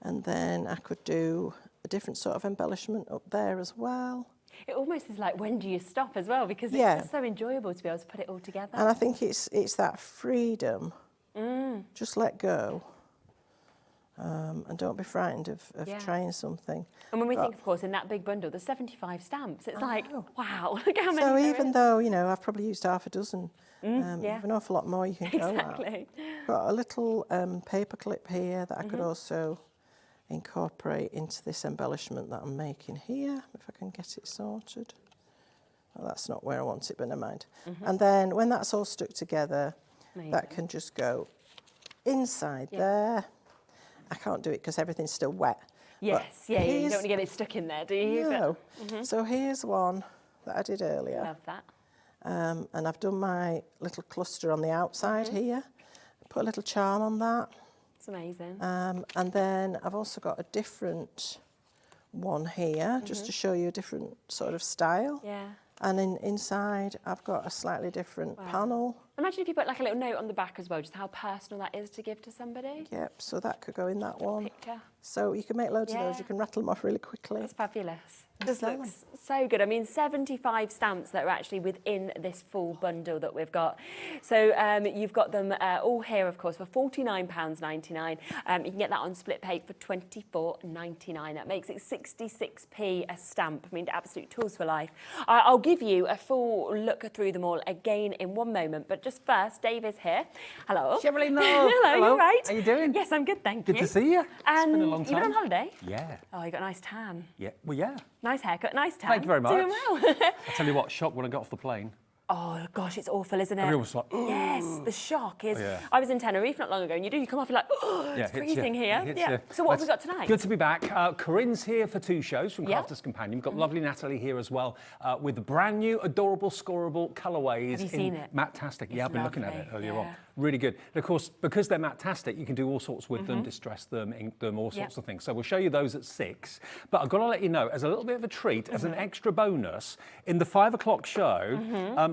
And then I could do a different sort of embellishment up there as well. It almost is like, when do you stop as well? Because it's just so enjoyable to be able to put it all together. And I think it's that freedom. Just let go. And don't be frightened of trying something. And when we think, of course, in that big bundle, there's 75 stamps. It's like, wow, look how many So there even is. though, you know, I've probably used half a dozen, you have an awful lot more you can go at. Got a little paper clip here that I could also incorporate into this embellishment that I'm making here, if I can get it sorted. Well, that's not where I want it, but never mind. And then when that's all stuck together, that can just go inside there. I can't do it because everything's still wet. Yes, yeah, you don't want to get it stuck in there, do you? No. So here's one that I did earlier. Love that. And I've done my little cluster on the outside here. Put a little charm on that. It's amazing. And then I've also got a different one here, just to show you a different sort of style. Yeah. And inside, I've got a slightly different panel. Imagine if you put like a little note on the back as well, just how personal that is to give to somebody. Yep, so that could go in that one. Picture. So you can make loads of those. You can rattle them off really quickly. That's fabulous. This looks so good. I mean, 75 stamps that are actually within this full bundle that we've got. So you've got them all here, of course, for £49.99. You can get that on split pay for £24.99. That makes it 66p a stamp. I mean, absolute tools for life. I'll give you a full look through them all again in one moment, but just first, Dave is here. Hello. Cheverly, no. Hello, you're right. How you doing? Yes, I'm good, thank you. Good to see you. And it's been a long time. you've been on holiday? Yeah. Oh, you got a nice tan. Yeah. Well, yeah. Nice haircut, nice tan. Thank you very much. Doing well. I tell you what, shocked when I got off the plane. Oh gosh, it's awful, isn't it? Everyone was like, yes, the shock is. Oh, yeah. I was in Tenerife not long ago, and you come off, you're like, oh, Yeah, it's hits you. freezing here. It hits Yeah. you. So what have we got tonight? Good to be back. Corinne's here for 2 shows from Yeah. Crafter's Companion. We've got lovely Natalie here as well with the brand new, adorable, scorable colourways. Have you seen it? Matt-tastic. Yeah, I've been looking at it lovely, earlier on. yeah. Really good. And of course, because they're Matt-tastic, you can do all sorts with them, distress them, ink them, all sorts of things. So we'll show you those at 6. But I've got to let you know, as a little bit of a treat, as an extra bonus, in the 5 o'clock show,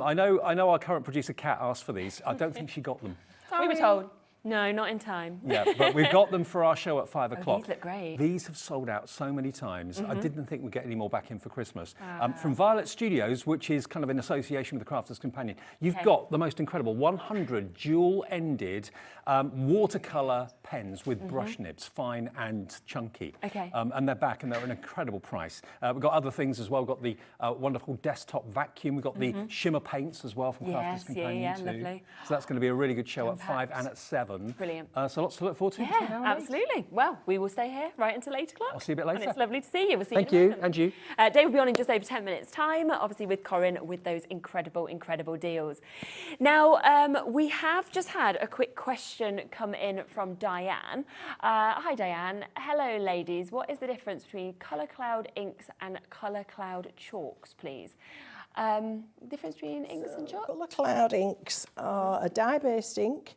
I know our current producer, Kat, asked for these. I don't think she got them. We were told. No, not in time. Yeah, but we've got them for our show at 5 o'clock. These look great. These have sold out so many times. I didn't think we'd get any more back in for Christmas. From Violet Studios, which is kind of in association with the Crafter's Companion, you've got the most incredible 100 dual-ended watercolour pens with brush nibs, fine and chunky. Okay. And they're back, and they're an incredible price. We've got other things as well. We've got the wonderful desktop vacuum. We've got the shimmer paints as well from Crafter's Companion too. Lovely. So that's going to be a really good show at 5 and at 7. Brilliant. So lots to look forward to. Yeah, absolutely. Well, we will stay here right until 8 o'clock. I'll see you a bit later. And it's lovely to see you. We'll see Thank you. you, and you. Dave will be on in just over 10 minutes' time, obviously with Corinne, with those incredible, incredible deals. Now, we have just had a quick question come in from Diane. Hi, Diane. Hello, ladies. What is the difference between Colour Cloud inks and Colour Cloud chalks, please? Difference between inks and chalks? Colour Cloud inks are a dye-based ink,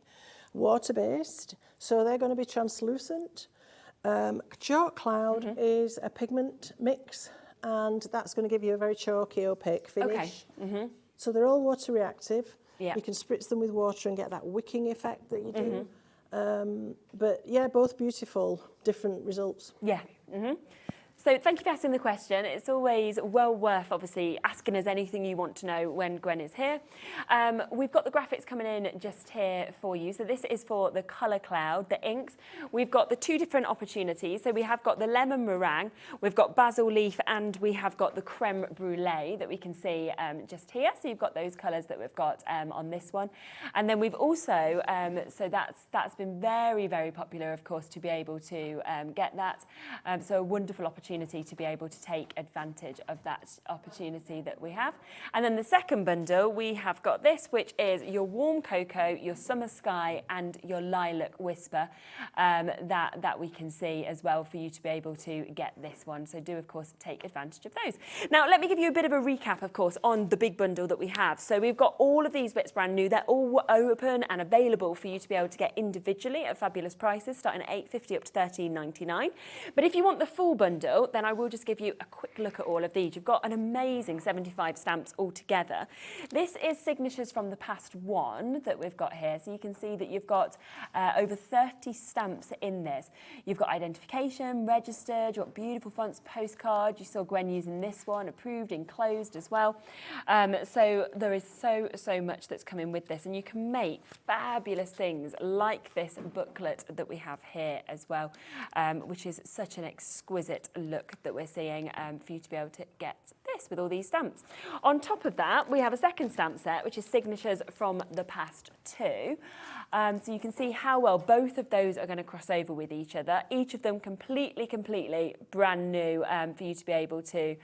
water-based, so they're going to be translucent. Chalk Cloud is a pigment mix, and that's going to give you a very chalky, opaque finish. Okay. So they're all water reactive. Yeah. You can spritz them with water and get that wicking effect that you do. But yeah, both beautiful, different results. Yeah. So thank you for asking the question. It's always well worth, obviously, asking us anything you want to know when Gwen is here. We've got the graphics coming in just here for you. So this is for the Colour Cloud, the inks. We've got the 2 different opportunities. So we have got the lemon meringue, we've got basil leaf, and we have got the creme brulee that we can see just here. So you've got those colours that we've got on this one. And then we've also, so that's been very, very popular, of course, to be able to get that. So a wonderful opportunity to be able to take advantage of that opportunity that we have. And then the second bundle, we have got this, which is your warm cocoa, your summer sky, and your lilac whisper that we can see as well for you to be able to get this one. So do, of course, take advantage of those. Now, let me give you a bit of a recap, of course, on the big bundle that we have. So we've got all of these bits brand new. They're all open and available for you to be able to get individually at fabulous prices, starting at £8.50 up to £13.99. But if you want the full bundle, then I will just give you a quick look at all of these. You've got an amazing 75 stamps altogether. This is signatures from the past one that we've got here. So you can see that you've got over 30 stamps in this. You've got identification, registered, you've got beautiful fonts, postcard. You saw Gwen using this one, approved, enclosed as well. So there is so much that's coming with this, and you can make fabulous things like this booklet that we have here as well, which is such an exquisite look that we're seeing for you to be able to get this with all these stamps. On top of that, we have a second stamp set, which is signatures from the past too. So you can see how well both of those are going to cross over with each other. Each of them completely brand new for you to be able to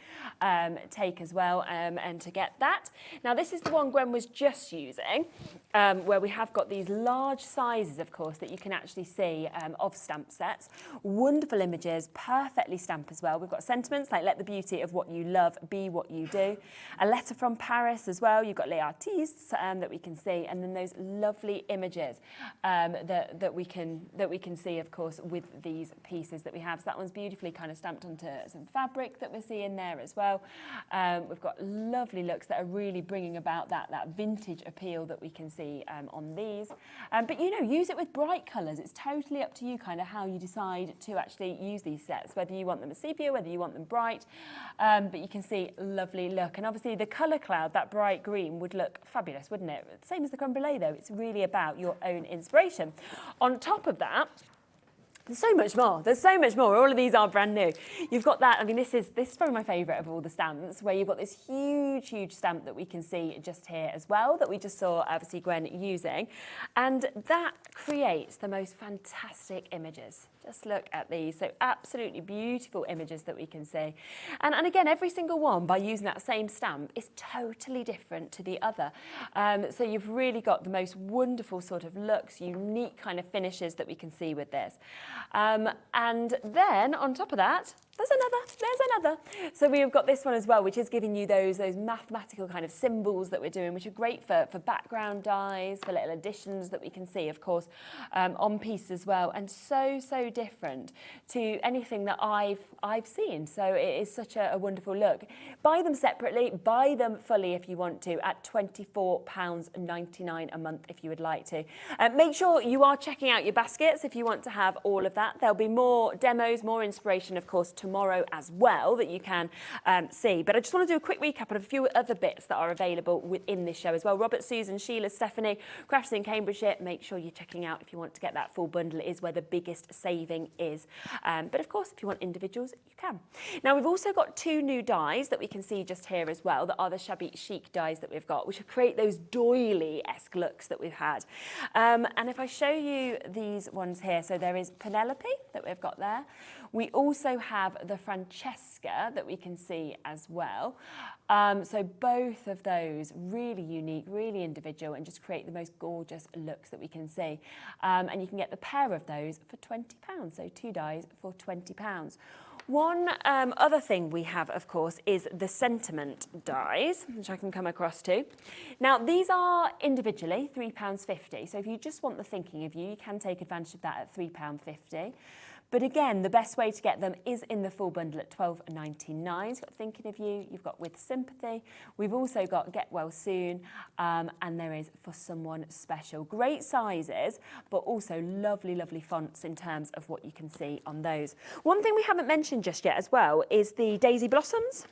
take as well and to get that. Now this is the one Gwen was just using, where we have got these large sizes, of course, that you can actually see of stamp sets. Wonderful images, perfectly stamped as well. We've got sentiments like let the beauty of what you love be what you do. A letter from Paris as well. You've got les artistes that we can see, and then those lovely images that we can see, of course, with these pieces that we have. So that one's beautifully kind of stamped onto some fabric that we're seeing there as well. We've got lovely looks that are really bringing about that vintage appeal that we can see on these. But you know, use it with bright colours. It's totally up to you kind of how you decide to actually use these sets, whether you want them sepia, whether you want them bright. But you can see lovely look. And obviously the colour cloud, that bright green, would look fabulous, wouldn't it? Same as the creme brulee though. It's really about your own inspiration. On top of that, there's so much more. There's so much more. All of these are brand new. You've got that. I mean, this is probably my favourite of all the stamps, where you've got this huge stamp that we can see just here as well, that we just saw obviously Gwen using, and that creates the most fantastic images. Just look at these. So absolutely beautiful images that we can see. And again, every single one, by using that same stamp, is totally different to the other. So you've really got the most wonderful sort of looks, unique kind of finishes that we can see with this. And then on top of that, there's another. So we've got this one as well, which is giving you those mathematical kind of symbols that we're doing, which are great for background dies, for little additions that we can see, of course, on pieces as well, and so different to anything that I've seen. So it is such a wonderful look. Buy them separately, buy them fully if you want to, at £24.99 a month if you would like to. Make sure you are checking out your baskets if you want to have all of that. There'll be more demos, more inspiration, of course, tomorrow as well that you can see. But I just want to do a quick recap of a few other bits that are available within this show as well. Robert, Susan, Sheila, Stephanie, Crafts in Cambridgeshire. Make sure you're checking out if you want to get that full bundle. It is where the biggest saving is. But of course, if you want individuals, you can. Now, we've also got two new dies that we can see just here as well, that are the shabby chic dies that we've got, which create those doily-esque looks that we've had. And if I show you these ones here, so there is Penelope that we've got there. We also have the Francesca that we can see as well. So both of those really unique, really individual, and just create the most gorgeous looks that we can see. And you can get the pair of those for £20, so two dies for £20. One other thing we have, of course, is the sentiment dies, which I can come across to. Now, these are individually £3.50. So if you just want the thinking of you, you can take advantage of that at £3.50. But again, the best way to get them is in the full bundle at £12.99. You've got Thinking of You, you've got With Sympathy. We've also got Get Well Soon, and there is For Someone Special. Great sizes, but also lovely fonts in terms of what you can see on those. One thing we haven't mentioned just yet as well is the Daisy Blossoms.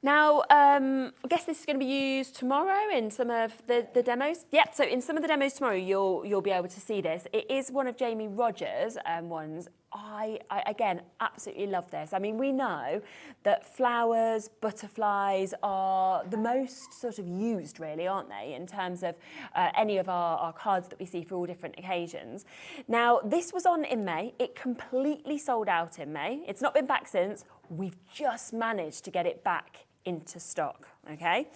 Now, I guess this is going to be used tomorrow in some of the demos. Yep, so in some of the demos tomorrow, you'll be able to see this. It is one of Jamie Rogers' ones. I again, absolutely love this. I mean, we know that flowers, butterflies are the most sort of used, really, aren't they, in terms of any of our cards that we see for all different occasions. Now, this was on in May. It completely sold out in May. It's not been back since. We've just managed to get it back into stock, okay?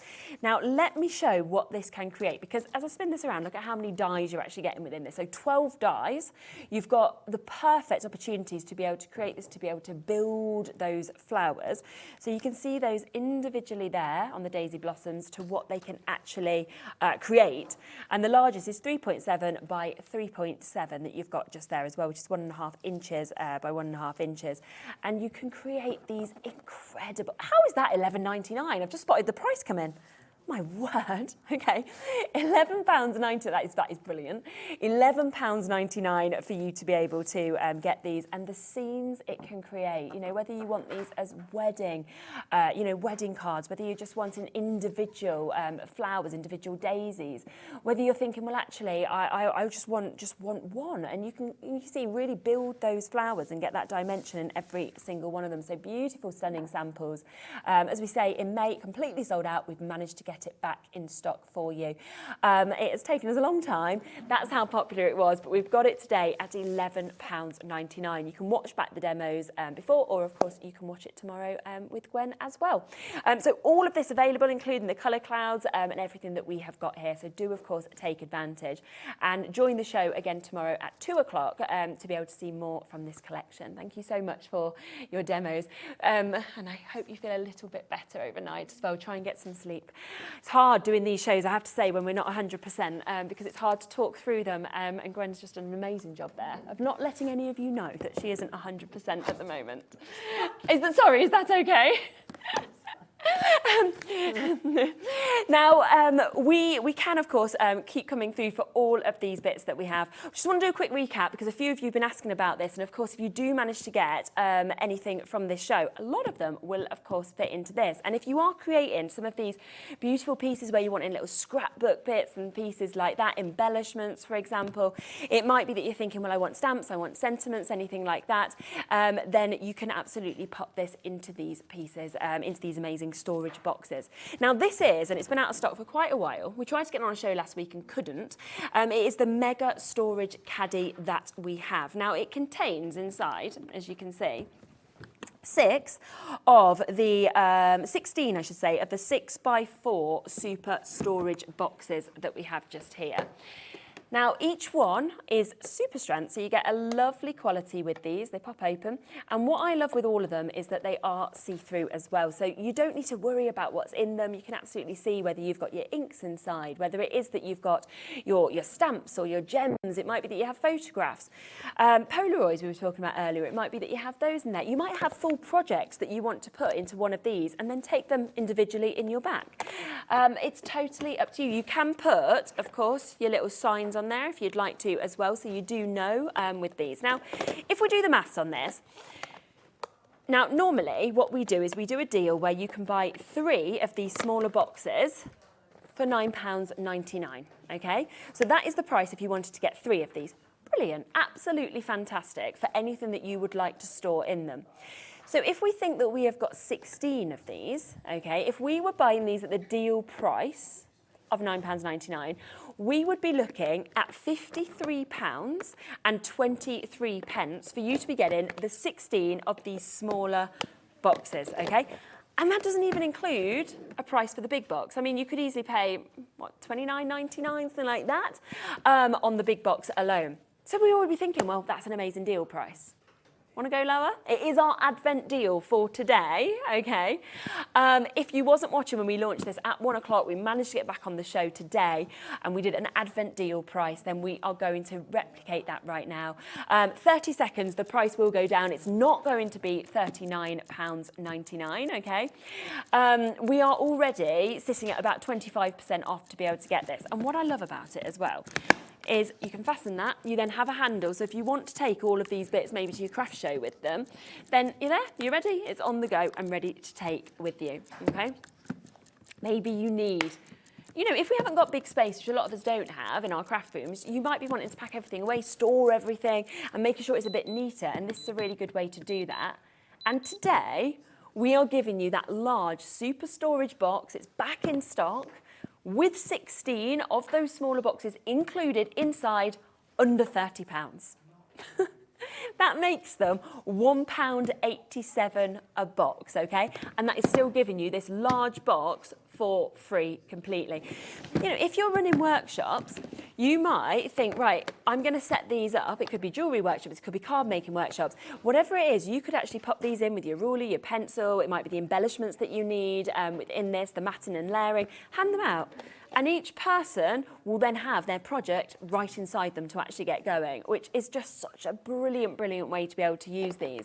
Now, let me show what this can create, because as I spin this around, look at how many dies you're actually getting within this. So 12 dies, you've got the perfect opportunities to be able to create this, to be able to build those flowers. So you can see those individually there on the Daisy Blossoms to what they can actually create. And the largest is 3.7 by 3.7 that you've got just there as well, which is 1.5 inches by 1.5 inches. And you can create these incredible, how is that £11.99? I've just spotted the price come in. My word, okay, £11.90, that is brilliant. £11.99 for you to be able to get these, and the scenes it can create, you know, whether you want these as wedding, wedding cards, whether you just want an individual flowers, individual daisies, whether you're thinking, well, actually, I just want one, and you can see, really build those flowers and get that dimension in every single one of them. So beautiful, stunning samples. As we say, in May, completely sold out. We've managed to get it back in stock for you. It has taken us a long time. That's how popular it was, but we've got it today at £11.99. You can watch back the demos before, or of course you can watch it tomorrow with Gwen as well. So all of this available, including the colour clouds and everything that we have got here. So do of course take advantage and join the show again tomorrow at 2 o'clock to be able to see more from this collection. Thank you so much for your demos, and I hope you feel a little bit better overnight as well. Try and get some sleep. It's hard doing these shows, I have to say, when we're not 100%, because it's hard to talk through them, and Gwen's just done an amazing job there of not letting any of you know that she isn't 100% at the moment. Is that okay? Now, we can, of course, keep coming through for all of these bits that we have. Just want to do a quick recap, because a few of you have been asking about this, and of course, if you do manage to get anything from this show, a lot of them will, of course, fit into this. And if you are creating some of these beautiful pieces where you want in little scrapbook bits and pieces like that, embellishments, for example, it might be that you're thinking, well, I want stamps, I want sentiments, anything like that, then you can absolutely pop this into these pieces, into these amazing storage boxes. Now this is, and it's been out of stock for quite a while, we tried to get it on a show last week and couldn't, it is the mega storage caddy that we have. Now it contains inside, as you can see, 16 of the 6x4 super storage boxes that we have just here. Now, each one is super strength, so you get a lovely quality with these. They pop open. And what I love with all of them is that they are see-through as well. So you don't need to worry about what's in them. You can absolutely see whether you've got your inks inside, whether it is that you've got your stamps or your gems. It might be that you have photographs. Polaroids we were talking about earlier, it might be that you have those in there. You might have full projects that you want to put into one of these and then take them individually in your back. It's totally up to you. You can put, of course, your little signs on there if you'd like to as well, so you do know with these. Now, if we do the maths on this, now normally what we do is we do a deal where you can buy 3 of these smaller boxes for £9.99, okay? So that is the price if you wanted to get 3 of these. Brilliant, absolutely fantastic for anything that you would like to store in them. So if we think that we have got 16 of these, okay, if we were buying these at the deal price of £9.99, we would be looking at £53.23 for you to be getting the 16 of these smaller boxes, okay? And that doesn't even include a price for the big box. I mean, you could easily pay, what, £29.99, something like that, on the big box alone. So we would be thinking, well, that's an amazing deal price. Want to go lower? It is our Advent deal for today, okay? If you wasn't watching when we launched this at 1 o'clock, we managed to get back on the show today and we did an Advent deal price, then we are going to replicate that right now. 30 seconds, the price will go down. It's not going to be £39.99, okay? We are already sitting at about 25% off to be able to get this. And what I love about it as well is you can fasten that, you then have a handle, so if you want to take all of these bits maybe to your craft show with them, then you're there, you're ready, it's on the go and ready to take with you, okay? Maybe you need, you know, if we haven't got big space, which a lot of us don't have in our craft rooms, you might be wanting to pack everything away, store everything, and making sure it's a bit neater, and this is a really good way to do that. And today, we are giving you that large super storage box, it's back in stock, with 16 of those smaller boxes included inside under £30. That makes them £1.87 a box, okay? And that is still giving you this large box for free completely. You know, if you're running workshops, you might think, right, I'm going to set these up. It could be jewellery workshops, it could be card making workshops. Whatever it is, you could actually pop these in with your ruler, your pencil. It might be the embellishments that you need within this, the matting and layering. Hand them out. And each person will then have their project right inside them to actually get going, which is just such a brilliant, brilliant way to be able to use these.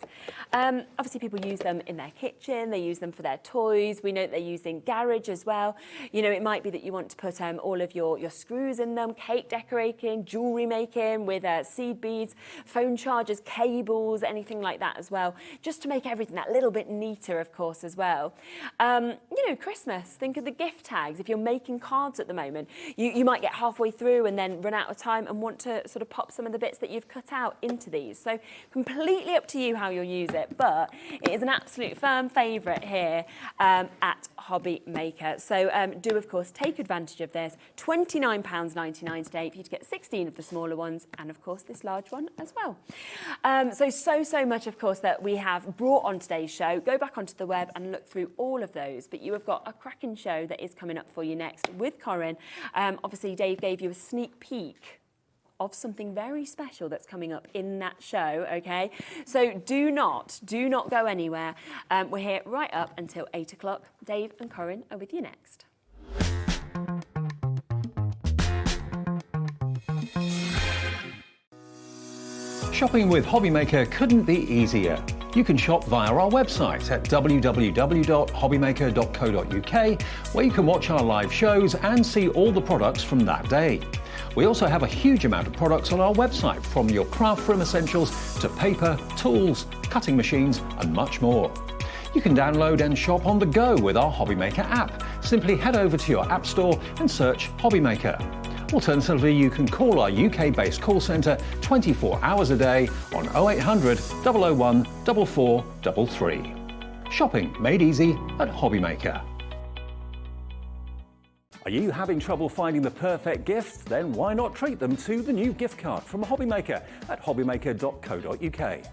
Obviously, people use them in their kitchen. They use them for their toys. We know that they're used in garages as well. You know, it might be that you want to put all of your screws in them, cake decorating, jewellery making with seed beads, phone chargers, cables, anything like that as well, just to make everything that little bit neater, of course, as well. You know, Christmas, think of the gift tags. If you're making cards at the moment, you might get halfway through and then run out of time and want to sort of pop some of the bits that you've cut out into these. So completely up to you how you'll use it, but it is an absolute firm favourite here at Hobby Maker. So do, of course, take advantage of this. £29.99 today for you to get 16 of the smaller ones and, of course, this large one as well. So much, of course, that we have brought on today's show. Go back onto the web and look through all of those, but you have got a cracking show that is coming up for you next with Corinne. Obviously, Dave gave you a sneak peek of something very special that's coming up in that show, okay? So do not go anywhere. We're here right up until 8 o'clock. Dave and Corinne are with you next. Shopping with Hobby Maker couldn't be easier. You can shop via our website at www.hobbymaker.co.uk, where you can watch our live shows and see all the products from that day. We also have a huge amount of products on our website, from your craft room essentials to paper, tools, cutting machines and much more. You can download and shop on the go with our Hobby Maker app. Simply head over to your app store and search Hobby Maker. Alternatively, you can call our UK-based call centre 24 hours a day on 0800 001 4433. Shopping made easy at Hobby Maker. Are you having trouble finding the perfect gift? Then why not treat them to the new gift card from Hobby Maker at hobbymaker.co.uk.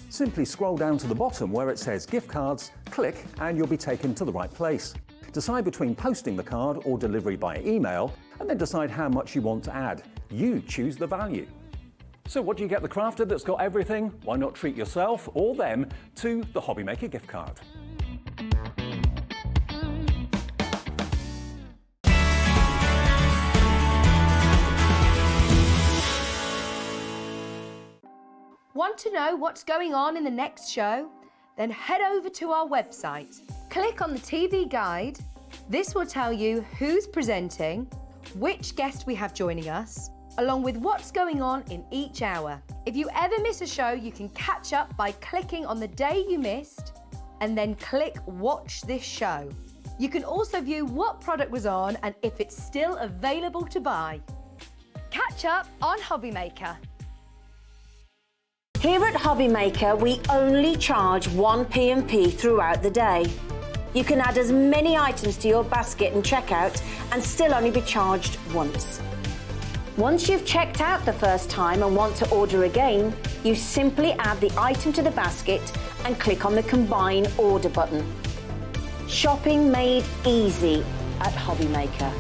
Simply scroll down to the bottom where it says gift cards, click and you'll be taken to the right place. Decide between posting the card or delivery by email, and then decide how much you want to add. You choose the value. So what do you get the crafter that's got everything? Why not treat yourself or them to the Hobby Maker gift card? Want to know what's going on in the next show? Then head over to our website. Click on the TV guide. This will tell you who's presenting, which guest we have joining us, along with what's going on in each hour. If you ever miss a show, you can catch up by clicking on the day you missed and then click Watch This Show. You can also view what product was on and if it's still available to buy. Catch up on Hobby Maker. Here at Hobby Maker, we only charge 1 P&P throughout the day. You can add as many items to your basket and checkout and still only be charged once. Once you've checked out the first time and want to order again, you simply add the item to the basket and click on the Combine Order button. Shopping made easy at Hobby Maker.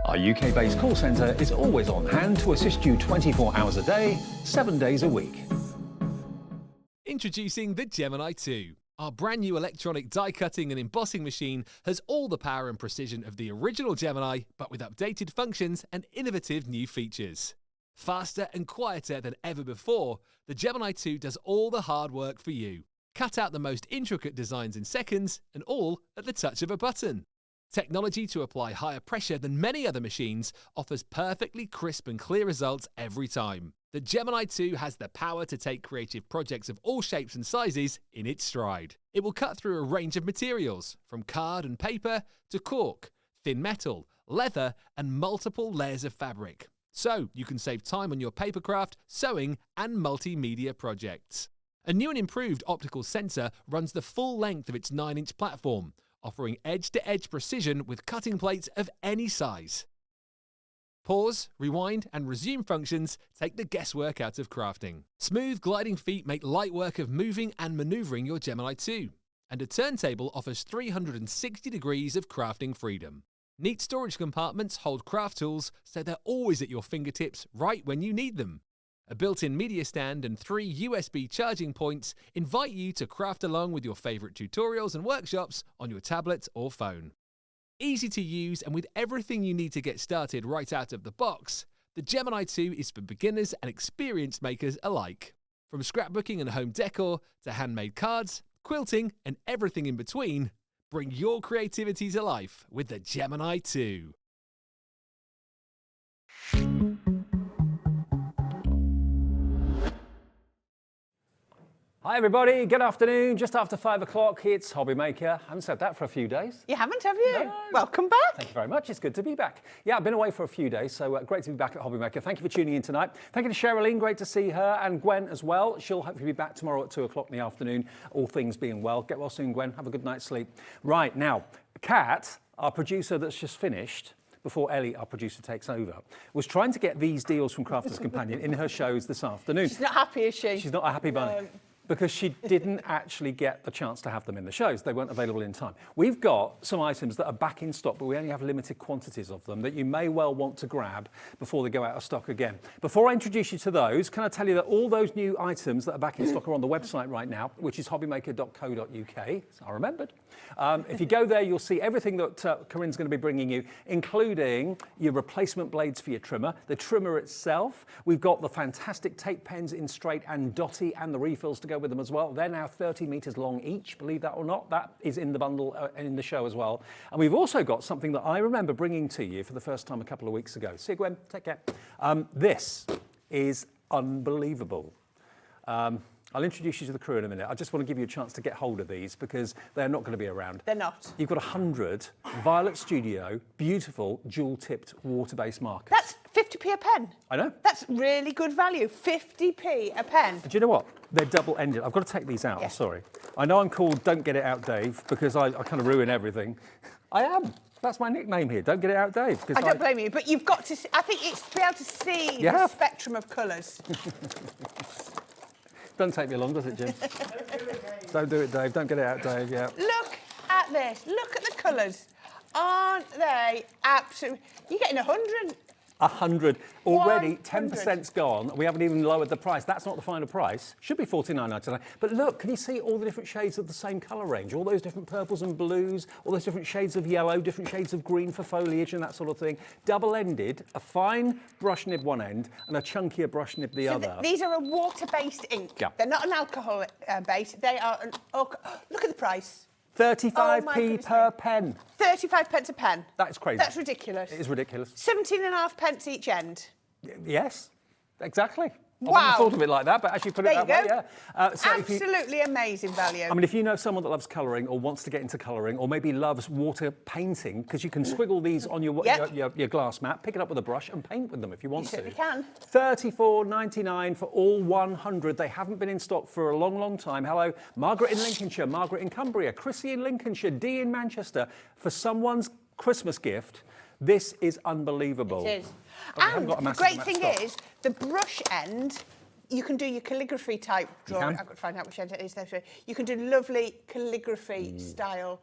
Our UK-based call centre is always on hand to assist you 24 hours a day, 7 days a week. Introducing the Gemini 2. Our brand new electronic die cutting and embossing machine has all the power and precision of the original Gemini, but with updated functions and innovative new features. Faster and quieter than ever before, the Gemini 2 does all the hard work for you. Cut out the most intricate designs in seconds, and all at the touch of a button. Technology to apply higher pressure than many other machines offers perfectly crisp and clear results every time. The Gemini 2 has the power to take creative projects of all shapes and sizes in its stride. It will cut through a range of materials, from card and paper to cork, thin metal, leather, and multiple layers of fabric. So you can save time on your papercraft, sewing, and multimedia projects. A new and improved optical sensor runs the full length of its 9-inch platform, offering edge-to-edge precision with cutting plates of any size. Pause, rewind, and resume functions take the guesswork out of crafting. Smooth gliding feet make light work of moving and maneuvering your Gemini 2. And a turntable offers 360 degrees of crafting freedom. Neat storage compartments hold craft tools so they're always at your fingertips right when you need them. A built-in media stand and 3 USB charging points invite you to craft along with your favourite tutorials and workshops on your tablet or phone. Easy to use and with everything you need to get started right out of the box, the Gemini 2 is for beginners and experienced makers alike. From scrapbooking and home decor to handmade cards, quilting, and everything in between, bring your creativity to life with the Gemini 2. Hi everybody, good afternoon. Just after 5 o'clock, it's Hobby Maker. I haven't said that for a few days. You haven't, have you? No. Welcome back. Thank you very much. It's good to be back. Yeah, I've been away for a few days, so great to be back at Hobby Maker. Thank you for tuning in tonight. Thank you to Sherilyn, great to see her, and Gwen as well. She'll hopefully be back tomorrow at 2 o'clock in the afternoon, all things being well. Get well soon, Gwen. Have a good night's sleep. Right, now, Kat, our producer that's just finished, before Ellie, our producer, takes over, was trying to get these deals from Crafter's Companion in her shows this afternoon. She's not happy, is she? She's not a happy bunny. Because she didn't actually get the chance to have them in the shows. They weren't available in time. We've got some items that are back in stock, but we only have limited quantities of them that you may well want to grab before they go out of stock again. Before I introduce you to those, can I tell you that all those new items that are back in stock are on the website right now, which is hobbymaker.co.uk. So I remembered. If you go there, you'll see everything that Corinne's going to be bringing you, including your replacement blades for your trimmer, the trimmer itself. We've got the fantastic tape pens in straight and dotty and the refills to go with them as well. They're now 30 metres long each, believe that or not. That is in the bundle and in the show as well. And we've also got something that I remember bringing to you for the first time a couple of weeks ago. See you, Gwen. Take care. This is unbelievable. I'll introduce you to the crew in a minute. I just want to give you a chance to get hold of these because they're not going to be around. They're not. You've got 100 Violet Studio, beautiful dual-tipped water-based markers. That's 50p a pen. I know. That's really good value. 50p a pen. Do you know what? They're double-ended. I've got to take these out. Yeah. I'm sorry. I know I'm called Don't Get It Out Dave because I kind of ruin everything. I am. That's my nickname here. Don't Get It Out Dave. I don't blame you, but you've got to see, I think it's to be able to see the spectrum of colours. Doesn't take me long, does it, Jim? Don't do it, Dave. Don't get it out, Dave. Yeah. Look at this. Look at the colours. Aren't they absolutely... You're getting 100. 100 already. 100. 10%'s gone. We haven't even lowered the price. That's not the final price. Should be $49.99. But look, can you see all the different shades of the same colour range? All those different purples and blues, all those different shades of yellow, different shades of green for foliage and that sort of thing. Double-ended, a fine brush nib one end and a chunkier brush nib the other. These are a water-based ink. Yeah. They're not an alcohol base. They are an... Oh, look at the price. 35p per pen. 35 pence a pen. That's crazy. That's ridiculous. It is ridiculous. 17.5 pence each end. Yes, exactly. Wow. I hadn't thought of it like that, but as you put it that way, yeah. So absolutely amazing value. I mean, if you know someone that loves colouring or wants to get into colouring or maybe loves water painting, because you can squiggle these on your glass mat, pick it up with a brush and paint with them if you want to. You certainly can. $34.99 for all 100. They haven't been in stock for a long, long time. Hello, Margaret in Lincolnshire, Margaret in Cumbria, Chrissy in Lincolnshire, Dee in Manchester. For someone's Christmas gift, this is unbelievable. It is. Oh, and the great thing is, the brush end, you can do your calligraphy type drawing. I've got to find out which end it is. You can do lovely calligraphy style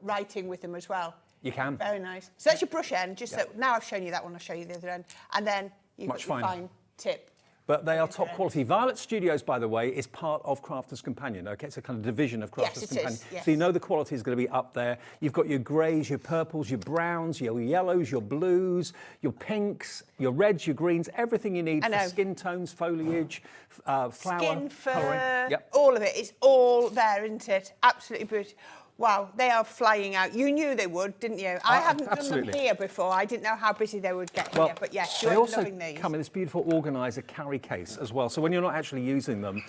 writing with them as well. You can. Very nice. So that's your brush end. Just so now I've shown you that one, I'll show you the other end. And then you've got your fine tip. But they are top quality. Violet Studios, by the way, is part of Crafter's Companion. Okay, it's a kind of division of Crafter's Companion. Yes. So you know the quality is going to be up there. You've got your greys, your purples, your browns, your yellows, your blues, your pinks, your reds, your greens, everything you need for skin tones, foliage, flower, skin, fur, colouring. all of it. It's all there, isn't it? Absolutely beautiful. Wow, they are flying out. You knew they would, didn't you? I haven't done them here before. I didn't know how busy they would get here, but yes, you're loving these. They also come in this beautiful organiser carry case as well. So when you're not actually using them,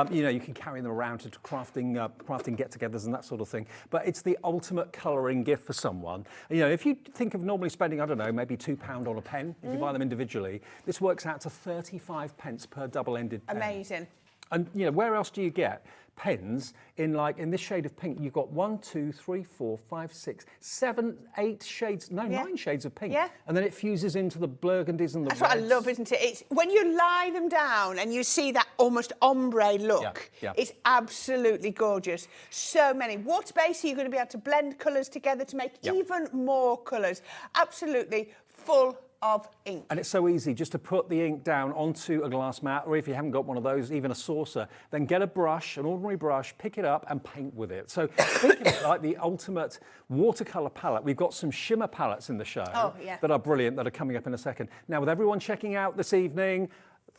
you know, you can carry them around to crafting get-togethers and that sort of thing. But it's the ultimate colouring gift for someone. You know, if you think of normally spending, I don't know, maybe £2 on a pen, if you buy them individually, this works out to 35 pence per double-ended pen. Amazing. And, you know, where else do you get pens in this shade of pink? You've got 1, 2, 3, 4, 5, 6, 7, 8 shades, 9 shades of pink. Yeah. And then it fuses into the burgundies and the reds. That's what I love, isn't it? It's when you lie them down and you see that almost ombre look, it's absolutely gorgeous. So many. Water-based, so you're going to be able to blend colours together to make even more colours. Absolutely full of ink. And it's so easy just to put the ink down onto a glass mat, or if you haven't got one of those, even a saucer, then get a brush, an ordinary brush, pick it up and paint with it. So think of it like the ultimate watercolour palette. We've got some shimmer palettes in the show that are brilliant, that are coming up in a second. Now, with everyone checking out this evening,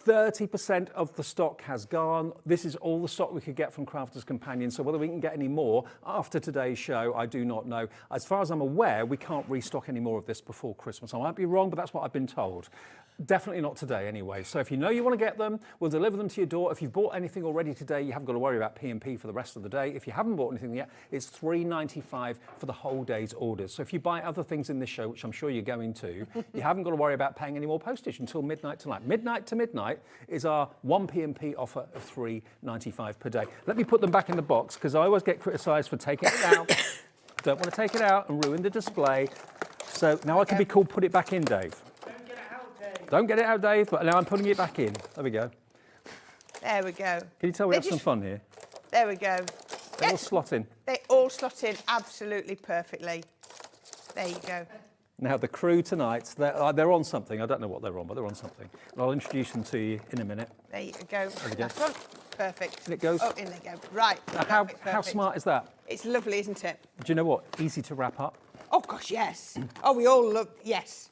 30% of the stock has gone. This is all the stock we could get from Crafters Companion, so whether we can get any more after today's show, I do not know. As far as I'm aware, we can't restock any more of this before Christmas. I might be wrong, but that's what I've been told. Definitely not today anyway. So if you know you want to get them, we'll deliver them to your door. If you've bought anything already today, you haven't got to worry about P&P for the rest of the day. If you haven't bought anything yet, it's $3.95 for the whole day's orders. So if you buy other things in this show, which I'm sure you're going to, you haven't got to worry about paying any more postage until midnight tonight. Midnight to midnight is our one P&P offer of $3.95 per day. Let me put them back in the box because I always get criticised for taking it out. Don't want to take it out and ruin the display. So now I can be called, put it back in, Dave. Don't get it out, Dave, but now I'm putting it back in. There we go. There we go. Can you tell we have some fun here? There we go. They all slot in. They all slot in absolutely perfectly. There you go. Now, the crew tonight, they're on something. I don't know what they're on, but they're on something. And I'll introduce them to you in a minute. There you go. There we go. Front. Perfect. And it goes. Oh, in they go. Right. How Perfect. smart is that? It's lovely, isn't it? Do you know what? Easy to wrap up. Oh, gosh, yes. Oh, we all love, yes.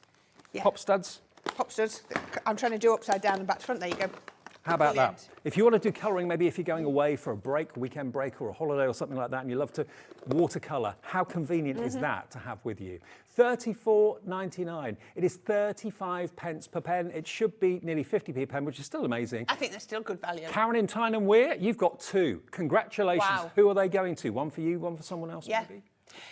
Yeah. Pop studs. Pop studs. I'm trying to do upside down and back to front. There you go. How about Brilliant. that? If you want to do colouring, maybe if you're going away for a break, a weekend break or a holiday or something like that, and you love to watercolour, how convenient is that to have with you? $34.99. It is 35 pence per pen. It should be nearly 50p a pen, which is still amazing. I think that's still good value. Karen in Tyne and Weir, you've got two. Congratulations. Wow. Who are they going to? One for you, one for someone else, Yeah. maybe?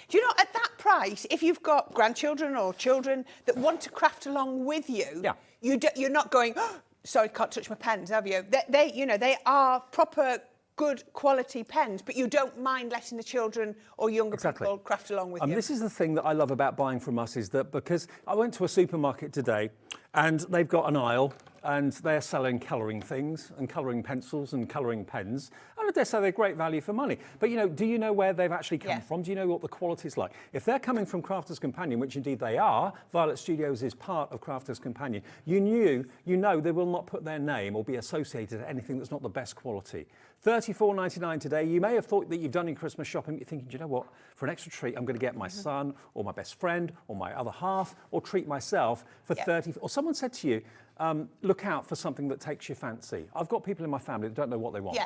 Do you know, at that price, if you've got grandchildren or children that want to craft along with you, you're not going, oh, sorry, can't touch my pens, have you? They are proper good quality pens, but you don't mind letting the children or younger people craft along with you. This is the thing that I love about buying from us is that because I went to a supermarket today and they've got an aisle and they're selling colouring things and colouring pencils and colouring pens. And I dare say they're great value for money. But, you know, do you know where they've actually come from? Do you know what the quality is like? If they're coming from Crafters Companion, which indeed they are, Violet Studios is part of Crafters Companion, you know they will not put their name or be associated to anything that's not the best quality. $34.99 today. You may have thought that you've done in Christmas shopping, you're thinking, do you know what? For an extra treat, I'm going to get my son or my best friend or my other half or treat myself for 30. Or someone said to you, look out for something that takes your fancy. I've got people in my family that don't know what they want.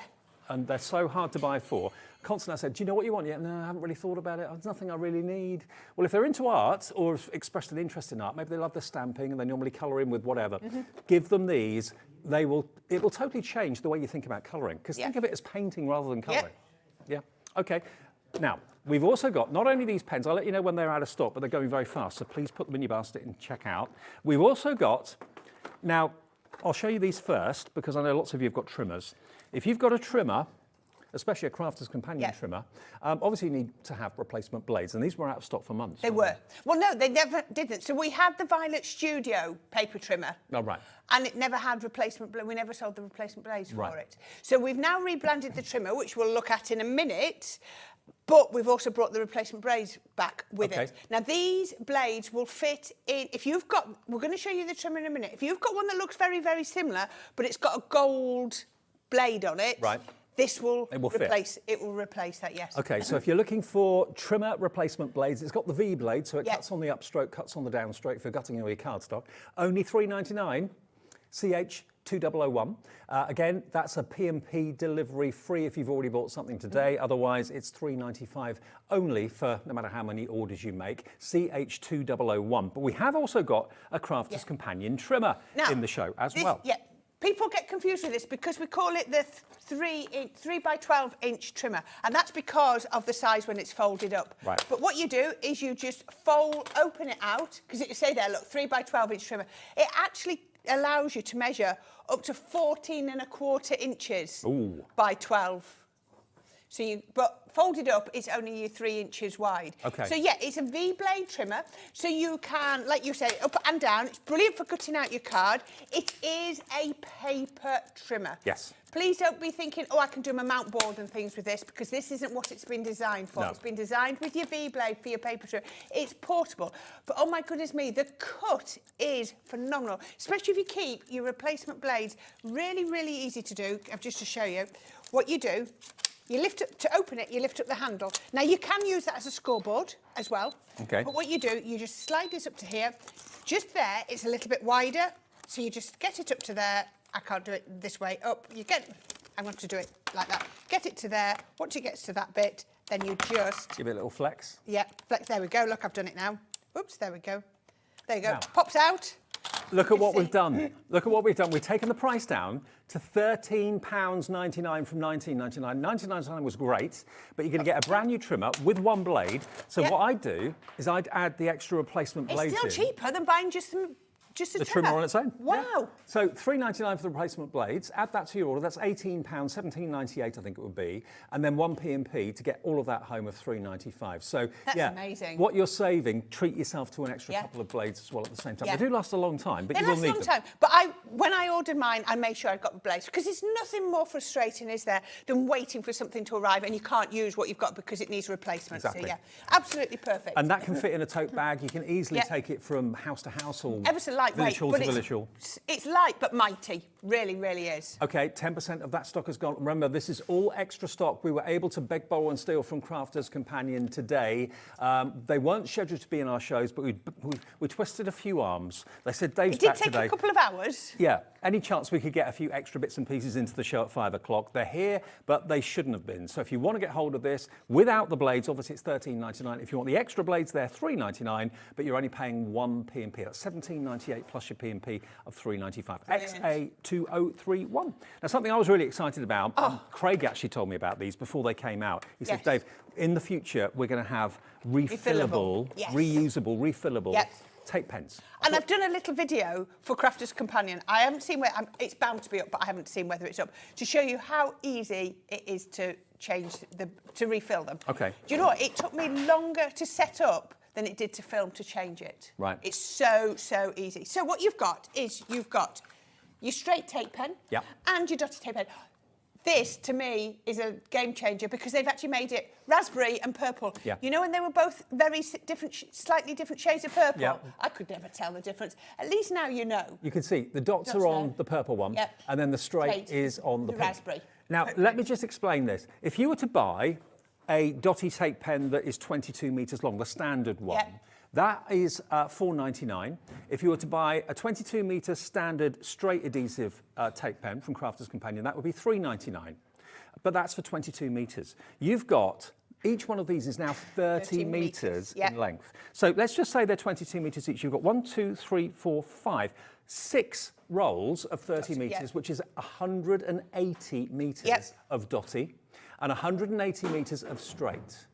And they're so hard to buy for. Constantly I said, do you know what you want yet? No, I haven't really thought about it. There's nothing I really need. Well, if they're into art or have expressed an interest in art, maybe they love the stamping and they normally colour in with whatever. Give them these. It will totally change the way you think about colouring. Because think of it as painting rather than colouring. Yeah. Okay. Now, we've also got not only these pens, I'll let you know when they're out of stock, but they're going very fast. So please put them in your basket and check out. We've also got, now, I'll show you these first because I know lots of you have got trimmers. If you've got a trimmer, especially a Crafter's Companion trimmer, obviously you need to have replacement blades, and these were out of stock for months. They were. Well, no, they never didn't. So we had the Violet Studio paper trimmer. Oh, right. And it never had replacement blades. We never sold the replacement blades for it. So we've now rebranded the trimmer, which we'll look at in a minute, but we've also brought the replacement blades back with it. Now, these blades will fit in, if you've got, we're going to show you the trimmer in a minute. If you've got one that looks very, very similar, but it's got a gold blade on it, this will replace that, yes. Okay, so if you're looking for trimmer replacement blades, it's got the V blade, so it cuts on the upstroke, cuts on the downstroke if you're gutting away your cardstock. Only $3.99, CH2001. Again, that's a P&P delivery free if you've already bought something today. Otherwise, it's $3.95 only for no matter how many orders you make. CH2001. But we have also got a Crafter's Companion trimmer in the show as well. People get confused with this because we call it the 3 by 12 inch trimmer, and that's because of the size when it's folded up. But what you do is you just open it out, because it say there, look, 3 by 12 inch trimmer. It actually allows you to measure up to 14.25 inches by 12. So but folded up, it's only 3 inches wide. So yeah, it's a V-blade trimmer. So you can, like you say, up and down. It's brilliant for cutting out your card. It is a paper trimmer. Yes. Please don't be thinking, oh, I can do my mount board and things with this, because this isn't what it's been designed for. It's been designed with your V-blade for your paper trimmer. It's portable. But oh my goodness me, the cut is phenomenal, especially if you keep your replacement blades. Really, really easy to do. Just to show you what you do. You lift up, to open it, you lift up the handle. Now, you can use that as a scoreboard as well. But what you do, you just slide this up to here. Just there, it's a little bit wider. So you just get it up to there, I can't do it this way up. I'm going to do it like that. Get it to there. Once it gets to that bit, then you just... Give it a little flex. Yeah, flex. There we go. Look, I've done it now. Oops, there we go. There you go. Now, pops out. Look at what we've done. Look at what we've done. We've taken the price down to £13.99 from $19.99. $19.99 was great, but you're going to get a brand new trimmer with one blade. So what I'd do is I'd add the extra replacement blades in. It's still cheaper than buying just a trimmer on its own. Wow. Yeah. So $3.99 for the replacement blades. Add that to your order. That's £18, £17.98 I think it would be. And then one P&P to get all of that home of $3.95. So that's amazing. What you're saving, treat yourself to an extra couple of blades as well at the same time. They do last a long time, but you will need them. They last a long time. But when I ordered mine, I made sure I got the blades, because there's nothing more frustrating, is there, than waiting for something to arrive and you can't use what you've got because it needs replacement. Exactly. So yeah, absolutely perfect. And that can fit in a tote bag. You can easily take it from house to house or ever so lightweight, village hall to village hall. It's light but mighty. Really, really is. Okay, 10% of that stock has gone. Remember, this is all extra stock. We were able to beg, borrow and steal from Crafter's Companion today. They weren't scheduled to be in our shows, but we twisted a few arms. They said Dave's back today. It did take a couple of hours. Yeah. Any chance we could get a few extra bits and pieces into the show at 5 o'clock? They're here, but they shouldn't have been. So if you want to get hold of this, without the blades, obviously it's $13.99. If you want the extra blades, they're $3.99, but you're only paying one P&P. That's $17.98 plus your P&P of $3.95. XA2031. Now, something I was really excited about, Craig actually told me about these before they came out. He said, Dave, in the future, we're going to have refillable, reusable, refillable tape pens. And I've done a little video for Crafter's Companion. I haven't seen where it's bound to be up, but I haven't seen whether it's up, to show you how easy it is to to refill them. Okay. Do you know what? It took me longer to set up than it did to film to change it. Right. It's so easy. So what you've got is you've got your straight tape pen and your dotted tape pen. This, to me, is a game changer because they've actually made it raspberry and purple. Yeah. You know when they were both very different, slightly different shades of purple? Yeah. I could never tell the difference. At least now you know. You can see the dots are on the purple one, and then the straight is on the pink. Raspberry. Now, let me just explain this. If you were to buy a dotty tape pen that is 22 metres long, the standard one, that is $4.99. If you were to buy a 22 metre standard straight adhesive tape pen from Crafter's Companion, that would be $3.99. But that's for 22 metres. You've got, each one of these is now 30 metres in length. So let's just say they're 22 metres each. You've got 1, 2, 3, 4, 5, 6 rolls of 30 metres, which is 180 metres of dotty and 180 metres of straight.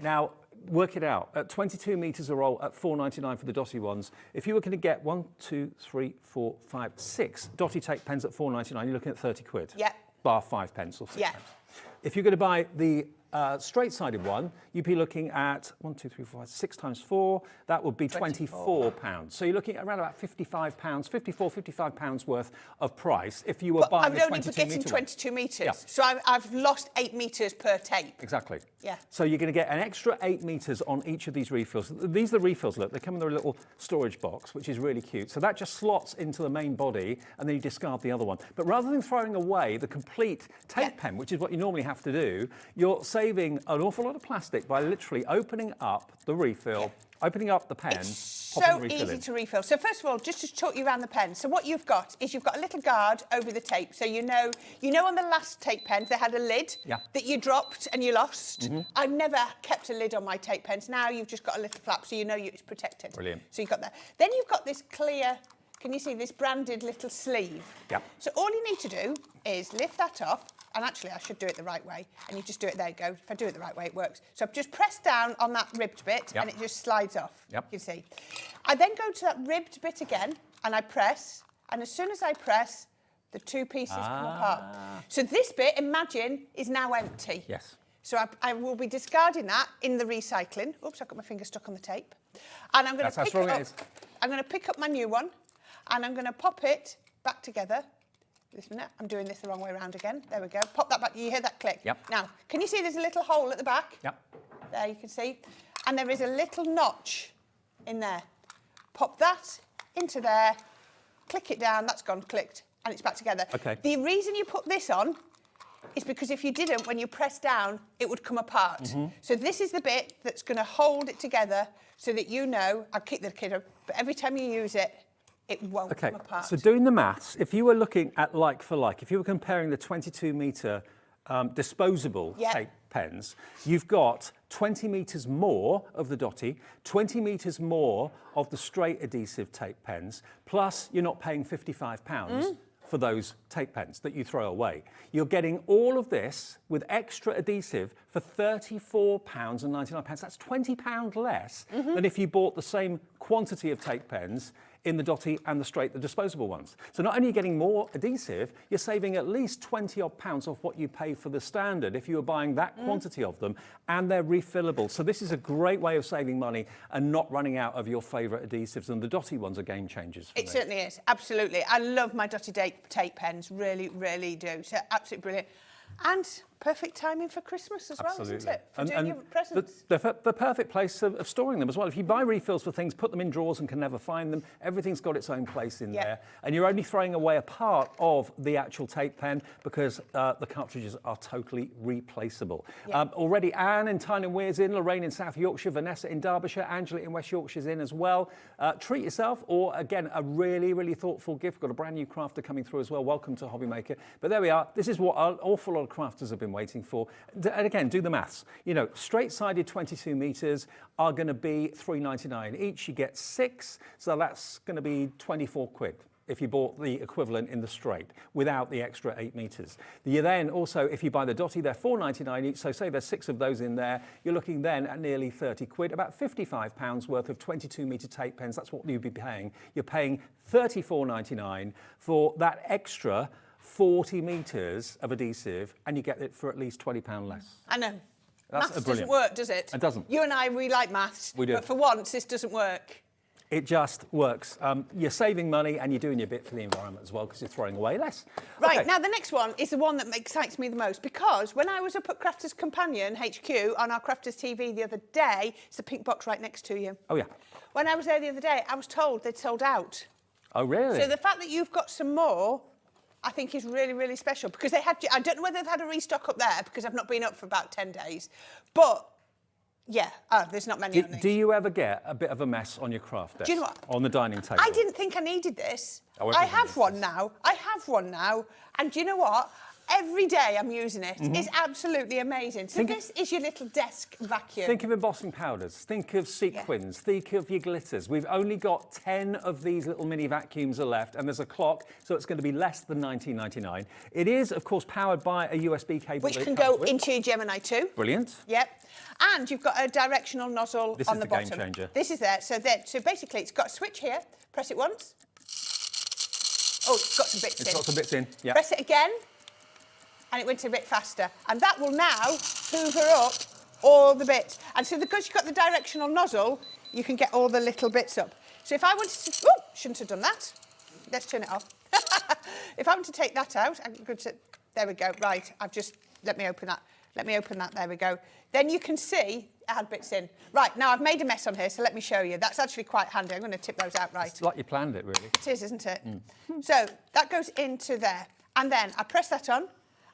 Now, work it out. At 22 metres a roll at $4.99 for the dotty ones, if you were going to get 1, 2, 3, 4, 5, 6 dotty tape pens at $4.99, you're looking at 30 quid. Bar 5 pence or 6 pence. If you're going to buy the straight-sided one, you'd be looking at 1, 2, 3, 4, 5, 6 times 4. That would be £24. So you're looking at around about £55, £55 worth of price if you were buying a 22 metre. I've only getting 22 metres, Yeah. so I've lost 8 metres per tape. Exactly. Yeah. So you're going to get an extra 8 metres on each of these refills. These are the refills, look, they come in their little storage box, which is really cute. So that just slots into the main body, and then you discard the other one. But rather than throwing away the complete tape pen, which is what you normally have to do, you're saving an awful lot of plastic by literally opening up the refill, opening up the pen, popping the refill in. So easy to refill. So first of all, just to talk you around the pen. So what you've got is you've got a little guard over the tape. So you know on the last tape pens they had a lid that you dropped and you lost. I've never kept a lid on my tape pens. Now you've just got a little flap, so you know it's protected. Brilliant. So you've got that. Then you've got this clear, can you see this branded little sleeve? Yeah. So all you need to do is lift that off. And actually, I should do it the right way. And you just do it, there you go. If I do it the right way, it works. So I've just pressed down on that ribbed bit, and it just slides off, you can see. I then go to that ribbed bit again, and I press. And as soon as I press, the two pieces come apart. So this bit, imagine, is now empty. Yes. So I will be discarding that in the recycling. Oops, I've got my finger stuck on the tape. And I'm going to pick it up. I'm going to pick up my new one, and I'm going to pop it back together. This minute, I'm doing this the wrong way around again. There we go. Pop that back. You hear that click? Yep. Now, can you see there's a little hole at the back? Yep. There, you can see. And there is a little notch in there. Pop that into there, click it down, that's gone clicked, and it's back together. Okay. The reason you put this on is because if you didn't, when you press down, it would come apart. So this is the bit that's going to hold it together so that you know, I'll keep the kid up, but every time you use it, it won't come apart. So doing the maths, if you were looking at like for like, if you were comparing the 22 metre disposable tape pens, you've got 20 metres more of the dotty, 20 metres more of the straight adhesive tape pens, plus you're not paying £55 for those tape pens that you throw away. You're getting all of this with extra adhesive for £34.99. That's £20 less than if you bought the same quantity of tape pens in the dotty and the straight, the disposable ones. So not only are you getting more adhesive, you're saving at least 20 odd pounds off what you pay for the standard if you were buying that quantity of them, and they're refillable. So this is a great way of saving money and not running out of your favourite adhesives, and the dotty ones are game changers for me. It certainly is, absolutely. I love my dotty tape pens, really, really do. So absolutely brilliant. And perfect timing for Christmas as well, isn't it? For doing your presents. The perfect place of storing them as well. If you buy refills for things, put them in drawers and can never find them, everything's got its own place in there. And you're only throwing away a part of the actual tape pen because the cartridges are totally replaceable. Already Anne in Tyne Weir's in, Lorraine in South Yorkshire, Vanessa in Derbyshire, Angela in West Yorkshire's in as well. Treat yourself, or again, a really, really thoughtful gift. Got a brand new crafter coming through as well. Welcome to Hobby Maker. But there we are. This is what an awful lot of crafters have been waiting for. And again, do the maths. You know, straight-sided 22 metres are going to be £3.99 each. You get 6, so that's going to be 24 quid if you bought the equivalent in the straight without the extra 8 metres. You then also, if you buy the dotty, they're £4.99 each, so say there's 6 of those in there, you're looking then at nearly 30 quid, about £55 worth of 22 metre tape pens. That's what you'd be paying. You're paying £34.99 for that extra 40 metres of adhesive, and you get it for at least £20 less. I know. That's Maths doesn't work, does it? It doesn't. You and I, we like maths. We do. But for once, this doesn't work. It just works. You're saving money and you're doing your bit for the environment as well because you're throwing away less. Right, Okay. now the next one is the one that excites me the most, because when I was up at Crafters Companion HQ on our Crafters TV the other day, it's the pink box right next to you. Oh, yeah. When I was there the other day, I was told they'd sold out. Oh, really? So the fact that you've got some more, I think is really, really special, because they had, I don't know whether they've had a restock up there because I've not been up for about 10 days, but yeah, there's not many on these. Do you ever get a bit of a mess on your craft desk? Do you know what? On the dining table? I didn't think I needed this. Oh, I have one now. I have one now. And do you know what? Every day I'm using it. It's absolutely amazing. So this is your little desk vacuum. Think of embossing powders. Think of sequins. Think of your glitters. We've only got 10 of these little mini vacuums are left, and there's a clock, so it's going to be less than $19.99. It is, of course, powered by a USB cable. Which can go into your Gemini 2. Brilliant. Yep. And you've got a directional nozzle on the bottom. This is the game changer. This is there. So basically, it's got a switch here. Press it once. Oh, it's got some bits in. It's got some bits in, yeah. Press it again, and it went a bit faster. And that will now hoover up all the bits. And so because you've got the directional nozzle, you can get all the little bits up. So if I wanted to... Oh, shouldn't have done that. Let's turn it off. If I want to take that out, I could say, there we go. Right, I've just... Let me open that. Let me open that. There we go. Then you can see I had bits in. Right, now I've made a mess on here, so let me show you. That's actually quite handy. I'm going to tip those out right. It's like you planned it, really. It is, isn't it? So that goes into there. And then I press that on,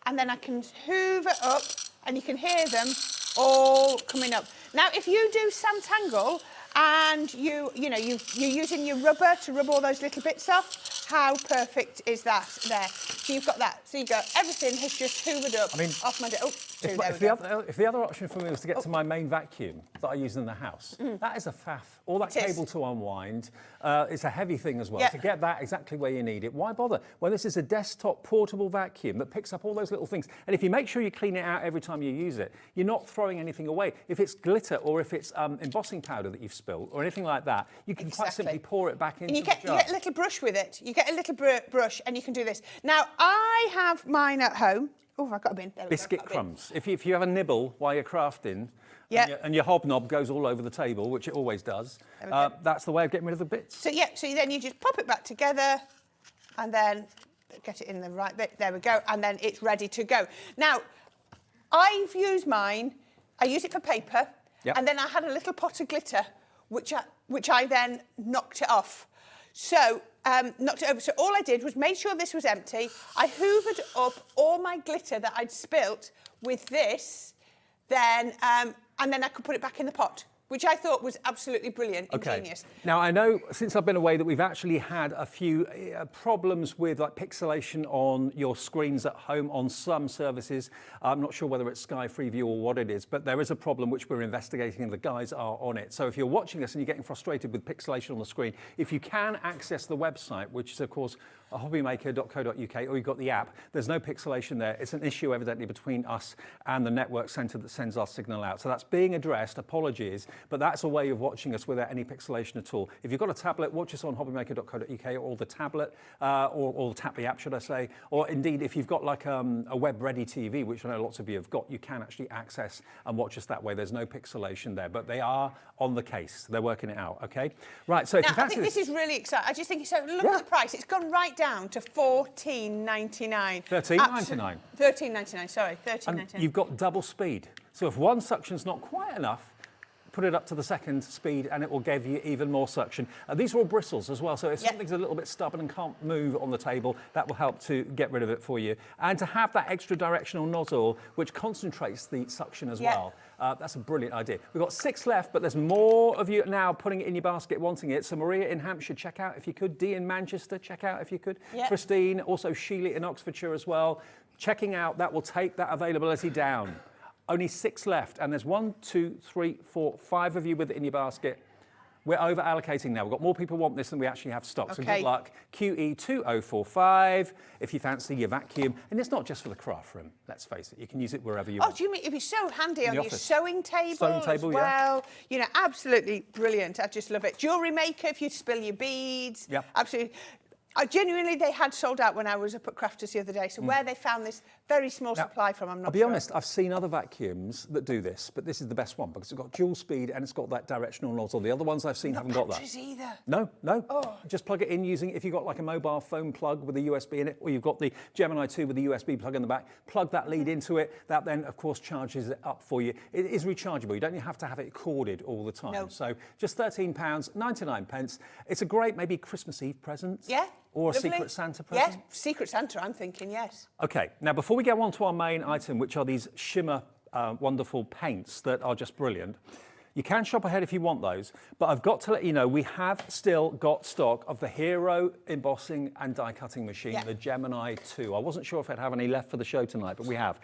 and then I can hoover up, and you can hear them all coming up. Now, if you do Santangle and you're using your rubber to rub all those little bits off, how perfect is that there? So you've got that. So you go, everything has just hoovered up off my... Oh, if the other option for me was to get to my main vacuum that I use in the house, that is a faff. All that cable to unwind, it's a heavy thing as well. Yep. To get that exactly where you need it, why bother? Well, this is a desktop portable vacuum that picks up all those little things. And if you make sure you clean it out every time you use it, you're not throwing anything away. If it's glitter or if it's embossing powder that you've spilled or anything like that, you can quite simply pour it back into the jar. You get a little brush with it. You get a little brush and you can do this. Now, I have mine at home. Oh, I've got a bin. There we Biscuit go. crumbs. If you have a nibble while you're crafting, and your hobnob goes all over the table, which it always does, that's the way of getting rid of the bits. So, then you just pop it back together and then get it in the right bit. There we go. And then it's ready to go. Now, I've used mine. I use it for paper. Yep. And then I had a little pot of glitter, which I then knocked it off. So, knocked it over. So all I did was made sure this was empty. I hoovered up all my glitter that I'd spilt with this, then, and then I could put it back in the pot. which I thought was absolutely brilliant, ingenious. Now, I know since I've been away that we've actually had a few problems with like pixelation on your screens at home on some services. I'm not sure whether it's Sky Freeview or what it is, but there is a problem which we're investigating and the guys are on it. So if you're watching us and you're getting frustrated with pixelation on the screen, if you can access the website, which is of course hobbymaker.co.uk, or you've got the app, there's no pixelation there. It's an issue evidently between us and the network centre that sends our signal out. So that's being addressed, apologies, but that's a way of watching us without any pixelation at all. If you've got a tablet, watch us on hobbymaker.co.uk or the tablet, or tap the app, should I say, or indeed if you've got like a web-ready TV, which I know lots of you have got, you can actually access and watch us that way. There's no pixelation there, but they are on the case. They're working it out, okay? Right, so if you fancy I think this is really exciting. I just think, so look at the price. It's gone right down to $14.99. $13.99. $13.99, sorry, $13.99. You've got double speed. So if one suction's not quite enough, put it up to the second speed and it will give you even more suction. These are all bristles as well, so if something's a little bit stubborn and can't move on the table, that will help to get rid of it for you. And to have that extra directional nozzle, which concentrates the suction as well. That's a brilliant idea. We've got 6 left, but there's more of you now putting it in your basket, wanting it. So Maria in Hampshire, check out if you could. Dee in Manchester, check out if you could. Christine, also Sheila in Oxfordshire as well. Checking out, that will take that availability down. Only 6 left, and there's 1, 2, 3, 4, 5 of you with it in your basket. We're over allocating now. We've got more people want this than we actually have stock. So good luck. QE2045 if you fancy your vacuum. And it's not just for the craft room, let's face it. You can use it wherever you want. Oh, do you mean, it'd be so handy on your office. sewing table as well. You know, absolutely brilliant. I just love it. Jewellery maker, if you spill your beads. Absolutely. Genuinely, they had sold out when I was up at Crafters the other day. So where they found this very small supply from, I'm not sure. I'll be honest, I've seen other vacuums that do this, but this is the best one because it's got dual speed and it's got that directional nozzle. The other ones I've seen haven't got that. Either. No, no. Just plug it in using, if you've got like a mobile phone plug with a USB in it, or you've got the Gemini 2 with the USB plug in the back, plug that lead into it. That then, of course, charges it up for you. It is rechargeable. You don't have to have it corded all the time. No. So just £13.99. It's a great maybe Christmas Eve present. Yeah. Or a Secret Santa present? Yes, Secret Santa, I'm thinking, yes. OK, now before we go on to our main item, which are these shimmer wonderful paints that are just brilliant, you can shop ahead if you want those, but I've got to let you know we have still got stock of the Hero embossing and die cutting machine, the Gemini 2. I wasn't sure if I'd have any left for the show tonight, but we have.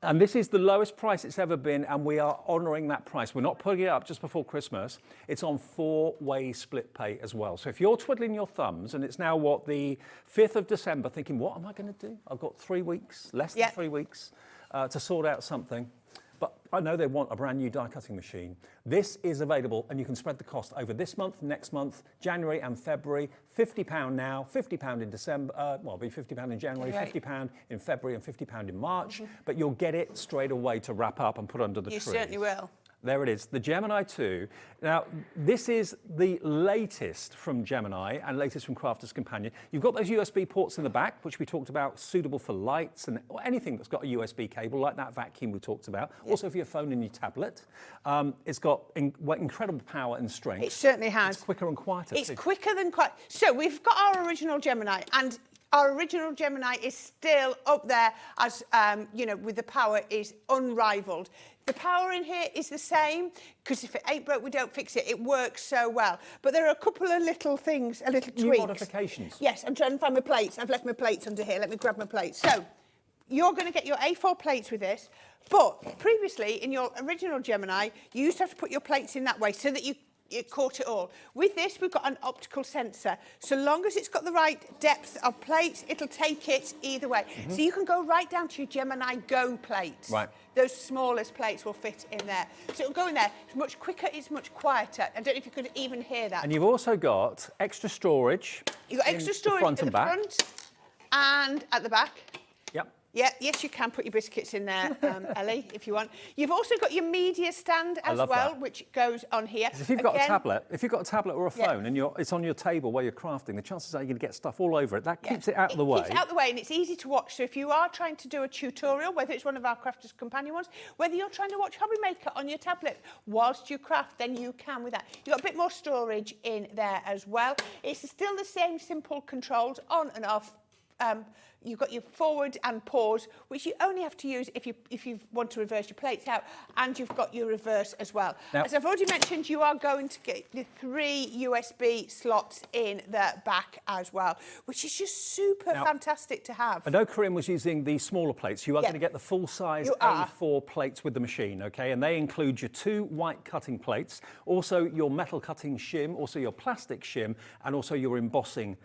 And this is the lowest price it's ever been, and we are honouring that price. We're not putting it up just before Christmas. It's on 4-way split pay as well. So if you're twiddling your thumbs, and it's now, what, the 5th of December, thinking, what am I going to do? I've got 3 weeks, less than 3 weeks, to sort out something. But I know they want a brand new die cutting machine. This is available, and you can spread the cost over this month, next month, January and February. £50 now, £50 in December, well, it'll be £50 in January, £50 in February and £50 in March, but you'll get it straight away to wrap up and put under the tree. You certainly will. There it is, the Gemini 2. Now, this is the latest from Gemini and latest from Crafter's Companion. You've got those USB ports in the back, which we talked about, suitable for lights and anything that's got a USB cable, like that vacuum we talked about. Also for your phone and your tablet. It's got incredible power and strength. It certainly has. It's quicker and quieter. It's quicker than quite. So we've got our original Gemini, and our original Gemini is still up there as, you know, with the power is unrivaled. The power in here is the same, because if it ain't broke, we don't fix it. It works so well. But there are a couple of little things, a little tweaks. New modifications. Yes, I'm trying to find my plates. I've left my plates under here. Let me grab my plates. So you're going to get your A4 plates with this. But previously, in your original Gemini, you used to have to put your plates in that way so that you caught it all. With this, we've got an optical sensor. So long as it's got the right depth of plates, it'll take it either way. So you can go right down to your Gemini Go plates. Right. Those smallest plates will fit in there. So it'll go in there. It's much quicker, it's much quieter. I don't know if you could even hear that. And you've also got extra storage. You've got extra storage front at and the back. front and at the back. Yep. Yeah, yes, you can put your biscuits in there, Ellie, if you want. You've also got your media stand as well, which goes on here. If you've got a tablet, or a phone, and it's on your table while you're crafting, the chances are you're going to get stuff all over it. That keeps it out of the way. It's out of the way, and it's easy to watch. So if you are trying to do a tutorial, whether it's one of our Crafter's Companion ones, whether you're trying to watch Hobby Maker on your tablet whilst you craft, then you can with that. You've got a bit more storage in there as well. It's still the same simple controls, on and off, you've got your forward and pause, which you only have to use if you want to reverse your plates out, and you've got your reverse as well. Now, as I've already mentioned, you are going to get the 3 USB slots in the back as well, which is just super fantastic to have. I know Corinne was using the smaller plates. You are going to get the full-size A4 plates with the machine, okay? And they include your 2 white cutting plates, also your metal cutting shim, also your plastic shim, and also your embossing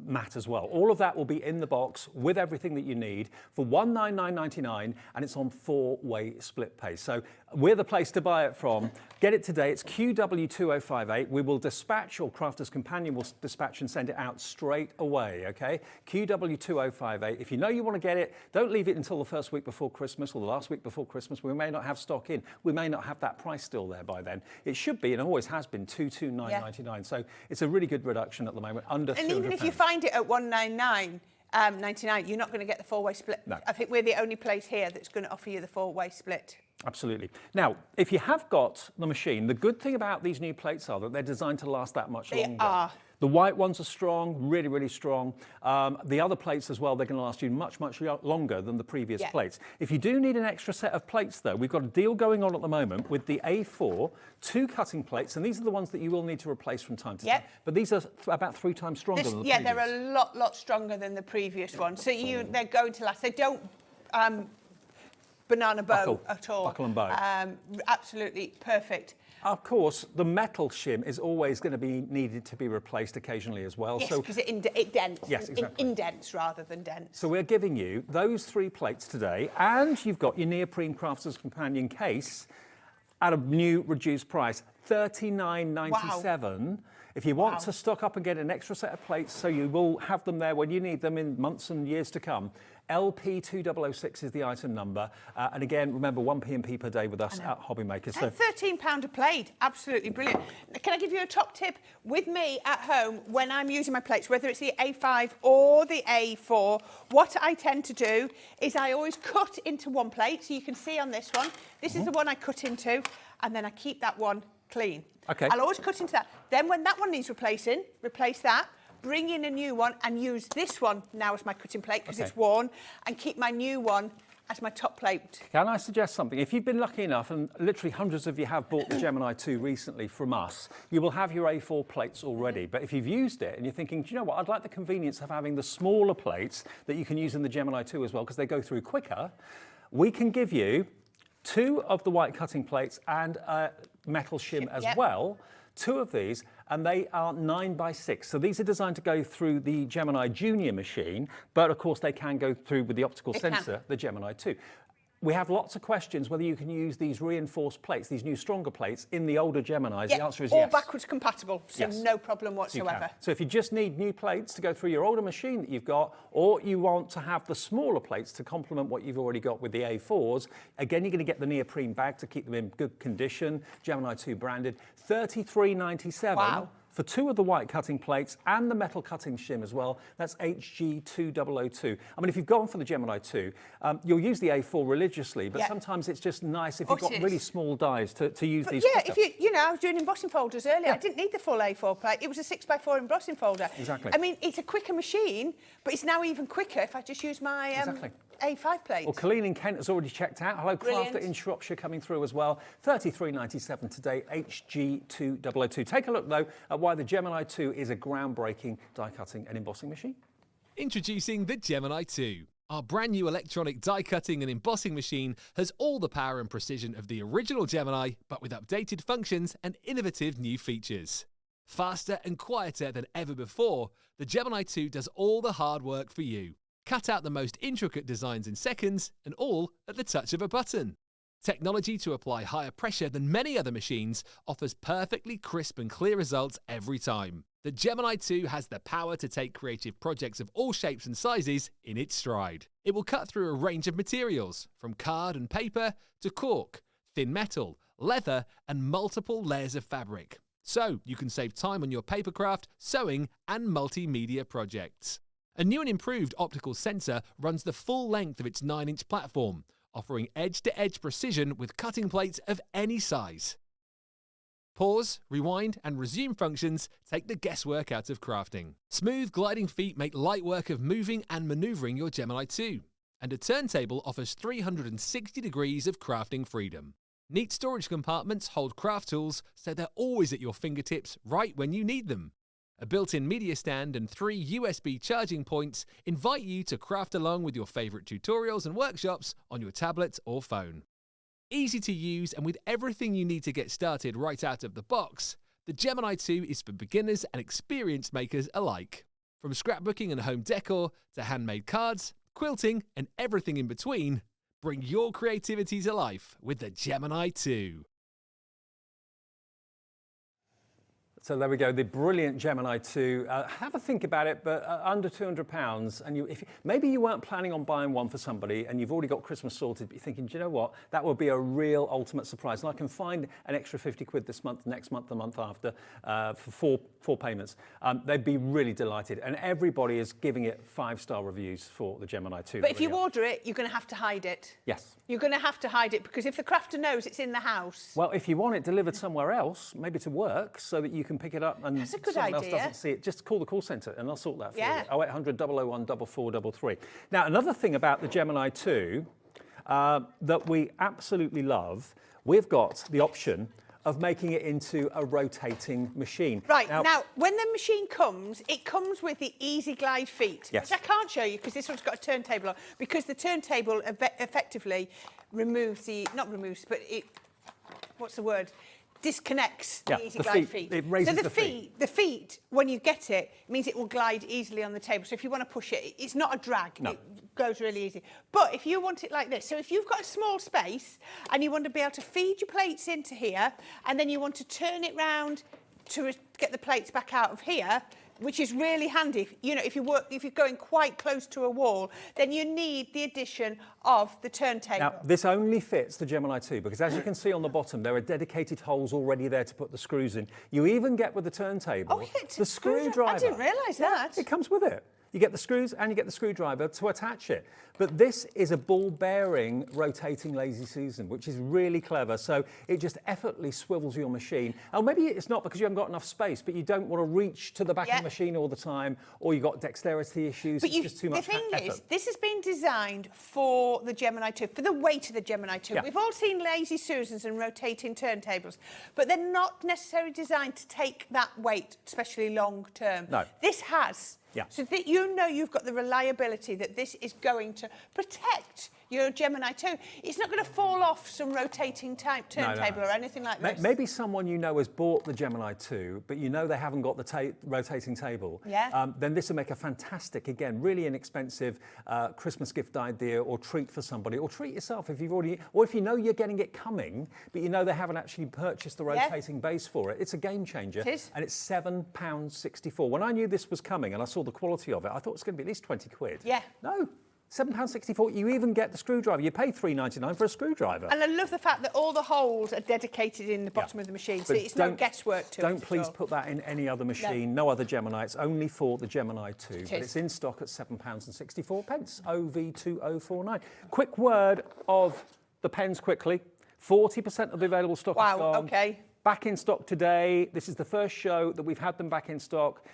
mat as well. All of that will be in the box with everything that you need for $199.99, and it's on 4-way split pay. So we're the place to buy it from. Get it today. It's QW2058. We will dispatch, or Crafter's Companion will dispatch and send it out straight away, okay? QW2058. If you know you want to get it, don't leave it until the first week before Christmas or the last week before Christmas. We may not have stock in. We may not have that price still there by then. It should be, and always has been, $229.99. So it's a really good reduction at the moment, under £200. And even if you find it at $199.99, you're not going to get the 4-way split. No. I think we're the only place here that's going to offer you the 4-way split. Absolutely. Now, if you have got the machine, the good thing about these new plates are that they're designed to last that much longer. They are. The white ones are strong, really, really strong. The other plates as well, they're going to last you much, much longer than the previous plates. If you do need an extra set of plates, though, we've got a deal going on at the moment with the A4, 2 cutting plates, and these are the ones that you will need to replace from time to time. But these are about 3 times stronger than the previous. Yeah, they're a lot stronger than the previous one. So they're going to last. They don't banana bow at all. Buckle and bow. Absolutely perfect. Of course, the metal shim is always going to be needed to be replaced occasionally as well. Yes, because it indents. Yes, exactly. Indents rather than dents. So we're giving you those 3 plates today, and you've got your neoprene Crafter's Companion case at a new reduced price, $39.97. Wow. If you want to stock up and get an extra set of plates, so you will have them there when you need them in months and years to come, LP2006 is the item number. And again, remember, 1 P&P per day with us at Hobby Makers. So £13 a plate, absolutely brilliant. Can I give you a top tip? With me at home, when I'm using my plates, whether it's the A5 or the A4, what I tend to do is I always cut into 1 plate. So you can see on this one, this is the one I cut into, and then I keep that one clean. Okay. I'll always cut into that. Then when that one needs replacing, replace that, bring in a new one and use this one now as my cutting plate because it's worn, and keep my new one as my top plate. Can I suggest something? If you've been lucky enough, and literally hundreds of you have bought the Gemini 2 recently from us, you will have your A4 plates already. But if you've used it and you're thinking, do you know what, I'd like the convenience of having the smaller plates that you can use in the Gemini 2 as well, because they go through quicker, we can give you 2 of the white cutting plates and a metal shim as well. 2 of these, and they are 9x6. So these are designed to go through the Gemini Junior machine, but of course they can go through with the optical sensor, the Gemini 2. We have lots of questions whether you can use these reinforced plates, these new stronger plates, in the older Geminis. The answer is yes. All backwards compatible, so no problem whatsoever. So if you just need new plates to go through your older machine that you've got, or you want to have the smaller plates to complement what you've already got with the A4s, again, you're going to get the neoprene bag to keep them in good condition, Gemini 2 branded, $33.97. Wow. For 2 of the white cutting plates and the metal cutting shim as well. That's HG2002. I mean, if you've gone for the Gemini 2, you'll use the A4 religiously, but sometimes it's just nice if you've got really small dies to use these. Yeah, if you know, I was doing embossing folders earlier. I didn't need the full A4 plate. It was a 6x4 embossing folder. Exactly. I mean, it's a quicker machine, but it's now even quicker if I just use my A5 plate. Well, Colleen in Kent has already checked out. Hello, Crafter in Shropshire coming through as well. $33.97 today, HG2002. Take a look, though, at why the Gemini 2 is a groundbreaking die-cutting and embossing machine. Introducing the Gemini 2. Our brand new electronic die-cutting and embossing machine has all the power and precision of the original Gemini, but with updated functions and innovative new features. Faster and quieter than ever before, the Gemini 2 does all the hard work for you. Cut out the most intricate designs in seconds, and all at the touch of a button. Technology to apply higher pressure than many other machines offers perfectly crisp and clear results every time. The Gemini 2 has the power to take creative projects of all shapes and sizes in its stride. It will cut through a range of materials, from card and paper to cork, thin metal, leather, and multiple layers of fabric. So you can save time on your papercraft, sewing, and multimedia projects. A new and improved optical sensor runs the full length of its 9-inch platform, offering edge-to-edge precision with cutting plates of any size. Pause, rewind, and resume functions take the guesswork out of crafting. Smooth gliding feet make light work of moving and manoeuvring your Gemini 2. And a turntable offers 360 degrees of crafting freedom. Neat storage compartments hold craft tools so they're always at your fingertips right when you need them. A built-in media stand and 3 USB charging points invite you to craft along with your favourite tutorials and workshops on your tablet or phone. Easy to use and with everything you need to get started right out of the box, the Gemini 2 is for beginners and experienced makers alike. From scrapbooking and home decor to handmade cards, quilting and everything in between, bring your creativity to life with the Gemini 2. So there we go, the brilliant Gemini 2. Have a think about it, but under £200. And maybe you weren't planning on buying one for somebody and you've already got Christmas sorted, but you're thinking, do you know what? That would be a real ultimate surprise. And I can find an extra 50 quid this month, next month, the month after, for four payments. They'd be really delighted. And everybody is giving it 5-star reviews for the Gemini 2. But if you order it, you're going to have to hide it. Yes. You're going to have to hide it because if the crafter knows it's in the house. Well, if you want it delivered somewhere else, maybe to work, so that you can pick it up and That's a good someone else idea. doesn't see it, just call the call centre and they'll sort that for Yeah. you. 0800 001 4433. Now, another thing about the Gemini 2 that we absolutely love, we've got the option of making it into a rotating machine. Right, now when the machine comes, it comes with the Easy Glide feet, yes. which I can't show you because this one's got a turntable on, because the turntable effectively removes the, not removes, but it, what's the word? Disconnects the Easy Glide feet. It raises so the feet, when you get it, means it will glide easily on the table. So if you want to push it, it's not a drag. No. It goes really easy. But if you want it like this, so if you've got a small space and you want to be able to feed your plates into here, and then you want to turn it round to get the plates back out of here, which is really handy. You know, if you're going quite close to a wall, then you need the addition of the turntable. Now, this only fits the Gemini 2 because, as you can see on the bottom, there are dedicated holes already there to put the screws in. You even get with the turntable the screwdriver. I didn't realise that. It comes with it. You get the screws and you get the screwdriver to attach it. But this is a ball-bearing rotating lazy Susan, which is really clever. So it just effortlessly swivels your machine. And maybe it's not because you haven't got enough space, but you don't want to reach to the back of the machine all the time, or you've got dexterity issues. It's just too much effort. The thing is, this has been designed for the Gemini 2, for the weight of the Gemini 2. Yeah. We've all seen lazy Susans and rotating turntables, but they're not necessarily designed to take that weight, especially long term. No. This has. Yeah. So that you know you've got the reliability that this is going to protect your Gemini 2. It's not going to fall off some rotating type turntable or anything like this. Maybe someone you know has bought the Gemini 2, but you know they haven't got the rotating table. Yeah. Then this will make a fantastic, again, really inexpensive Christmas gift idea or treat for somebody, or treat yourself if you've already, or if you know you're getting it coming, but you know they haven't actually purchased the rotating base for it. It's a game changer. It is. And it's £7.64. When I knew this was coming and I saw the quality of it, I thought it's going to be at least 20 quid. Yeah. No. £7.64. You even get the screwdriver. You pay £3.99 for a screwdriver. And I love the fact that all the holes are dedicated in the bottom of the machine, so it's no guesswork to it. Don't please put that in any other machine, no other Gemini. It's only for the Gemini 2. But it's in stock at £7.64. OV2049. Quick word of the pens quickly. 40% of the available stock is gone. Wow, okay. Back in stock today. This is the first show that we've had them back in stock.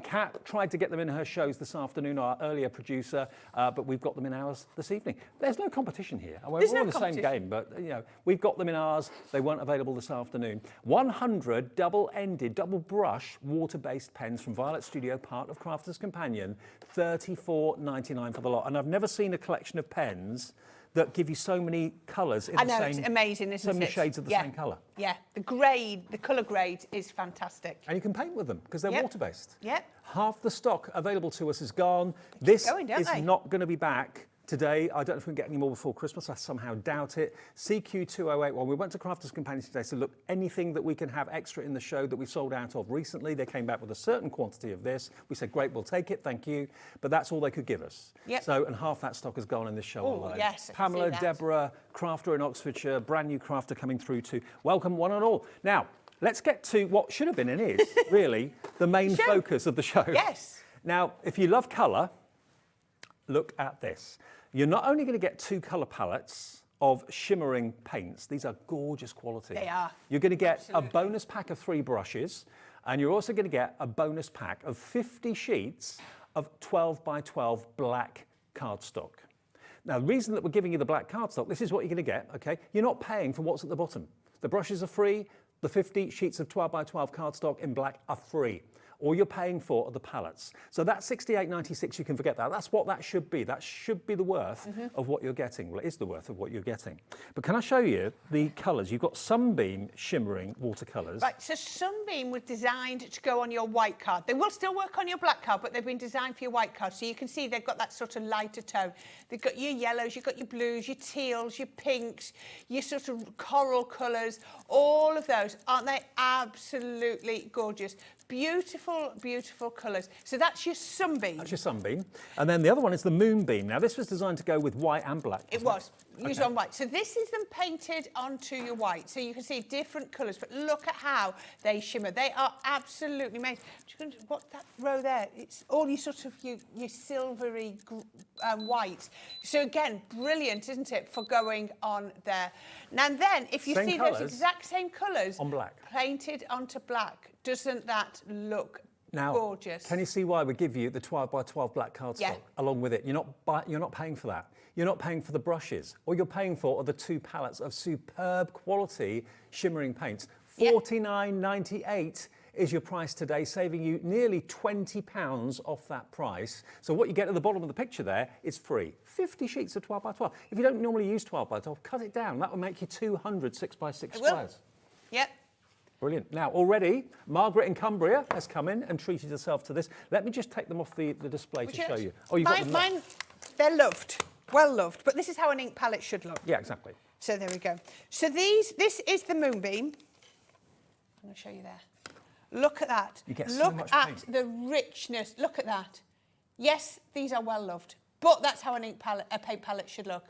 Kat tried to get them in her shows this afternoon, our earlier producer, but we've got them in ours this evening. There's no competition here. We're all in the same game, but you know, we've got them in ours. They weren't available this afternoon. 100 double-ended, double-brush, water-based pens from Violet Studio, part of Crafter's Companion, $34.99 for the lot. And I've never seen a collection of pens that give you so many colours in the same... I know, it's amazing, isn't it? So many shades of the same colour. Yeah, the grade, the colour grade is fantastic. And you can paint with them because they're water-based. Yep. Half the stock available to us is gone. This is they? not going to be back today. I don't know if we can get any more before Christmas. I somehow doubt it. CQ2081. We went to Crafter's Companion today, so look, anything that we can have extra in the show that we've sold out of recently, they came back with a certain quantity of this. We said, great, we'll take it, thank you. But that's all they could give us. Yep. So, and half that stock has gone in this show alone. Yes, Pamela, Deborah, crafter in Oxfordshire, brand new crafter coming through too. Welcome one and all. Now, let's get to what should have been and is really the main focus of the show. Yes. Now, if you love colour, look at this. You're not only going to get 2 colour palettes of shimmering paints. These are gorgeous quality. They are. You're going to get Absolutely. a bonus pack of 3 brushes, and you're also going to get a bonus pack of 50 sheets of 12 by 12 black cardstock. Now, the reason that we're giving you the black cardstock, this is what you're going to get, okay? You're not paying for what's at the bottom. The brushes are free, the 50 sheets of 12 by 12 cardstock in black are free. All you're paying for are the palettes. So that $68.96, you can forget that. That's what that should be. That should be the worth of what you're getting. Well, it is the worth of what you're getting. But can I show you the colours? You've got Sunbeam shimmering watercolours. Right, so Sunbeam was designed to go on your white card. They will still work on your black card, but they've been designed for your white card. So you can see they've got that sort of lighter tone. They've got your yellows, you've got your blues, your teals, your pinks, your sort of coral colours, all of those. Aren't they absolutely gorgeous? Beautiful, beautiful colours. So that's your Sunbeam. That's your Sunbeam. And then the other one is the Moonbeam. Now, this was designed to go with white and black. It was. Used on white. So this is them painted onto your white. So you can see different colours, but look at how they shimmer. They are absolutely amazing. What that row there? It's all your sort of your silvery white. So again, brilliant, isn't it, for going on there? Now then, if you Same see colours those exact same colours on black, painted onto black, doesn't that look now, gorgeous? Can you see why we give you the 12 by 12 black cardstock along with it? You're not paying for that. You're not paying for the brushes. All you're paying for are the 2 palettes of superb quality shimmering paints. $49.98 is your price today, saving you nearly £20 off that price. So what you get at the bottom of the picture there is free. 50 sheets of 12 by 12. If you don't normally use 12 by 12, cut it down. That will make you 200 6 by 6 squares. Yep. Brilliant. Now, already, Margaret in Cumbria has come in and treated herself to this. Let me just take them off the display to show you. Oh, you've got them. Mine, they're loved, well loved, but this is how an ink palette should look. Yeah, exactly. So there we go. So this is the Moonbeam. I'm going to show you there. Look at that. You get so much paint. Look at the richness. Look at that. Yes, these are well loved, but that's how a paint palette should look.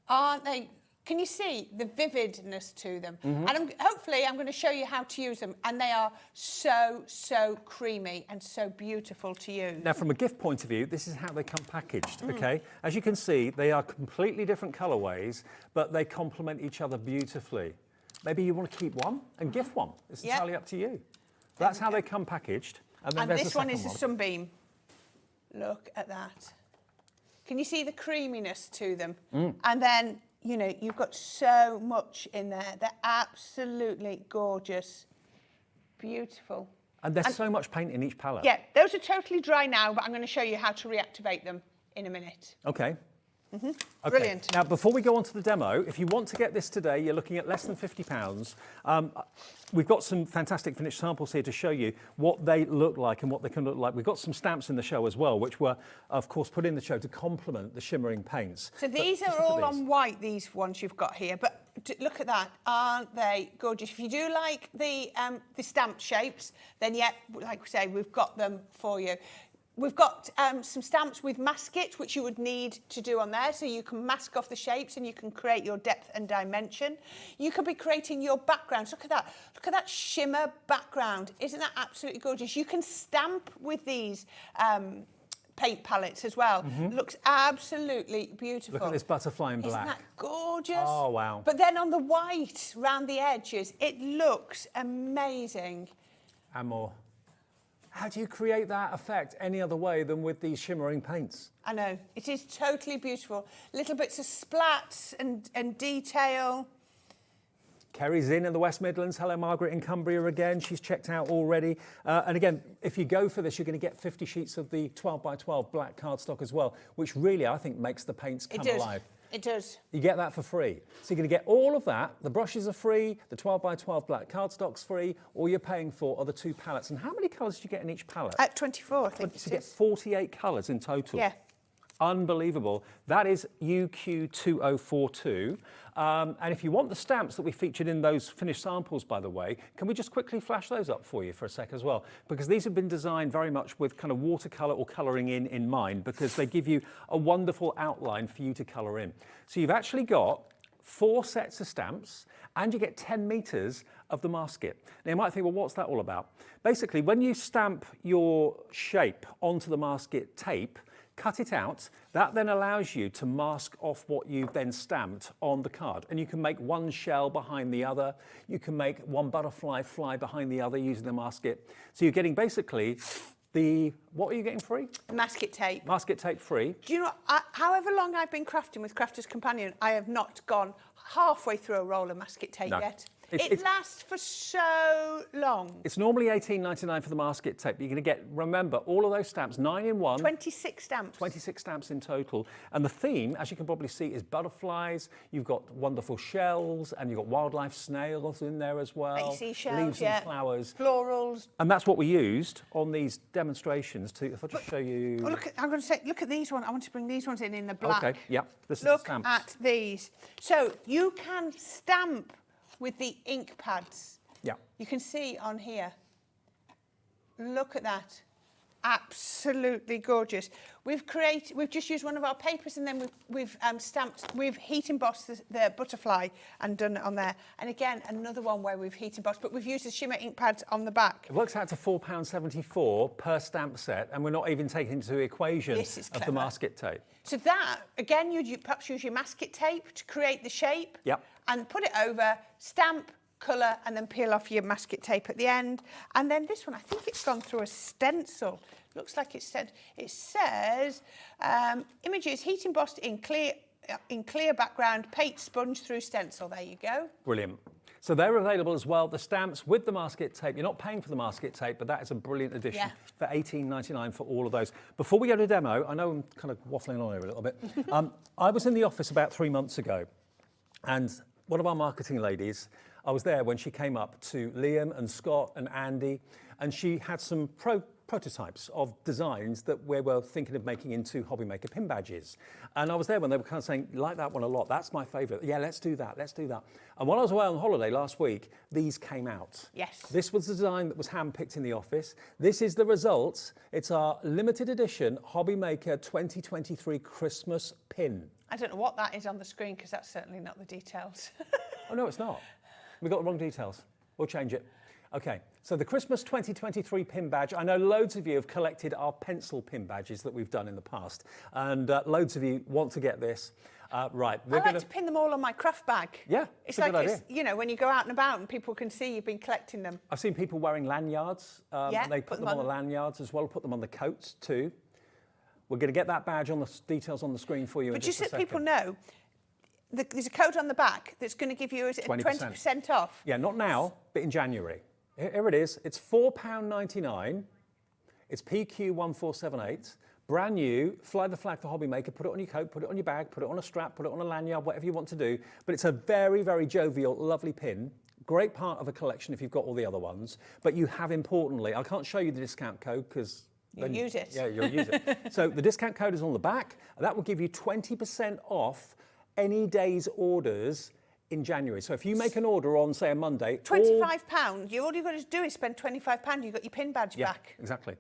Aren't they? Can you see the vividness to them? And hopefully I'm going to show you how to use them. And they are so, so creamy and so beautiful to use. Now, from a gift point of view, this is how they come packaged, okay? As you can see, they are completely different colourways, but they complement each other beautifully. Maybe you want to keep one and gift one. It's entirely up to you. That's how they come packaged. And then this one is the Sunbeam. Look at that. Can you see the creaminess to them? And then, you know, you've got so much in there. They're absolutely gorgeous. Beautiful. And there's so much paint in each palette. Yeah, those are totally dry now, but I'm going to show you how to reactivate them in a minute. Okay. Okay. Brilliant. Now, before we go on to the demo, if you want to get this today, you're looking at less than £50. We've got some fantastic finished samples here to show you what they look like and what they can look like. We've got some stamps in the show as well, which were, of course, put in the show to complement the shimmering paints. So these are all on white, these ones you've got here, but look at that, aren't they gorgeous? If you do like the stamped shapes, then yeah, like we say, we've got them for you. We've got some stamps with mask it, which you would need to do on there, so you can mask off the shapes and you can create your depth and dimension. You could be creating your backgrounds. Look at that shimmer background. Isn't that absolutely gorgeous? You can stamp with these paint palettes as well. Looks absolutely beautiful. Look at this butterfly in black. Isn't that gorgeous? Oh, wow. But then on the white, round the edges, it looks amazing. And more. How do you create that effect any other way than with these shimmering paints? I know, it is totally beautiful. Little bits of splats and detail. Kerry's in the West Midlands. Hello, Margaret in Cumbria again. She's checked out already. And again, if you go for this, you're going to get 50 sheets of the 12 by 12 black cardstock as well, which really, I think, makes the paints come alive. It does. You get that for free. So you're going to get all of that. The brushes are free. The 12 by 12 black cardstock's free. All you're paying for are the 2 palettes. And how many colours do you get in each palette? At 24, I think. So you get 48 colours in total. Yeah. Unbelievable. That is UQ2042. And if you want the stamps that we featured in those finished samples, by the way, can we just quickly flash those up for you for a sec as well? Because these have been designed very much with kind of watercolour or colouring in mind, because they give you a wonderful outline for you to colour in. So you've actually got 4 sets of stamps, and you get 10 metres of the masket. Now you might think, well, what's that all about? Basically, when you stamp your shape onto the masket tape, cut it out. That then allows you to mask off what you've then stamped on the card. And you can make one shell behind the other. You can make one butterfly fly behind the other using the masket. So you're getting basically what are you getting free? Masket tape. Masket tape free. Do you know, however long I've been crafting with Crafter's Companion, I have not gone halfway through a roll of masket tape yet. It lasts for so long. It's normally $18.99 for the masket tape. You're going to get, remember, all of those stamps, 9 in 1. 26 stamps. 26 stamps in total. And the theme, as you can probably see, is butterflies. You've got wonderful shells, and you've got wildlife snails in there as well. Seashells, leaves and flowers. Florals. And that's what we used on these demonstrations to, if I just show you. Oh, look, I'm going to say, look at these ones. I want to bring these ones in the black. Okay, yeah. This Look is the stamps. at these. So you can stamp with the ink pads. Yeah. You can see on here. Look at that. Absolutely gorgeous. We've just used one of our papers, and then we've heat embossed the butterfly and done it on there. And again, another one where we've heat embossed, but we've used the shimmer ink pads on the back. It works out to £4.74 per stamp set, and we're not even taking into the equation of the masket tape. So that, again, you'd perhaps use your masket tape to create the shape. Yep. And put it over, stamp, colour, and then peel off your masket tape at the end. And then this one, I think it's gone through a stencil. Looks like it says images heat embossed in clear background, paint sponge through stencil. There you go. Brilliant. So they're available as well, the stamps with the masket tape. You're not paying for the masket tape, but that is a brilliant addition for $18.99 for all of those. Before we go to demo, I know I'm kind of waffling on here a little bit. I was in the office about 3 months ago, and one of our marketing ladies, I was there when she came up to Liam and Scott and Andy, and she had some prototypes of designs that we were thinking of making into Hobby Maker pin badges. And I was there when they were kind of saying, like that one a lot, that's my favourite. Yeah, let's do that, let's do that. And while I was away on holiday last week, these came out. Yes. This was the design that was handpicked in the office. This is the result. It's our limited edition Hobby Maker 2023 Christmas pin. I don't know what that is on the screen, because that's certainly not the details. Oh, no, it's not. We got the wrong details. We'll change it. Okay, so the Christmas 2023 pin badge. I know loads of you have collected our pencil pin badges that we've done in the past, and loads of you want to get this. Right, I like to pin them all on my craft bag. Yeah, it's like, you know, when you go out and about and people can see you've been collecting them. I've seen people wearing lanyards. And they put them on the lanyards as well, put them on the coats too. We're going to get that badge on the details on the screen for you in just a second. But just so people know, there's a code on the back that's going to give you 20% off. Yeah, not now, but in January. Here it is. It's £4.99. It's PQ1478. Brand new. Fly the flag for Hobby Maker. Put it on your coat, put it on your bag, put it on a strap, put it on a lanyard, whatever you want to do. But it's a very, very jovial, lovely pin. Great part of a collection if you've got all the other ones. But you have, importantly, I can't show you the discount code because you'll use it. Yeah, you'll use it. So the discount code is on the back. And that will give you 20% off any day's orders in January. So if you make an order on, say, a Monday... £25, all you've got to do is spend £25, you've got your pin badge back. Exactly.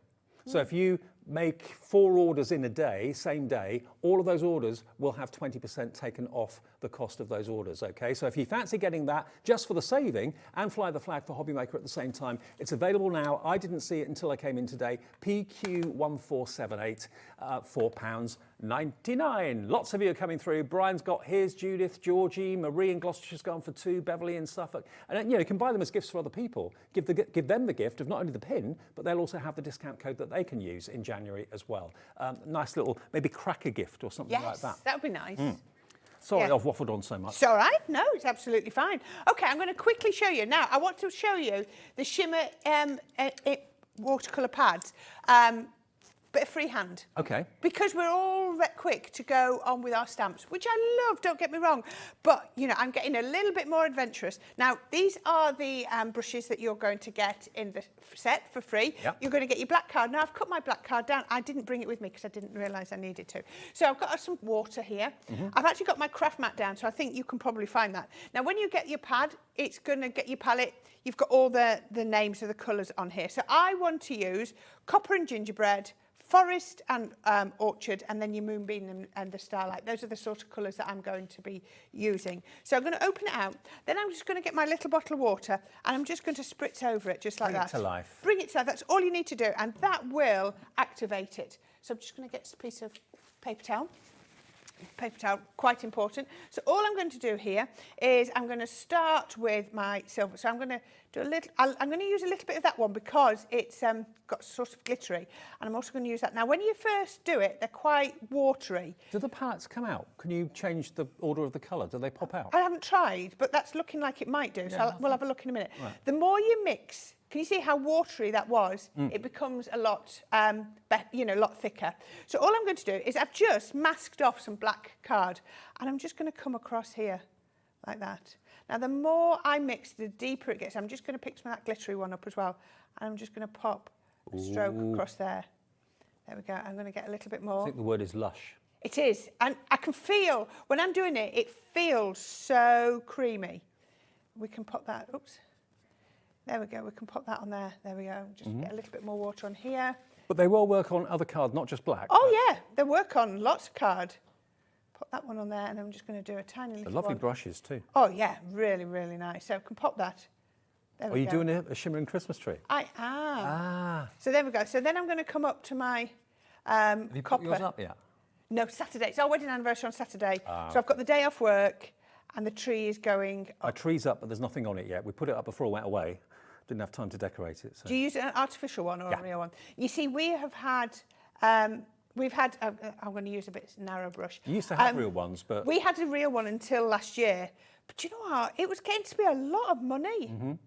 So if you make 4 orders in a day, same day, all of those orders will have 20% taken off the cost of those orders, okay? So if you fancy getting that just for the saving and fly the flag for Hobby Maker at the same time, it's available now. I didn't see it until I came in today. PQ1478, £4.99. Lots of you are coming through. Brian's got his, Judith, Georgie, Marie in Gloucestershire's gone for 2, Beverly in Suffolk. And you know, you can buy them as gifts for other people. Give them the gift of not only the pin, but they'll also have the discount code that they can use in January as well. Nice little, maybe cracker gift or something like that. Yes, that would be nice. Sorry, I've waffled on so much. It's all right. No, it's absolutely fine. OK, I'm going to quickly show you. Now, I want to show you the shimmer watercolour pads, but freehand. OK. Because we're all quick to go on with our stamps, which I love, don't get me wrong. But, you know, I'm getting a little bit more adventurous. Now, these are the brushes that you're going to get in the set for free. Yep. You're going to get your black card. Now, I've cut my black card down. I didn't bring it with me because I didn't realise I needed to. So I've got some water here. I've actually got my craft mat down, so I think you can probably find that. Now, when you get your pad, it's going to get your palette. You've got all the names of the colours on here. So I want to use copper and gingerbread, forest and orchard, and then your moonbeam and the starlight. Those are the sort of colours that I'm going to be using. So I'm going to open it out. Then I'm just going to get my little bottle of water, and I'm just going to spritz over it just like that. Bring it to life. Bring it to life. That's all you need to do, and that will activate it. So I'm just going to get a piece of paper towel. Paper towel, quite important. So all I'm going to do here is I'm going to start with my silver. So I'm going to do a little, I'm going to use a little bit of that one because it's got sort of glittery. And I'm also going to use that. Now, when you first do it, they're quite watery. Do the palettes come out? Can you change the order of the colour? Do they pop out? I haven't tried, but that's looking like it might do. So we'll have a look in a minute. Right. The more you mix, can you see how watery that was? It becomes a lot, lot thicker. So all I'm going to do is I've just masked off some black card, and I'm just going to come across here like that. Now, the more I mix, the deeper it gets. I'm just going to pick some of that glittery one up as well, and I'm just going to pop a stroke across there. There we go. I'm going to get a little bit more. I think the word is lush. It is, and I can feel when I'm doing it. It feels so creamy. We can pop that. Oops. There we go, we can pop that on there. There we go, just get a little bit more water on here. But they will work on other cards, not just black. Oh yeah, they work on lots of card. Put that one on there, and I'm just going to do a tiny little They're lovely one. brushes too. Oh yeah, really, really nice. So I can pop that. There we Are you go. doing a shimmering Christmas tree? I am. So there we go. So then I'm going to come up to my Have you put cuppa. yours up yet? No, Saturday. It's our wedding anniversary on Saturday. So I've got the day off work, and the tree is going up. Our tree's up, but there's nothing on it yet. We put it up before I went away. Didn't have time to decorate it. So. Do you use an artificial one or a real one? You see, we have had, I'm going to use a bit narrow brush. You used to have real ones, but... We had a real one until last year. But you know what? It was getting to be a lot of money. I'm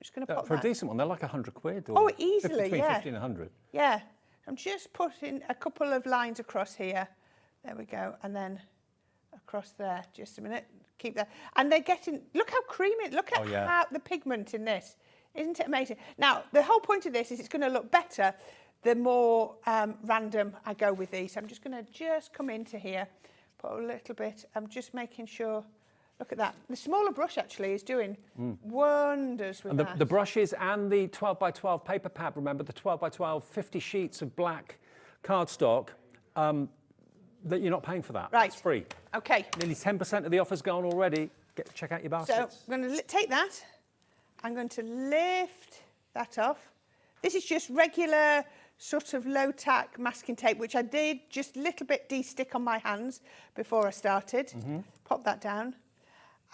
just going to pop For that. a decent one, they're like 100 quid. Or Oh, easily, between yeah. 50 and 100. Yeah. I'm just putting a couple of lines across here. There we go. And then across there. Just a minute. Keep that. And they're getting, look how creamy, look at how the pigment in this. Isn't it amazing? Now, the whole point of this is it's going to look better the more random I go with these. I'm just going to just come into here, put a little bit. I'm just making sure, look at that. The smaller brush actually is doing wonders with And that. the brushes and the 12 by 12 paper pad, remember the 12 by 12, 50 sheets of black cardstock, that you're not paying for that. Right. It's free. Okay. Nearly 10% of the offer's gone already. Check out your baskets. So I'm going to take that. I'm going to lift that off. This is just regular sort of low-tack masking tape, which I did just a little bit de-stick on my hands before I started. Pop that down.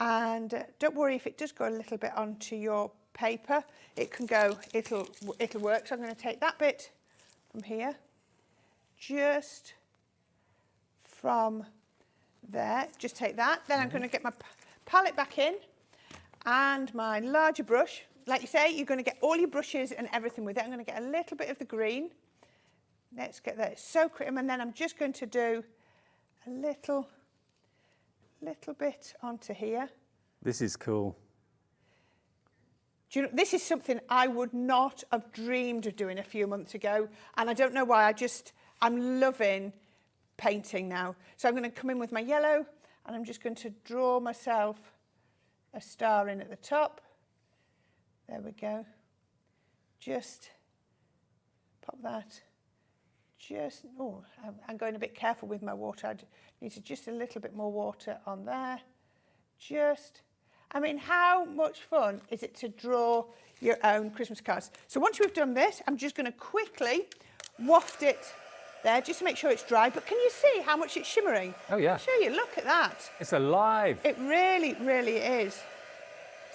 And don't worry if it does go a little bit onto your paper. It can go, it'll work. So I'm going to take that bit from here, just from there. Just take that. Then I'm going to get my palette back in. And my larger brush, like you say, you're going to get all your brushes and everything with it. I'm going to get a little bit of the green. Let's get that. It's so pretty. And then I'm just going to do a little bit onto here. This is cool. Do you know, this is something I would not have dreamed of doing a few months ago. And I don't know why. I'm loving painting now. So I'm going to come in with my yellow, and I'm just going to draw myself a star in at the top. There we go. Just pop that. I'm going a bit careful with my water. I need just a little bit more water on there. I mean, how much fun is it to draw your own Christmas cards? So once we've done this, I'm just going to quickly waft it there just to make sure it's dry. But can you see how much it's shimmering? Oh, yeah. I'll show you. Look at that. It's alive. It really, really is.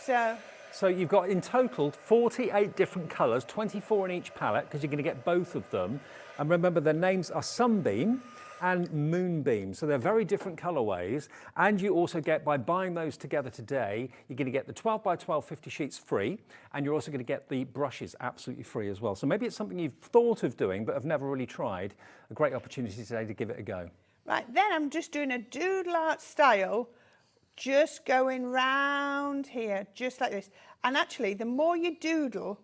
So you've got in total 48 different colours, 24 in each palette, because you're going to get both of them. And remember, their names are Sunbeam and Moonbeam. So they're very different colourways. And you also get, by buying those together today, you're going to get the 12 by 12 50 sheets free. And you're also going to get the brushes absolutely free as well. So maybe it's something you've thought of doing, but have never really tried. A great opportunity today to give it a go. Right, then I'm just doing a doodle art style, just going round here, just like this. And actually, the more you doodle,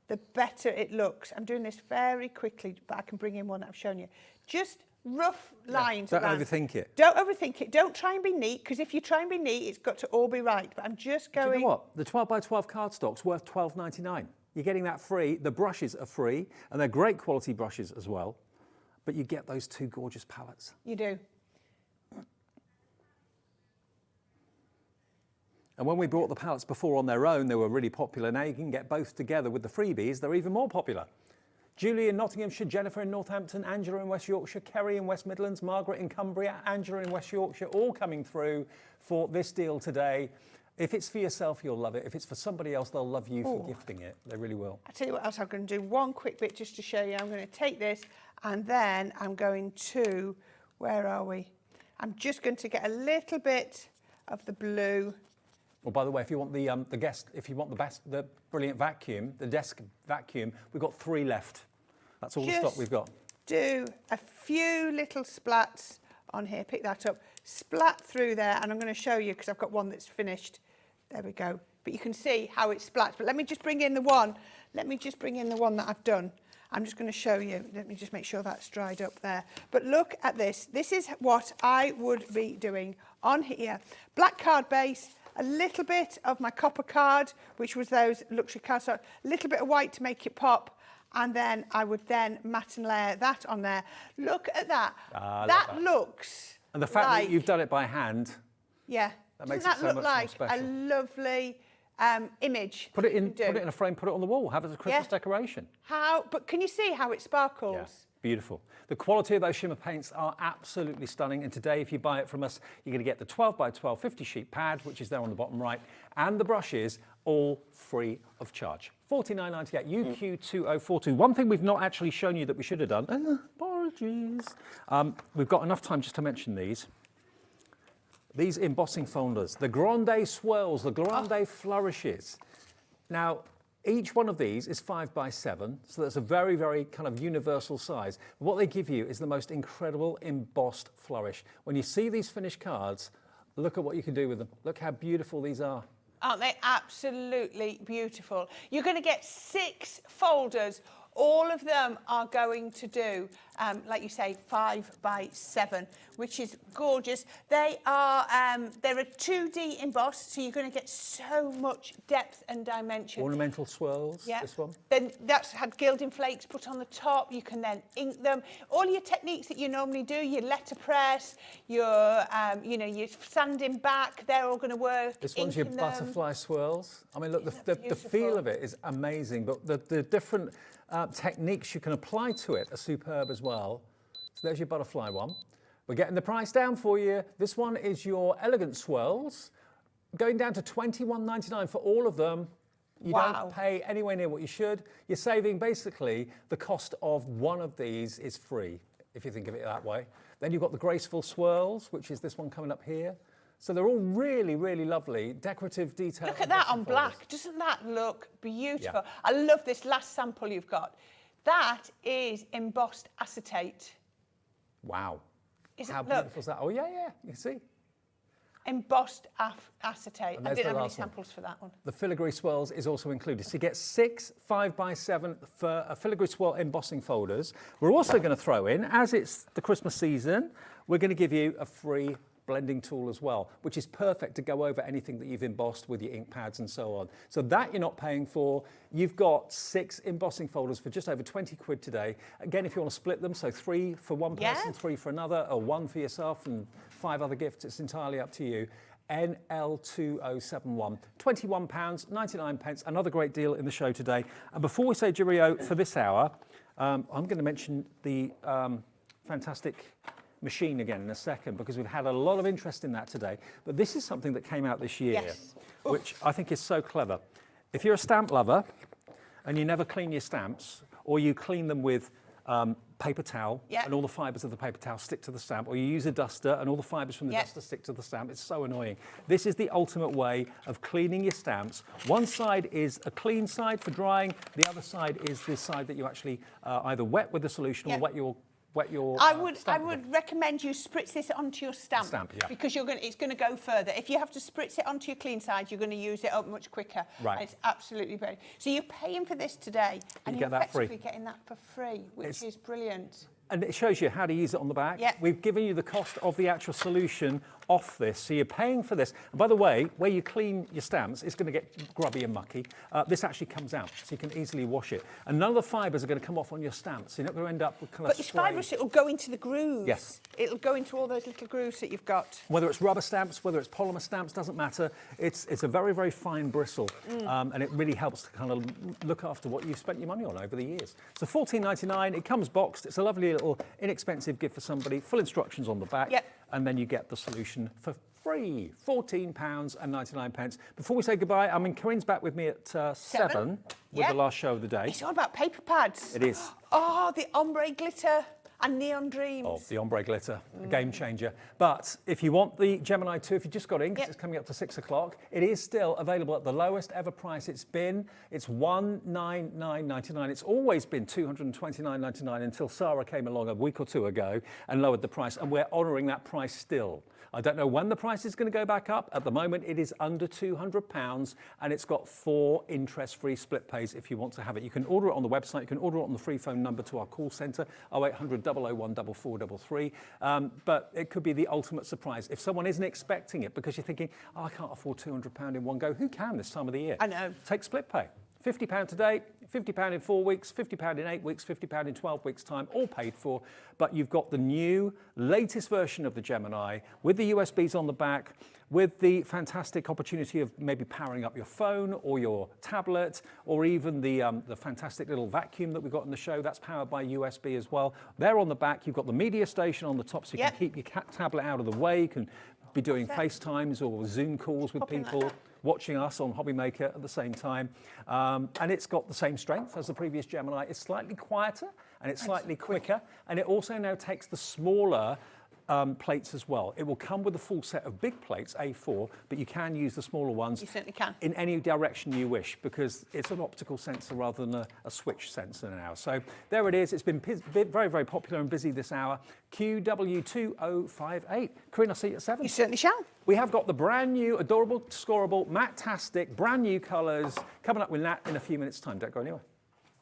the better it looks. I'm doing this very quickly, but I can bring in one that I've shown you. Just rough lines. Don't around. overthink it. Don't overthink it. Don't try and be neat, because if you try and be neat, it's got to all be right. But I'm just going... Do you know what? The 12 by 12 cardstock's worth $12.99. You're getting that free. The brushes are free, and they're great quality brushes as well. But you get those two gorgeous palettes. You do. And when we brought the palettes before on their own, they were really popular. Now you can get both together with the freebies. They're even more popular. Julie in Nottinghamshire, Jennifer in Northampton, Angela in West Yorkshire, Kerry in West Midlands, Margaret in Cumbria, Angela in West Yorkshire, all coming through for this deal today. If it's for yourself, you'll love it. If it's for somebody else, they'll love you for gifting it. They really will. I'll tell you what else I'm going to do. One quick bit just to show you. I'm going to take this and then I'm going to, where are we? I'm just going to get a little bit of the blue. Well, by the way, if you want the brilliant vacuum, the desk vacuum, we've got 3 left. That's all the stock we've got. Do a few little splats on here. Pick that up, splat through there, and I'm going to show you because I've got one that's finished. There we go. But you can see how it splats. But let me just bring in the one. Let me just bring in the one that I've done. I'm just going to show you. Let me just make sure that's dried up there. But look at this. This is what I would be doing on here. Black card base. A little bit of my copper card, which was those luxury cards. So a little bit of white to make it pop. And then I would then matte and layer that on there. Look at that. That looks And the fact like, that you've done it by hand. Yeah. That makes Doesn't it so that much look more like special. a lovely image? Put it in a frame, put it on the wall, have it as a Christmas decoration. But can you see how it sparkles? Yeah, beautiful. The quality of those shimmer paints are absolutely stunning. And today, if you buy it from us, you're going to get the 12 by 12 50 sheet pad, which is there on the bottom right, and the brushes, all free of charge. $49.98, UQ2042. One thing we've not actually shown you that we should have done, apologies. We've got enough time just to mention these. These embossing folders, the Grande Swirls, the Grande Flourishes. Now, each one of these is 5 by 7, so that's a very, very kind of universal size. What they give you is the most incredible embossed flourish. When you see these finished cards, look at what you can do with them. Look how beautiful these are. Aren't they absolutely beautiful? You're going to get 6 folders. All of them are going to do, like you say, 5 by 7, which is gorgeous. They are, they're a 2D embossed, so you're going to get so much depth and dimension. Ornamental swirls, this one. Then that's had gilding flakes put on the top. You can then ink them. All your techniques that you normally do, your letterpress, your, your sanding back, they're all going to work. This one's your butterfly swirls. I mean, look, the feel of it is amazing, but the different techniques you can apply to it are superb as well. So there's your butterfly one. We're getting the price down for you. This one is your elegant swirls, going down to $21.99 for all of them. You don't pay anywhere near what you should. You're saving basically the cost of one of these is free, if you think of it that way. Then you've got the graceful swirls, which is this one coming up here. So they're all really, really lovely, decorative detail. Look at that on black. Doesn't that look beautiful? Yeah. I love this last sample you've got. That is embossed acetate. Wow. How beautiful is that? Oh, yeah, you see. Embossed acetate. I didn't have any samples for that one. The filigree swirls is also included. So you get 6 5 by 7 for filigree swirl embossing folders. We're also going to throw in, as it's the Christmas season, we're going to give you a free blending tool as well, which is perfect to go over anything that you've embossed with your ink pads and so on. So that you're not paying for. You've got 6 embossing folders for just over 20 quid today. Again, if you want to split them, so 3 for one person, 3 for another, or 1 for yourself and 5 other gifts, it's entirely up to you. NL2071, £21.99, another great deal in the show today. And before we say cheerio for this hour, I'm going to mention the fantastic machine again in a second, because we've had a lot of interest in that today. But this is something that came out this year, which I think is so clever. If you're a stamp lover and you never clean your stamps, or you clean them with paper towel and all the fibres of the paper towel stick to the stamp, or you use a duster and all the fibres from the duster stick to the stamp, it's so annoying. This is the ultimate way of cleaning your stamps. One side is a clean side for drying, the other side is the side that you actually either wet with the solution or wet your I would recommend you spritz this onto your stamp, because it's going to go further. If you have to spritz it onto your clean side, you're going to use it up much quicker. Right. It's absolutely brilliant. So you're paying for this today, and you're effectively getting that for free, which is brilliant. And it shows you how to use it on the back. Yeah. We've given you the cost of the actual solution off this, so you're paying for this. And by the way, where you clean your stamps, it's going to get grubby and mucky. This actually comes out, so you can easily wash it. And none of the fibres are going to come off on your stamps. So you're not going to end up with kind of But it's fibrous, it'll go into the grooves. Yes. It'll go into all those little grooves that you've got. Whether it's rubber stamps, whether it's polymer stamps, doesn't matter. It's a very, very fine bristle, and it really helps to kind of look after what you've spent your money on over the years. So $14.99, it comes boxed. It's a lovely little inexpensive gift for somebody. Full instructions on the back. Yep. And then you get the solution for free, £14.99. Before we say goodbye, I mean, Corinne's back with me at 7 with the last show of the day. It's all about paper pads. It is. Oh, the ombre glitter and neon dreams. Oh, the ombre glitter, a game changer. But if you want the Gemini 2, if you just got in, because it's coming up to 6 o'clock, it is still available at the lowest ever price it's been. It's $199.99. It's always been $229.99 until Sarah came along a week or two ago and lowered the price, and we're honouring that price still. I don't know when the price is going to go back up. At the moment, it is under £200, and it's got 4 interest-free split pays if you want to have it. You can order it on the website. You can order it on the free phone number to our call centre, 0800 001 4433. But it could be the ultimate surprise. If someone isn't expecting it because you're thinking, oh, I can't afford £200 in one go, who can this time of the year? I know. Take split pay. £50 today, £50 in 4 weeks, £50 in 8 weeks, £50 in 12 weeks' time, all paid for. But you've got the new, latest version of the Gemini with the USBs on the back, with the fantastic opportunity of maybe powering up your phone or your tablet, or even the fantastic little vacuum that we've got in the show. That's powered by USB as well. There on the back, you've got the media station on the top, so you can keep your tablet out of the way. You can be doing FaceTimes or Zoom calls with people, watching us on Hobbymaker at the same time. And it's got the same strength as the previous Gemini. It's slightly quieter and it's slightly quicker. And it also now takes the smaller plates as well. It will come with a full set of big plates, A4, but you can use the smaller ones. You certainly can. In any direction you wish, because it's an optical sensor rather than a switch sensor now. So there it is. It's been very, very popular and busy this hour. QW2058. Corinne, I'll see you at 7. You certainly shall. We have got the brand new, adorable, Scorable, Matt-tastic, brand new colours coming up with Nat in a few minutes' time. Don't go anywhere.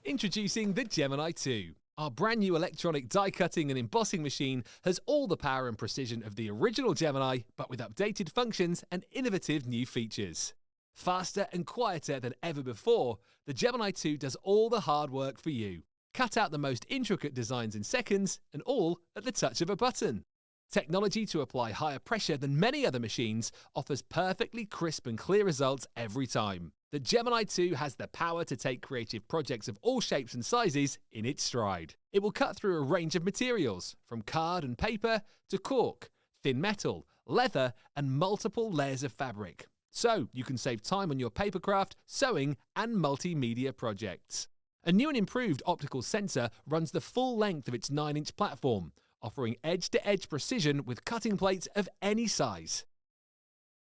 Introducing the Gemini 2. Our brand new electronic die cutting and embossing machine has all the power and precision of the original Gemini, but with updated functions and innovative new features. Faster and quieter than ever before, the Gemini 2 does all the hard work for you. Cut out the most intricate designs in seconds, and all at the touch of a button. Technology to apply higher pressure than many other machines offers perfectly crisp and clear results every time. The Gemini 2 has the power to take creative projects of all shapes and sizes in its stride. It will cut through a range of materials, from card and paper to cork, thin metal, leather, and multiple layers of fabric. So you can save time on your papercraft, sewing, and multimedia projects. A new and improved optical sensor runs the full length of its 9-inch platform, offering edge-to-edge precision with cutting plates of any size.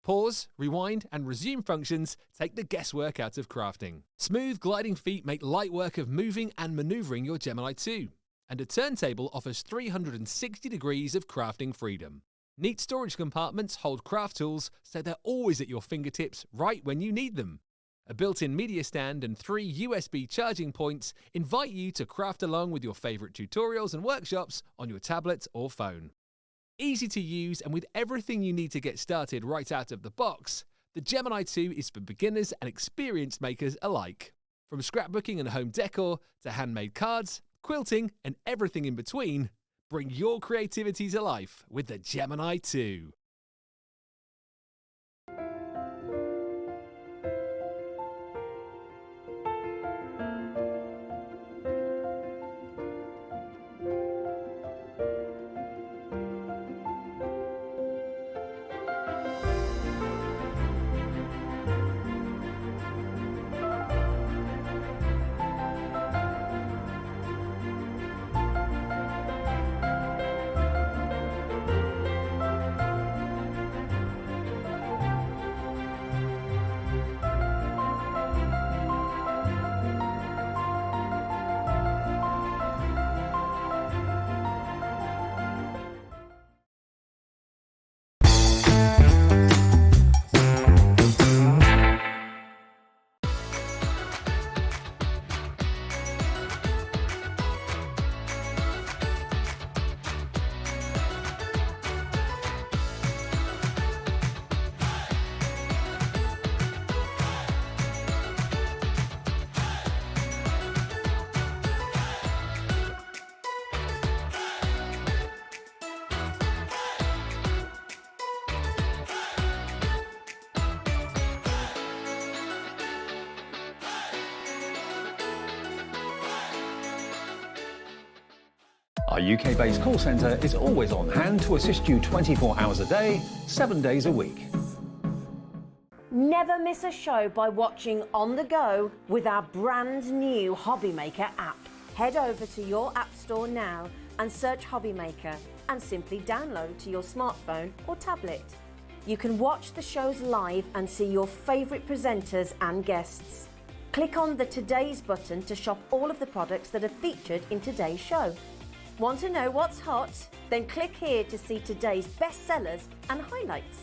Pause, rewind, and resume functions take the guesswork out of crafting. Smooth gliding feet make light work of moving and manoeuvring your Gemini 2. And a turntable offers 360 degrees of crafting freedom. Neat storage compartments hold craft tools so they're always at your fingertips right when you need them. A built-in media stand and 3 USB charging points invite you to craft along with your favourite tutorials and workshops on your tablet or phone. Easy to use and with everything you need to get started right out of the box, the Gemini 2 is for beginners and experienced makers alike. From scrapbooking and home decor to handmade cards, quilting and everything in between, bring your creativity to life with the Gemini 2. Our UK-based call centre is always on hand to assist you 24 hours a day, 7 days a week. Never miss a show by watching on the go with our brand new Hobby Maker app. Head over to your app store now and search Hobby Maker and simply download to your smartphone or tablet. You can watch the shows live and see your favourite presenters and guests. Click on the Today's button to shop all of the products that are featured in today's show. Want to know what's hot? Then click here to see today's bestsellers and highlights.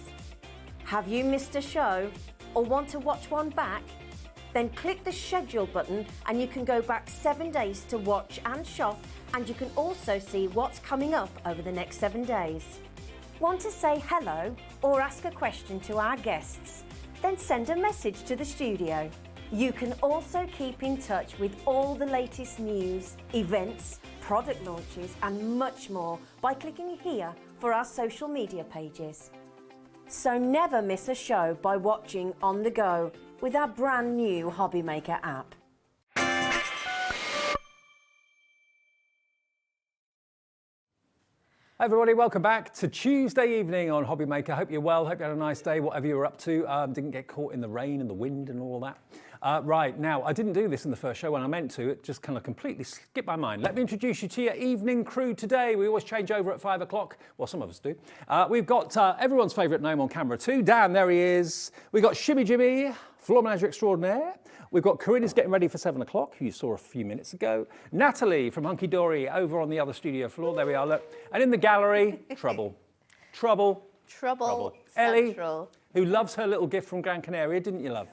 Have you missed a show or want to watch one back? Then click the schedule button and you can go back 7 days to watch and shop, and you can also see what's coming up over the next 7 days. Want to say hello or ask a question to our guests? Then send a message to the studio. You can also keep in touch with all the latest news, events, product launches and much more by clicking here for our social media pages. So never miss a show by watching on the go with our brand new Hobby Maker app. Hi everybody, welcome back to Tuesday evening on Hobby Maker. Hope you're well, hope you had a nice day, whatever you were up to. Didn't get caught in the rain and the wind and all that. Right, now, I didn't do this in the first show when I meant to. It just kind of completely skipped my mind. Let me introduce you to your evening crew today. We always change over at 5 o'clock. Well, some of us do. We've got everyone's favourite gnome on camera too. Dan, there he is. We've got Shimmy Jimmy, Floor Manager Extraordinaire. We've got Corinne's getting ready for 7 o'clock, who you saw a few minutes ago. Natalie from Hunkydory over on the other studio floor. There we are, look. And in the gallery, Trouble. Trouble. Ellie, who loves her little gift from Gran Canaria, didn't you, love?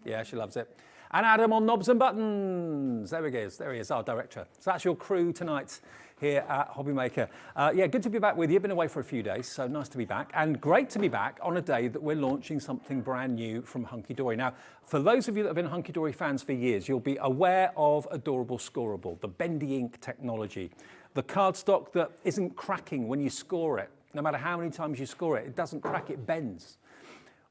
Yeah, she loves it. And Adam on knobs and buttons. There he is, our director. So that's your crew tonight here at Hobby Maker. Yeah, good to be back with you. Been away for a few days, so nice to be back. And great to be back on a day that we're launching something brand new from Hunkydory. Now, for those of you that have been Hunkydory fans for years, you'll be aware of Adorable Scorable, the bendy ink technology. The cardstock that isn't cracking when you score it. No matter how many times you score it, it doesn't crack, it bends.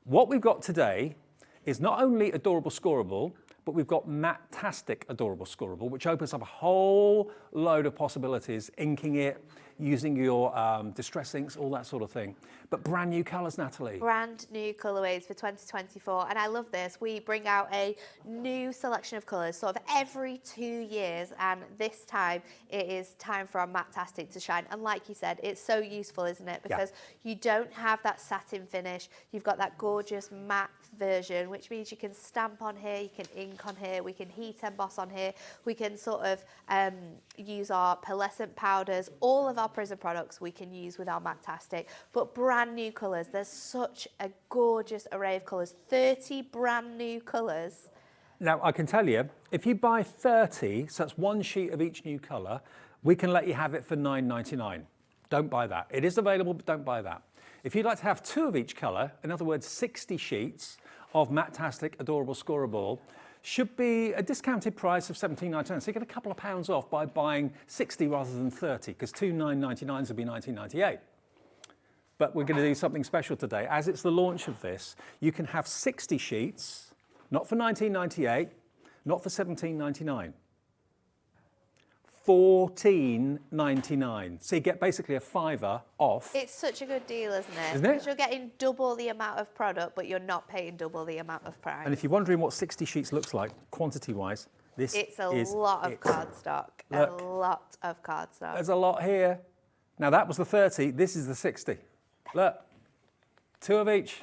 What we've got today is not only Adorable Scorable, but we've got Matt-tastic Adorable Scorable, which opens up a whole load of possibilities, inking it, using your distress inks, all that sort of thing. But brand new colours, Natalie. Brand new colourways for 2024. And I love this. We bring out a new selection of colours sort of every 2 years. And this time it is time for our Matt-tastic to shine. And like you said, it's so useful, isn't it? Because you don't have that satin finish. You've got that gorgeous matte version, which means you can stamp on here, you can ink on here, we can heat emboss on here, we can sort of use our pearlescent powders, all of our Prism products we can use with our Matt-tastic, but brand new colours. There's such a gorgeous array of colours, 30 brand new colours. Now, I can tell you, if you buy 30, so that's one sheet of each new colour, we can let you have it for $9.99. Don't buy that. It is available, but don't buy that. If you'd like to have 2 of each colour, in other words, 60 sheets of Matt-tastic Adorable Scorable, should be a discounted price of $17.99. So you get a couple of pounds off by buying 60 rather than 30, because 2 9.99s would be $19.98. But we're going to do something special today. As it's the launch of this, you can have 60 sheets, not for $19.98, not for $17.99. $14.99. So you get basically a £5 off. It's such a good deal, isn't it? Isn't it? Because you're getting double the amount of product, but you're not paying double the amount of price. And if you're wondering what 60 sheets looks like, quantity-wise, this is it's a lot of cardstock. Look, a lot of cardstock. There's a lot here. Now that was the 30, this is the 60. Look, 2 of each.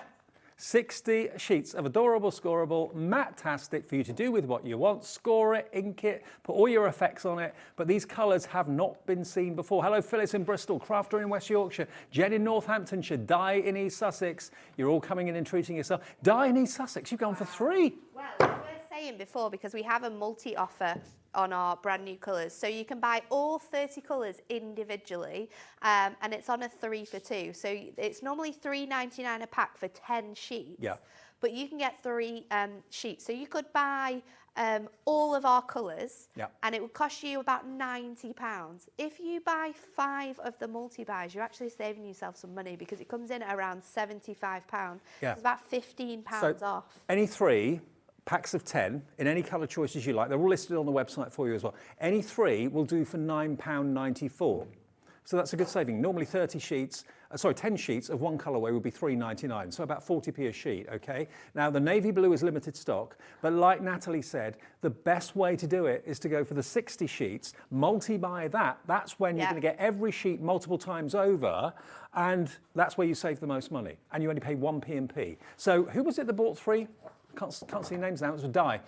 60 sheets of Adorable Scorable, Matt-tastic for you to do with what you want. Score it, ink it, put all your effects on it. But these colours have not been seen before. Hello, Phyllis in Bristol, Crafter in West Yorkshire, Jen in Northamptonshire, Di in East Sussex. You're all coming in and treating yourself. Di in East Sussex, you've gone for 3. Well, we were saying before, because we have a multi-offer on our brand new colours. So you can buy all 30 colours individually, and it's on a 3 for 2. So it's normally $3.99 a pack for 10 sheets. Yeah. But you can get 3 sheets. So you could buy all of our colours, and it would cost you about £90. If you buy 5 of the multi-buys, you're actually saving yourself some money, because it comes in at around £75. Yeah. It's about £15 off. Any 3 packs of 10 in any colour choices you like. They're all listed on the website for you as well. Any 3 will do for £9.94. So that's a good saving. Normally 10 sheets of one colourway would be $3.99, so about 40p a sheet, okay? Now the navy blue is limited stock, but like Natalie said, the best way to do it is to go for the 60 sheets, multi-buy that. That's when you're going to get every sheet multiple times over, and that's where you save the most money, and you only pay 1 P&P. So who was it that bought 3? Can't see names now, it was Di.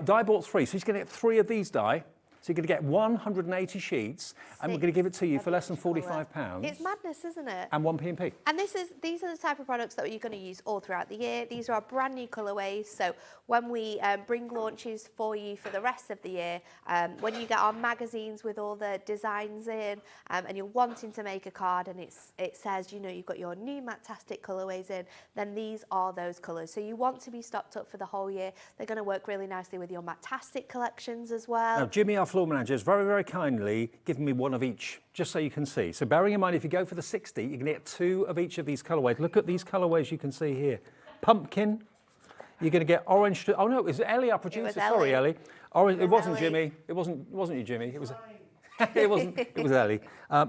Di bought 3, so he's going to get 3 of these Di. So you're going to get 180 sheets, and we're going to give it to you for less than £45. It's madness, isn't it? And 1 P&P. And these are the type of products that you're going to use all throughout the year. These are our brand new colourways. So when we bring launches for you for the rest of the year, when you get our magazines with all the designs in, and you're wanting to make a card, and it says, you know, you've got your new Matt-tastic colourways in, then these are those colours. So you want to be stocked up for the whole year. They're going to work really nicely with your Matt-tastic collections as well. Now, Jimmy, our floor manager, has very, very kindly given me one of each, just so you can see. So bearing in mind, if you go for the 60, you can get 2 of each of these colourways. Look at these colourways you can see here. Pumpkin, you're going to get orange. Oh no, it was Ellie, our producer. Sorry, Ellie. Orange. It wasn't Ellie. Jimmy. It wasn't you, Jimmy. It was. It wasn't. It was Ellie.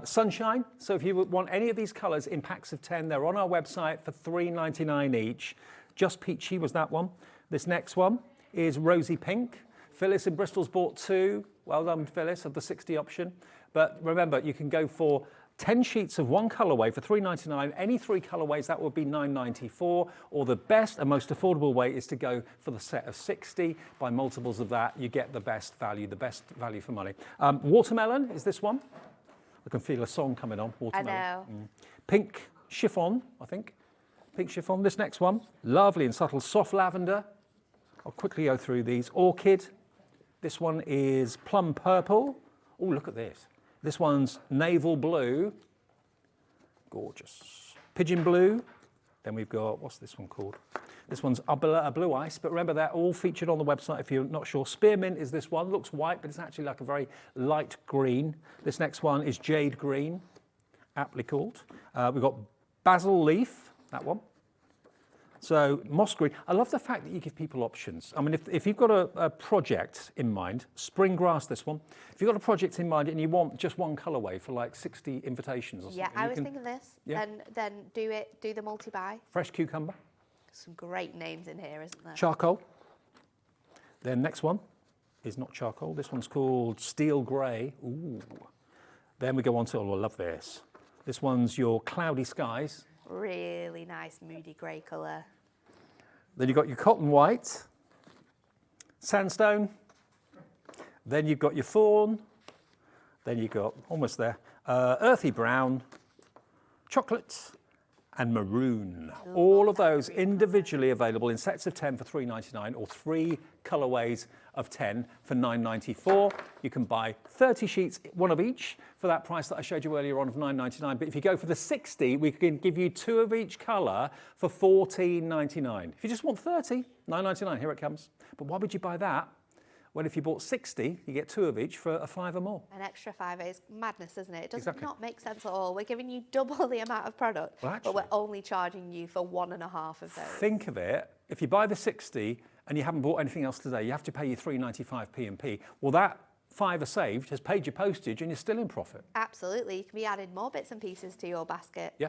Sunshine. So if you want any of these colours in packs of 10, they're on our website for $3.99 each. Just Peachy was that one. This next one is Rosy Pink. Phyllis in Bristol's bought 2. Well done, Phyllis, of the 60 option. But remember, you can go for 10 sheets of one colourway for $3.99. Any 3 colourways, that would be $9.94. Or the best and most affordable way is to go for the set of 60. By multiples of that, you get the best value for money. Watermelon is this one. I can feel a song coming on. Watermelon. I know. Pink chiffon, I think. Pink chiffon. This next one, lovely and subtle, soft lavender. I'll quickly go through these. Orchid. This one is plum purple. Oh, look at this. This one's naval blue. Gorgeous. Pigeon blue. Then we've got, what's this one called? This one's a blue ice, but remember they're all featured on the website if you're not sure. Spearmint is this one. Looks white, but it's actually like a very light green. This next one is jade green, aptly called. We've got basil leaf, that one. So moss green. I love the fact that you give people options. I mean, if you've got a project in mind, spring grass, this one. If you've got a project in mind and you want just one colourway for like 60 invitations or something. Yeah, I was thinking this. Yeah. Then do the multi-buy. Fresh cucumber. Some great names in here, isn't there? Charcoal. Then next one is not charcoal. This one's called steel grey. Ooh. Then we go on to, oh, I love this. This one's your cloudy skies. Really nice moody grey colour. Then you've got your cotton white, sandstone. Then you've got your fawn. Then you've got, almost there, earthy brown, chocolate, and maroon. All of those individually available in sets of 10 for $3.99 or 3 colourways of 10 for $9.94. You can buy 30 sheets, one of each, for that price that I showed you earlier on of $9.99. But if you go for the 60, we can give you 2 of each colour for $14.99. If you just want 30, $9.99, here it comes. But why would you buy that? Well, if you bought 60, you get 2 of each for a $5 or more. An extra $5 is madness, isn't it? It does not make sense at all. We're giving you double the amount of product, but we're only charging you for 1.5 of those. Think of it, if you buy the 60 and you haven't bought anything else today, you have to pay your $3.95 P&P. Well, that $5 saved has paid your postage and you're still in profit. Absolutely. You can be adding more bits and pieces to your basket. Yeah.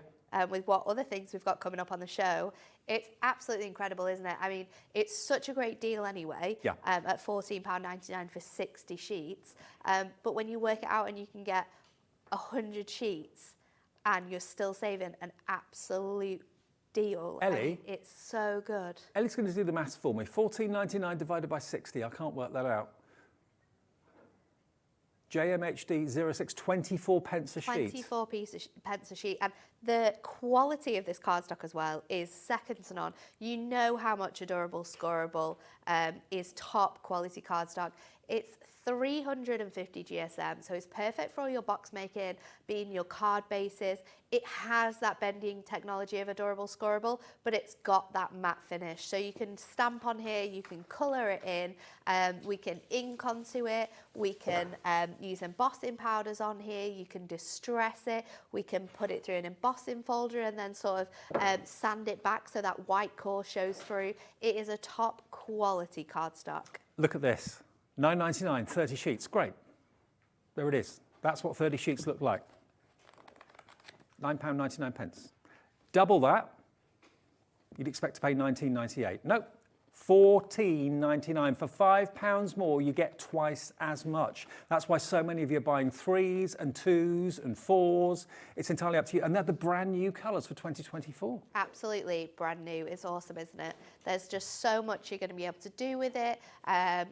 With what other things we've got coming up on the show. It's absolutely incredible, isn't it? I mean, it's such a great deal anyway, at £14.99 for 60 sheets. But when you work it out and you can get 100 sheets and you're still saving an absolute deal. Ellie? I mean, it's so good. Ellie's going to do the maths for me. $14.99 divided by 60, I can't work that out. JMHD 06, 24 pence a sheet. 24 pence a sheet. And the quality of this cardstock as well is second to none. You know how much Adorable Scorable is top quality cardstock. It's 350 GSM, so it's perfect for all your box making, being your card bases. It has that bending technology of Adorable Scorable, but it's got that matte finish. So you can stamp on here, you can colour it in, we can ink onto it, we can use embossing powders on here, you can distress it, we can put it through an embossing folder and then sort of sand it back so that white core shows through. It is a top quality cardstock. Look at this. $9.99, 30 sheets, great. There it is. That's what 30 sheets look like. £9.99. Double that, you'd expect to pay £19.98. Nope, £14.99. For £5 more, you get twice as much. That's why so many of you are buying 3s and 2s and 4s. It's entirely up to you. And they're the brand new colours for 2024. Absolutely brand new. It's awesome, isn't it? There's just so much you're going to be able to do with it.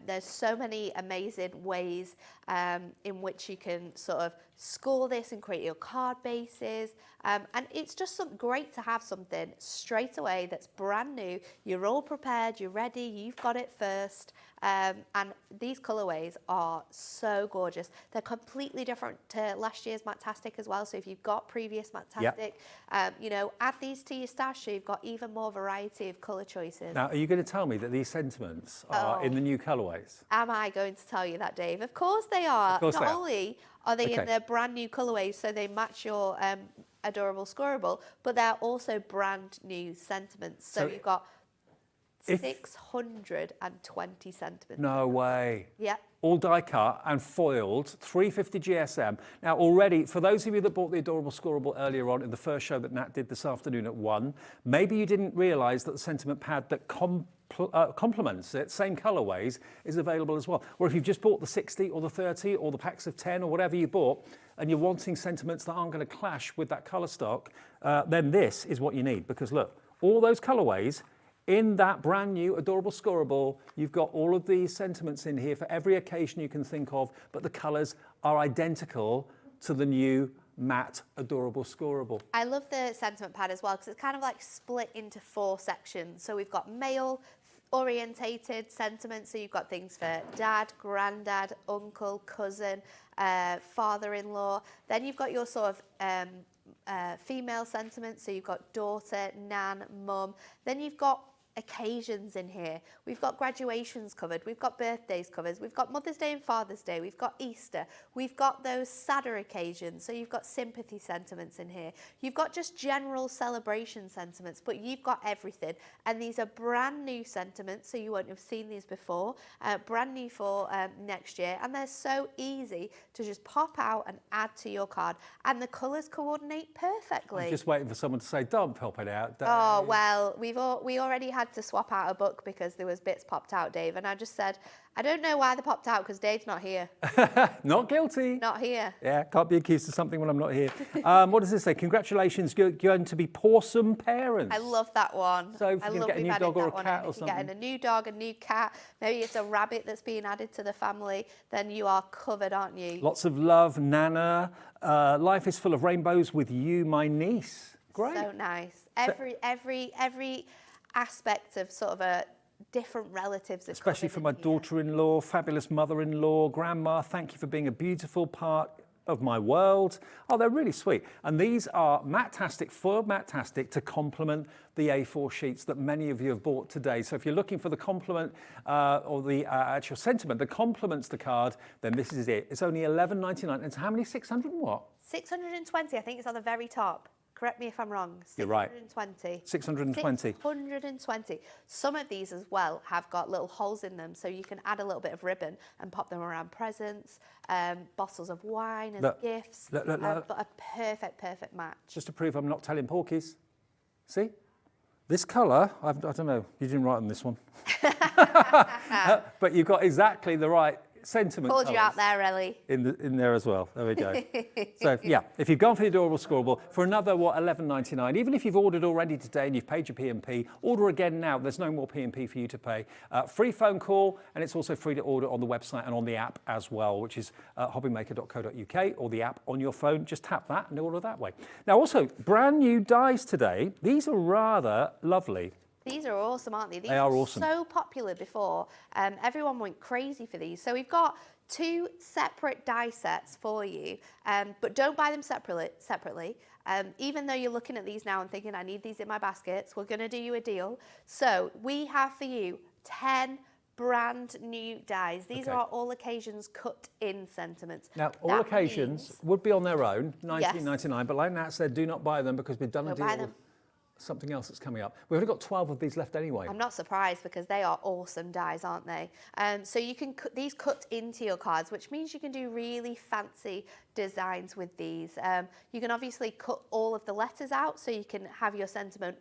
There's so many amazing ways in which you can sort of score this and create your card bases. And it's just great to have something straight away that's brand new. You're all prepared, you're ready, you've got it first. And these colourways are so gorgeous. They're completely different to last year's Matt-tastic as well. So if you've got previous Matt-tastic, you know, add these to your stash so you've got even more variety of colour choices. Now, are you going to tell me that these sentiments are in the new colourways? Am I going to tell you that, Dave? Of course they are. Of course Not they are. only are they in their brand new colourways, so they match your adorable Scorable, but they're also brand new sentiments. So you've got 620 sentiments. No way. Yeah. All die cut and foiled, 350 GSM. Now already, for those of you that bought the adorable Scorable earlier on in the first show that Nat did this afternoon at 1, maybe you didn't realise that the sentiment pad that complements it, same colourways, is available as well. Or if you've just bought the 60 or the 30 or the packs of 10 or whatever you bought, and you're wanting sentiments that aren't going to clash with that colour stock, then this is what you need. Because look, all those colourways, in that brand new adorable Scorable, you've got all of these sentiments in here for every occasion you can think of, but the colours are identical to the new matte adorable Scorable. I love the sentiment pad as well because it's kind of like split into 4 sections. So we've got male orientated sentiments, so you've got things for dad, granddad, uncle, cousin, father-in-law. Then you've got your sort of female sentiments, so you've got daughter, nan, mum. Then you've got occasions in here. We've got graduations covered, we've got birthdays covered, we've got Mother's Day and Father's Day, we've got Easter, we've got those sadder occasions, so you've got sympathy sentiments in here, you've got just general celebration sentiments, but you've got everything. And these are brand new sentiments, so you won't have seen these before, brand new for next year, and they're so easy to just pop out and add to your card, and the colours coordinate perfectly. I'm just waiting for someone to say, don't pop it out, Dave. Oh, well, we already had to swap out a book because there was bits popped out, Dave, and I just said, I don't know why they popped out because Dave's not here. Not guilty. Not here. Yeah, can't be accused of something when I'm not here. What does this say? Congratulations, you're going to be pawsome parents. I love that one. So if I you love get a new dog or a cat or If something. you're getting a new dog, a new cat, maybe it's a rabbit that's being added to the family, then you are covered, aren't you? Lots of love, Nana. Life is full of rainbows with you, my niece. Great. So nice. Every aspect of sort of a different relatives. Especially for my daughter-in-law, fabulous mother-in-law, grandma, thank you for being a beautiful part of my world. Oh, they're really sweet. And these are Matt-tastic, foiled Matt-tastic to complement the A4 sheets that many of you have bought today. So if you're looking for the complement or the actual sentiment that complements the card, then this is it. It's only $11.99. And how many? 600 and what? 620, I think it's on the very top. Correct me if I'm wrong. 620. You're right. 620. 620. Some of these as well have got little holes in them, so you can add a little bit of ribbon and pop them around presents, bottles of wine as gifts. But a perfect match. Just to prove I'm not telling porkies. See? This colour, I don't know, you didn't write on this one. But you've got exactly the right sentiment. Called you out there, Ellie. In there as well. There we go. So yeah, if you've gone for the adorable Scorable for another $11.99, even if you've ordered already today and you've paid your P&P, order again now. There's no more P&P for you to pay. Free phone call, and it's also free to order on the website and on the app as well, which is hobbymaker.co.uk, or the app on your phone. Just tap that and order that way. Now also, brand new dies today. These are rather lovely. These are awesome, aren't they? These they are awesome. So popular before. Everyone went crazy for these. So we've got 2 separate die sets for you, but don't buy them separately. Even though you're looking at these now and thinking, I need these in my baskets, we're going to do you a deal. So we have for you 10 brand new dies. These are all occasions cut in sentiments. Now, all occasions would be on their own, $19.99, but like Nat said, do not buy them because we've done a deal. something else that's coming up. We've only got 12 of these left anyway. I'm not surprised because they are awesome dies, aren't they? So you can cut these into your cards, which means you can do really fancy designs with these. You can obviously cut all of the letters out so you can have your sentiment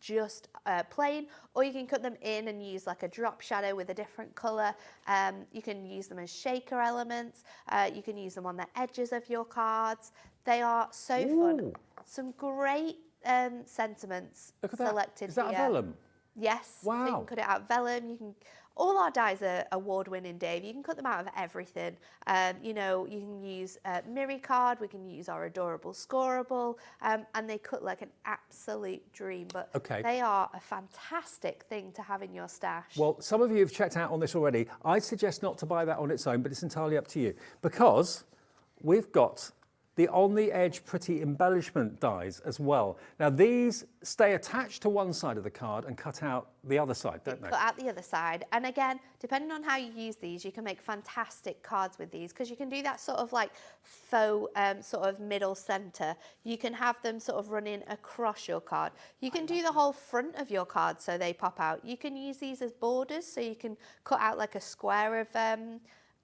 just plain, or you can cut them in and use like a drop shadow with a different colour. You can use them as shaker elements. You can use them on the edges of your cards. They are so fun. Some great sentiments selected Is that here. vellum? Yes. Wow. So you can cut it out of vellum. You can. All our dies are award-winning, Dave. You can cut them out of everything. You know, you can use Miri card. We can use our adorable Scorable, and they cut like an absolute dream. But they are a fantastic thing to have in your stash. Well, some of you have checked out on this already. I'd suggest not to buy that on its own, but it's entirely up to you, because we've got the on the edge pretty embellishment dies as well. Now these stay attached to one side of the card and cut out the other side, don't they? Cut out the other side. And again, depending on how you use these, you can make fantastic cards with these, because you can do that sort of like faux sort of middle center. You can have them sort of running across your card. You can do the whole front of your card so they pop out. You can use these as borders, so you can cut out like a square of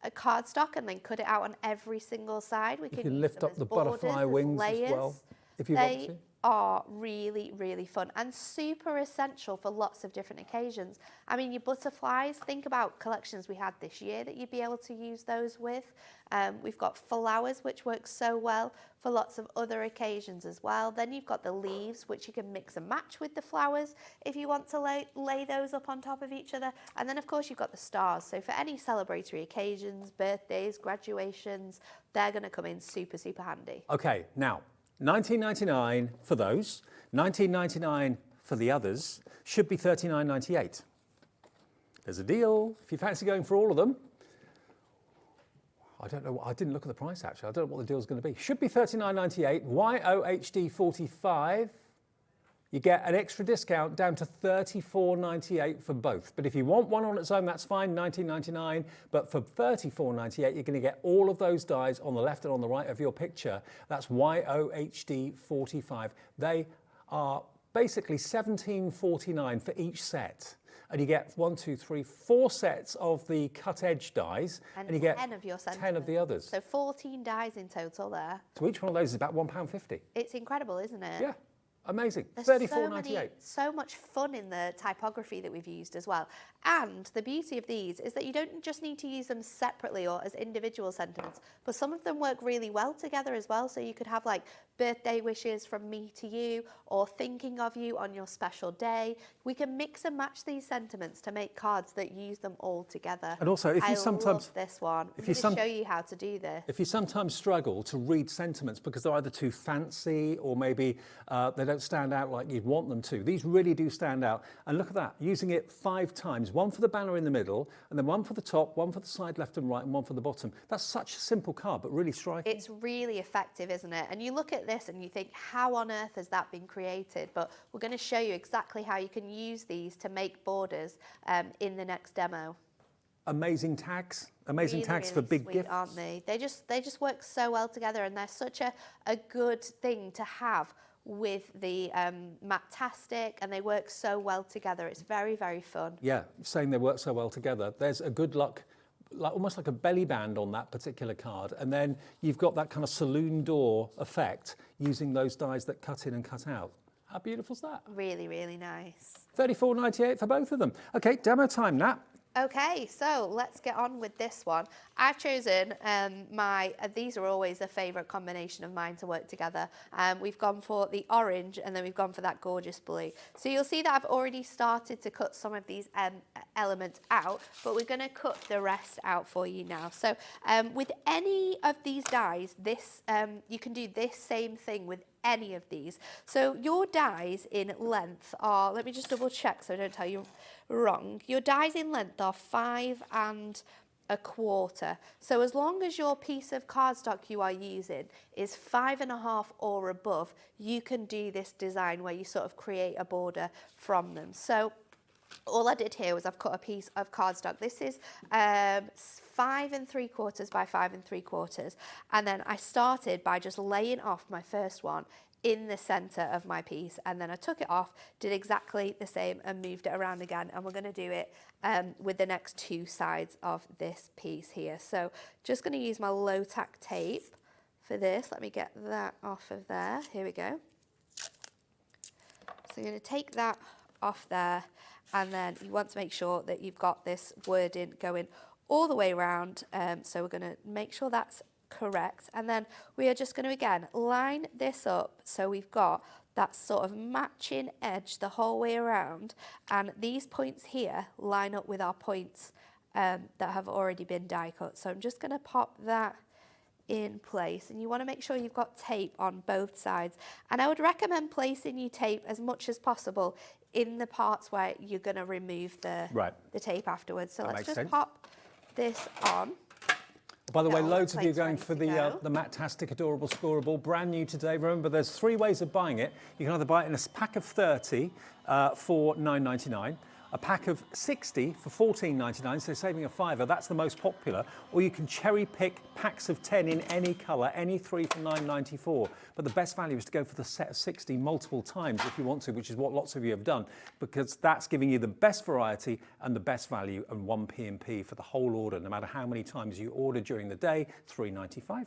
a cardstock and then cut it out on every single side. We can lift up the butterfly wings as well, if you want to. They are really, really fun and super essential for lots of different occasions. I mean, your butterflies, think about collections we had this year that you'd be able to use those with. We've got flowers, which works so well for lots of other occasions as well. Then you've got the leaves, which you can mix and match with the flowers if you want to lay those up on top of each other. And then, of course, you've got the stars. So for any celebratory occasions, birthdays, graduations, they're going to come in super, super handy. Okay, now, $19.99 for those, $19.99 for the others, should be $39.98. There's a deal if you fancy going for all of them. I don't know, I didn't look at the price actually, I don't know what the deal's going to be. Should be $39.98, YOHD 45. You get an extra discount down to $34.98 for both. But if you want one on its own, that's fine, $19.99. But for $34.98, you're going to get all of those dies on the left and on the right of your picture. That's YOHD 45. They are basically $17.49 for each set. And you get 4 sets of the cut edge dies, and you get 10 of your 10 of the others. So 14 dies in total there. So each one of those is about £1.50. It's incredible, isn't it? Yeah. Amazing. $34.98. So much fun in the typography that we've used as well. And the beauty of these is that you don't just need to use them separately or as individual sentiments, but some of them work really well together as well. So you could have like birthday wishes from me to you, or thinking of you on your special day. We can mix and match these sentiments to make cards that use them all together. And also, if you sometimes love this one. I'm going to show you how to do this. If you sometimes struggle to read sentiments because they're either too fancy or maybe they don't stand out like you'd want them to, these really do stand out. And look at that, using it 5 times, one for the banner in the middle, and then one for the top, one for the side left and right, and one for the bottom. That's such a simple card, but really striking. It's really effective, isn't it? And you look at this and you think, how on earth has that been created? But we're going to show you exactly how you can use these to make borders in the next demo. Amazing tags, amazing really, tags really for big sweet, gifts, aren't they? They just work so well together, and they're such a good thing to have with the Matt-tastic, and they work so well together. It's very, very fun. Yeah, saying they work so well together. There's a good luck, like almost like a belly band on that particular card, and then you've got that kind of saloon door effect using those dies that cut in and cut out. How beautiful is that? Really, really nice. $34.98 for both of them. Okay, demo time, Nat. Okay, so let's get on with this one. I've chosen these are always a favourite combination of mine to work together. We've gone for the orange, and then we've gone for that gorgeous blue. So you'll see that I've already started to cut some of these elements out, but we're going to cut the rest out for you now. So with any of these dies, you can do this same thing with any of these. So your dies in length are, let me just double check so I don't tell you wrong. Your dies in length are 5 1/4. So as long as your piece of cardstock you are using is 5 1/2 or above, you can do this design where you sort of create a border from them. So all I did here was I've cut a piece of cardstock. This is 5 3/4 by 5 3/4, and then I started by just laying off my first one in the center of my piece, and then I took it off, did exactly the same and moved it around again, and we're going to do it with the next 2 sides of this piece here. So just going to use my low tack tape for this. Let me get that off of there. Here we go. So I'm going to take that off there, and then you want to make sure that you've got this wording going all the way around. So we're going to make sure that's correct, and then we are just going to again line this up so we've got that sort of matching edge the whole way around, and these points here line up with our points that have already been die cut. So I'm just going to pop that in place, and you want to make sure you've got tape on both sides, and I would recommend placing your tape as much as possible in the parts where you're going to remove the tape afterwards. So let's just pop this on. By the way, loads of you going for the Matt-tastic Adorable Scorable, brand new today. Remember, there's 3 ways of buying it. You can either buy it in a pack of 30 for $9.99, a pack of 60 for $14.99, so saving a £5. That's the most popular. Or you can cherry pick packs of 10 in any colour, any 3 for $9.94. But the best value is to go for the set of 60 multiple times if you want to, which is what lots of you have done, because that's giving you the best variety and the best value, and 1 P&P for the whole order, no matter how many times you order during the day, $3.95.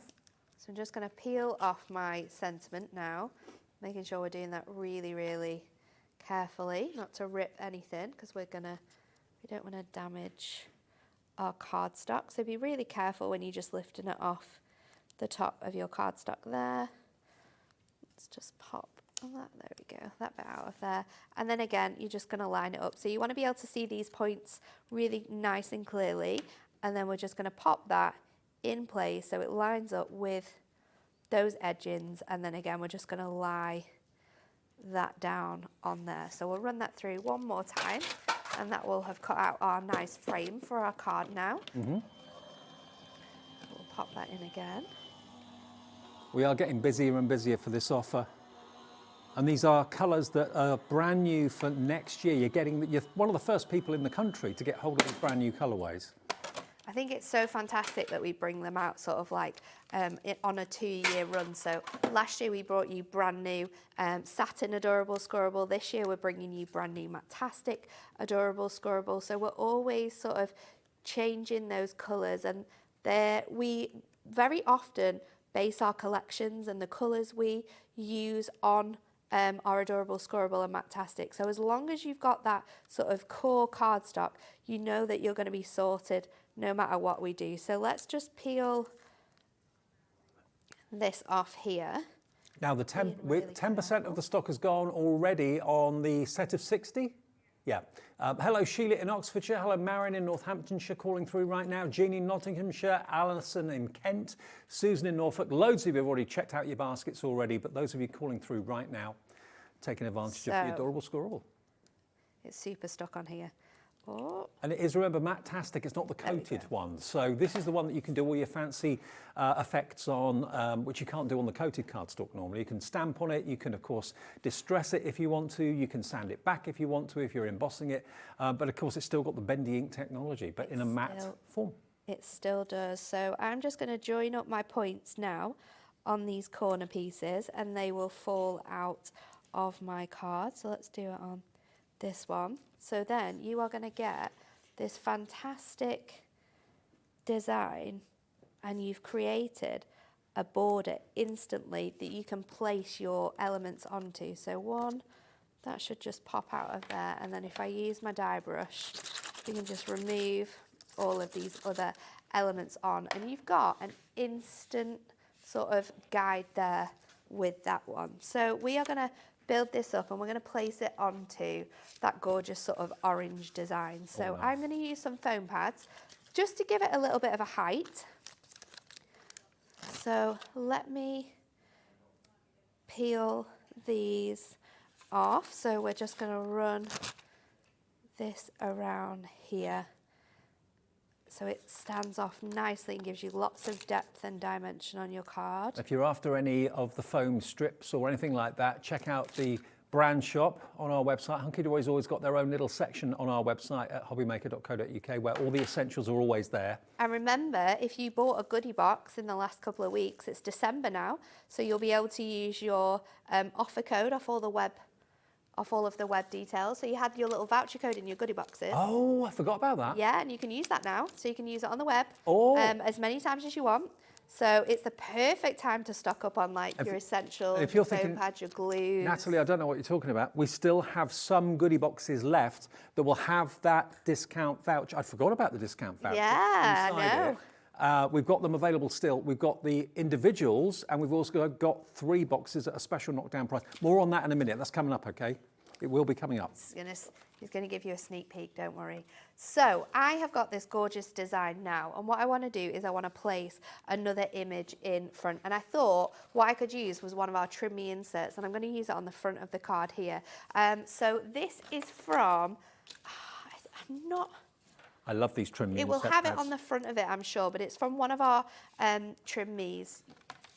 So I'm just going to peel off my sentiment now, making sure we're doing that really, really carefully, not to rip anything, because we don't want to damage our cardstock. So be really careful when you're just lifting it off the top of your cardstock there. Let's just pop that, there we go, that bit out of there. And then again, you're just going to line it up. So you want to be able to see these points really nice and clearly, and then we're just going to pop that in place so it lines up with those edgings, and then again, we're just going to lie that down on there. So we'll run that through one more time, and that will have cut out our nice frame for our card now. We'll pop that in again. We are getting busier and busier for this offer, and these are colours that are brand new for next year. You're one of the first people in the country to get hold of these brand new colourways. I think it's so fantastic that we bring them out sort of like on a 2-year run. So last year we brought you brand new satin Adorable Scorable. This year we're bringing you brand new Matt-tastic Adorable Scorable. So we're always sort of changing those colours, and we very often base our collections and the colours we use on our Adorable Scorable and Matt-tastic. So as long as you've got that sort of core cardstock, you know that you're going to be sorted no matter what we do. So let's just peel this off here. Now the 10% of the stock has gone already on the set of 60. Yeah. Hello Sheila in Oxfordshire. Hello Marion in Northamptonshire calling through right now. Jean in Nottinghamshire. Alison in Kent. Susan in Norfolk. Loads of you have already checked out your baskets already, but those of you calling through right now, taking advantage of the Adorable Scorable. It's super stuck on here. Oh. And it is, remember, Matt-tastic, it's not the coated one. So this is the one that you can do all your fancy effects on, which you can't do on the coated cardstock normally. You can stamp on it, you can of course distress it if you want to, you can sand it back if you want to, if you're embossing it, but of course it's still got the bendy ink technology, but in a matte form. It still does. So I'm just going to join up my points now on these corner pieces, and they will fall out of my card. So let's do it on this one. So then you are going to get this fantastic design, and you've created a border instantly that you can place your elements onto. So one, that should just pop out of there, and then if I use my die brush, you can just remove all of these other elements on, and you've got an instant sort of guide there with that one. So we are going to build this up, and we're going to place it onto that gorgeous sort of orange design. So I'm going to use some foam pads just to give it a little bit of a height. So let me peel these off. So we're just going to run this around here so it stands off nicely and gives you lots of depth and dimension on your card. If you're after any of the foam strips or anything like that, check out the brand shop on our website. Hunkydory's always got their own little section on our website at hobbymaker.co.uk where all the essentials are always there. And remember, if you bought a goodie box in the last couple of weeks, it's December now, so you'll be able to use your offer code off all of the web details. So you had your little voucher code in your goodie boxes. Oh, I forgot about that. Yeah, and you can use that now. So you can use it on the web as many times as you want. So it's the perfect time to stock up on like your essentials, your foam pads, your glues. Natalie, I don't know what you're talking about. We still have some goodie boxes left that will have that discount voucher. I forgot about the discount voucher. Yeah, I know. We've got them available still. We've got the individuals and we've also got 3 boxes at a special knockdown price. More on that in a minute. That's coming up, okay? It will be coming up. He's going to give you a sneak peek, don't worry. So I have got this gorgeous design now, and what I want to do is I want to place another image in front. And I thought what I could use was one of our trim me inserts, and I'm going to use it on the front of the card here. So this is from, I love these trim me It will have it on the front of it, I'm sure, but it's from one of our trim me's.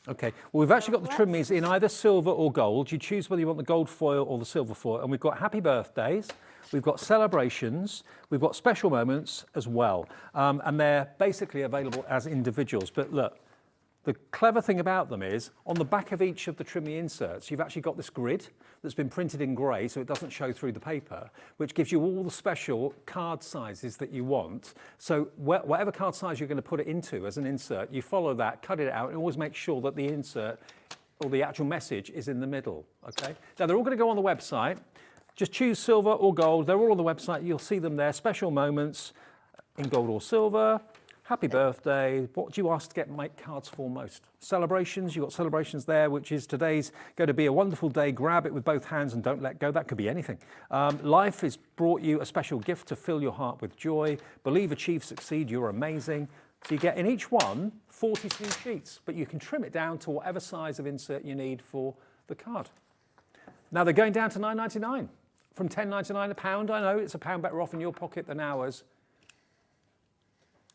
Okay, well, we've actually got the trim me's in either silver or gold. You choose whether you want the gold foil or the silver foil. And we've got happy birthdays, we've got celebrations, we've got special moments as well. And they're basically available as individuals. But look, the clever thing about them is on the back of each of the trim me inserts, you've actually got this grid that's been printed in grey so it doesn't show through the paper, which gives you all the special card sizes that you want. So whatever card size you're going to put it into as an insert, you follow that, cut it out, and always make sure that the insert or the actual message is in the middle, okay? Now, they're all going to go on the website. Just choose silver or gold. They're all on the website. You'll see them there. Special moments in gold or silver. Happy birthday. What do you ask to make cards for most? Celebrations. You've got celebrations there, which is today's going to be a wonderful day. Grab it with both hands and don't let go. That could be anything. Life has brought you a special gift to fill your heart with joy. Believe, achieve, succeed. You're amazing. So you get in each one 42 sheets, but you can trim it down to whatever size of insert you need for the card. Now they're going down to $9.99 from $10.99 a pound. I know it's £1 better off in your pocket than ours.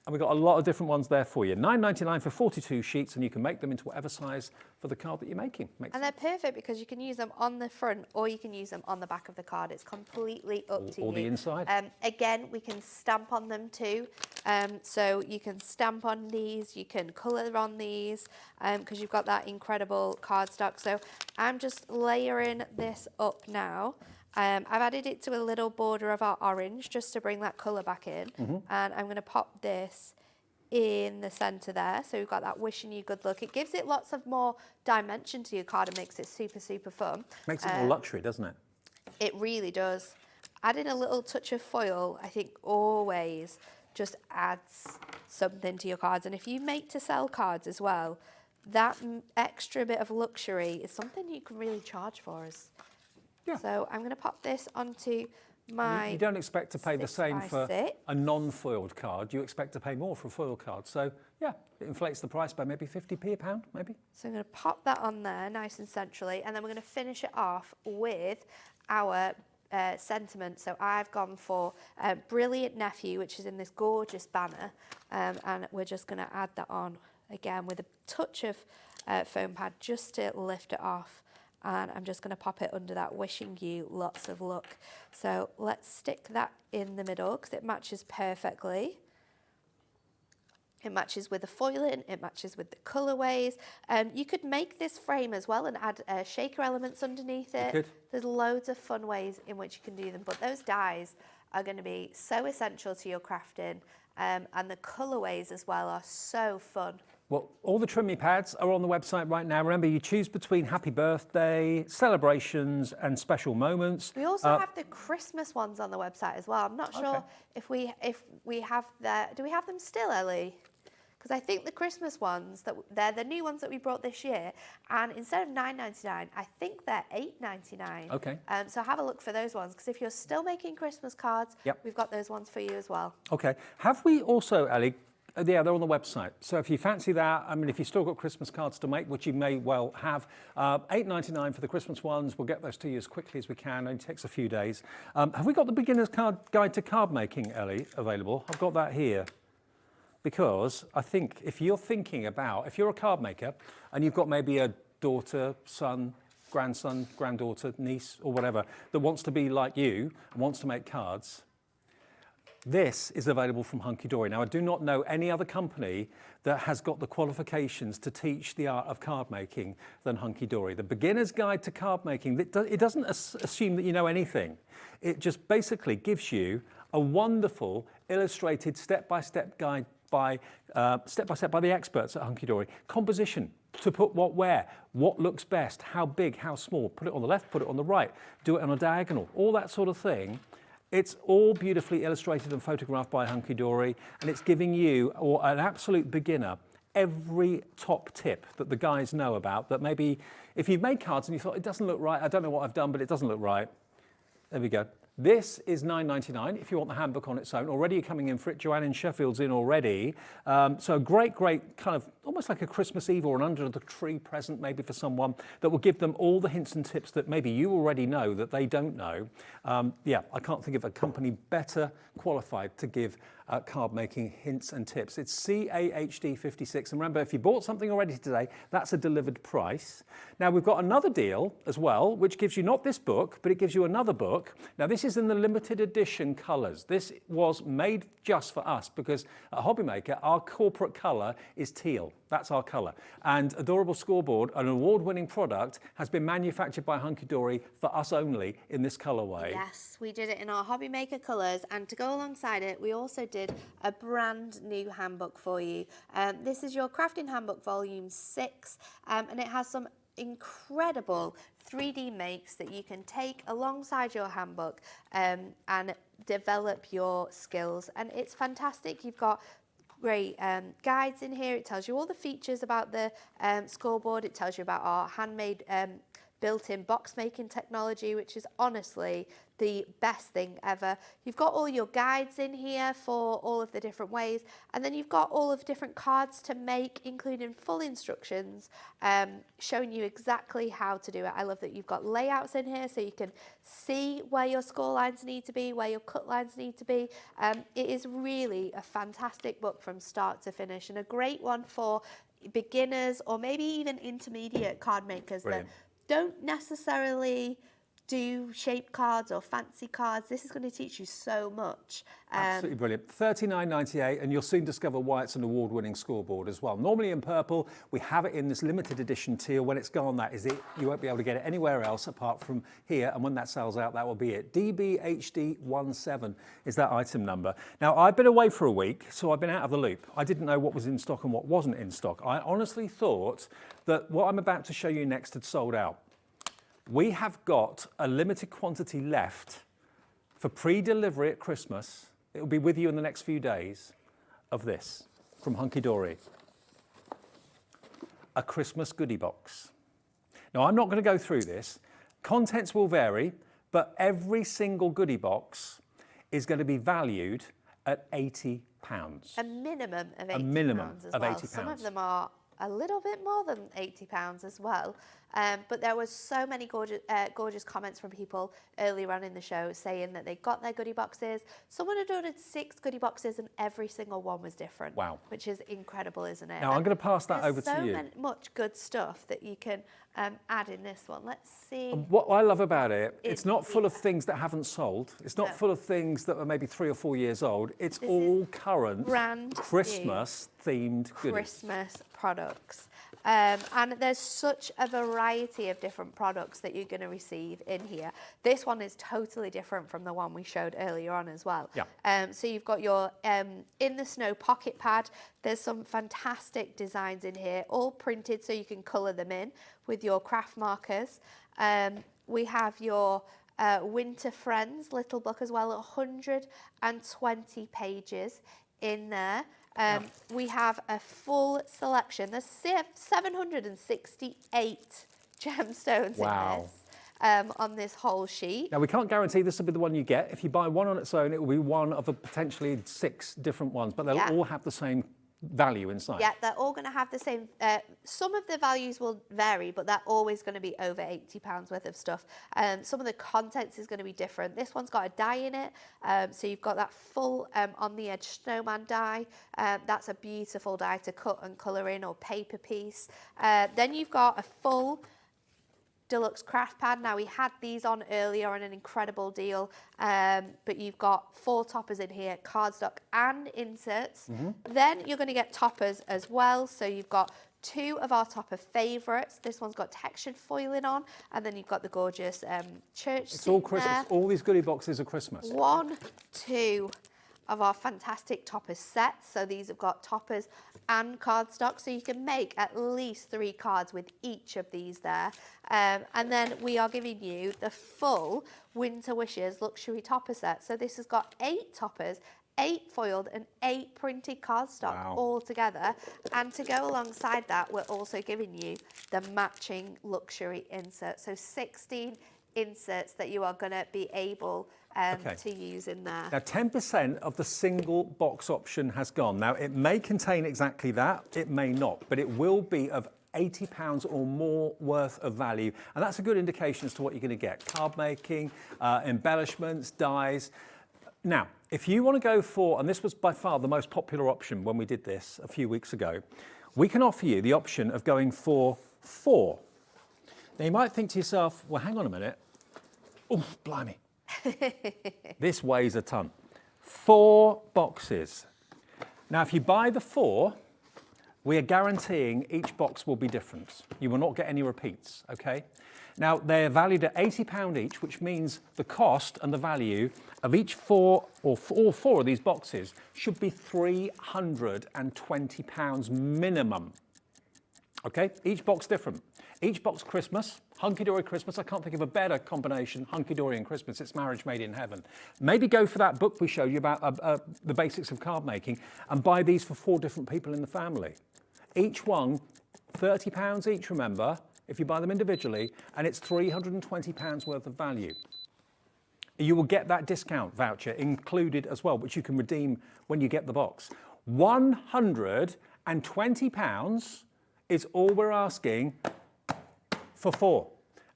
And we've got a lot of different ones there for you. $9.99 for 42 sheets, and you can make them into whatever size for the card that you're making. And they're perfect because you can use them on the front or you can use them on the back of the card. It's completely up to you. Or the inside. Again, we can stamp on them too. So you can stamp on these, you can colour on these, because you've got that incredible cardstock. So I'm just layering this up now. I've added it to a little border of our orange just to bring that colour back in. And I'm going to pop this in the centre there. So we've got that wishing you good luck. It gives it lots of more dimension to your card and makes it super, super fun. Makes it more luxury, doesn't it? It really does. Adding a little touch of foil, I think always just adds something to your cards. And if you make to sell cards as well, that extra bit of luxury is something you can really charge for us. Yeah. So I'm going to pop this onto my. You don't expect to pay the same for a non-foiled card. You expect to pay more for a foil card. So yeah, it inflates the price by maybe 50p a pound, maybe. So I'm going to pop that on there nice and centrally, and then we're going to finish it off with our sentiment. So I've gone for Brilliant Nephew, which is in this gorgeous banner, and we're just going to add that on again with a touch of foam pad just to lift it off. And I'm just going to pop it under that wishing you lots of luck. So let's stick that in the middle because it matches perfectly. It matches with the foiling, it matches with the colourways. You could make this frame as well and add shaker elements underneath it. You could. There's loads of fun ways in which you can do them, but those dies are going to be so essential to your crafting, and the colourways as well are so fun. Well, all the trim me pads are on the website right now. Remember, you choose between happy birthday, celebrations, and special moments. We also have the Christmas ones on the website as well. I'm not sure if we have that. Do we have them still, Ellie? Because I think the Christmas ones, they're the new ones that we brought this year, and instead of $9.99, I think they're $8.99. Okay. So have a look for those ones, because if you're still making Christmas cards, we've got those ones for you as well. Okay. Have we also, Ellie? Yeah, they're on the website. So if you fancy that, I mean, if you've still got Christmas cards to make, which you may well have, $8.99 for the Christmas ones. We'll get those to you as quickly as we can. It only takes a few days. Have we got the beginner's guide to card making, Ellie, available? I've got that here. Because I think if you're thinking about, if you're a card maker and you've got maybe a daughter, son, grandson, granddaughter, niece, or whatever that wants to be like you and wants to make cards, this is available from Hunkydory. Now, I do not know any other company that has got the qualifications to teach the art of card making than Hunkydory. The beginner's guide to card making, it doesn't assume that you know anything. It just basically gives you a wonderful illustrated step-by-step guide step-by-step by the experts at Hunkydory. Composition, to put what where, what looks best, how big, how small, put it on the left, put it on the right, do it on a diagonal, all that sort of thing. It's all beautifully illustrated and photographed by Hunkydory, and it's giving you, or an absolute beginner, every top tip that the guys know about, that maybe if you've made cards and you thought, it doesn't look right, I don't know what I've done, but it doesn't look right. There we go. This is $9.99 if you want the handbook on its own. Already you're coming in for it. Joanne in Sheffield's in already. So a great kind of almost like a Christmas Eve or an under the tree present maybe for someone that will give them all the hints and tips that maybe you already know that they don't know. Yeah, I can't think of a company better qualified to give card making hints and tips. It's CAHD 56. And remember, if you bought something already today, that's a delivered price. Now we've got another deal as well, which gives you not this book, but it gives you another book. Now this is in the limited edition colours. This was made just for us because at Hobbymaker, our corporate colour is teal. That's our colour. And Adorable Scoreboard, an award-winning product, has been manufactured by Hunkydory for us only in this colourway. Yes, we did it in our Hobbymaker colours, and to go alongside it, we also did a brand new handbook for you. This is your Crafting Handbook Volume 6, and it has some incredible 3D makes that you can take alongside your handbook and develop your skills. And it's fantastic. You've got great guides in here. It tells you all the features about the scoreboard. It tells you about our handmade built-in box making technology, which is honestly the best thing ever. You've got all your guides in here for all of the different ways, and then you've got all of different cards to make, including full instructions showing you exactly how to do it. I love that you've got layouts in here so you can see where your score lines need to be, where your cut lines need to be. It is really a fantastic book from start to finish, and a great one for beginners or maybe even intermediate card makers. Brilliant. That don't necessarily do shape cards or fancy cards. This is going to teach you so much. Absolutely brilliant. $39.98, and you'll soon discover why it's an award-winning scoreboard as well. Normally in purple, we have it in this limited edition teal. When it's gone, that is it. You won't be able to get it anywhere else apart from here, and when that sells out, that will be it. DBHD17 is that item number. Now, I've been away for a week, so I've been out of the loop. I didn't know what was in stock and what wasn't in stock. I honestly thought that what I'm about to show you next had sold out. We have got a limited quantity left for pre-delivery at Christmas. It will be with you in the next few days of this from Hunkydory. A Christmas goodie box. Now, I'm not going to go through this. Contents will vary, but every single goodie box is going to be valued at £80. A minimum of £80 A minimum as of well. £80. Some of them are a little bit more than £80 as well. But there was so many gorgeous comments from people earlier on in the show saying that they got their goodie boxes. Someone had ordered 6 goodie boxes and every single one was different. Wow. Which is incredible, isn't it? Now, I'm going to pass that over to you. There's so much good stuff that you can add in this one. Let's see. And what I love about it, it's not full of things that haven't sold. It's not full of things that are maybe 3 or 4 years old. It's all current brand Christmas-themed goodies. Christmas products. And there's such a variety of different products that you're going to receive in here. This one is totally different from the one we showed earlier on as well. Yeah. So you've got your In the Snow pocket pad. There's some fantastic designs in here, all printed so you can colour them in with your craft markers. We have your Winter Friends little book as well, 120 pages in there. We have a full selection. There's 768 gemstones in this on this whole sheet. Now, we can't guarantee this will be the one you get. If you buy one on its own, it will be one of a potentially 6 different ones, but they'll all have the same value inside. Yeah, they're all going to have the same. Some of the values will vary, but they're always going to be over £80 worth of stuff. Some of the contents is going to be different. This one's got a die in it, so you've got that full on the edge snowman die. That's a beautiful die to cut and colour in, or paper piece. Then you've got a full Deluxe craft pad. Now we had these on earlier on an incredible deal, but you've got 4 toppers in here, cardstock and inserts. Then you're going to get toppers as well. So you've got 2 of our topper favourites. This one's got textured foiling on, and then you've got the gorgeous church. It's all Christmas. All these goodie boxes are Christmas. 1, 2 of our fantastic topper sets. So these have got toppers and cardstock, so you can make at least 3 cards with each of these there. And then we are giving you the full Winter Wishes luxury topper set. So this has got 8 toppers, 8 foiled and 8 printed cardstock all together. And to go alongside that, we're also giving you the matching luxury insert. So 16 inserts that you are going to be able to use in there. Now 10% of the single box option has gone. Now it may contain exactly that, it may not, but it will be of £80 or more worth of value, and that's a good indication as to what you're going to get. Card making, embellishments, dies. Now, if you want to go for, and this was by far the most popular option when we did this a few weeks ago, we can offer you the option of going for 4. Now you might think to yourself, well, hang on a minute. Oh, blimey. This weighs a ton. 4 boxes. Now, if you buy the 4, we are guaranteeing each box will be different. You will not get any repeats, okay? Now, they're valued at £80 each, which means the cost and the value of each 4 or all 4 of these boxes should be £320 minimum. Okay, each box different. Each box Christmas, Hunkydory Christmas. I can't think of a better combination, Hunkydory and Christmas. It's marriage made in heaven. Maybe go for that book we showed you about the basics of card making and buy these for 4 different people in the family. Each one, £30 each, remember, if you buy them individually, and it's £320 worth of value. You will get that discount voucher included as well, which you can redeem when you get the box. £120 is all we're asking for 4,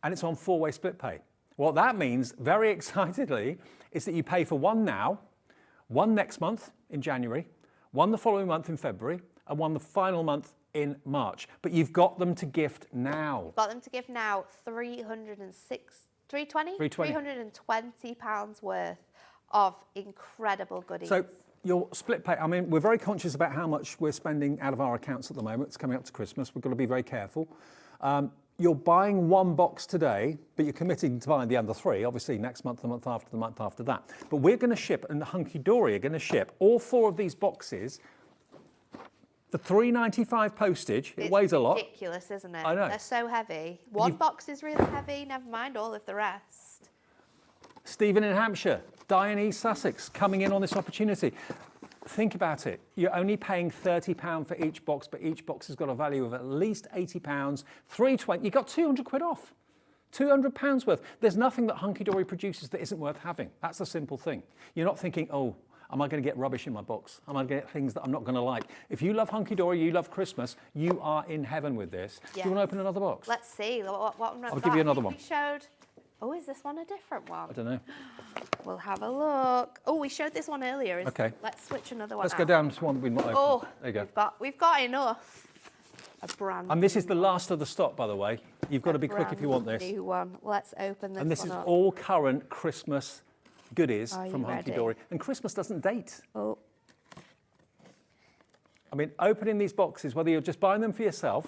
and it's on 4-way split pay. What that means, very excitedly, is that you pay for 1 now, 1 next month in January, 1 the following month in February, and 1 the final month in March. But you've got them to gift now. Got them to gift now, £320 worth of incredible goodies. So your split pay, I mean, we're very conscious about how much we're spending out of our accounts at the moment. It's coming up to Christmas. We've got to be very careful. You're buying 1 box today, but you're committing to buying the other 3, obviously next month, the month after that. But we're going to ship, and Hunkydory are going to ship all 4 of these boxes for £3.95 postage. It weighs a lot. It's ridiculous, isn't it? I know. They're so heavy. 1 box is really heavy, never mind all of the rest. Stephen in Hampshire, Diane East Sussex, coming in on this opportunity. Think about it. You're only paying £30 for each box, but each box has got a value of at least £80. £320. You got 200 quid off. £200 worth. There's nothing that Hunkydory produces that isn't worth having. That's the simple thing. You're not thinking, oh, am I going to get rubbish in my box? Am I going to get things that I'm not going to like? If you love Hunkydory, you love Christmas, you are in heaven with this. Yes. Do you want to open another box? Let's see. I'll give you another one. We showed. Oh, is this one a different one? I don't know. We'll have a look. Oh, we showed this one earlier. Okay. Let's switch another one. Let's go down to one we've not opened. Oh, there you go. We've got enough. A brand. And this is the last of the stock, by the way. You've got to be quick if you want this. New one. Let's open this. And this one is up. all current Christmas goodies Are from you ready? Hunkydory. And Christmas doesn't date. Oh. I mean, opening these boxes, whether you're just buying them for yourself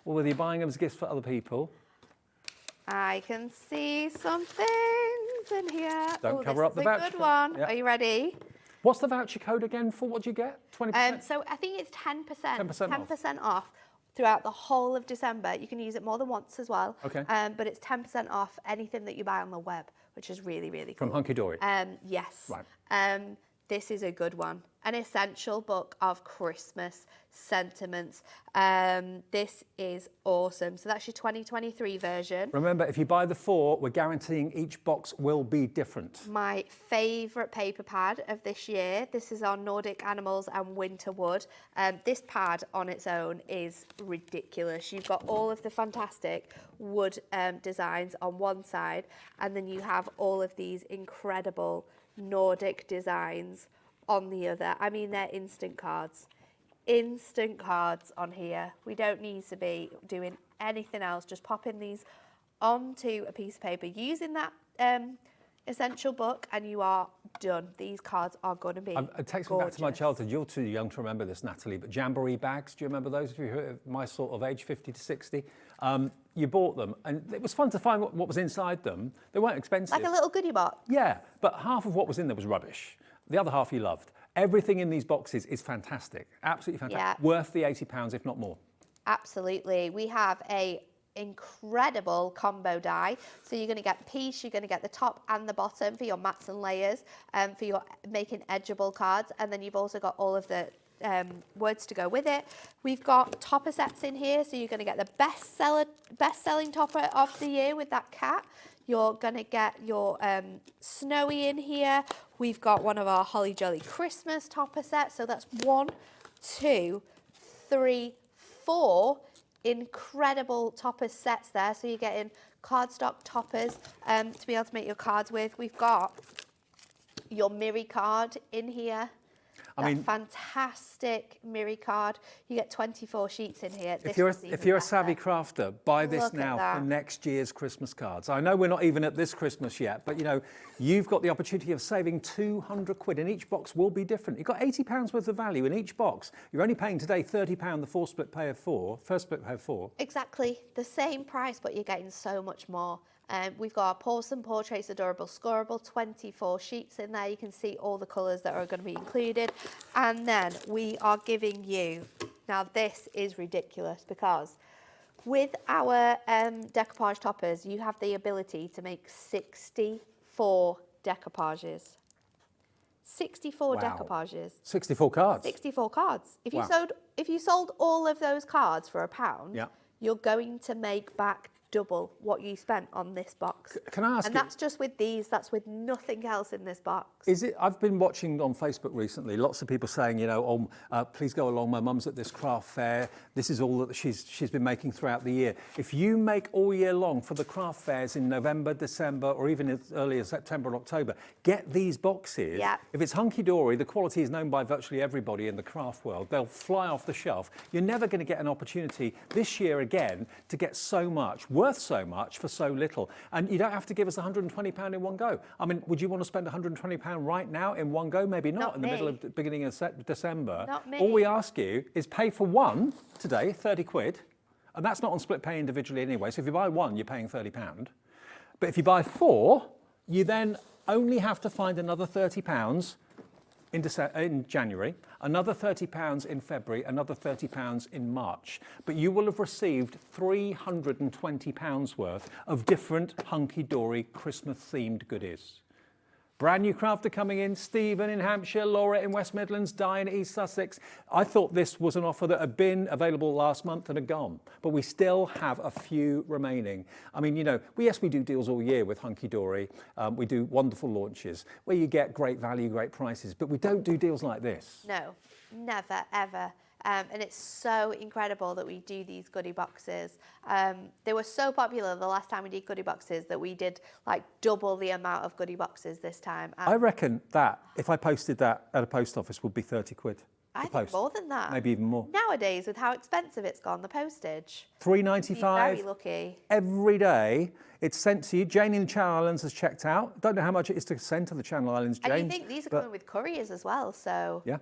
or whether you're buying them as gifts for other people. I can see some things in here. Don't cover up the voucher. This is a good one. Yep. Are you ready? What's the voucher code again for what do you get? 20%? So I think it's 10%. 10% off throughout the whole of December. You can use it more than once as well. Okay. But it's 10% off anything that you buy on the web, which is really, really cool. From Hunkydory? Yes. Right. This is a good one. An essential book of Christmas sentiments. This is awesome. So that's your 2023 version. Remember, if you buy the 4, we're guaranteeing each box will be different. My favourite paper pad of this year. This is our Nordic Animals and Winter Wood. This pad on its own is ridiculous. You've got all of the fantastic wood designs on one side, and then you have all of these incredible Nordic designs on the other. I mean, they're instant cards. Instant cards on here. We don't need to be doing anything else. Just popping these onto a piece of paper using that essential book, and you are done. These cards are going to be It takes me back to my childhood. You're too young to remember this, Natalie, but jamboree bags, do you remember those? If you're my sort of age, 50 to 60, you bought them, and it was fun to find what was inside them. They weren't expensive. Like a little goodie box. Yeah, but half of what was in there was rubbish. The other half you loved. Everything in these boxes is fantastic, absolutely fantastic. Yeah. Worth the £80, if not more. Absolutely. We have a incredible combo die. So you're going to get piece, you're going to get the top and the bottom for your mats and layers, for your making edgeable cards, and then you've also got all of the words to go with it. We've got topper sets in here, so you're going to get the best-selling topper of the year with that cat. You're going to get your snowy in here. We've got one of our Holly Jolly Christmas topper sets, so that's 1, 2, 3, 4 incredible topper sets there. So you're getting cardstock toppers to be able to make your cards with. We've got your Miri card in here. I mean, fantastic Miri card. You get 24 sheets in here. If you're a savvy crafter, buy this now for next year's Christmas cards. I know we're not even at this Christmas yet, but you know, you've got the opportunity of saving 200 quid, and each box will be different. You've got £80 worth of value in each box. You're only paying today £30, the first split pay of 4. Exactly, the same price, but you're getting so much more. We've got our Porcelain Portraits Adorable Scorable, 24 sheets in there. You can see all the colours that are going to be included. And then we are giving you, now this is ridiculous, because with our decoupage toppers, you have the ability to make 64 decoupages. 64 decoupages. 64 cards. 64 cards. If you sold all of those cards for £1, you're going to make back double what you spent on this box. Can I ask And that's just with these, that's with nothing else in this box. Is it? I've been watching on Facebook recently, lots of people saying, you know, please go along, my mum's at this craft fair, this is all that she's been making throughout the year. If you make all year long for the craft fairs in November, December, or even as early as September and October, get these boxes. Yeah. If it's Hunkydory, the quality is known by virtually everybody in the craft world. They'll fly off the shelf. You're never going to get an opportunity this year again to get so much, worth so much for so little. And you don't have to give us £120 in one go. I mean, would you want to spend £120 right now in one go? Maybe not in the middle of the beginning of December. Not me. All we ask you is pay for one today, 30 quid. And that's not on split pay individually anyway. So if you buy one, you're paying £30. But if you buy 4, you then only have to find another £30 in January, another £30 in February, another £30 in March. But you will have received £320 worth of different Hunkydory Christmas-themed goodies. Brand new crafter coming in, Stephen in Hampshire, Laura in West Midlands, Di in East Sussex. I thought this was an offer that had been available last month and had gone, but we still have a few remaining. I mean, you know, we do deals all year with Hunkydory. We do wonderful launches where you get great value, great prices, but we don't do deals like this. No, never, ever. And it's so incredible that we do these goodie boxes. They were so popular the last time we did goodie boxes that we did like double the amount of goodie boxes this time. I reckon that if I posted that at a post office would be 30 quid. I think more than that. Maybe even more. Nowadays, with how expensive it's gone, the postage. £3.95. Very lucky. Every day. It's sent to you. Jane in the Channel Islands has checked out. Don't know how much it is to send to the Channel Islands, Jane. And you think these are coming with couriers as well, so. Yeah.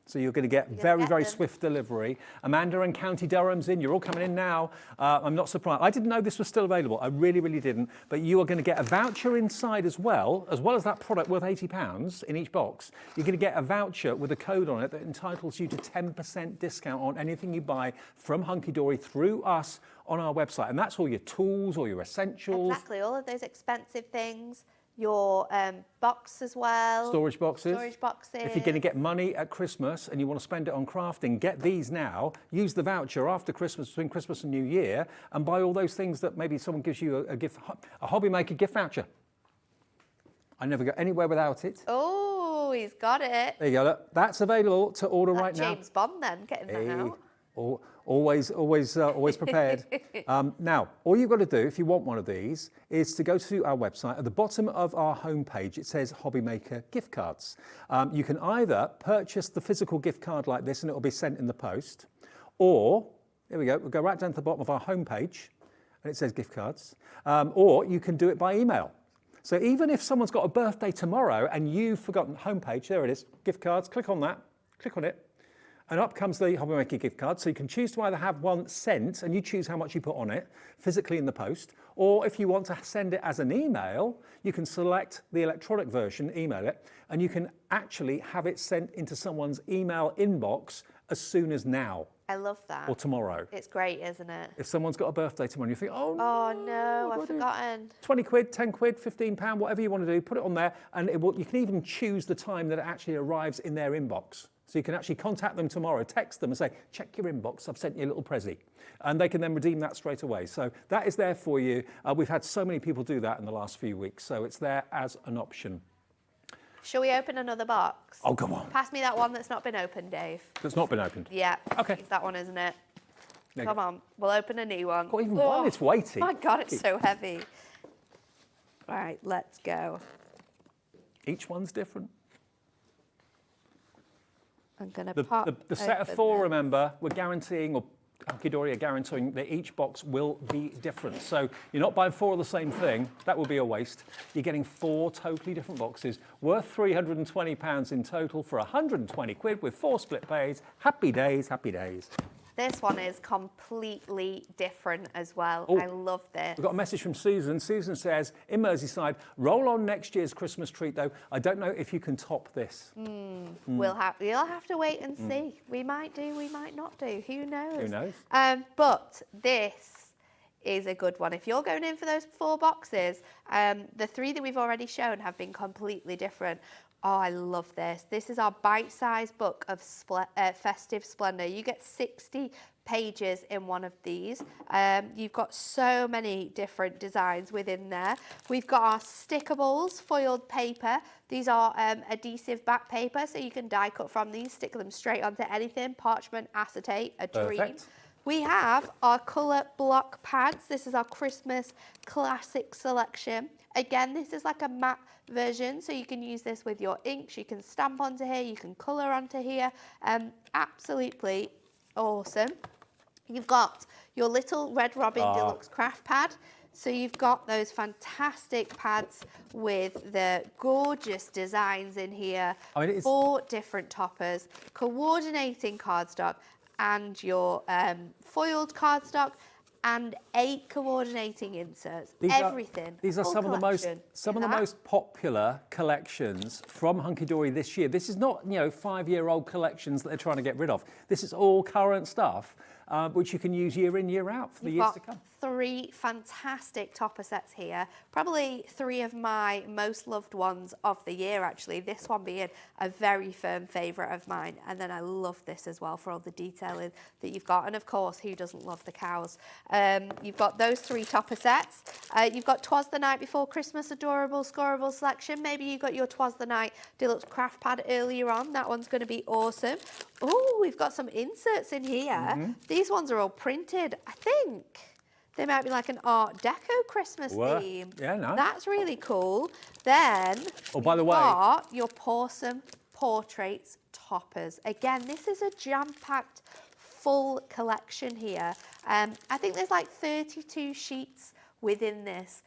So you're going to get very swift delivery. Amanda and County Durham's in. You're all coming in now. I'm not surprised. I didn't know this was still available. I really, really didn't. But you are going to get a voucher inside as well as that product worth £80 in each box. You're going to get a voucher with a code on it that entitles you to 10% discount on anything you buy from Hunkydory through us on our website. And that's all your tools, all your essentials. Exactly, all of those expensive things. Your box as well. Storage boxes. Storage boxes. If you're going to get money at Christmas and you want to spend it on crafting, get these now. Use the voucher after Christmas, between Christmas and New Year, and buy all those things that maybe someone gives you a gift, a hobby maker gift voucher. I never go anywhere without it. Oh, he's got it. There you go. Look, that's available to order right now. James Bond then, getting that out. Always prepared. Now, all you've got to do if you want one of these is to go to our website. At the bottom of our homepage, it says Hobby Maker gift cards. You can either purchase the physical gift card like this and it will be sent in the post, or, there we go, we'll go right down to the bottom of our homepage and it says gift cards, or you can do it by email. So even if someone's got a birthday tomorrow and you've forgotten homepage, there it is, gift cards, click on that, click on it, and up comes the Hobby Maker gift card. So you can choose to either have one sent, and you choose how much you put on it, physically in the post, or if you want to send it as an email, you can select the electronic version, email it, and you can actually have it sent into someone's email inbox as soon as now. I love that. Or tomorrow. It's great, isn't it? If someone's got a birthday tomorrow, you think, oh no, I've forgotten. 20 quid, 10 quid, 15 pound, whatever you want to do, put it on there, and it will, you can even choose the time that it actually arrives in their inbox. So you can actually contact them tomorrow, text them and say, check your inbox, I've sent you a little prezi. And they can then redeem that straight away. So that is there for you. We've had so many people do that in the last few weeks, so it's there as an option. Shall we open another box? Oh, come on. Pass me that one that's not been opened, Dave. That's not been opened? Yeah. Okay. It's that one, isn't it? There Come on, we'll open a new one. Got even one, it's weighty. My God, it's so heavy. All right, let's go. Each one's different. I'm going to pop The set of 4, this. remember, we're guaranteeing, or Hunkydory are guaranteeing that each box will be different. So you're not buying 4 of the same thing, that would be a waste. You're getting 4 totally different boxes, worth £320 in total for 120 quid with 4 split pays. Happy days, happy days. This one is completely different as well. Oh, I love this. We've got a message from Susan. Susan says, in Merseyside, roll on next year's Christmas treat though. I don't know if you can top this. You'll have to wait and see. We might do, we might not do. Who knows? Who knows? But this is a good one. If you're going in for those 4 boxes, the 3 that we've already shown have been completely different. Oh, I love this. This is our bite-sized book of festive splendour. You get 60 pages in one of these. You've got so many different designs within there. We've got our stickables, foiled paper. These are adhesive back paper, so you can die cut from these, stick them straight onto anything. Parchment, acetate, a dream. Perfect. We have our colour block pads. This is our Christmas classic selection. Again, this is like a matte version, so you can use this with your inks. You can stamp onto here, you can colour onto here. Absolutely awesome. You've got your little Red Robin Deluxe craft pad. So you've got those fantastic pads with the gorgeous designs in here. 4 different toppers, coordinating cardstock, and your foiled cardstock, and 8 coordinating inserts. These are some of the most popular collections from Hunkydory this year. This is not 5-year-old collections that they're trying to get rid of. This is all current stuff which you can use year in, year out for the years to come. 3 fantastic topper sets here. Probably 3 of my most loved ones of the year, actually. This one being a very firm favourite of mine. And then I love this as well for all the detailing that you've got. And of course, who doesn't love the cows? You've got those 3 topper sets. You've got 'Twas the Night Before Christmas Adorable Scorable selection. Maybe you got your 'Twas the Night Deluxe craft pad earlier on. That one's going to be awesome. Oh, we've got some inserts in here. These ones are all printed, I think. They might be like an Art Deco Christmas theme. Yeah, no. That's really cool. Then, by the way, got your Pawsome Portraits toppers. Again, this is a jam-packed full collection here. I think there's like 32 sheets within this.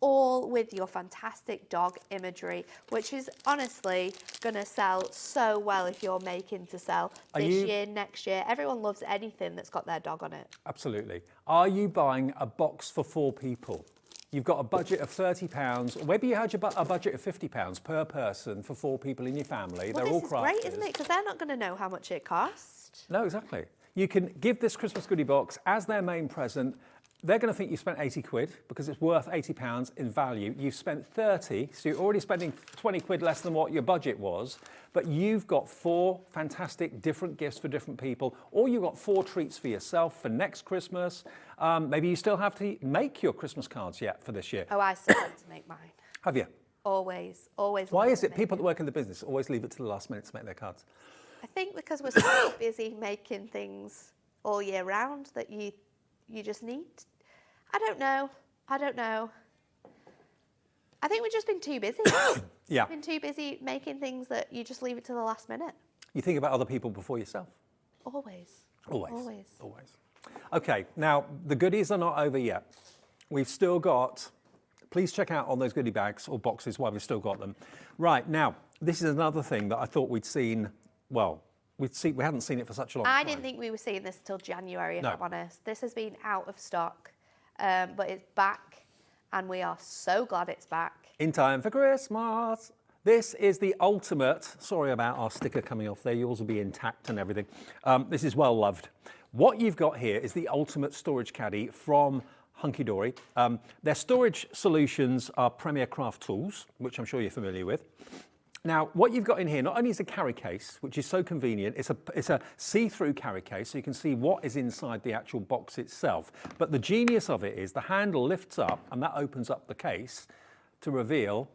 All with your fantastic dog imagery, which is honestly going to sell so well if you're making to sell this year, next year. Everyone loves anything that's got their dog on it. Absolutely. Are you buying a box for 4 people? You've got a budget of £30, or maybe you had a budget of £50 per person for 4 people in your family. Well, they're all this is crafters. great, isn't it? Because they're not going to know how much it costs. No, exactly. You can give this Christmas goodie box as their main present. They're going to think you spent 80 quid because it's worth £80 in value. You've spent 30, so you're already spending 20 quid less than what your budget was, but you've got 4 fantastic different gifts for different people, or you've got 4 treats for yourself for next Christmas. Maybe you still have to make your Christmas cards yet for this year. Oh, I still have to make mine. Have you? Always, always. Why is it people that work in the business always leave it to the last minute to make their cards? I think because we're so busy making things all year round that you just need. I don't know. I think we've just been too busy. Yeah. Been too busy making things that you just leave it to the last minute. You think about other people before yourself? Always. Always. Okay, now the goodies are not over yet. We've still got, please check out on those goodie bags or boxes while we've still got them. Right, now, this is another thing that I thought we'd seen, well, we hadn't seen it for such a long time. I didn't think we were seeing this till January, if I'm honest. This has been out of stock, but it's back, and we are so glad it's back. In time for Christmas. This is the ultimate, sorry about our sticker coming off there, yours will be intact and everything. This is well loved. What you've got here is the ultimate storage caddy from Hunkydory. Their storage solutions are Premier Craft tools, which I'm sure you're familiar with. Now, what you've got in here, not only is a carry case, which is so convenient, it's a see-through carry case, so you can see what is inside the actual box itself. But the genius of it is the handle lifts up, and that opens up the case to reveal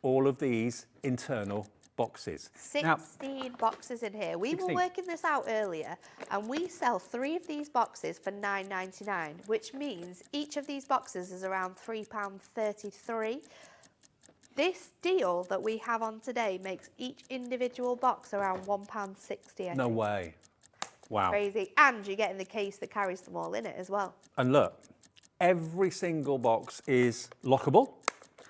all of these internal boxes. 16 boxes in here. We were working this out earlier, and we sell 3 of these boxes for £9.99, which means each of these boxes is around £3.33. This deal that we have on today makes each individual box around £1.60. No way. Wow. Crazy. And you're getting the case that carries them all in it as well. And look, every single box is lockable.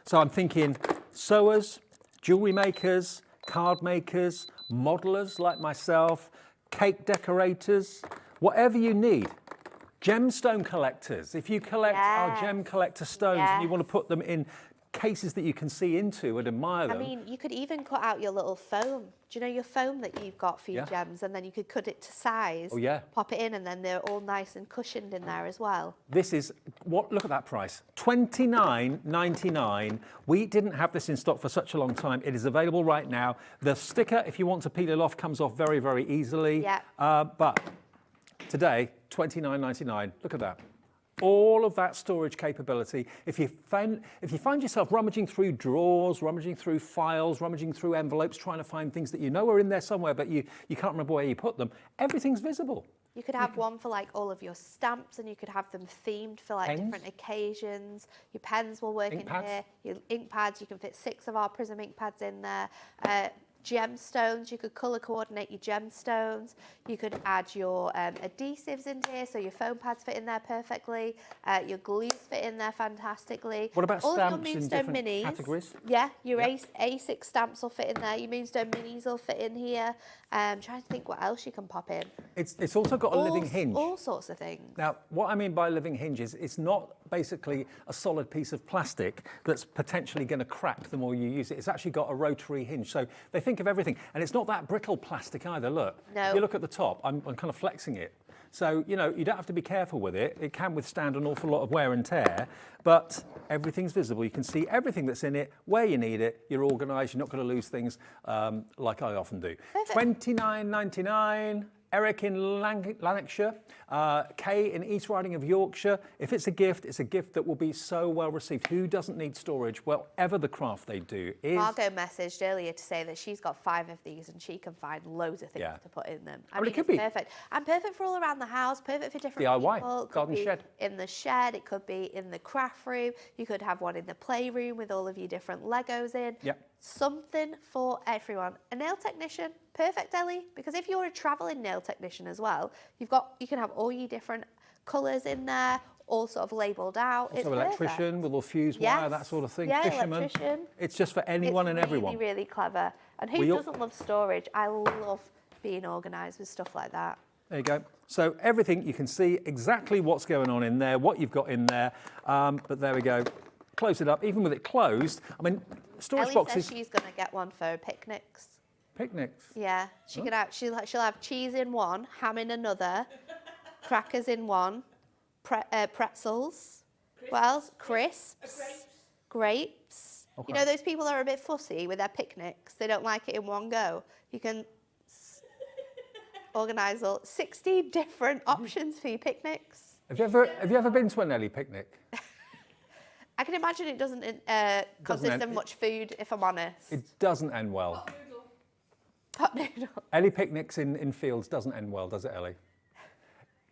So I'm thinking sewers, jewellery makers, card makers, modelers like myself, cake decorators, whatever you need. Gemstone collectors. If you collect our gem collector stones and you want to put them in cases that you can see into and admire them. I mean, you could even cut out your little foam. Do you know your foam that you've got for your gems? And then you could cut it to size, pop it in, and then they're all nice and cushioned in there as well. This is, look at that price, $29.99. We didn't have this in stock for such a long time. It is available right now. The sticker, if you want to peel it off, comes off very, very easily. Yeah. But today, $29.99. Look at that. All of that storage capability. If you find yourself rummaging through drawers, rummaging through files, rummaging through envelopes, trying to find things that you know are in there somewhere, but you can't remember where you put them, everything's visible. You could have one for like all of your stamps, and you could have them themed for like different occasions. Your pens will work in here. Your ink pads, you can fit 6 of our Prism ink pads in there. Gemstones, you could colour coordinate your gemstones. You could add your adhesives in here, so your foam pads fit in there perfectly. Your glues fit in there fantastically. What about all stamps of your in Moonstone different minis? categories? Yeah, your A6 stamps will fit in there. Your Moonstone minis will fit in here. Trying to think what else you can pop in. It's also got a living hinge. All sorts of things. Now, what I mean by living hinge is it's not basically a solid piece of plastic that's potentially going to crack the more you use it. It's actually got a rotary hinge. So they think of everything. And it's not that brittle plastic either, look. No. If you look at the top, I'm kind of flexing it. So, you know, you don't have to be careful with it. It can withstand an awful lot of wear and tear, but everything's visible. You can see everything that's in it, where you need it. You're organised. You're not going to lose things like I often do. $29.99. Eric in Lanarkshire, Kay in East Riding of Yorkshire. If it's a gift that will be so well received. Who doesn't need storage? Whatever the craft they do is... Margot messaged earlier to say that she's got 5 of these and she can find loads of things to put in them. I mean, it could be perfect. And perfect for all around the house, perfect for different DIY, people. It could garden be shed. in the shed, it could be in the craft room. You could have one in the playroom with all of your different Legos in. Yep. Something for everyone. A nail technician, perfect, Ellie, because if you're a travelling nail technician as well, you can have all your different colours in there, all sort of labelled out. Also it's electrician perfect. with a fuse wire, that sort of thing. Yeah, Fisherman. electrician. It's just for anyone and everyone. It's really, really clever. And who doesn't love storage? I love being organised with stuff like that. There you go. So everything, you can see exactly what's going on in there, what you've got in there. But there we go. Close it up. Even with it closed, I mean, storage Ellie boxes... says she's going to get one for picnics. Picnics? Yeah. She'll have cheese in one, ham in another, crackers in one, pretzels. What else? Crisps. Grapes. Okay. You know those people that are a bit fussy with their picnics? They don't like it in one go. You can organise 60 different options for your picnics. Have you ever been to an Ellie picnic? I can imagine it doesn't consist of much food, if I'm honest. It doesn't end well. Pot noodle. Ellie picnics in fields doesn't end well, does it, Ellie?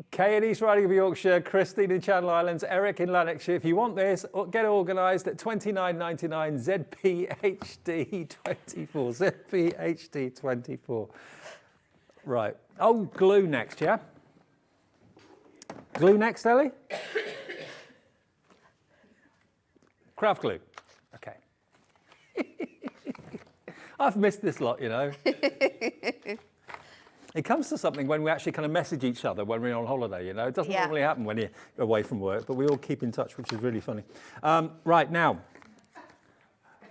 Kay in East Riding of Yorkshire, Christine in Channel Islands, Eric in Lanarkshire. If you want this, get organised at $29.99 ZPHD24. ZPHD24. Right. Oh, glue next, yeah? Glue next, Ellie? Craft glue. Okay. I've missed this lot, you know. It comes to something when we actually kind of message each other when we're on holiday, you know. It doesn't normally happen when you're away from work, but we all keep in touch, which is really funny. Right, now,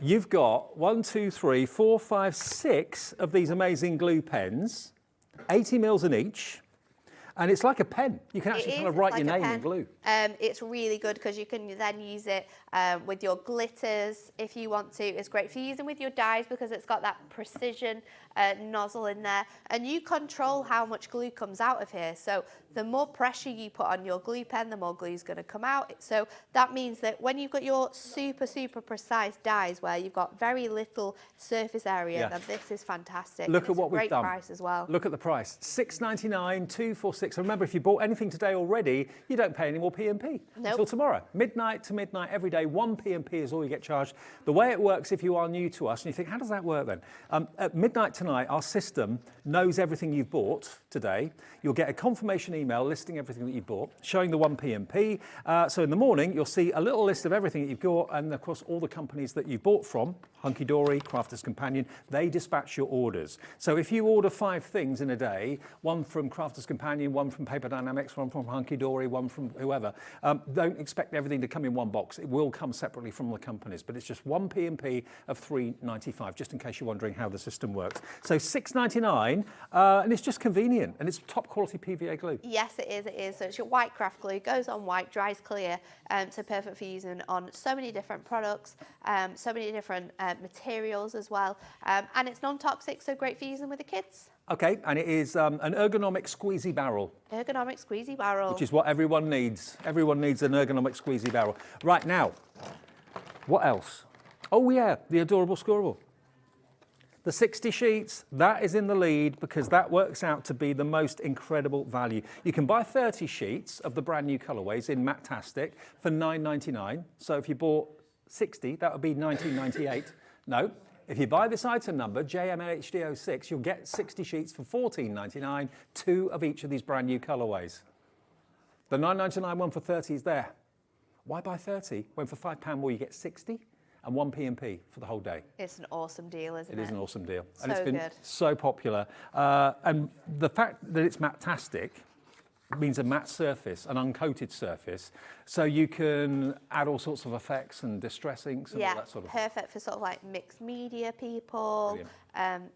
you've got 1, 2, 3, 4, 5, 6 of these amazing glue pens, 80 mils in each. And it's like a pen. You can actually kind of write your name in glue. It's really good because you can then use it with your glitters if you want to. It's great for using with your dyes because it's got that precision nozzle in there. And you control how much glue comes out of here. So the more pressure you put on your glue pen, the more glue is going to come out. So that means that when you've got your super, super precise dyes where you've got very little surface area, then this is fantastic. Look at what we've done. Great price as well. Look at the price. $6.99, 246. And remember, if you bought anything today already, you don't pay any more P&P until tomorrow. Midnight to midnight every day, 1 P&P is all you get charged. The way it works, if you are new to us and you think, how does that work then? At midnight tonight, our system knows everything you've bought today. You'll get a confirmation email listing everything that you bought, showing the 1 P&P. So in the morning, you'll see a little list of everything that you've got and, of course, all the companies that you bought from, Hunkydory, Crafter's Companion, they dispatch your orders. So if you order 5 things in a day, 1 from Crafter's Companion, 1 from Paper Dynamics, 1 from Hunkydory, 1 from whoever, don't expect everything to come in one box. It will come separately from the companies, but it's just 1 P&P of $3.95, just in case you're wondering how the system works. So $6.99, and it's just convenient, and it's top quality PVA glue. Yes, it is. It is. So it's your white craft glue, goes on white, dries clear, so perfect for using on so many different products, so many different materials as well, and it's non-toxic, so great for using with the kids. Okay, and it is an ergonomic squeezy barrel. Ergonomic squeezy barrel. Which is what everyone needs. Everyone needs an ergonomic squeezy barrel. Right now, what else? Oh yeah, the adorable Scorable. The 60 sheets, that is in the lead because that works out to be the most incredible value. You can buy 30 sheets of the brand new colourways in Matt-tastic for $9.99. So if you bought 60, that would be $19.98. No. If you buy this item number, JMLHD06, you'll get 60 sheets for $14.99, 2 of each of these brand new colourways. The $9.99 one for 30 is there. Why buy 30 when for £5 more you get 60 and 1 P&P for the whole day? It's an awesome deal, isn't it? It is an awesome deal. So and it's been good. so popular. And the fact that it's Matt-tastic means a matte surface, an uncoated surface, so you can add all sorts of effects and distress inks and all that sort of thing. Perfect for sort of like mixed media people.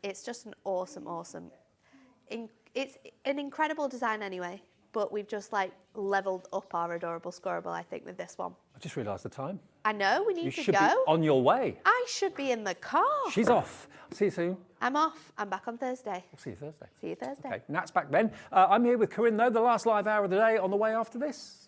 It's just an awesome. It's an incredible design anyway, but we've just like leveled up our adorable Scorable, I think, with this one. I just realised the time. I know, we need to go. You should be on your way. I should be in the car. She's off. See you soon. I'm off. I'm back on Thursday. We'll see you Thursday. See you Thursday. Okay, Nat's back then. I'm here with Corinne, though, the last live hour of the day on the way after this.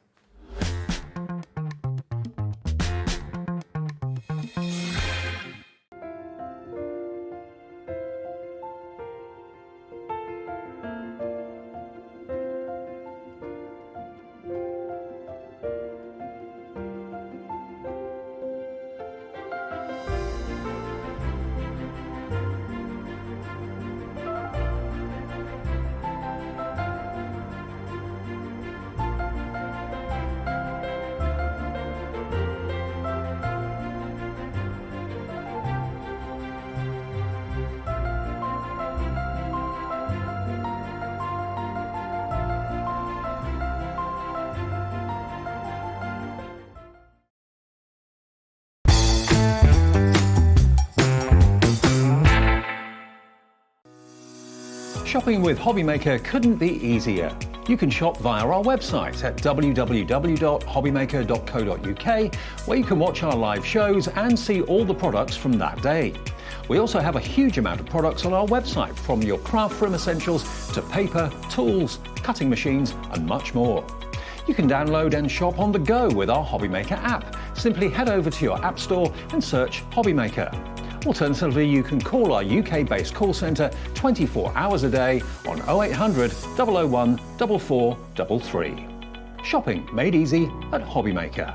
Shopping with Hobbymaker couldn't be easier. You can shop via our website at www.hobbymaker.co.uk, where you can watch our live shows and see all the products from that day. We also have a huge amount of products on our website, from your craft room essentials to paper, tools, cutting machines and much more. You can download and shop on the go with our Hobbymaker app. Simply head over to your app store and search Hobbymaker. Alternatively, you can call our UK-based call centre 24 hours a day on 0800 001 4433. Shopping made easy at Hobbymaker.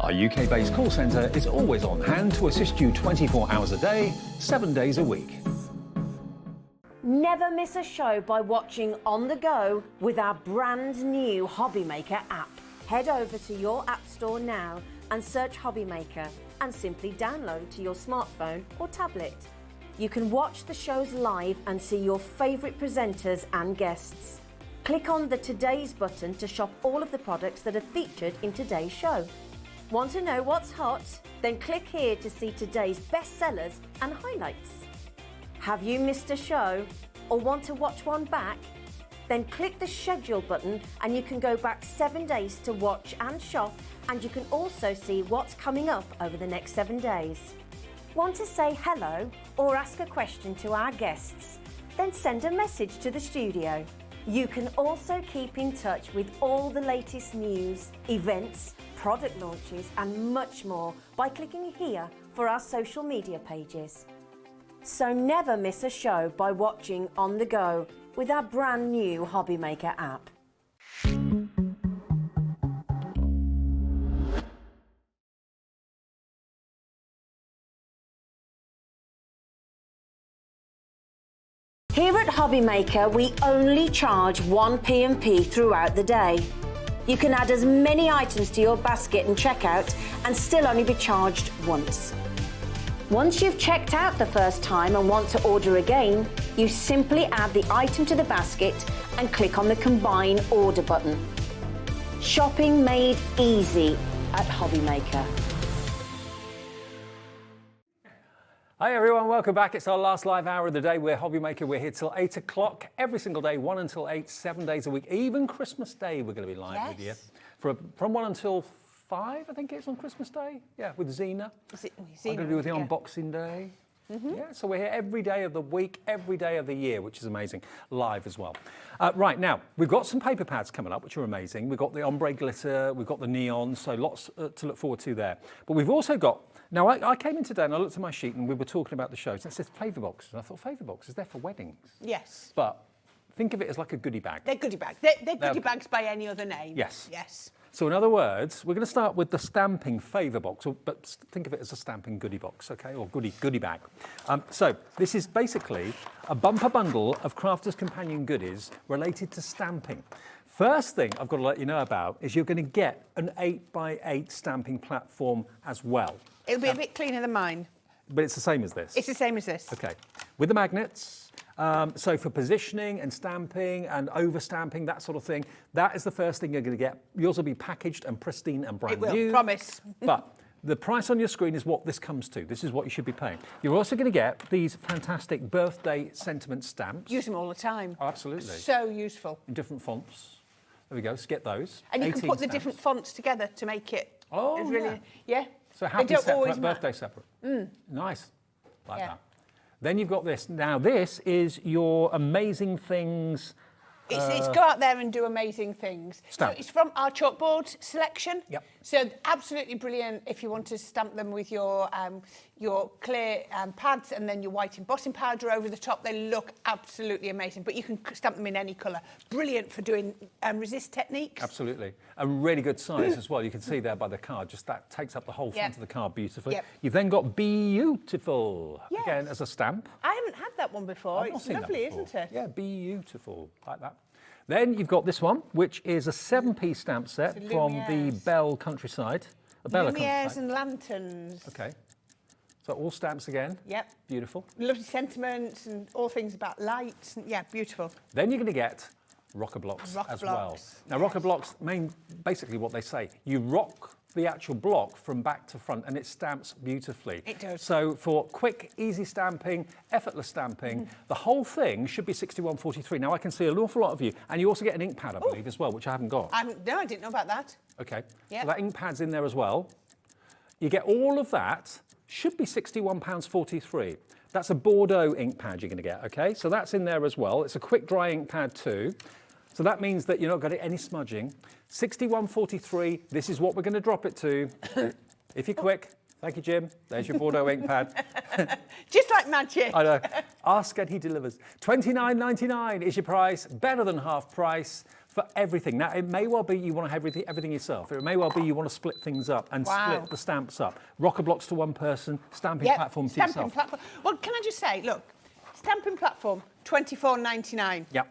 Our UK-based call centre is always on hand to assist you 24 hours a day, 7 days a week. Never miss a show by watching on the go with our brand new Hobby Maker app. Head over to your app store now and search Hobby Maker and simply download to your smartphone or tablet. You can watch the shows live and see your favourite presenters and guests. Click on the Today's button to shop all of the products that are featured in today's show. Want to know what's hot? Then click here to see today's bestsellers and highlights. Have you missed a show or want to watch one back? Then click the schedule button and you can go back 7 days to watch and shop, and you can also see what's coming up over the next 7 days. Want to say hello or ask a question to our guests? Then send a message to the studio. You can also keep in touch with all the latest news, events, product launches and much more by clicking here for our social media pages. So never miss a show by watching on the go with our brand new Hobby Maker app. Here at Hobby Maker, we only charge 1 P&P throughout the day. You can add as many items to your basket and checkout and still only be charged once. Once you've checked out the first time and want to order again, you simply add the item to the basket and click on the Combine Order button. Shopping made easy at Hobby Maker. Hi everyone, welcome back. It's our last live hour of the day. We're Hobby Maker. We're here till 8 o'clock every single day, 1 until 8, 7 days a week. Even Christmas Day we're going to be live with you. From 1 until 5, I think it's on Christmas Day. Yeah, with Zena. I'm going to be with you on Boxing Day. Yeah, so we're here every day of the week, every day of the year, which is amazing. Live as well. Right, now, we've got some paper pads coming up, which are amazing. We've got the ombre glitter, we've got the neon, so lots to look forward to there. But we've also got, now I came in today and I looked at my sheet and we were talking about the shows, and it says favour boxes. And I thought, favour boxes, they're for weddings. Yes. But think of it as like a goodie bag. They're goodie bags. They're goodie bags by any other name. Yes. Yes. So in other words, we're going to start with the stamping favour box, but think of it as a stamping goodie box, okay, or goodie bag. So this is basically a bumper bundle of Crafter's Companion goodies related to stamping. First thing I've got to let you know about is you're going to get an 8x8 stamping platform as well. It'll be a bit cleaner than mine. But it's the same as this. It's the same as this. Okay. With the magnets. So for positioning and stamping and over stamping, that sort of thing, that is the first thing you're going to get. Yours will be packaged and pristine and brand new. It will, promise. But the price on your screen is what this comes to. This is what you should be paying. You're also going to get these fantastic birthday sentiment stamps. Use them all the time. Oh, absolutely. So useful. In different fonts. There we go, so get those. And you can put the stamps. different fonts together to make it really, yeah. So happy separate, birthday separate. Nice, like that. Then you've got this. Now this is your Amazing Things. It's go out there and do amazing things. Stamp. So it's from our chalkboard selection. Yep. So absolutely brilliant if you want to stamp them with your clear pads and then your white embossing powder over the top. They look absolutely amazing, but you can stamp them in any colour. Brilliant for doing resist techniques. Absolutely. A really good size as well. You can see there by the card, just that takes up the whole front of the card beautifully. Yep. You've then got Beautiful, again, as a stamp. I haven't had that one before. It's lovely, isn't it? Yeah, Beautiful, like that. Then you've got this one, which is a 7-piece stamp set from the Bell Countryside. Lumières and lanterns. Okay. So all stamps again. Yep. Beautiful. Lovely sentiments and all things about lights. Yeah, beautiful. Then you're going to get rocker blocks as well. Now, rocker blocks, basically what they say, you rock the actual block from back to front and it stamps beautifully. It does. So for quick, easy stamping, effortless stamping, the whole thing should be 6143. Now I can see an awful lot of you, and you also get an ink pad, I believe, as well, which I haven't got. No, I didn't know about that. Okay, so that ink pad's in there as well. You get all of that, should be £61.43. That's a Bordeaux ink pad you're going to get, okay? So that's in there as well. It's a quick dry ink pad too. So that means that you're not getting any smudging. £61.43, this is what we're going to drop it to. If you're quick, thank you, Jim. There's your Bordeaux ink pad. Just like magic. I know. Ask and he delivers. £29.99 is your price, better than half price. for everything. Now, it may well be you want to have everything yourself. It may well be you want to split things up and split the stamps up. Rocker blocks to one person, stamping platform to yourself. Platform. Well, can I just say, look, stamping platform, $24.99. Yep.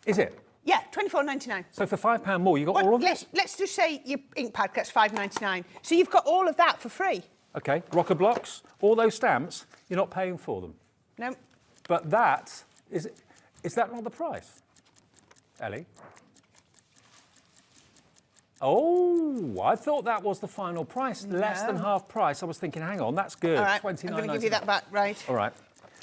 Is it? Yeah, $24.99. So for £5 more, you got all of this? Let's just say your ink pad gets $5.99. So you've got all of that for free. Okay, rocker blocks, all those stamps, you're not paying for them. No. But that, is that not the price? Ellie? Oh, I thought that was the final price, less than half price. I was thinking, hang on, that's good. All right, $29.99. I'm going to give you that back, right? All right.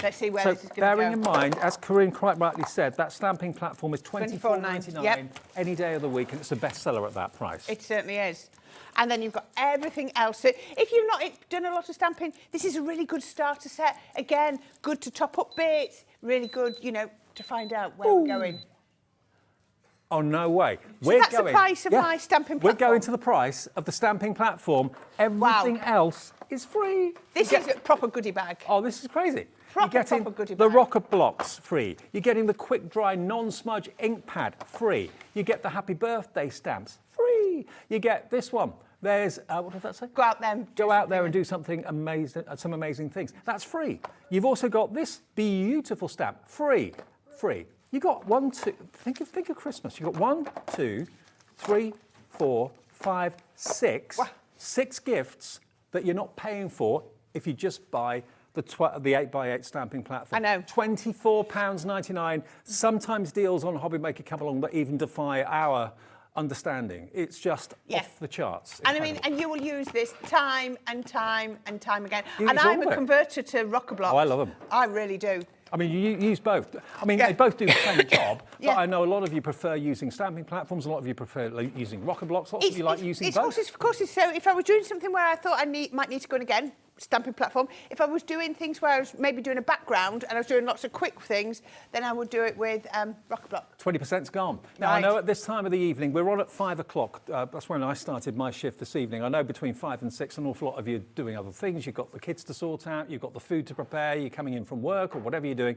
Let's see where So this is going to go. bearing in mind, as Corinne quite rightly said, that stamping platform is $24.99 Yep. any day of the week, and it's a bestseller at that price. It certainly is. And then you've got everything else. So if you've not done a lot of stamping, this is a really good starter set. Again, good to top up bits, really good, you know, to find out where we're going. Oh, no way. So that's the price of my stamping platform? We're going to the price of the stamping platform. Everything else is free. This is a proper goodie bag. Oh, this is crazy. You're getting goodie the bag. rocker blocks free. You're getting the quick dry non-smudge ink pad free. You get the happy birthday stamps free. You get this one. There's, what did that say? Go out there and Go out there and do something amazing, some amazing things. That's free. You've also got this beautiful stamp, free. You got 1, 2, think of Christmas. You've got 1, 2, 3, 4, 5, 6. Wow. 6 gifts that you're not paying for if you just buy the 8x8 stamping platform. I know. £24.99. Sometimes deals on Hobby Maker come along that even defy our understanding. It's just off the charts. And I mean, and you will use this time and time and time again. You And use all I'm of a it. converter to rocker blocks. Oh, I love them. I really do. I mean, you use both. I mean, they both do the same job, but Yeah. I know a lot of you prefer using stamping platforms, a lot of you prefer using rocker blocks, lots of you like using both. Of course, so if I was doing something where I thought I might need to go in again, stamping platform. If I was doing things where I was maybe doing a background and I was doing lots of quick things, then I would do it with rocker block. 20%'s gone. Now, I know at this time of the evening, we're on at 5 o'clock. That's when I started my shift this evening. I know between 5 and 6, an awful lot of you are doing other things. You've got the kids to sort out, you've got the food to prepare, you're coming in from work or whatever you're doing,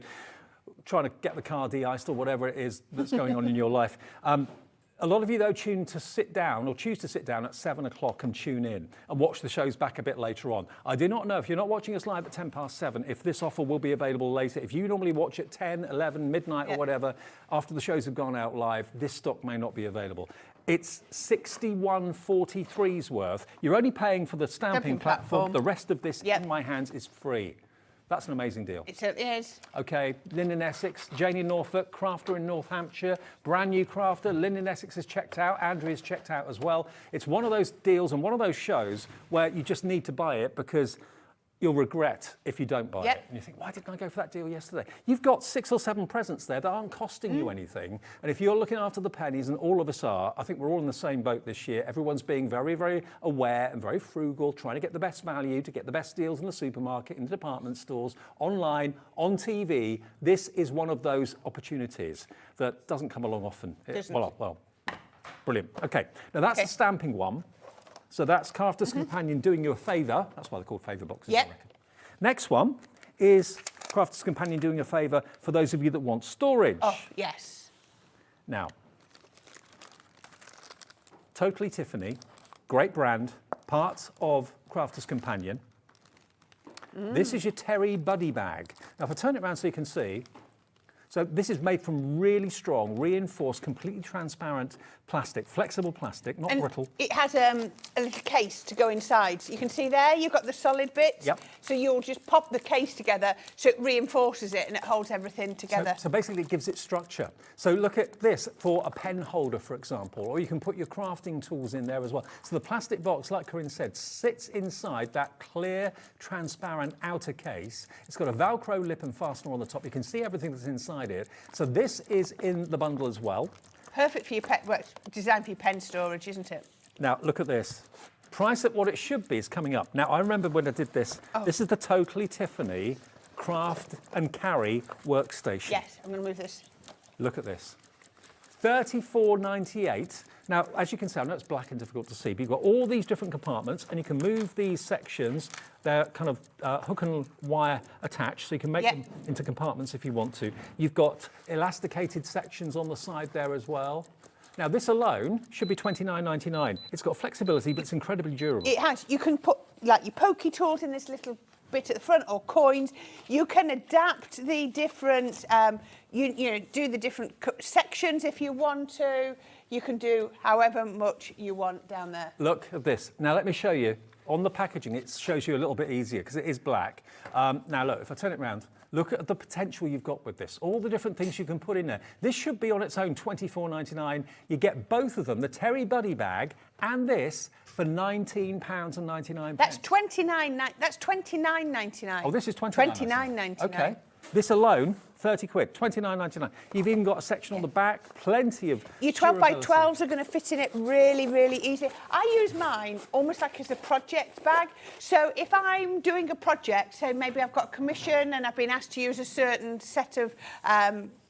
trying to get the car de-iced or whatever it is that's going on in your life. A lot of you, though, choose to sit down at 7 o'clock and tune in and watch the shows back a bit later on. I do not know, if you're not watching us live at 7:10, if this offer will be available later. If you normally watch at 10, 11, midnight or whatever, after the shows have gone out live, this stock may not be available. It's 61.43's worth. You're only paying for the stamping platform. The rest of this in my hands is free. That's an amazing deal. It certainly is. Okay, Lynn in Essex, Jane in Norfolk, Crafter in North Hampshire, brand new Crafter. Lynn in Essex is checked out, Andrea's checked out as well. It's one of those deals and one of those shows where you just need to buy it because you'll regret if you don't buy it. And you think, why didn't I go for that deal yesterday? You've got 6 or 7 presents there that aren't costing you anything. And if you're looking after the pennies, and all of us are, I think we're all in the same boat this year. Everyone's being very, very aware and very frugal, trying to get the best value, to get the best deals in the supermarket, in the department stores, online, on TV. This is one of those opportunities that doesn't come along often. Well, brilliant. Okay, now that's the stamping one. So that's Crafter's Companion doing you a favour. That's why they're called favour boxes, I reckon. Next one is Crafter's Companion doing you a favour for those of you that want storage. Oh, yes. Now, Totally Tiffany, great brand, part of Crafter's Companion. This is your Terry Buddy bag. Now, if I turn it around so you can see, so this is made from really strong, reinforced, completely transparent plastic, flexible plastic, not brittle. It has a little case to go inside. So you can see there, you've got the solid bits. Yep. So you'll just pop the case together so it reinforces it and it holds everything together. So basically it gives it structure. So look at this for a pen holder, for example, or you can put your crafting tools in there as well. So the plastic box, like Corinne said, sits inside that clear, transparent outer case. It's got a Velcro lip and fastener on the top. You can see everything that's inside it. So this is in the bundle as well. Perfect for your pen, well, it's designed for your pen storage, isn't it? Now, look at this. Price at what it should be is coming up. Now, I remember when I did this. This is the Totally Tiffany Craft and Carry workstation. Yes, I'm going to move this. Look at this. $34.98. Now, as you can see, I know it's black and difficult to see, but you've got all these different compartments, and you can move these sections. They're kind of hook and wire attached, so you can make them into compartments if you want to. You've got elasticated sections on the side there as well. Now, this alone should be $29.99. It's got flexibility, but it's incredibly durable. It has. You can put like your pokey tools in this little bit at the front, or coins. You can adapt the different, you know, do the different sections if you want to. You can do however much you want down there. Look at this. Now, let me show you. On the packaging, it shows you a little bit easier because it is black. Now, look, if I turn it around, look at the potential you've got with this. All the different things you can put in there. This should be on its own $24.99. You get both of them, the Terry Buddy bag and this, for £19.99. That's $29.99. Oh, this is $29.99. Okay. This alone, 30 quid, $29.99. You've even got a section on the back, plenty of Your 12 by 12s are going to fit in it really, really easy. I use mine almost like as a project bag. So if I'm doing a project, so maybe I've got a commission and I've been asked to use a certain set of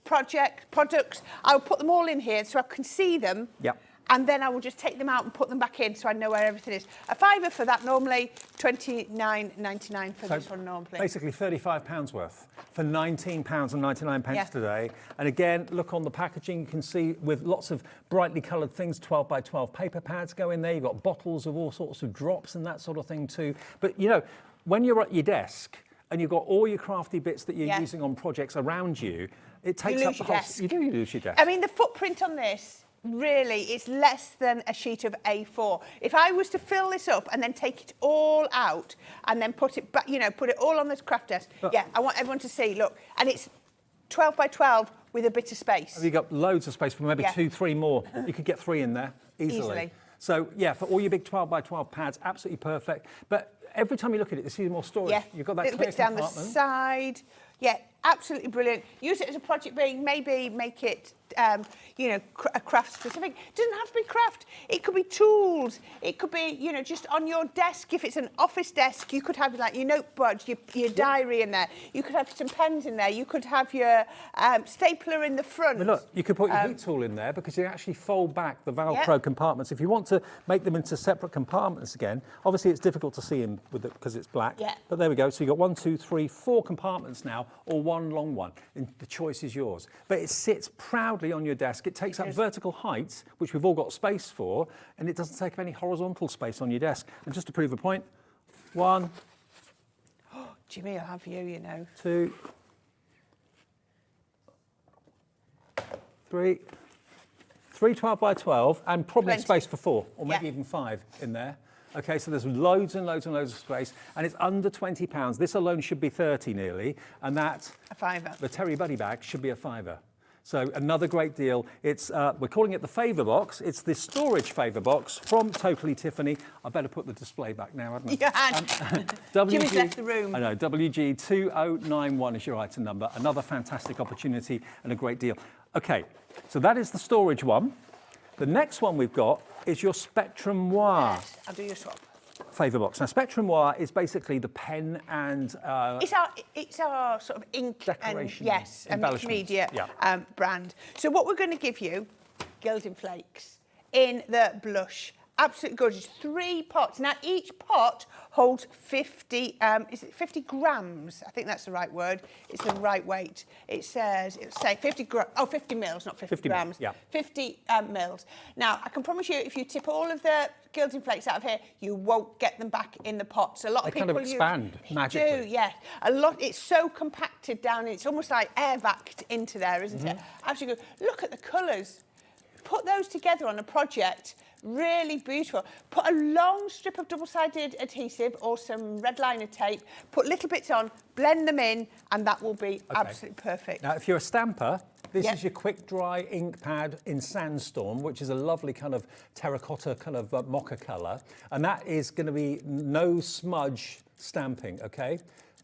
products, I'll put them all in here so I can see them. Yep. And then I will just take them out and put them back in so I know where everything is. A £5 for that normally, $29.99 for this one normally. Basically £35 worth for £19.99 today. And again, look on the packaging, you can see with lots of brightly coloured things, 12 by 12 paper pads go in there. You've got bottles of all sorts of drops and that sort of thing too. But you know, when you're at your desk and you've got all your crafty bits that you're using on projects around you, it takes up the whole... You do lose your desk. I mean, the footprint on this, really, it's less than a sheet of A4. If I was to fill this up and then take it all out and then put it back, you know, put it all on this craft desk, I want everyone to see, look, and it's 12 by 12 with a bit of space. Have you got loads of space for maybe 2, 3 more? You could get 3 in there easily. So, yeah, for all your big 12 by 12 pads, absolutely perfect. But every time you look at it, you see more storage. Yeah, You've got that little bits down the side. Yeah, absolutely brilliant. Use it as a project being, maybe make it, you know, a craft specific. It doesn't have to be craft. It could be tools. It could be, you know, just on your desk. If it's an office desk, you could have like your notebook, your diary in there. You could have some pens in there. You could have your stapler in the front. But look, you could put your heat tool in there because you actually fold back the Velcro compartments. If you want to make them into separate compartments again, obviously it's difficult to see them with it because it's black. Yeah. But there we go. So you've got 1, 2, 3, 4 compartments now, or one long one. And the choice is yours. But it sits proudly on your desk. It takes up vertical height, which we've all got space for, and it doesn't take up any horizontal space on your desk. And just to prove a point, 1, Jimmy, I'll have you, you know. 2, 3, 12 by 12, and probably space for 4, or maybe even 5 in there. Okay, so there's loads and loads and loads of space, and it's under £20. This alone should be 30 nearly, and that, a £5. The Terry Buddy bag should be a £5. So another great deal. It's we're calling it the Favour Box. It's the storage Favour Box from Totally Tiffany. I better put the display back now, hadn't I? Jimmy's left the room. I know, WG2091 is your item number. Another fantastic opportunity and a great deal. Okay, so that is the storage one. The next one we've got is your Spectrum Noir. Yes, I'll do your swap. Favour box. Now, Spectrum Noir is basically the pen and... It's our sort of ink decoration, and mixed media brand. So what we're going to give you, Gilding Flakes, in the blush. Absolutely gorgeous. 3 pots. Now, each pot holds 50, is it 50 grams? I think that's the right word. It's the right weight. It says, it'll say 50 mils, not 50 grams. Yeah. 50 mils. Now, I can promise you, if you tip all of the Gilding Flakes out of here, you won't get them back in the pots. A lot of people kind of expand magically. do, yeah. A lot. It's so compacted down. It's almost like air vac into there, isn't it? Absolutely good. Look at the colours. Put those together on a project. Really beautiful. Put a long strip of double-sided adhesive or some red liner tape, put little bits on, blend them in, and that will be absolutely perfect. Now, if you're a stamper, this is your quick dry ink pad in Sandstorm, which is a lovely kind of terracotta kind of mocha colour. And that is going to be no smudge stamping, okay?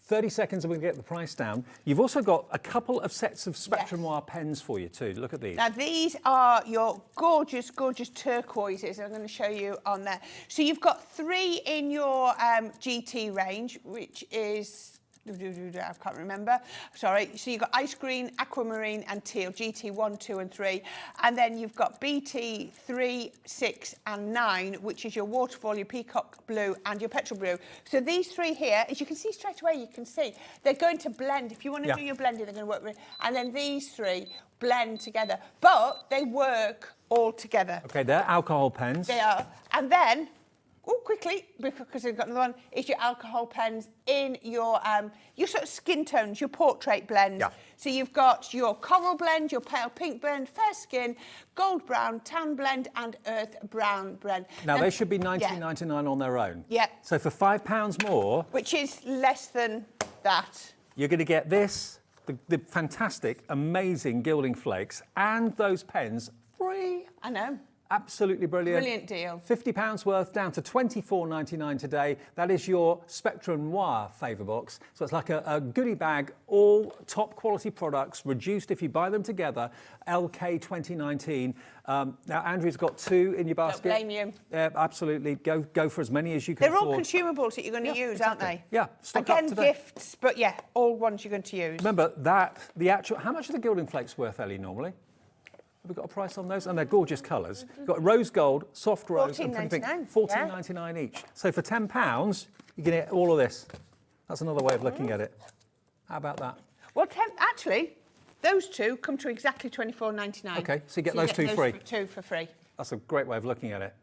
30 seconds and we're going to get the price down. You've also got a couple of sets of Spectrum Noir pens for you too. Look at these. Now these are your gorgeous, gorgeous turquoises I'm going to show you on there. So you've got 3 in your GT range, which is I can't remember. Sorry. So you've got ice green, aquamarine and teal, GT 1, 2 and 3. And then you've got BT 3, 6 and 9, which is your waterfall, your peacock blue and your petrol blue. So these three here, as you can see straight away, you can see they're going to blend. If you want to do your blending, they're going to work with. And then these three blend together. But they work all together. Okay, they're alcohol pens. They are. And then, quickly, because I've got another one, is your alcohol pens in your sort of skin tones, your portrait blend. Yeah. So you've got your coral blend, your pale pink blend, fair skin, gold brown, tan blend, and earth brown blend. Now they should be $19.99 on their own. Yeah. So for £5 more, which is less than that, you're going to get this, the fantastic, amazing gilding flakes, and those pens free. I know. Absolutely brilliant. Brilliant deal. £50 worth down to $24.99 today. That is your Spectrum Noir favour box. So it's like a goodie bag, all top quality products, reduced if you buy them together. LK 2019. Now, Andrew's got 2 in your basket. Don't blame you. Absolutely. Go for as many as you can They're afford. all consumables that you're going to use, aren't they? Yeah. Stock up Again, today. gifts, but yeah, all ones you're going to use. Remember that the actual. How much are the gilding flakes worth, Ellie? Normally. Have we got a price on those? And they're gorgeous colours. You've got rose gold, soft rose, and pretty pink. $14.99 each. So for £10, you can get all of this. That's another way of looking at it. How about that? Well, actually, those two come to exactly $24.99. Okay, so you get those two free. Two for free. That's a great way of looking at it.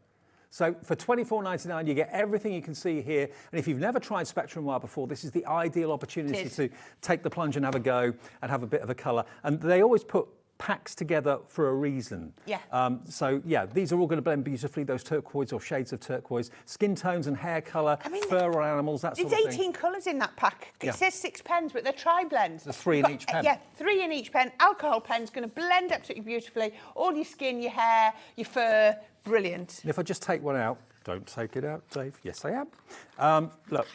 So for $24.99, you get everything you can see here. And if you've never tried Spectrum Noir before, this is the ideal opportunity to take the plunge and have a go and have a bit of a colour. And they always put packs together for a reason. Yeah. So yeah, these are all going to blend beautifully, those turquoise or shades of turquoise, skin tones and hair colour, fur on animals, that sort of thing. There's 18 colours in that pack. It says 6 pens, but they're tri-blends. There's 3 in each pen. Yeah, 3 in each pen. Alcohol pen's going to blend absolutely beautifully. All your skin, your hair, your fur, brilliant. And if I just take one out, don't take it out, Dave. Yes, I am. Look.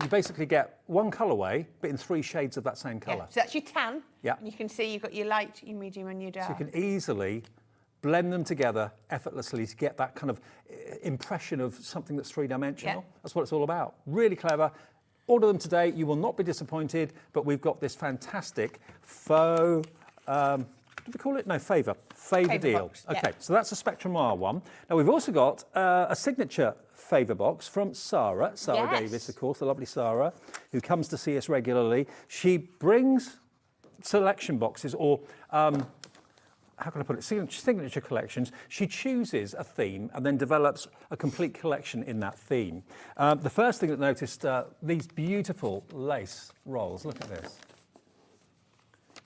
You basically get one colourway, but in 3 shades of that same colour. Yeah, so that's your tan. Yeah. And you can see you've got your light, your medium and your dark. So you can easily blend them together effortlessly to get that kind of impression of something that's 3-dimensional. Yeah. That's what it's all about. Really clever. Order them today. You will not be disappointed, but we've got this fantastic faux... what do we call it? No, favour deal. Box, okay, so that's a Spectrum Noir one. Now we've also got a signature favour box from Sarah Davis, of course, the lovely Sarah, who comes to see us regularly. She brings selection boxes, or how can I put it, signature collections. She chooses a theme and then develops a complete collection in that theme. The first thing that I noticed, these beautiful lace rolls. Look at this.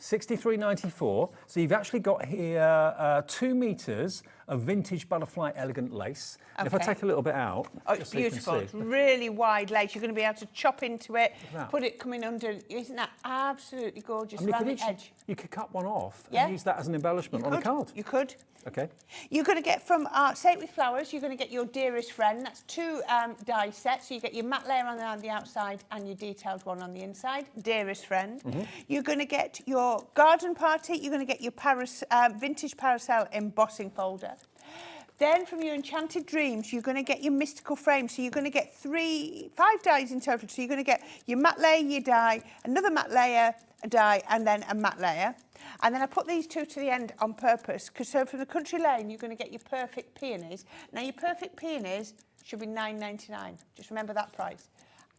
$63.94. So you've actually got here 2 metres of vintage butterfly elegant lace. Okay. If I take a little bit out, it's beautiful. It's really wide lace. You're going to be able to chop into it, put it coming under. Isn't that absolutely gorgeous? Around the edge. You could cut one off and use that as an embellishment on a card. You could. Okay. You're going to get from Say It With Flowers, you're going to get your Dearest Friend. That's 2 die sets. So you get your matte layer on the outside and your detailed one on the inside. Dearest Friend. You're going to get your Garden Party. You're going to get your vintage Parasol embossing folder. Then from your Enchanted Dreams, you're going to get your mystical frame. So you're going to get 5 dies in total. So you're going to get your matte layer, your die, another matte layer, a die, and then a matte layer. And then I put these 2 to the end on purpose, because so from the Country Lane, you're going to get your perfect peonies. Now, your perfect peonies should be $9.99. Just remember that price.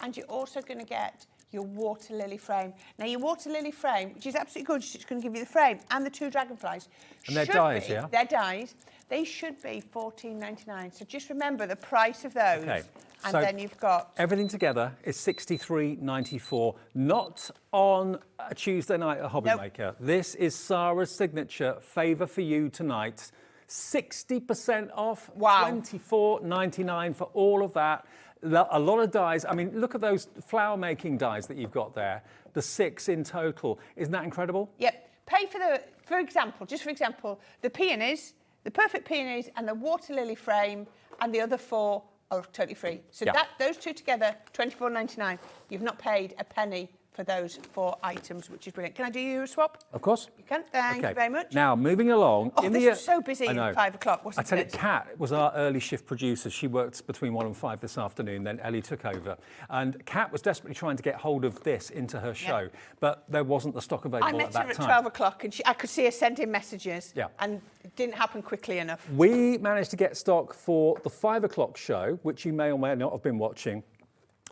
And you're also going to get your water lily frame. Now, your water lily frame, which is absolutely gorgeous, it's going to give you the frame and the 2 dragonflies. And they're dies, yeah? They're dies. They should be $14.99. So just remember the price of those. Okay. And so then you've got... everything together is $63.94, not on a Tuesday night at Hobby Maker. This is Sarah's signature favour for you tonight. 60% off, $24.99 for all of that. A lot of dies. I mean, look at those flower making dies that you've got there. The 6 in total. Isn't that incredible? Yep. Pay for for example, the peonies, the perfect peonies and the water lily frame, and the other 4 are totally free. So those 2 together, $24.99. You've not paid a penny for those 4 items, which is brilliant. Can I do you a swap? Of course. You can. Thank you very much. Now, moving along. Oh, this was so busy at 5 o'clock, wasn't it? I tell you, Kat was our early shift producer. She worked between 1 and 5 this afternoon, then Ellie took over. And Kat was desperately trying to get hold of this into her show, but there wasn't the stock available at that time. I met her at 12 o'clock and I could see her sending messages, and it didn't happen quickly enough. We managed to get stock for the 5 o'clock show, which you may or may not have been watching.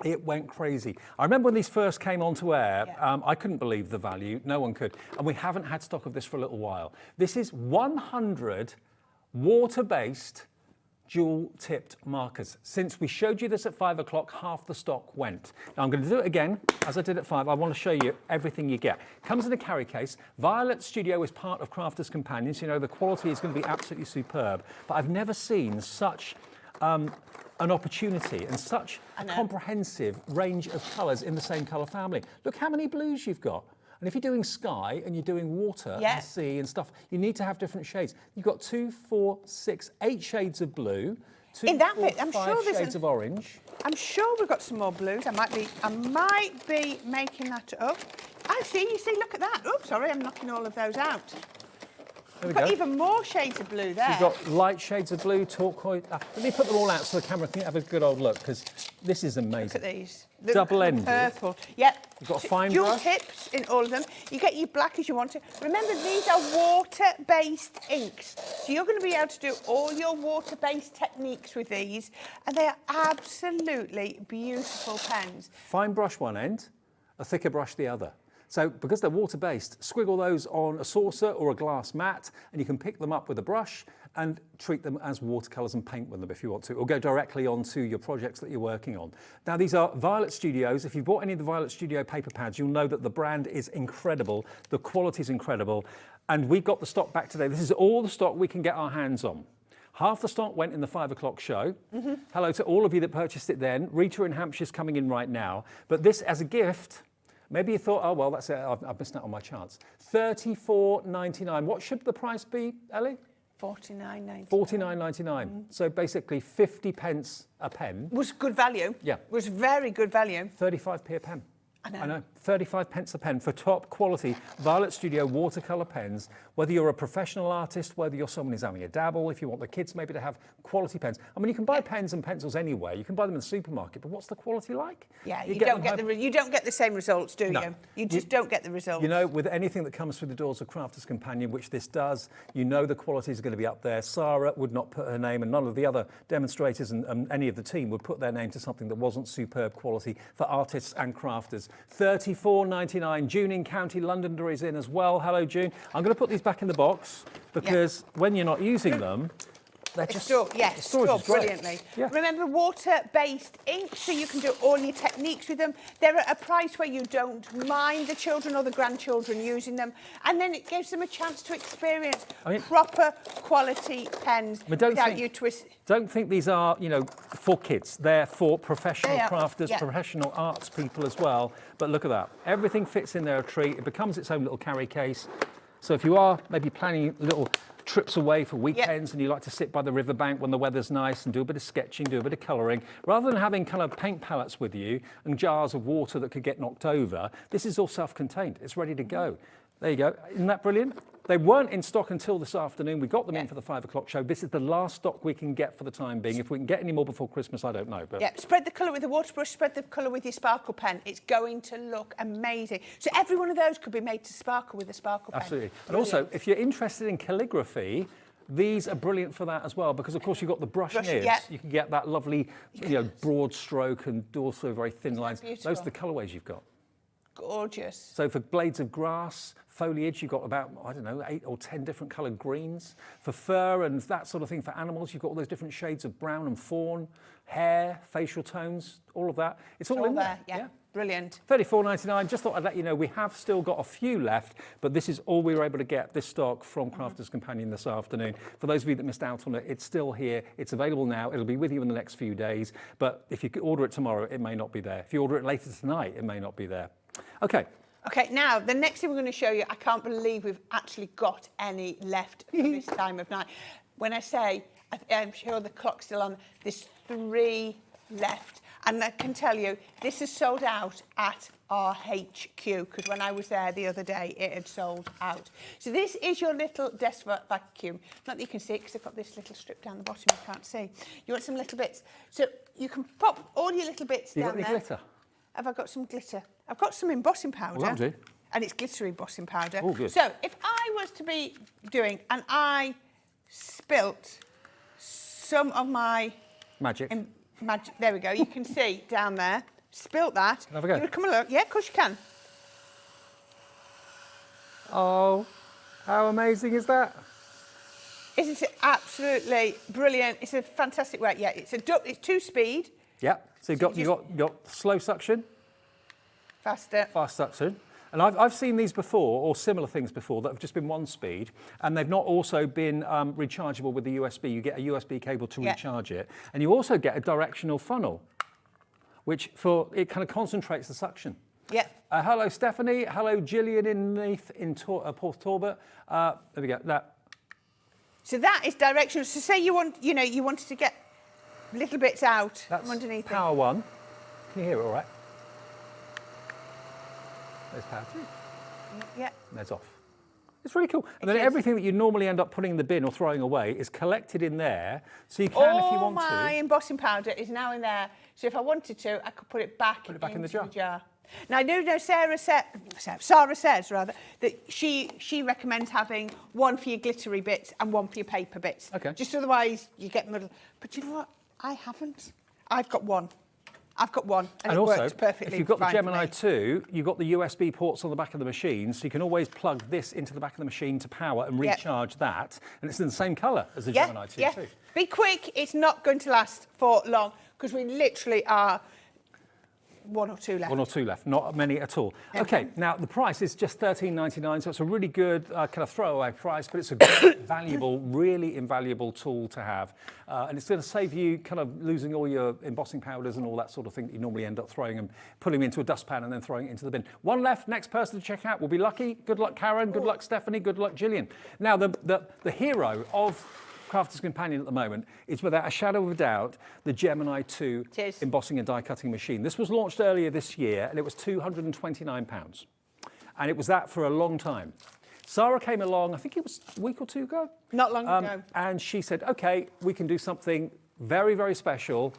It went crazy. I remember when these first came onto air, I couldn't believe the value. No one could. And we haven't had stock of this for a little while. This is 100 water-based jewel-tipped markers. Since we showed you this at 5 o'clock, half the stock went. Now I'm going to do it again, as I did at 5. I want to show you everything you get. Comes in a carry case. Violet Studio is part of Crafters Companions. You know, the quality is going to be absolutely superb. But I've never seen such an opportunity and such a comprehensive range of colours in the same colour family. Look how many blues you've got. And if you're doing sky and you're doing water and sea and stuff, you need to have different shades. You've got 2, 4, 6, 8 shades of blue, 2, in that 4, bit, I'm 5 sure shades of orange. I'm sure we've got some more blues. I might be making that up. I see, you see, look at that. Oops, sorry, I'm knocking all of those out. There we Got go. even more shades of blue there. So you've got light shades of blue, turquoise. Let me put them all out so the camera can have a good old look, because this is amazing. Look at these. Double-ended. Purple. Yep. You've got a fine dual brush. tips in all of them. You get your black as you want to. Remember, these are water-based inks. So you're going to be able to do all your water-based techniques with these, and they are absolutely beautiful pens. Fine brush one end, a thicker brush the other. So because they're water-based, squiggle those on a saucer or a glass mat, and you can pick them up with a brush and treat them as watercolours and paint with them if you want to, or go directly onto your projects that you're working on. Now, these are Violet Studios. If you've bought any of the Violet Studio paper pads, you'll know that the brand is incredible, the quality is incredible, and we've got the stock back today. This is all the stock we can get our hands on. Half the stock went in the 5 o'clock show. Hello to all of you that purchased it then. Rita in Hampshire's coming in right now. But this, as a gift, maybe you thought, oh, well, that's it, I've missed out on my chance. $34.99. What should the price be, Ellie? $49.99. $49.99. So basically 50 pence a pen. Was good value. Yeah. Was very good value. 35p a pen. I know. 35 pence a pen for top quality Violet Studio watercolour pens. Whether you're a professional artist, whether you're someone who's having a dabble, if you want the kids maybe to have quality pens. I mean, you can buy pens and pencils anyway. You can buy them in the supermarket, but what's the quality like? Yeah, you don't get the same results, do you? You just don't get the results. You know, with anything that comes through the doors of Crafters Companion, which this does, you know the quality is going to be up there. Sarah would not put her name, and none of the other demonstrators and any of the team would put their name to something that wasn't superb quality for artists and crafters. $34.99. June in County Londonderry is in as well. Hello, June. I'm going to put these back in the box because when you're not using them, they're just stored brilliantly. Yeah. Remember, water-based ink, so you can do all your techniques with them. They're at a price where you don't mind the children or the grandchildren using them, and then it gives them a chance to experience proper quality pens without you twisting. Don't think these are, you know, for kids. They're for professional crafters, professional arts people as well. But look at that. Everything fits in there a treat. It becomes its own little carry case. So if you are maybe planning little trips away for weekends and you like to sit by the riverbank when the weather's nice and do a bit of sketching, do a bit of colouring, rather than having kind of paint palettes with you and jars of water that could get knocked over, this is all self-contained. It's ready to go. There you go. Isn't that brilliant? They weren't in stock until this afternoon. We got them in for the 5 o'clock show. This is the last stock we can get for the time being. If we can get any more before Christmas, I don't know. But spread the colour with a water brush, spread the colour with your sparkle pen. It's going to look amazing. So every one of those could be made to sparkle with a sparkle pen. Absolutely. And also, if you're interested in calligraphy, these are brilliant for that as well, because of course you've got the brush nibs. You can get that lovely, broad stroke and also very thin lines. Those are the colourways you've got. Gorgeous. So for blades of grass, foliage, you've got about, 8 or 10 different coloured greens. For fur and that sort of thing, for animals, you've got all those different shades of brown and fawn, hair, facial tones, all of that. It's all in there. Yeah. Brilliant. $34.99. Just thought I'd let you know we have still got a few left, but this is all we were able to get, this stock from Crafters Companion this afternoon. For those of you that missed out on it, it's still here. It's available now. It'll be with you in the next few days. But if you order it tomorrow, it may not be there. If you order it later tonight, it may not be there. Okay. Okay, now, the next thing we're going to show you, I can't believe we've actually got any left for this time of night. When I say, I'm sure the clock's still on, there's 3 left. And I can tell you, this is sold out at our HQ, because when I was there the other day, it had sold out. So this is your little desk vacuum. Not that you can see it, because I've got this little strip down the bottom you can't see. You want some little bits. So you can pop all your little bits down there. You got any glitter? Have I got some glitter? I've got some embossing powder. Well, that'll do. And it's glittery embossing powder. Oh, good. So if I was to be doing, and I spilt some of my... Magic. There we go. You can see down there. Spilt that. Have a go. You would come and look. Yeah, of course you can. Oh, how amazing is that? Isn't it absolutely brilliant? It's a fantastic way. Yeah, it's 2-speed. Yeah. So you've got slow suction. Faster. Fast suction. And I've seen these before, or similar things before, that have just been 1 speed, and they've not also been rechargeable with the USB. You get a USB cable to recharge it, and you also get a directional funnel, which it kind of concentrates the suction. Yeah. Hello, Stephanie. Hello, Gillian in Port Talbot. There we go. That. So that is directional. So say you wanted to get little bits out from underneath. Power 1. Can you hear it all right? There's power 2. Yeah. And there's off. It's really cool. And then everything that you normally end up putting in the bin or throwing away is collected in there, so you can, if you want to. All my embossing powder is now in there. So if I wanted to, I could put it back in the jar. Now I know Sarah says that she recommends having one for your glittery bits and one for your paper bits. Okay. Just otherwise you get muddled. But you know what? I haven't. I've got one. And it also, works perfectly. if you've got the Gemini 2, you've got the USB ports on the back of the machine, so you can always plug this into the back of the machine to power and recharge that. And it's in the same colour as the Gemini 2 too. Be quick, it's not going to last for long, because we literally are 1 or 2 left. 1 or 2 left, not many at all. Okay, now the price is just $13.99, so it's a really good kind of throwaway price, but it's a good, valuable, really invaluable tool to have. And it's going to save you kind of losing all your embossing powders and all that sort of thing that you normally end up throwing and putting them into a dustpan and then throwing it into the bin. 1 left, next person to check out will be lucky. Good luck, Karen. Good luck, Stephanie. Good luck, Gillian. Now, the hero of Crafter's Companion at the moment is, without a shadow of a doubt, the Gemini 2 embossing and die cutting machine. This was launched earlier this year and it was £229. And it was that for a long time. Sarah came along, I think it was a week or 2 ago. Not long ago. And she said, okay, we can do something very, very special,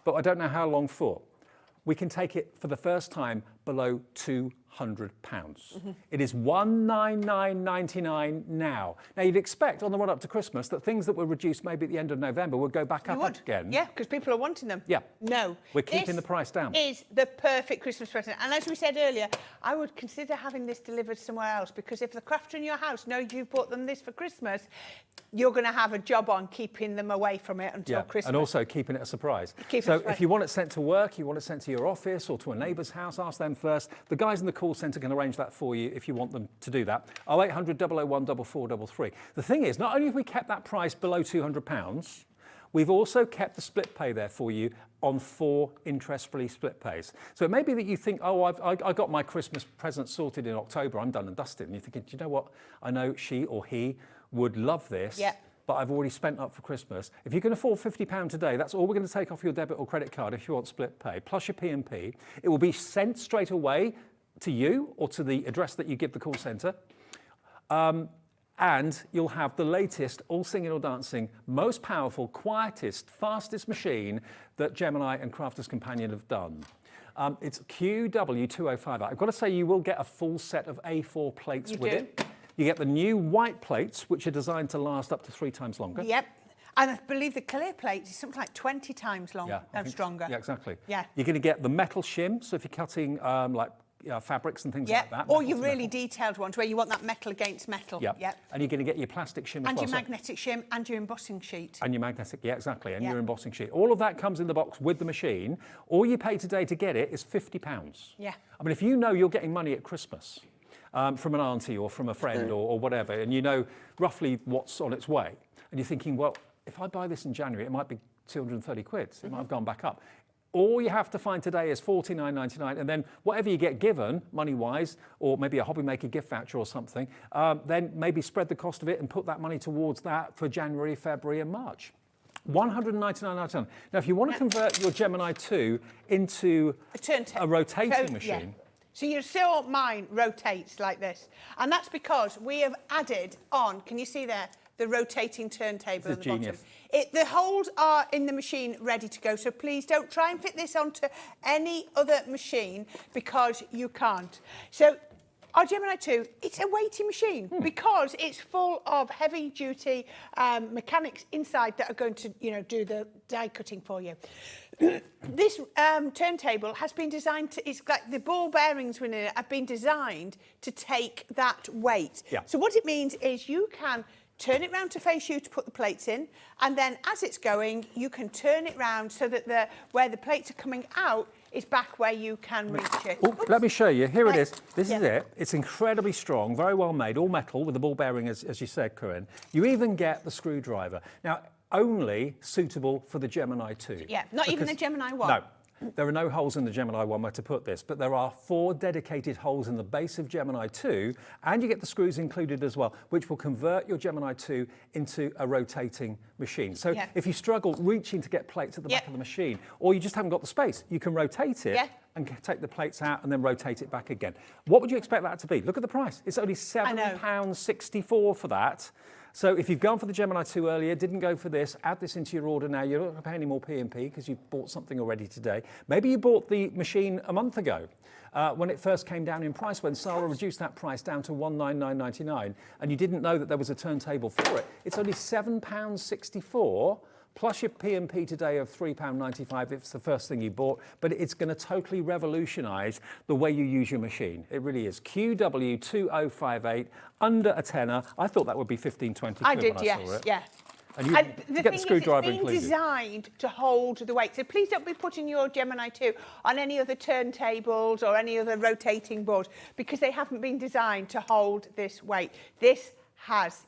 but I don't know how long for. We can take it for the first time below £200. It is $199.99 now. Now, you'd expect on the run up to Christmas that things that were reduced maybe at the end of November would go back up again. Yeah, because people are wanting them. Yeah. No. We're keeping the price down. This is the perfect Christmas present. And as we said earlier, I would consider having this delivered somewhere else, because if the crafter in your house knows you've bought them this for Christmas, you're going to have a job on keeping them away from it until Christmas. And also keeping it a surprise. If you want it sent to work, you want it sent to your office or to a neighbour's house, ask them first. The guys in the call centre can arrange that for you if you want them to do that. 0800 001 4433. The thing is, not only have we kept that price below £200, we've also kept the split pay there for you on 4 interest-free split pays. So it may be that you think, oh, I got my Christmas present sorted in October, I'm done and dusted. And you're thinking, do you know what? I know she or he would love this, but I've already spent up for Christmas. If you can afford £50 today, that's all we're going to take off your debit or credit card if you want split pay, plus your P&P. It will be sent straight away to you or to the address that you give the call centre. And you'll have the latest, all singing or dancing, most powerful, quietest, fastest machine that Gemini and Crafter's Companion have done. It's QW205. I've got to say, you will get a full set of A4 plates with it. You get the new white plates, which are designed to last up to 3 times longer. Yep. And I believe the clear plate is something like 20 times longer and stronger. Yeah, exactly. Yeah. You're going to get the metal shim, so if you're cutting fabrics and things like that. Or your really detailed ones where you want that metal against metal. Yep. And you're going to get your plastic shim as well. And your magnetic shim and your embossing sheet. And your magnetic, exactly, and your embossing sheet. All of that comes in the box with the machine. All you pay today to get it is £50. Yeah. I mean, if you know you're getting money at Christmas from an auntie or from a friend or whatever, and you know roughly what's on its way, and you're thinking, well, if I buy this in January, it might be 230 quid. So it might have gone back up. All you have to find today is $49.99, and then whatever you get given, money-wise, or maybe a Hobby Maker gift voucher or something, then maybe spread the cost of it and put that money towards that for January, February and March. 199.99. Now, if you want to convert your Gemini 2 into a rotating machine. Yeah. So you saw mine rotates like this. And that's because we have added on, can you see there, the rotating turntable at the bottom. The holes are in the machine ready to go, so please don't try and fit this onto any other machine because you can't. So our Gemini 2, it's a weighty machine because it's full of heavy-duty mechanics inside that are going to, do the die cutting for you. This turntable has been designed to, it's like the ball bearings within it have been designed to take that weight. Yeah. So what it means is you can turn it round to face you to put the plates in, and then as it's going, you can turn it round so that where the plates are coming out is back where you can reach it. Oh, let me show you. Here it is. This is it. It's incredibly strong, very well made, all metal with the ball bearing, as you said, Corinne. You even get the screwdriver. Now, only suitable for the Gemini 2. Yeah, not even the Gemini 1. No. There are no holes in the Gemini 1 where to put this, but there are 4 dedicated holes in the base of Gemini 2, and you get the screws included as well, which will convert your Gemini 2 into a rotating machine. So if you struggle reaching to get plates at the back of the machine, or you just haven't got the space, you can rotate it and take the plates out and then rotate it back again. What would you expect that to be? Look at the price. It's only £7.64 for that. So if you've gone for the Gemini 2 earlier, didn't go for this, add this into your order now. You're not going to pay any more P&P because you've bought something already today. Maybe you bought the machine a month ago when it first came down in price, when Sarah reduced that price down to £199.99, and you didn't know that there was a turntable for it. It's only £7.64. Plus your P&P today of £3.95 if it's the first thing you bought, but it's going to totally revolutionise the way you use your machine. It really is. QW2058, under a tenner. I thought that would be 15-20 I did, when I yes, saw it. yeah. And you the get the screwdriver it's been included. designed to hold the weight. So please don't be putting your Gemini 2 on any other turntables or any other rotating boards because they haven't been designed to hold this weight.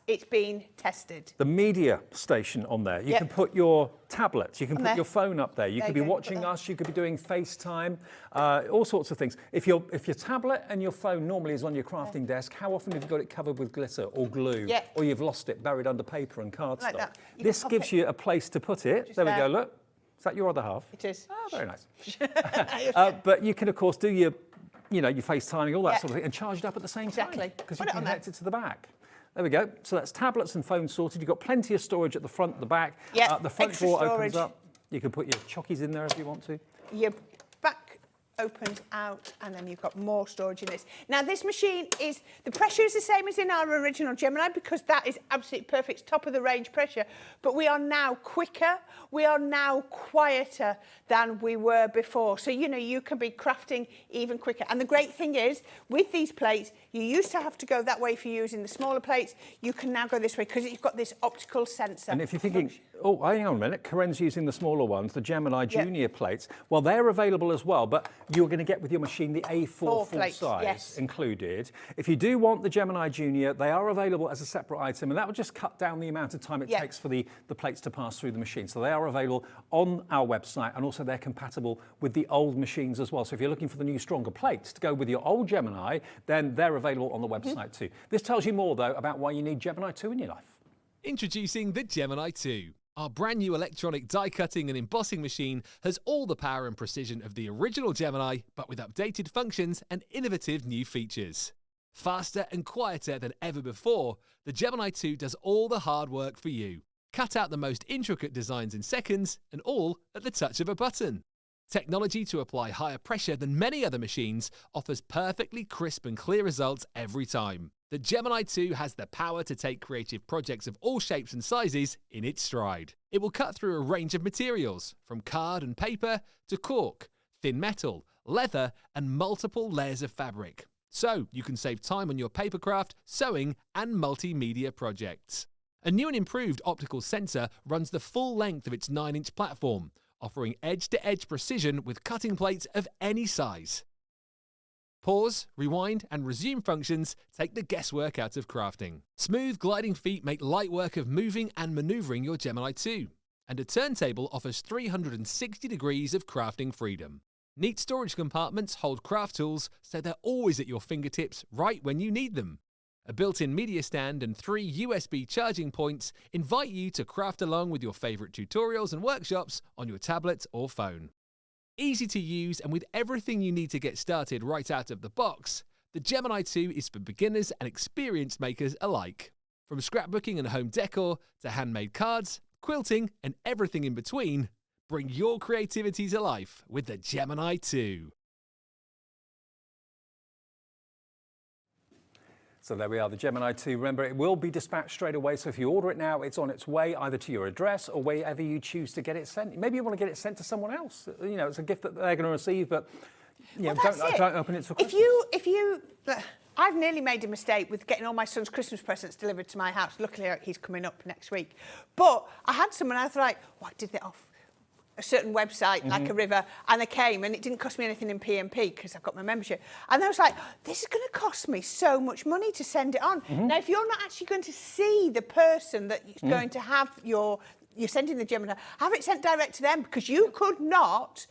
It's been tested. The media station on there. You can put your tablets, you can put your phone up there. You could be watching us, you could be doing FaceTime, all sorts of things. If your tablet and your phone normally is on your crafting desk, how often have you got it covered with glitter or glue? Or you've lost it buried under paper and cardstock? This gives you a place to put it. There we go, look. Is that your other half? It is. Oh, very nice. But you can, of course, do your FaceTiming, all that sort of thing, and charge it up at the same time. Because you can connect it to the back. There we go. So that's tablets and phones sorted. You've got plenty of storage at the front, the back. The front drawer opens up. You can put your chockies in there if you want to. Your back opens out, and then you've got more storage in this. Now, this machine the pressure is the same as in our original Gemini because that is absolutely perfect, top of the range pressure. But we are now quicker, we are now quieter than we were before. So, you can be crafting even quicker. And the great thing is, with these plates, you used to have to go that way for using the smaller plates. You can now go this way because you've got this optical sensor. And if you're thinking, oh, hang on a minute, Corinne's using the smaller ones, the Gemini Junior plates. Well, they're available as well, but you're going to get with your machine the A4 full size included. If you do want the Gemini Junior, they are available as a separate item, and that will just cut down the amount of time it takes for the plates to pass through the machine. So they are available on our website, and also they're compatible with the old machines as well. So if you're looking for the new, stronger plates to go with your old Gemini, then they're available on the website too. This tells you more, though, about why you need Gemini 2 in your life. Introducing the Gemini 2. Our brand new electronic die cutting and embossing machine has all the power and precision of the original Gemini, but with updated functions and innovative new features. Faster and quieter than ever before, the Gemini 2 does all the hard work for you. Cut out the most intricate designs in seconds, and all at the touch of a button. Technology to apply higher pressure than many other machines offers perfectly crisp and clear results every time. The Gemini 2 has the power to take creative projects of all shapes and sizes in its stride. It will cut through a range of materials, from card and paper to cork, thin metal, leather, and multiple layers of fabric. So you can save time on your papercraft, sewing, and multimedia projects. A new and improved optical sensor runs the full length of its 9-inch platform, offering edge-to-edge precision with cutting plates of any size. Pause, rewind, and resume functions take the guesswork out of crafting. Smooth gliding feet make light work of moving and maneuvering your Gemini 2. And a turntable offers 360 degrees of crafting freedom. Neat storage compartments hold craft tools so they're always at your fingertips right when you need them. A built-in media stand and 3 USB charging points invite you to craft along with your favourite tutorials and workshops on your tablet or phone. Easy to use and with everything you need to get started right out of the box, the Gemini 2 is for beginners and experienced makers alike. From scrapbooking and home decor to handmade cards, quilting and everything in between, bring your creativity to life with the Gemini 2. So there we are, the Gemini 2. Remember, it will be dispatched straight away. So if you order it now, it's on its way either to your address or wherever you choose to get it sent. Maybe you want to get it sent to someone else. You know, it's a gift that they're going to receive, but you know, don't open it for Christmas. I've nearly made a mistake with getting all my son's Christmas presents delivered to my house. Luckily, he's coming up next week. But I had someone, I was like, well, I did it off a certain website, like a River, and they came, and it didn't cost me anything in P&P because I've got my membership. And I was like, this is going to cost me so much money to send it on. Now, if you're not actually going to see the person that you're going to have you're sending the Gemini, have it sent direct to them, because you could not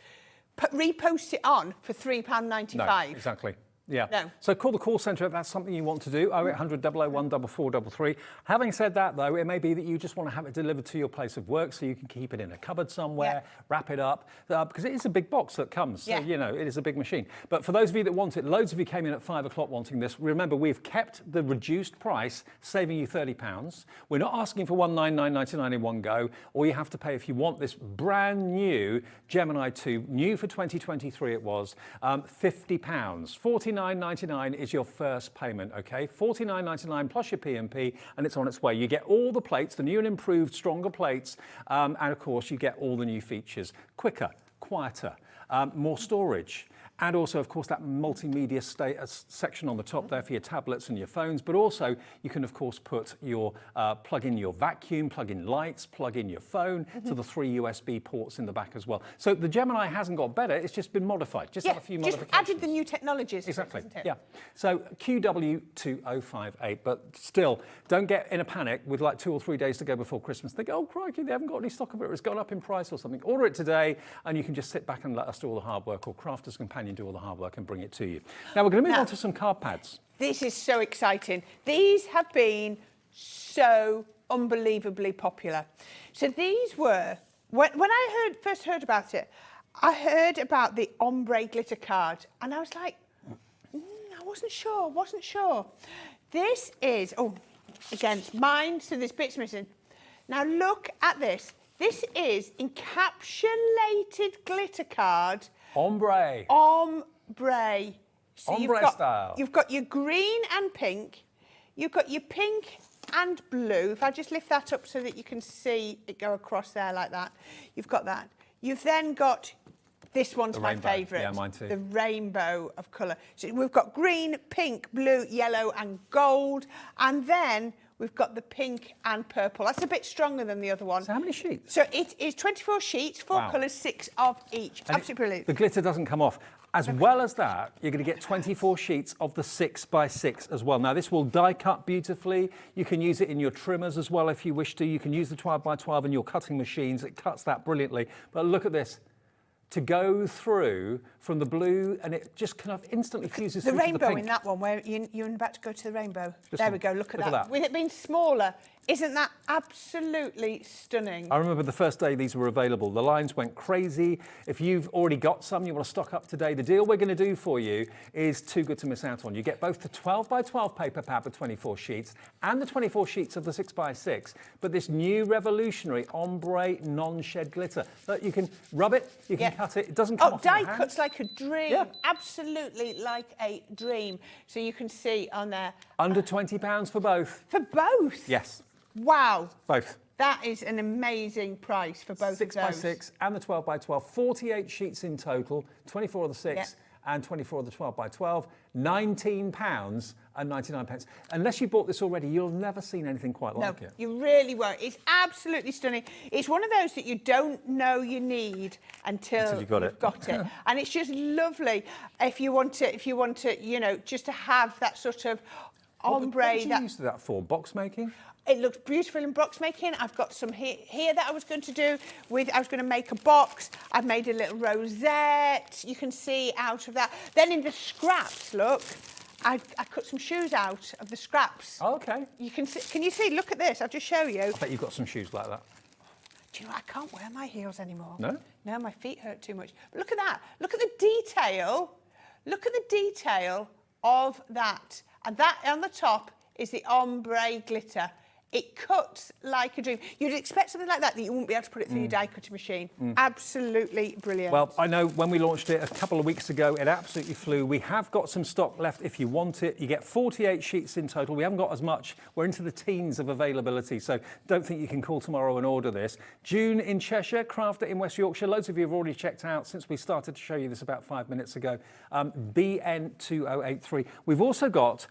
repost it on for £3.95. No, exactly. Yeah. No. So call the call centre if that's something you want to do, 0800 001 4433. Having said that, though, it may be that you just want to have it delivered to your place of work so you can keep it in a cupboard somewhere, wrap it up, because it is a big box that comes. So, you know, it is a big machine. But for those of you that want it, loads of you came in at 5 o'clock wanting this. Remember, we've kept the reduced price, saving you £30. We're not asking for $199.99 in one go. All you have to pay if you want this brand new Gemini 2, new for 2023 it was, £50. $49.99 is your first payment, okay? $49.99 plus your P&P, and it's on its way. You get all the plates, the new and improved, stronger plates, and of course you get all the new features. Quicker, quieter, more storage, and also, of course, that multimedia section on the top there for your tablets and your phones, but also you can, of course, put your, plug in your vacuum, plug in lights, plug in your phone to the 3 USB ports in the back as well. So the Gemini hasn't got better, it's just been modified, just had a few modifications. Just added the new technologies. Exactly, isn't it? yeah. So QW2058, but still, don't get in a panic with like 2 or 3 days to go before Christmas. Think, oh, crikey, they haven't got any stock of it, or it's gone up in price or something. Order it today, and you can just sit back and let us do all the hard work, or Crafters Companion do all the hard work and bring it to you. Now we're going to move on to some card pads. This is so exciting. These have been so unbelievably popular. So these were, when I first heard about it, I heard about the ombre glitter card, and I was like, I wasn't sure. This is, again, it's mine, so there's bits missing. Now look at this. This is encapsulated glitter card. Ombre. So ombre style. You've got your green and pink. You've got your pink and blue. If I just lift that up so that you can see it go across there like that. You've got that. You've then got, this one's my favourite. Yeah, mine too. The rainbow of colour. So we've got green, pink, blue, yellow and gold. And then we've got the pink and purple. That's a bit stronger than the other one. So how many sheets? So it is 24 sheets, 4 colours, 6 of each. And absolutely brilliant. The glitter doesn't come off. As well as that, you're going to get 24 sheets of the 6x6 as well. Now, this will die cut beautifully. You can use it in your trimmers as well if you wish to. You can use the 12x12 in your cutting machines. It cuts that brilliantly. But look at this. To go through from the blue, and it just kind of instantly fuses through to the pink. The rainbow in that one, where you're about to go to the rainbow. There we go, look at that. that. With it being smaller, isn't that absolutely stunning? I remember the first day these were available. The lines went crazy. If you've already got some, you want to stock up today, the deal we're going to do for you is too good to miss out on. You get both the 12x12 paper pad with 24 sheets and the 24 sheets of the 6x6, but this new revolutionary ombre non-shed glitter. Look, you can rub it, you can cut it, it doesn't come off die your hand. cuts like a dream. Yeah. Absolutely like a dream. So you can see on there. Under £20 for both. For both? Yes. Wow. Both. That is an amazing price for both of those. 6x6 and the 12x12, 48 sheets in total, 24 of the 6 and 24 of the 12x12, £19.99. Unless you bought this already, you'll have never seen anything quite like it. You really won't. It's absolutely stunning. It's one of those that you don't know you need until you've got it. And it's just lovely if you want to, you know, just to have that sort of ombre. What did you use that for? Box making? It looks beautiful in box making. I've got some here that I was going to do with, I was going to make a box. I've made a little rosette. You can see out of that. Then in the scraps, look, I cut some shoes out of the scraps. Oh, okay. You can see, can you see? Look at this. I'll just show you. I bet you've got some shoes like that. Do you know, I can't wear my heels anymore. No? No, my feet hurt too much. But look at that. Look at the detail. Look at the detail of that. And that on the top is the ombre glitter. It cuts like a dream. You'd expect something like that you wouldn't be able to put it through your die cutting machine. Absolutely brilliant. Well, I know when we launched it a couple of weeks ago, it absolutely flew. We have got some stock left if you want it. You get 48 sheets in total. We haven't got as much. We're into the teens of availability, so don't think you can call tomorrow and order this. June in Cheshire, Crafter in West Yorkshire. Loads of you have already checked out since we started to show you this about 5 minutes ago. BN2083. We've also got...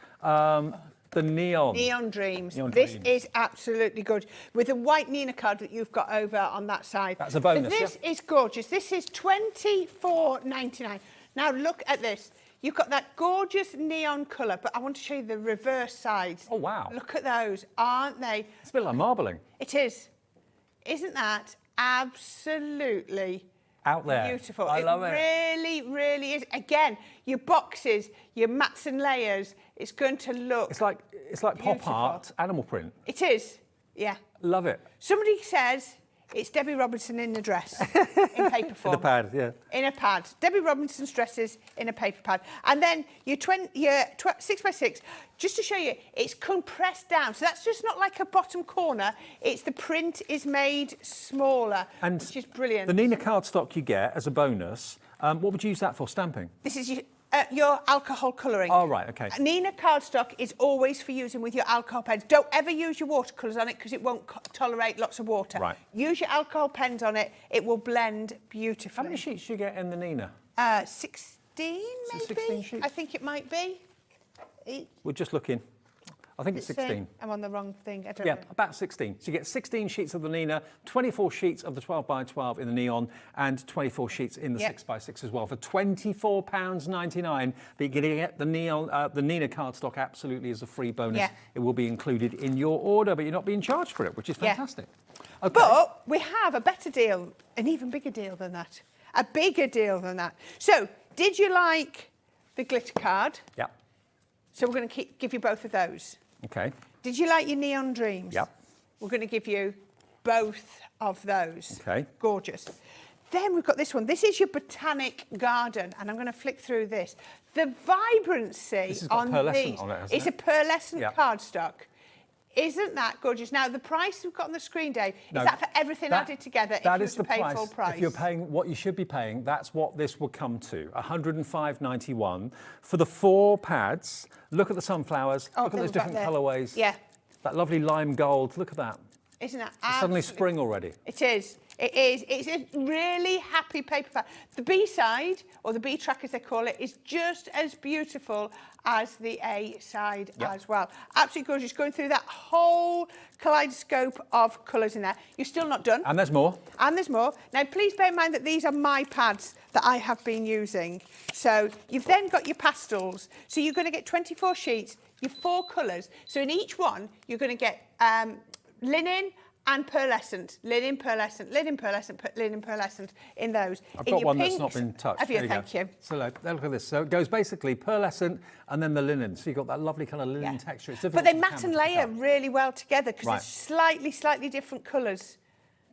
the Neon Dreams. This is absolutely good. With the white Nina card that you've got over on that side. That's a bonus, This is gorgeous. This is $24.99. Now look at this. You've got that gorgeous neon colour, but I want to show you the reverse sides. Oh, wow. Look at those, aren't they? It's a bit like marbling. It is. Isn't that absolutely out there? Beautiful. I love it. Really, really is. Again, your boxes, your mats and layers, it's going to look It's like pop art, animal print. It is, yeah. Love it. Somebody says it's Debbie Robinson in a dress, in paper form. In a pad, yeah. In a pad. Debbie Robinson's dresses in a paper pad. And then your 6x6, just to show you, it's compressed down. So that's just not like a bottom corner. It's the print is made smaller, And which is brilliant. The Nina cardstock you get as a bonus, what would you use that for? Stamping? This is your alcohol colouring. Oh, right, okay. Nina cardstock is always for using with your alcohol pens. Don't ever use your watercolours on it because it won't tolerate lots of water. Right. Use your alcohol pens on it. It will blend beautifully. How many sheets do you get in the Nina? 16, maybe? 16 sheets? I think it might be. We're just looking. I think it's 16. I'm on the wrong thing. I don't Yeah, know. about 16. So you get 16 sheets of the Nina, 24 sheets of the 12x12 in the Neon, and 24 sheets in the 6x6 as well for £24.99. But you're going to get the Neon, the Nina cardstock absolutely as a free bonus. Yeah. It will be included in your order, but you're not being charged for it, which is fantastic. Okay. But we have a better deal, an even bigger deal than that. A bigger deal than that. So, did you like the glitter card? Yeah. So we're going to give you both of those. Okay. Did you like your Neon Dreams? Yep. We're going to give you both of those. Okay. Gorgeous. Then we've got this one. This is your Botanic Garden, and I'm going to flick through this. The vibrancy This has got on pearlescent these, on it, hasn't it's it? a pearlescent Yep. cardstock. Isn't that gorgeous? Now, the price we've got on the screen, Dave, No, is that for everything added together? That if you is were the to pay price. full price. If you're paying what you should be paying, that's what this will come to, £105.91. For the 4 pads, look at the sunflowers, look at those different colourways. Yeah. That lovely lime gold, look at that. Isn't that It's suddenly absolutely- spring already. It is. It is. It's a really happy paper pad. The B side, or the B track as they call it, is just as beautiful as the A side as well. Absolutely gorgeous. Going through that whole kaleidoscope of colours in there. You're still not done. And there's more. And there's more. Now, please bear in mind that these are my pads that I have been using. So you've then got your pastels. So you're going to get 24 sheets, your 4 colours. So in each one, you're going to get linen and pearlescent, linen, pearlescent, linen, pearlescent, linen, pearlescent in those. I've In got your one pinks, that's not been touched. Have you? There Thank you. So look at this. So it goes basically pearlescent and then the linen. So you've got that lovely kind of linen texture. It's difficult But they for mat and cameras to layer tell. really well together because Right. they're slightly different colours.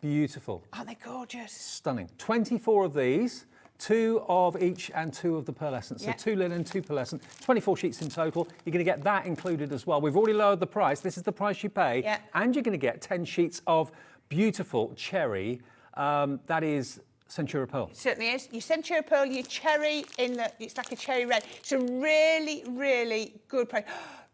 Beautiful. Aren't they gorgeous? Stunning. 24 of these, 2 of each and 2 of the pearlescent. So Yeah. 2 linen, 2 pearlescent, 24 sheets in total. You're going to get that included as well. We've already lowered the price. This is the price you pay. Yeah. And you're going to get 10 sheets of beautiful cherry. That is Centura Pearl. It certainly is. Your Centura Pearl, your cherry it's like a cherry red. It's a really, really good price.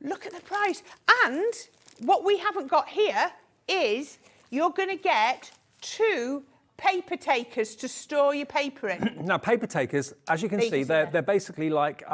Look at the price. And what we haven't got here is you're going to get 2 paper takers to store your paper in. Now, paper takers, as you can see, These, they're basically like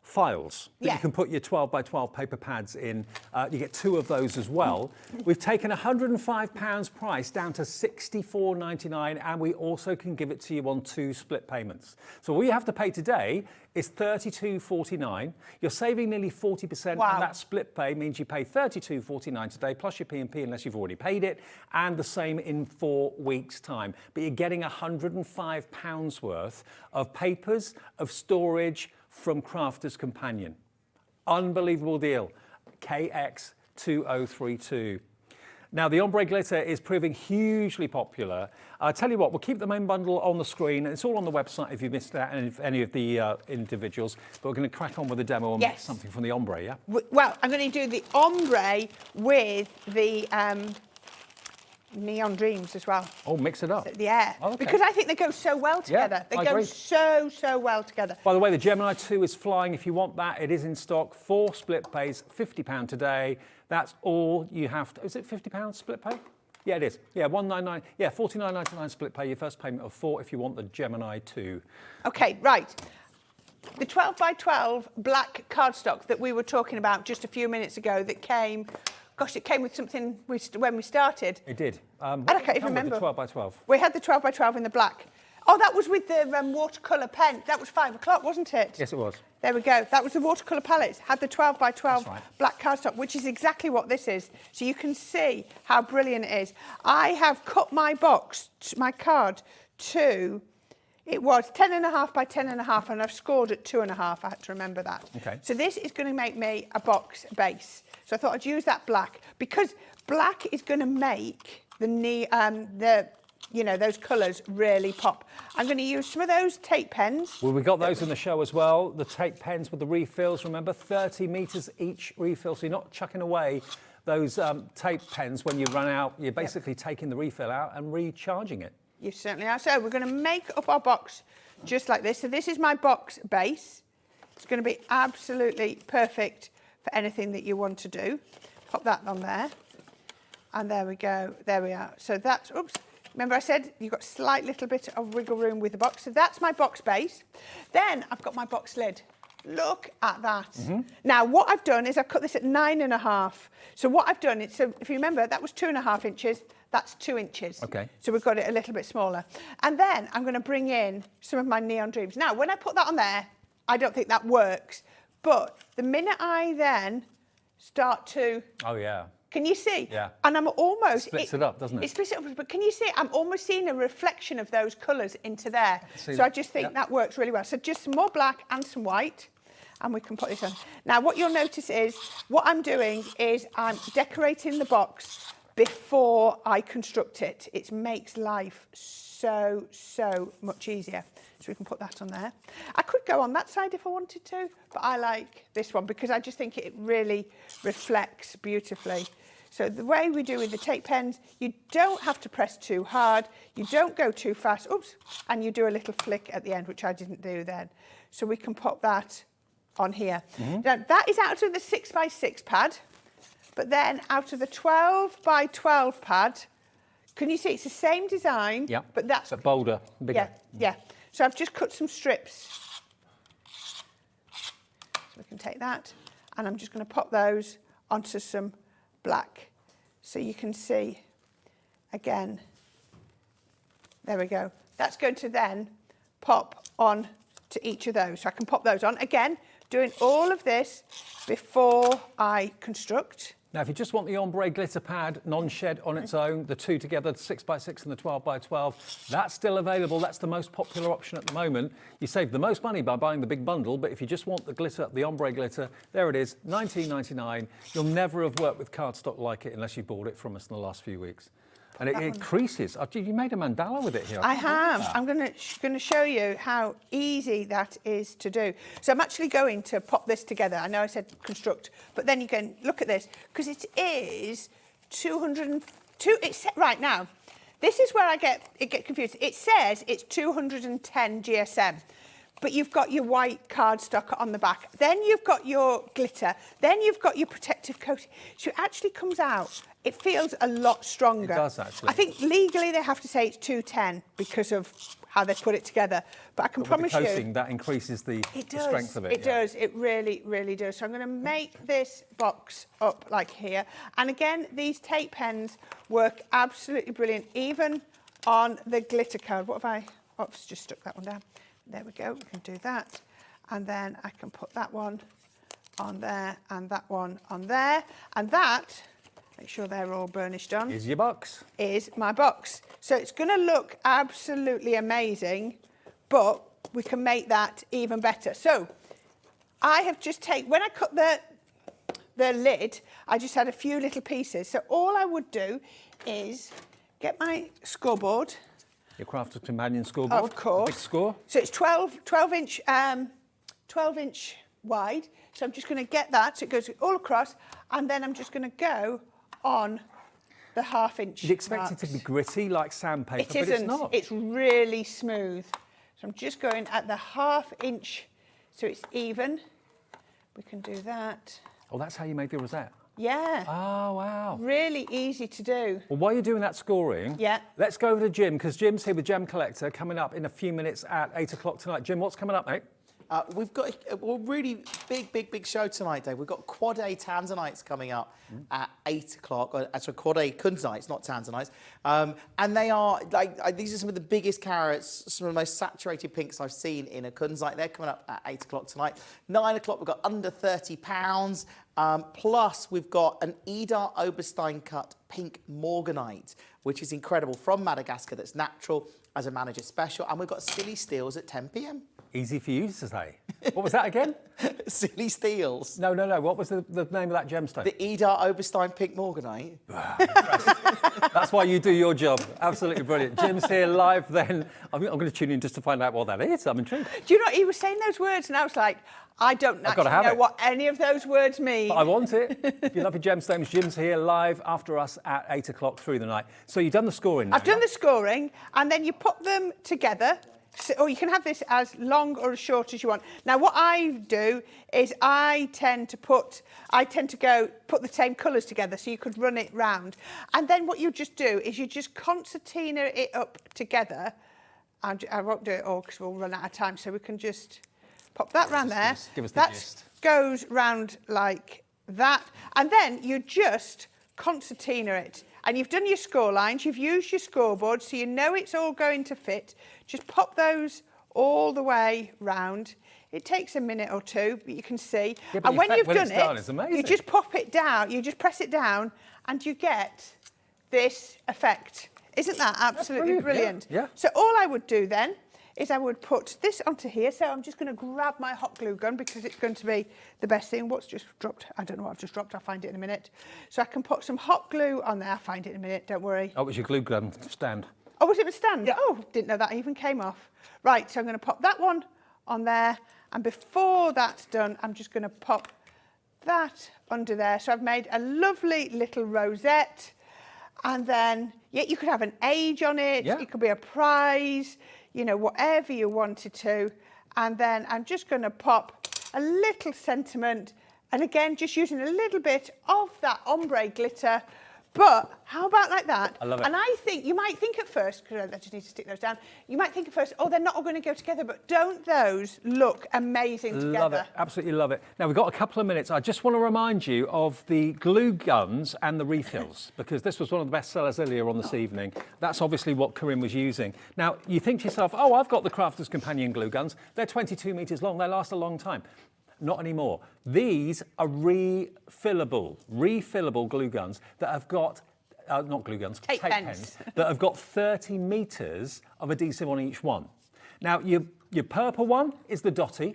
files that Yeah. you can put your 12x12 paper pads in. You get 2 of those as well. We've taken £105 price down to £64.99, and we also can give it to you on 2 split payments. So all you have to pay today is £32.49. You're saving nearly 40%, Wow. and that split pay means you pay £32.49 today, plus your P&P unless you've already paid it, and the same in 4 weeks' time. But you're getting £105 worth of papers, of storage, from Crafter's Companion. Unbelievable deal. KX2032. Now, the ombre glitter is proving hugely popular. I'll tell you what, we'll keep the main bundle on the screen. It's all on the website if you missed out any of the individuals. But we're going to crack on with the demo and make something from the ombre, yeah? Well, I'm going to do the ombre with the neon dreams as well. Oh, mix it up. Yeah, okay. Because I think they go so well together. Yeah, they go so well together. By the way, the Gemini 2 is flying. If you want that, it is in stock. 4 split pays, £50 today. That's all you have to... Is it £50 split pay? Yeah, it is. Yeah, $199. Yeah, $49.99 split pay. Your first payment of £4 if you want the Gemini 2. Okay, right. The 12 by 12 black cardstock that we were talking about just a few minutes ago that came... Gosh, it came with something when we started. It did. I can't even remember. The 12 by 12. We had the 12 by 12 in the black. Oh, that was with the watercolour pen. That was 5 o'clock, wasn't it? Yes, it was. There we go. That was the watercolour palettes. Had the 12 by 12 black cardstock, which is exactly what this is. So you can see how brilliant it is. I have cut my box, my card, to... It was 10.5 by 10.5, and I've scored at 2.5. I had to remember that. Okay. So this is going to make me a box base. So I thought I'd use that black because black is going to make those colours really pop. I'm going to use some of those tape pens. Well, we got those in the show as well. The tape pens with the refills. Remember, 30 metres each refill, so you're not chucking away those tape pens when you run out. You're basically taking the refill out and recharging it. You certainly are. So we're going to make up our box just like this. So this is my box base. It's going to be absolutely perfect for anything that you want to do. Pop that on there. And there we go. There we are. So that's, oops. Remember I said you've got a slight little bit of wiggle room with the box. So that's my box base. Then I've got my box lid. Look at that. Now what I've done is I've cut this at 9.5. So what I've done is, so if you remember, that was 2.5 inches. That's 2 inches. Okay. So we've got it a little bit smaller. And then I'm going to bring in some of my neon dreams. Now, when I put that on there, I don't think that works. But the minute I then start to... Oh, yeah. Can you see? Yeah. And I'm almost... It splits it up, doesn't it? It splits it up. But can you see? I'm almost seeing a reflection of those colours into there. So I just think that works really well. So just some more black and some white. And we can put this on. Now, what you'll notice is, what I'm doing is I'm decorating the box before I construct it. It makes life so much easier. So we can put that on there. I could go on that side if I wanted to, but I like this one because I just think it really reflects beautifully. So the way we do with the tape pens, you don't have to press too hard, you don't go too fast, oops, and you do a little flick at the end, which I didn't do then. So we can pop that on here. Now that is out of the 6 by 6 pad. But then out of the 12 by 12 pad, can you see it's the same design? Yeah. But that's a bolder, bigger. Yeah. So I've just cut some strips. So we can take that, and I'm just going to pop those onto some black. So you can see, again, there we go. That's going to then pop on to each of those. So I can pop those on. Again, doing all of this before I construct. Now, if you just want the ombre glitter pad, non-shed on its own, the two together, the 6 by 6 and the 12 by 12, that's still available. That's the most popular option at the moment. You save the most money by buying the big bundle, but if you just want the glitter, the ombre glitter, there it is, $19.99. You'll never have worked with cardstock like it unless you bought it from us in the last few weeks. And it creases. You made a mandala with it here. I have. I'm going to show you how easy that is to do. So I'm actually going to pop this together. I know I said construct, but then you can look at this because it is 202. It's right now. This is where I get confused. It says it's 210 GSM. But you've got your white cardstock on the back. Then you've got your glitter. Then you've got your protective coating. So it actually comes out. It feels a lot stronger. It does, actually. I think legally they have to say it's 210 because of how they put it together. But I can promise with the you... coating, that increases the strength of it. It does. It really, really does. So I'm going to make this box up like here. And again, these tape pens work absolutely brilliant, even on the glitter card. What have I... Oops, just stuck that one down. There we go. We can do that. And then I can put that one on there and that one on there. And that... Make sure they're all burnished on. Is your box. Is my box. So it's going to look absolutely amazing, but we can make that even better. So I have just taken, when I cut the lid, I just had a few little pieces. So all I would do is get my scoreboard. Your Crafter's Companion scoreboard. Of course. Big score. So it's 12 inch wide. So I'm just going to get that. So it goes all across. And then I'm just going to go on the 1/2 inch. You'd expect it to be gritty like sandpaper, It but isn't. it's not. It's really smooth. So I'm just going at the 1/2 inch so it's even. We can do that. Oh, that's how you made the rosette? Yeah. Oh, wow. Really easy to do. Well, while you're doing that scoring, let's go over to Jim, because Jim's here with Gem Collector coming up in a few minutes at 8 o'clock tonight. Jim, what's coming up, mate? We've got a really big show tonight, Dave. We've got Quad A Tanzanites coming up at 8 o'clock. Sorry, Quad A Kunzanites, not Tanzanites. And they are, these are some of the biggest carrots, some of the most saturated pinks I've seen in a Kunzite. They're coming up at 8 o'clock tonight. 9 o'clock, we've got under £30. Plus, we've got an Ida Oberstein cut pink Morganite, which is incredible, from Madagascar, that's natural as a manager special. And we've got Silly Steels at 10 p.m. Easy for you to say. What was that again? Silly Steels. No. What was the name of that gemstone? The Ida Oberstein pink Morganite. That's why you do your job. Absolutely brilliant. Jim's here live then. I'm going to tune in just to find out what that is. I'm intrigued. Do you know, he was saying those words and I was like, I don't actually know what any of those words mean. But I want it. If you love your gemstones, Jim's here live after us at 8 o'clock through the night. So you've done the scoring now. I've done the scoring, and then you put them together. So, or you can have this as long or as short as you want. Now, what I do is I tend to put the same colours together, so you could run it round. And then what you just do is you just concertina it up together. I won't do it all because we'll run out of time, so we can just pop that round there. Give us the gist. Goes round like that. And then you just concertina it. And you've done your score lines, you've used your scoreboard, so you know it's all going to fit. Just pop those all the way round. It takes a minute or two, but you can see. Yeah, but and when you've done it's it, amazing. you just pop it down, you just press it down, and you get this effect. Isn't that absolutely brilliant? Yeah. So all I would do then is I would put this onto here. So I'm just going to grab my hot glue gun because it's going to be the best thing. What's just dropped? I don't know what I've just dropped. I'll find it in a minute. So I can put some hot glue on there. I'll find it in a minute. Don't worry. Oh, it was your glue gun stand. Oh, was it a stand? Yeah. Oh, didn't know that even came off. Right, so I'm going to pop that one on there. And before that's done, I'm just going to pop that under there. So I've made a lovely little rosette. And then, yeah, you could have an age on it. Yeah. It could be a prize, you know, whatever you wanted to. And then I'm just going to pop a little sentiment. And again, just using a little bit of that ombre glitter. But how about like that? I love it. And I think, you might think at first, because I just need to stick those down, you might think at first, oh, they're not all going to go together, but don't those look amazing together? Love it, absolutely love it. Now, we've got a couple of minutes. I just want to remind you of the glue guns and the refills, because this was one of the best sellers earlier on this evening. That's obviously what Corinne was using. Now, you think to yourself, oh, I've got the Crafter's Companion glue guns. They're 22 metres long. They last a long time. Not anymore. These are refillable glue guns that have got, not glue guns, tape pens, that have got 30 metres of adhesive on each one. Now, your purple one is the dotty.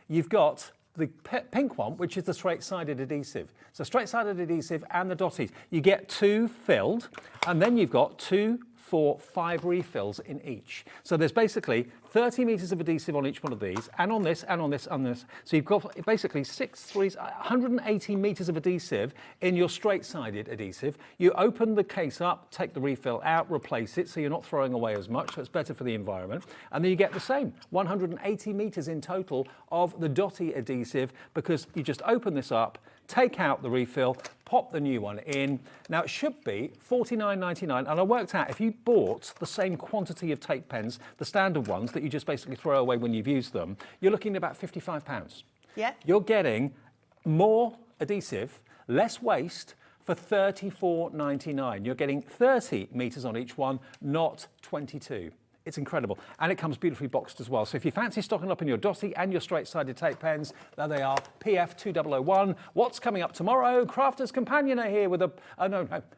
You've got the pink one, which is the straight-sided adhesive. So straight-sided adhesive and the dotties. You get 2 filled, and then you've got 2, 4, 5 refills in each. So there's basically 30 metres of adhesive on each one of these, and on this, and on this, and this. So you've got basically 180 metres of adhesive in your straight-sided adhesive. You open the case up, take the refill out, replace it, so you're not throwing away as much, so it's better for the environment. And then you get the same, 180 metres in total of the dotty adhesive, because you just open this up, take out the refill, pop the new one in. Now, it should be $49.99, and I worked out if you bought the same quantity of tape pens, the standard ones that you just basically throw away when you've used them, you're looking at about £55. Yeah. You're getting more adhesive, less waste for $34.99. You're getting 30 metres on each one, not 22. It's incredible. And it comes beautifully boxed as well. So if you fancy stocking up in your dotty and your straight-sided tape pens, there they are, PF2001. What's coming up tomorrow? Crafter's Companion are here with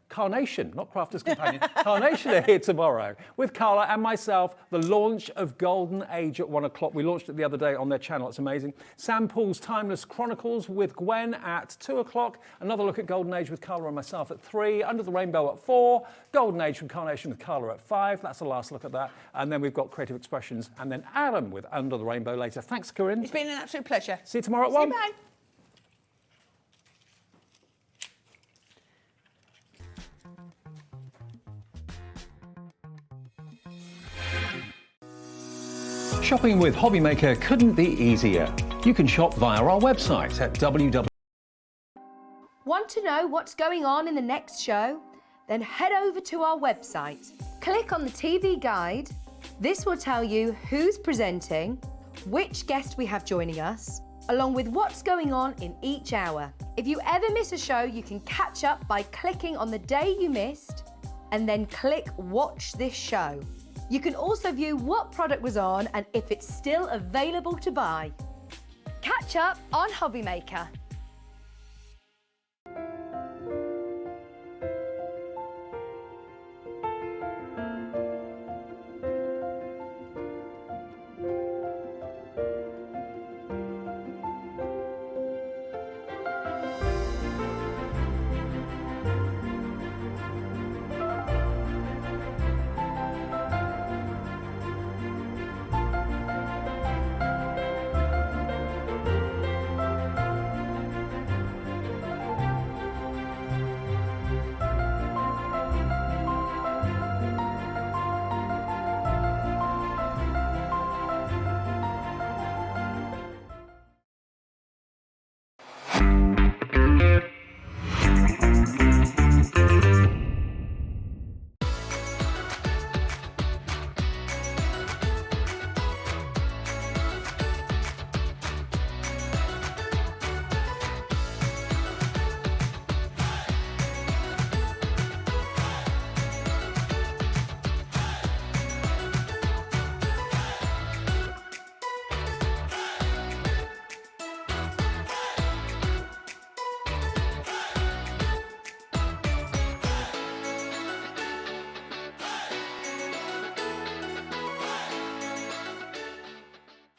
Carnation, not Crafter's Companion. Carnation are here tomorrow with Carla and myself. The launch of Golden Age at 1 o'clock. We launched it the other day on their channel. It's amazing. Sam Paul's Timeless Chronicles with Gwen at 2 o'clock. Another look at Golden Age with Carla and myself at 3. Under the Rainbow at 4. Golden Age from Carnation with Carla at 5. That's the last look at that. And then we've got Creative Expressions, and then Adam with Under the Rainbow later. Thanks, Corinne. It's been an absolute pleasure. See you tomorrow at 1. Bye. Shopping with Hobbymaker couldn't be easier. You can shop via our website at www. Want to know what's going on in the next show? Then head over to our website. Click on the TV guide. This will tell you who's presenting, which guest we have joining us, along with what's going on in each hour. If you ever miss a show, you can catch up by clicking on the day you missed and then click Watch This Show. You can also view what product was on and if it's still available to buy. Catch up on Hobbymaker.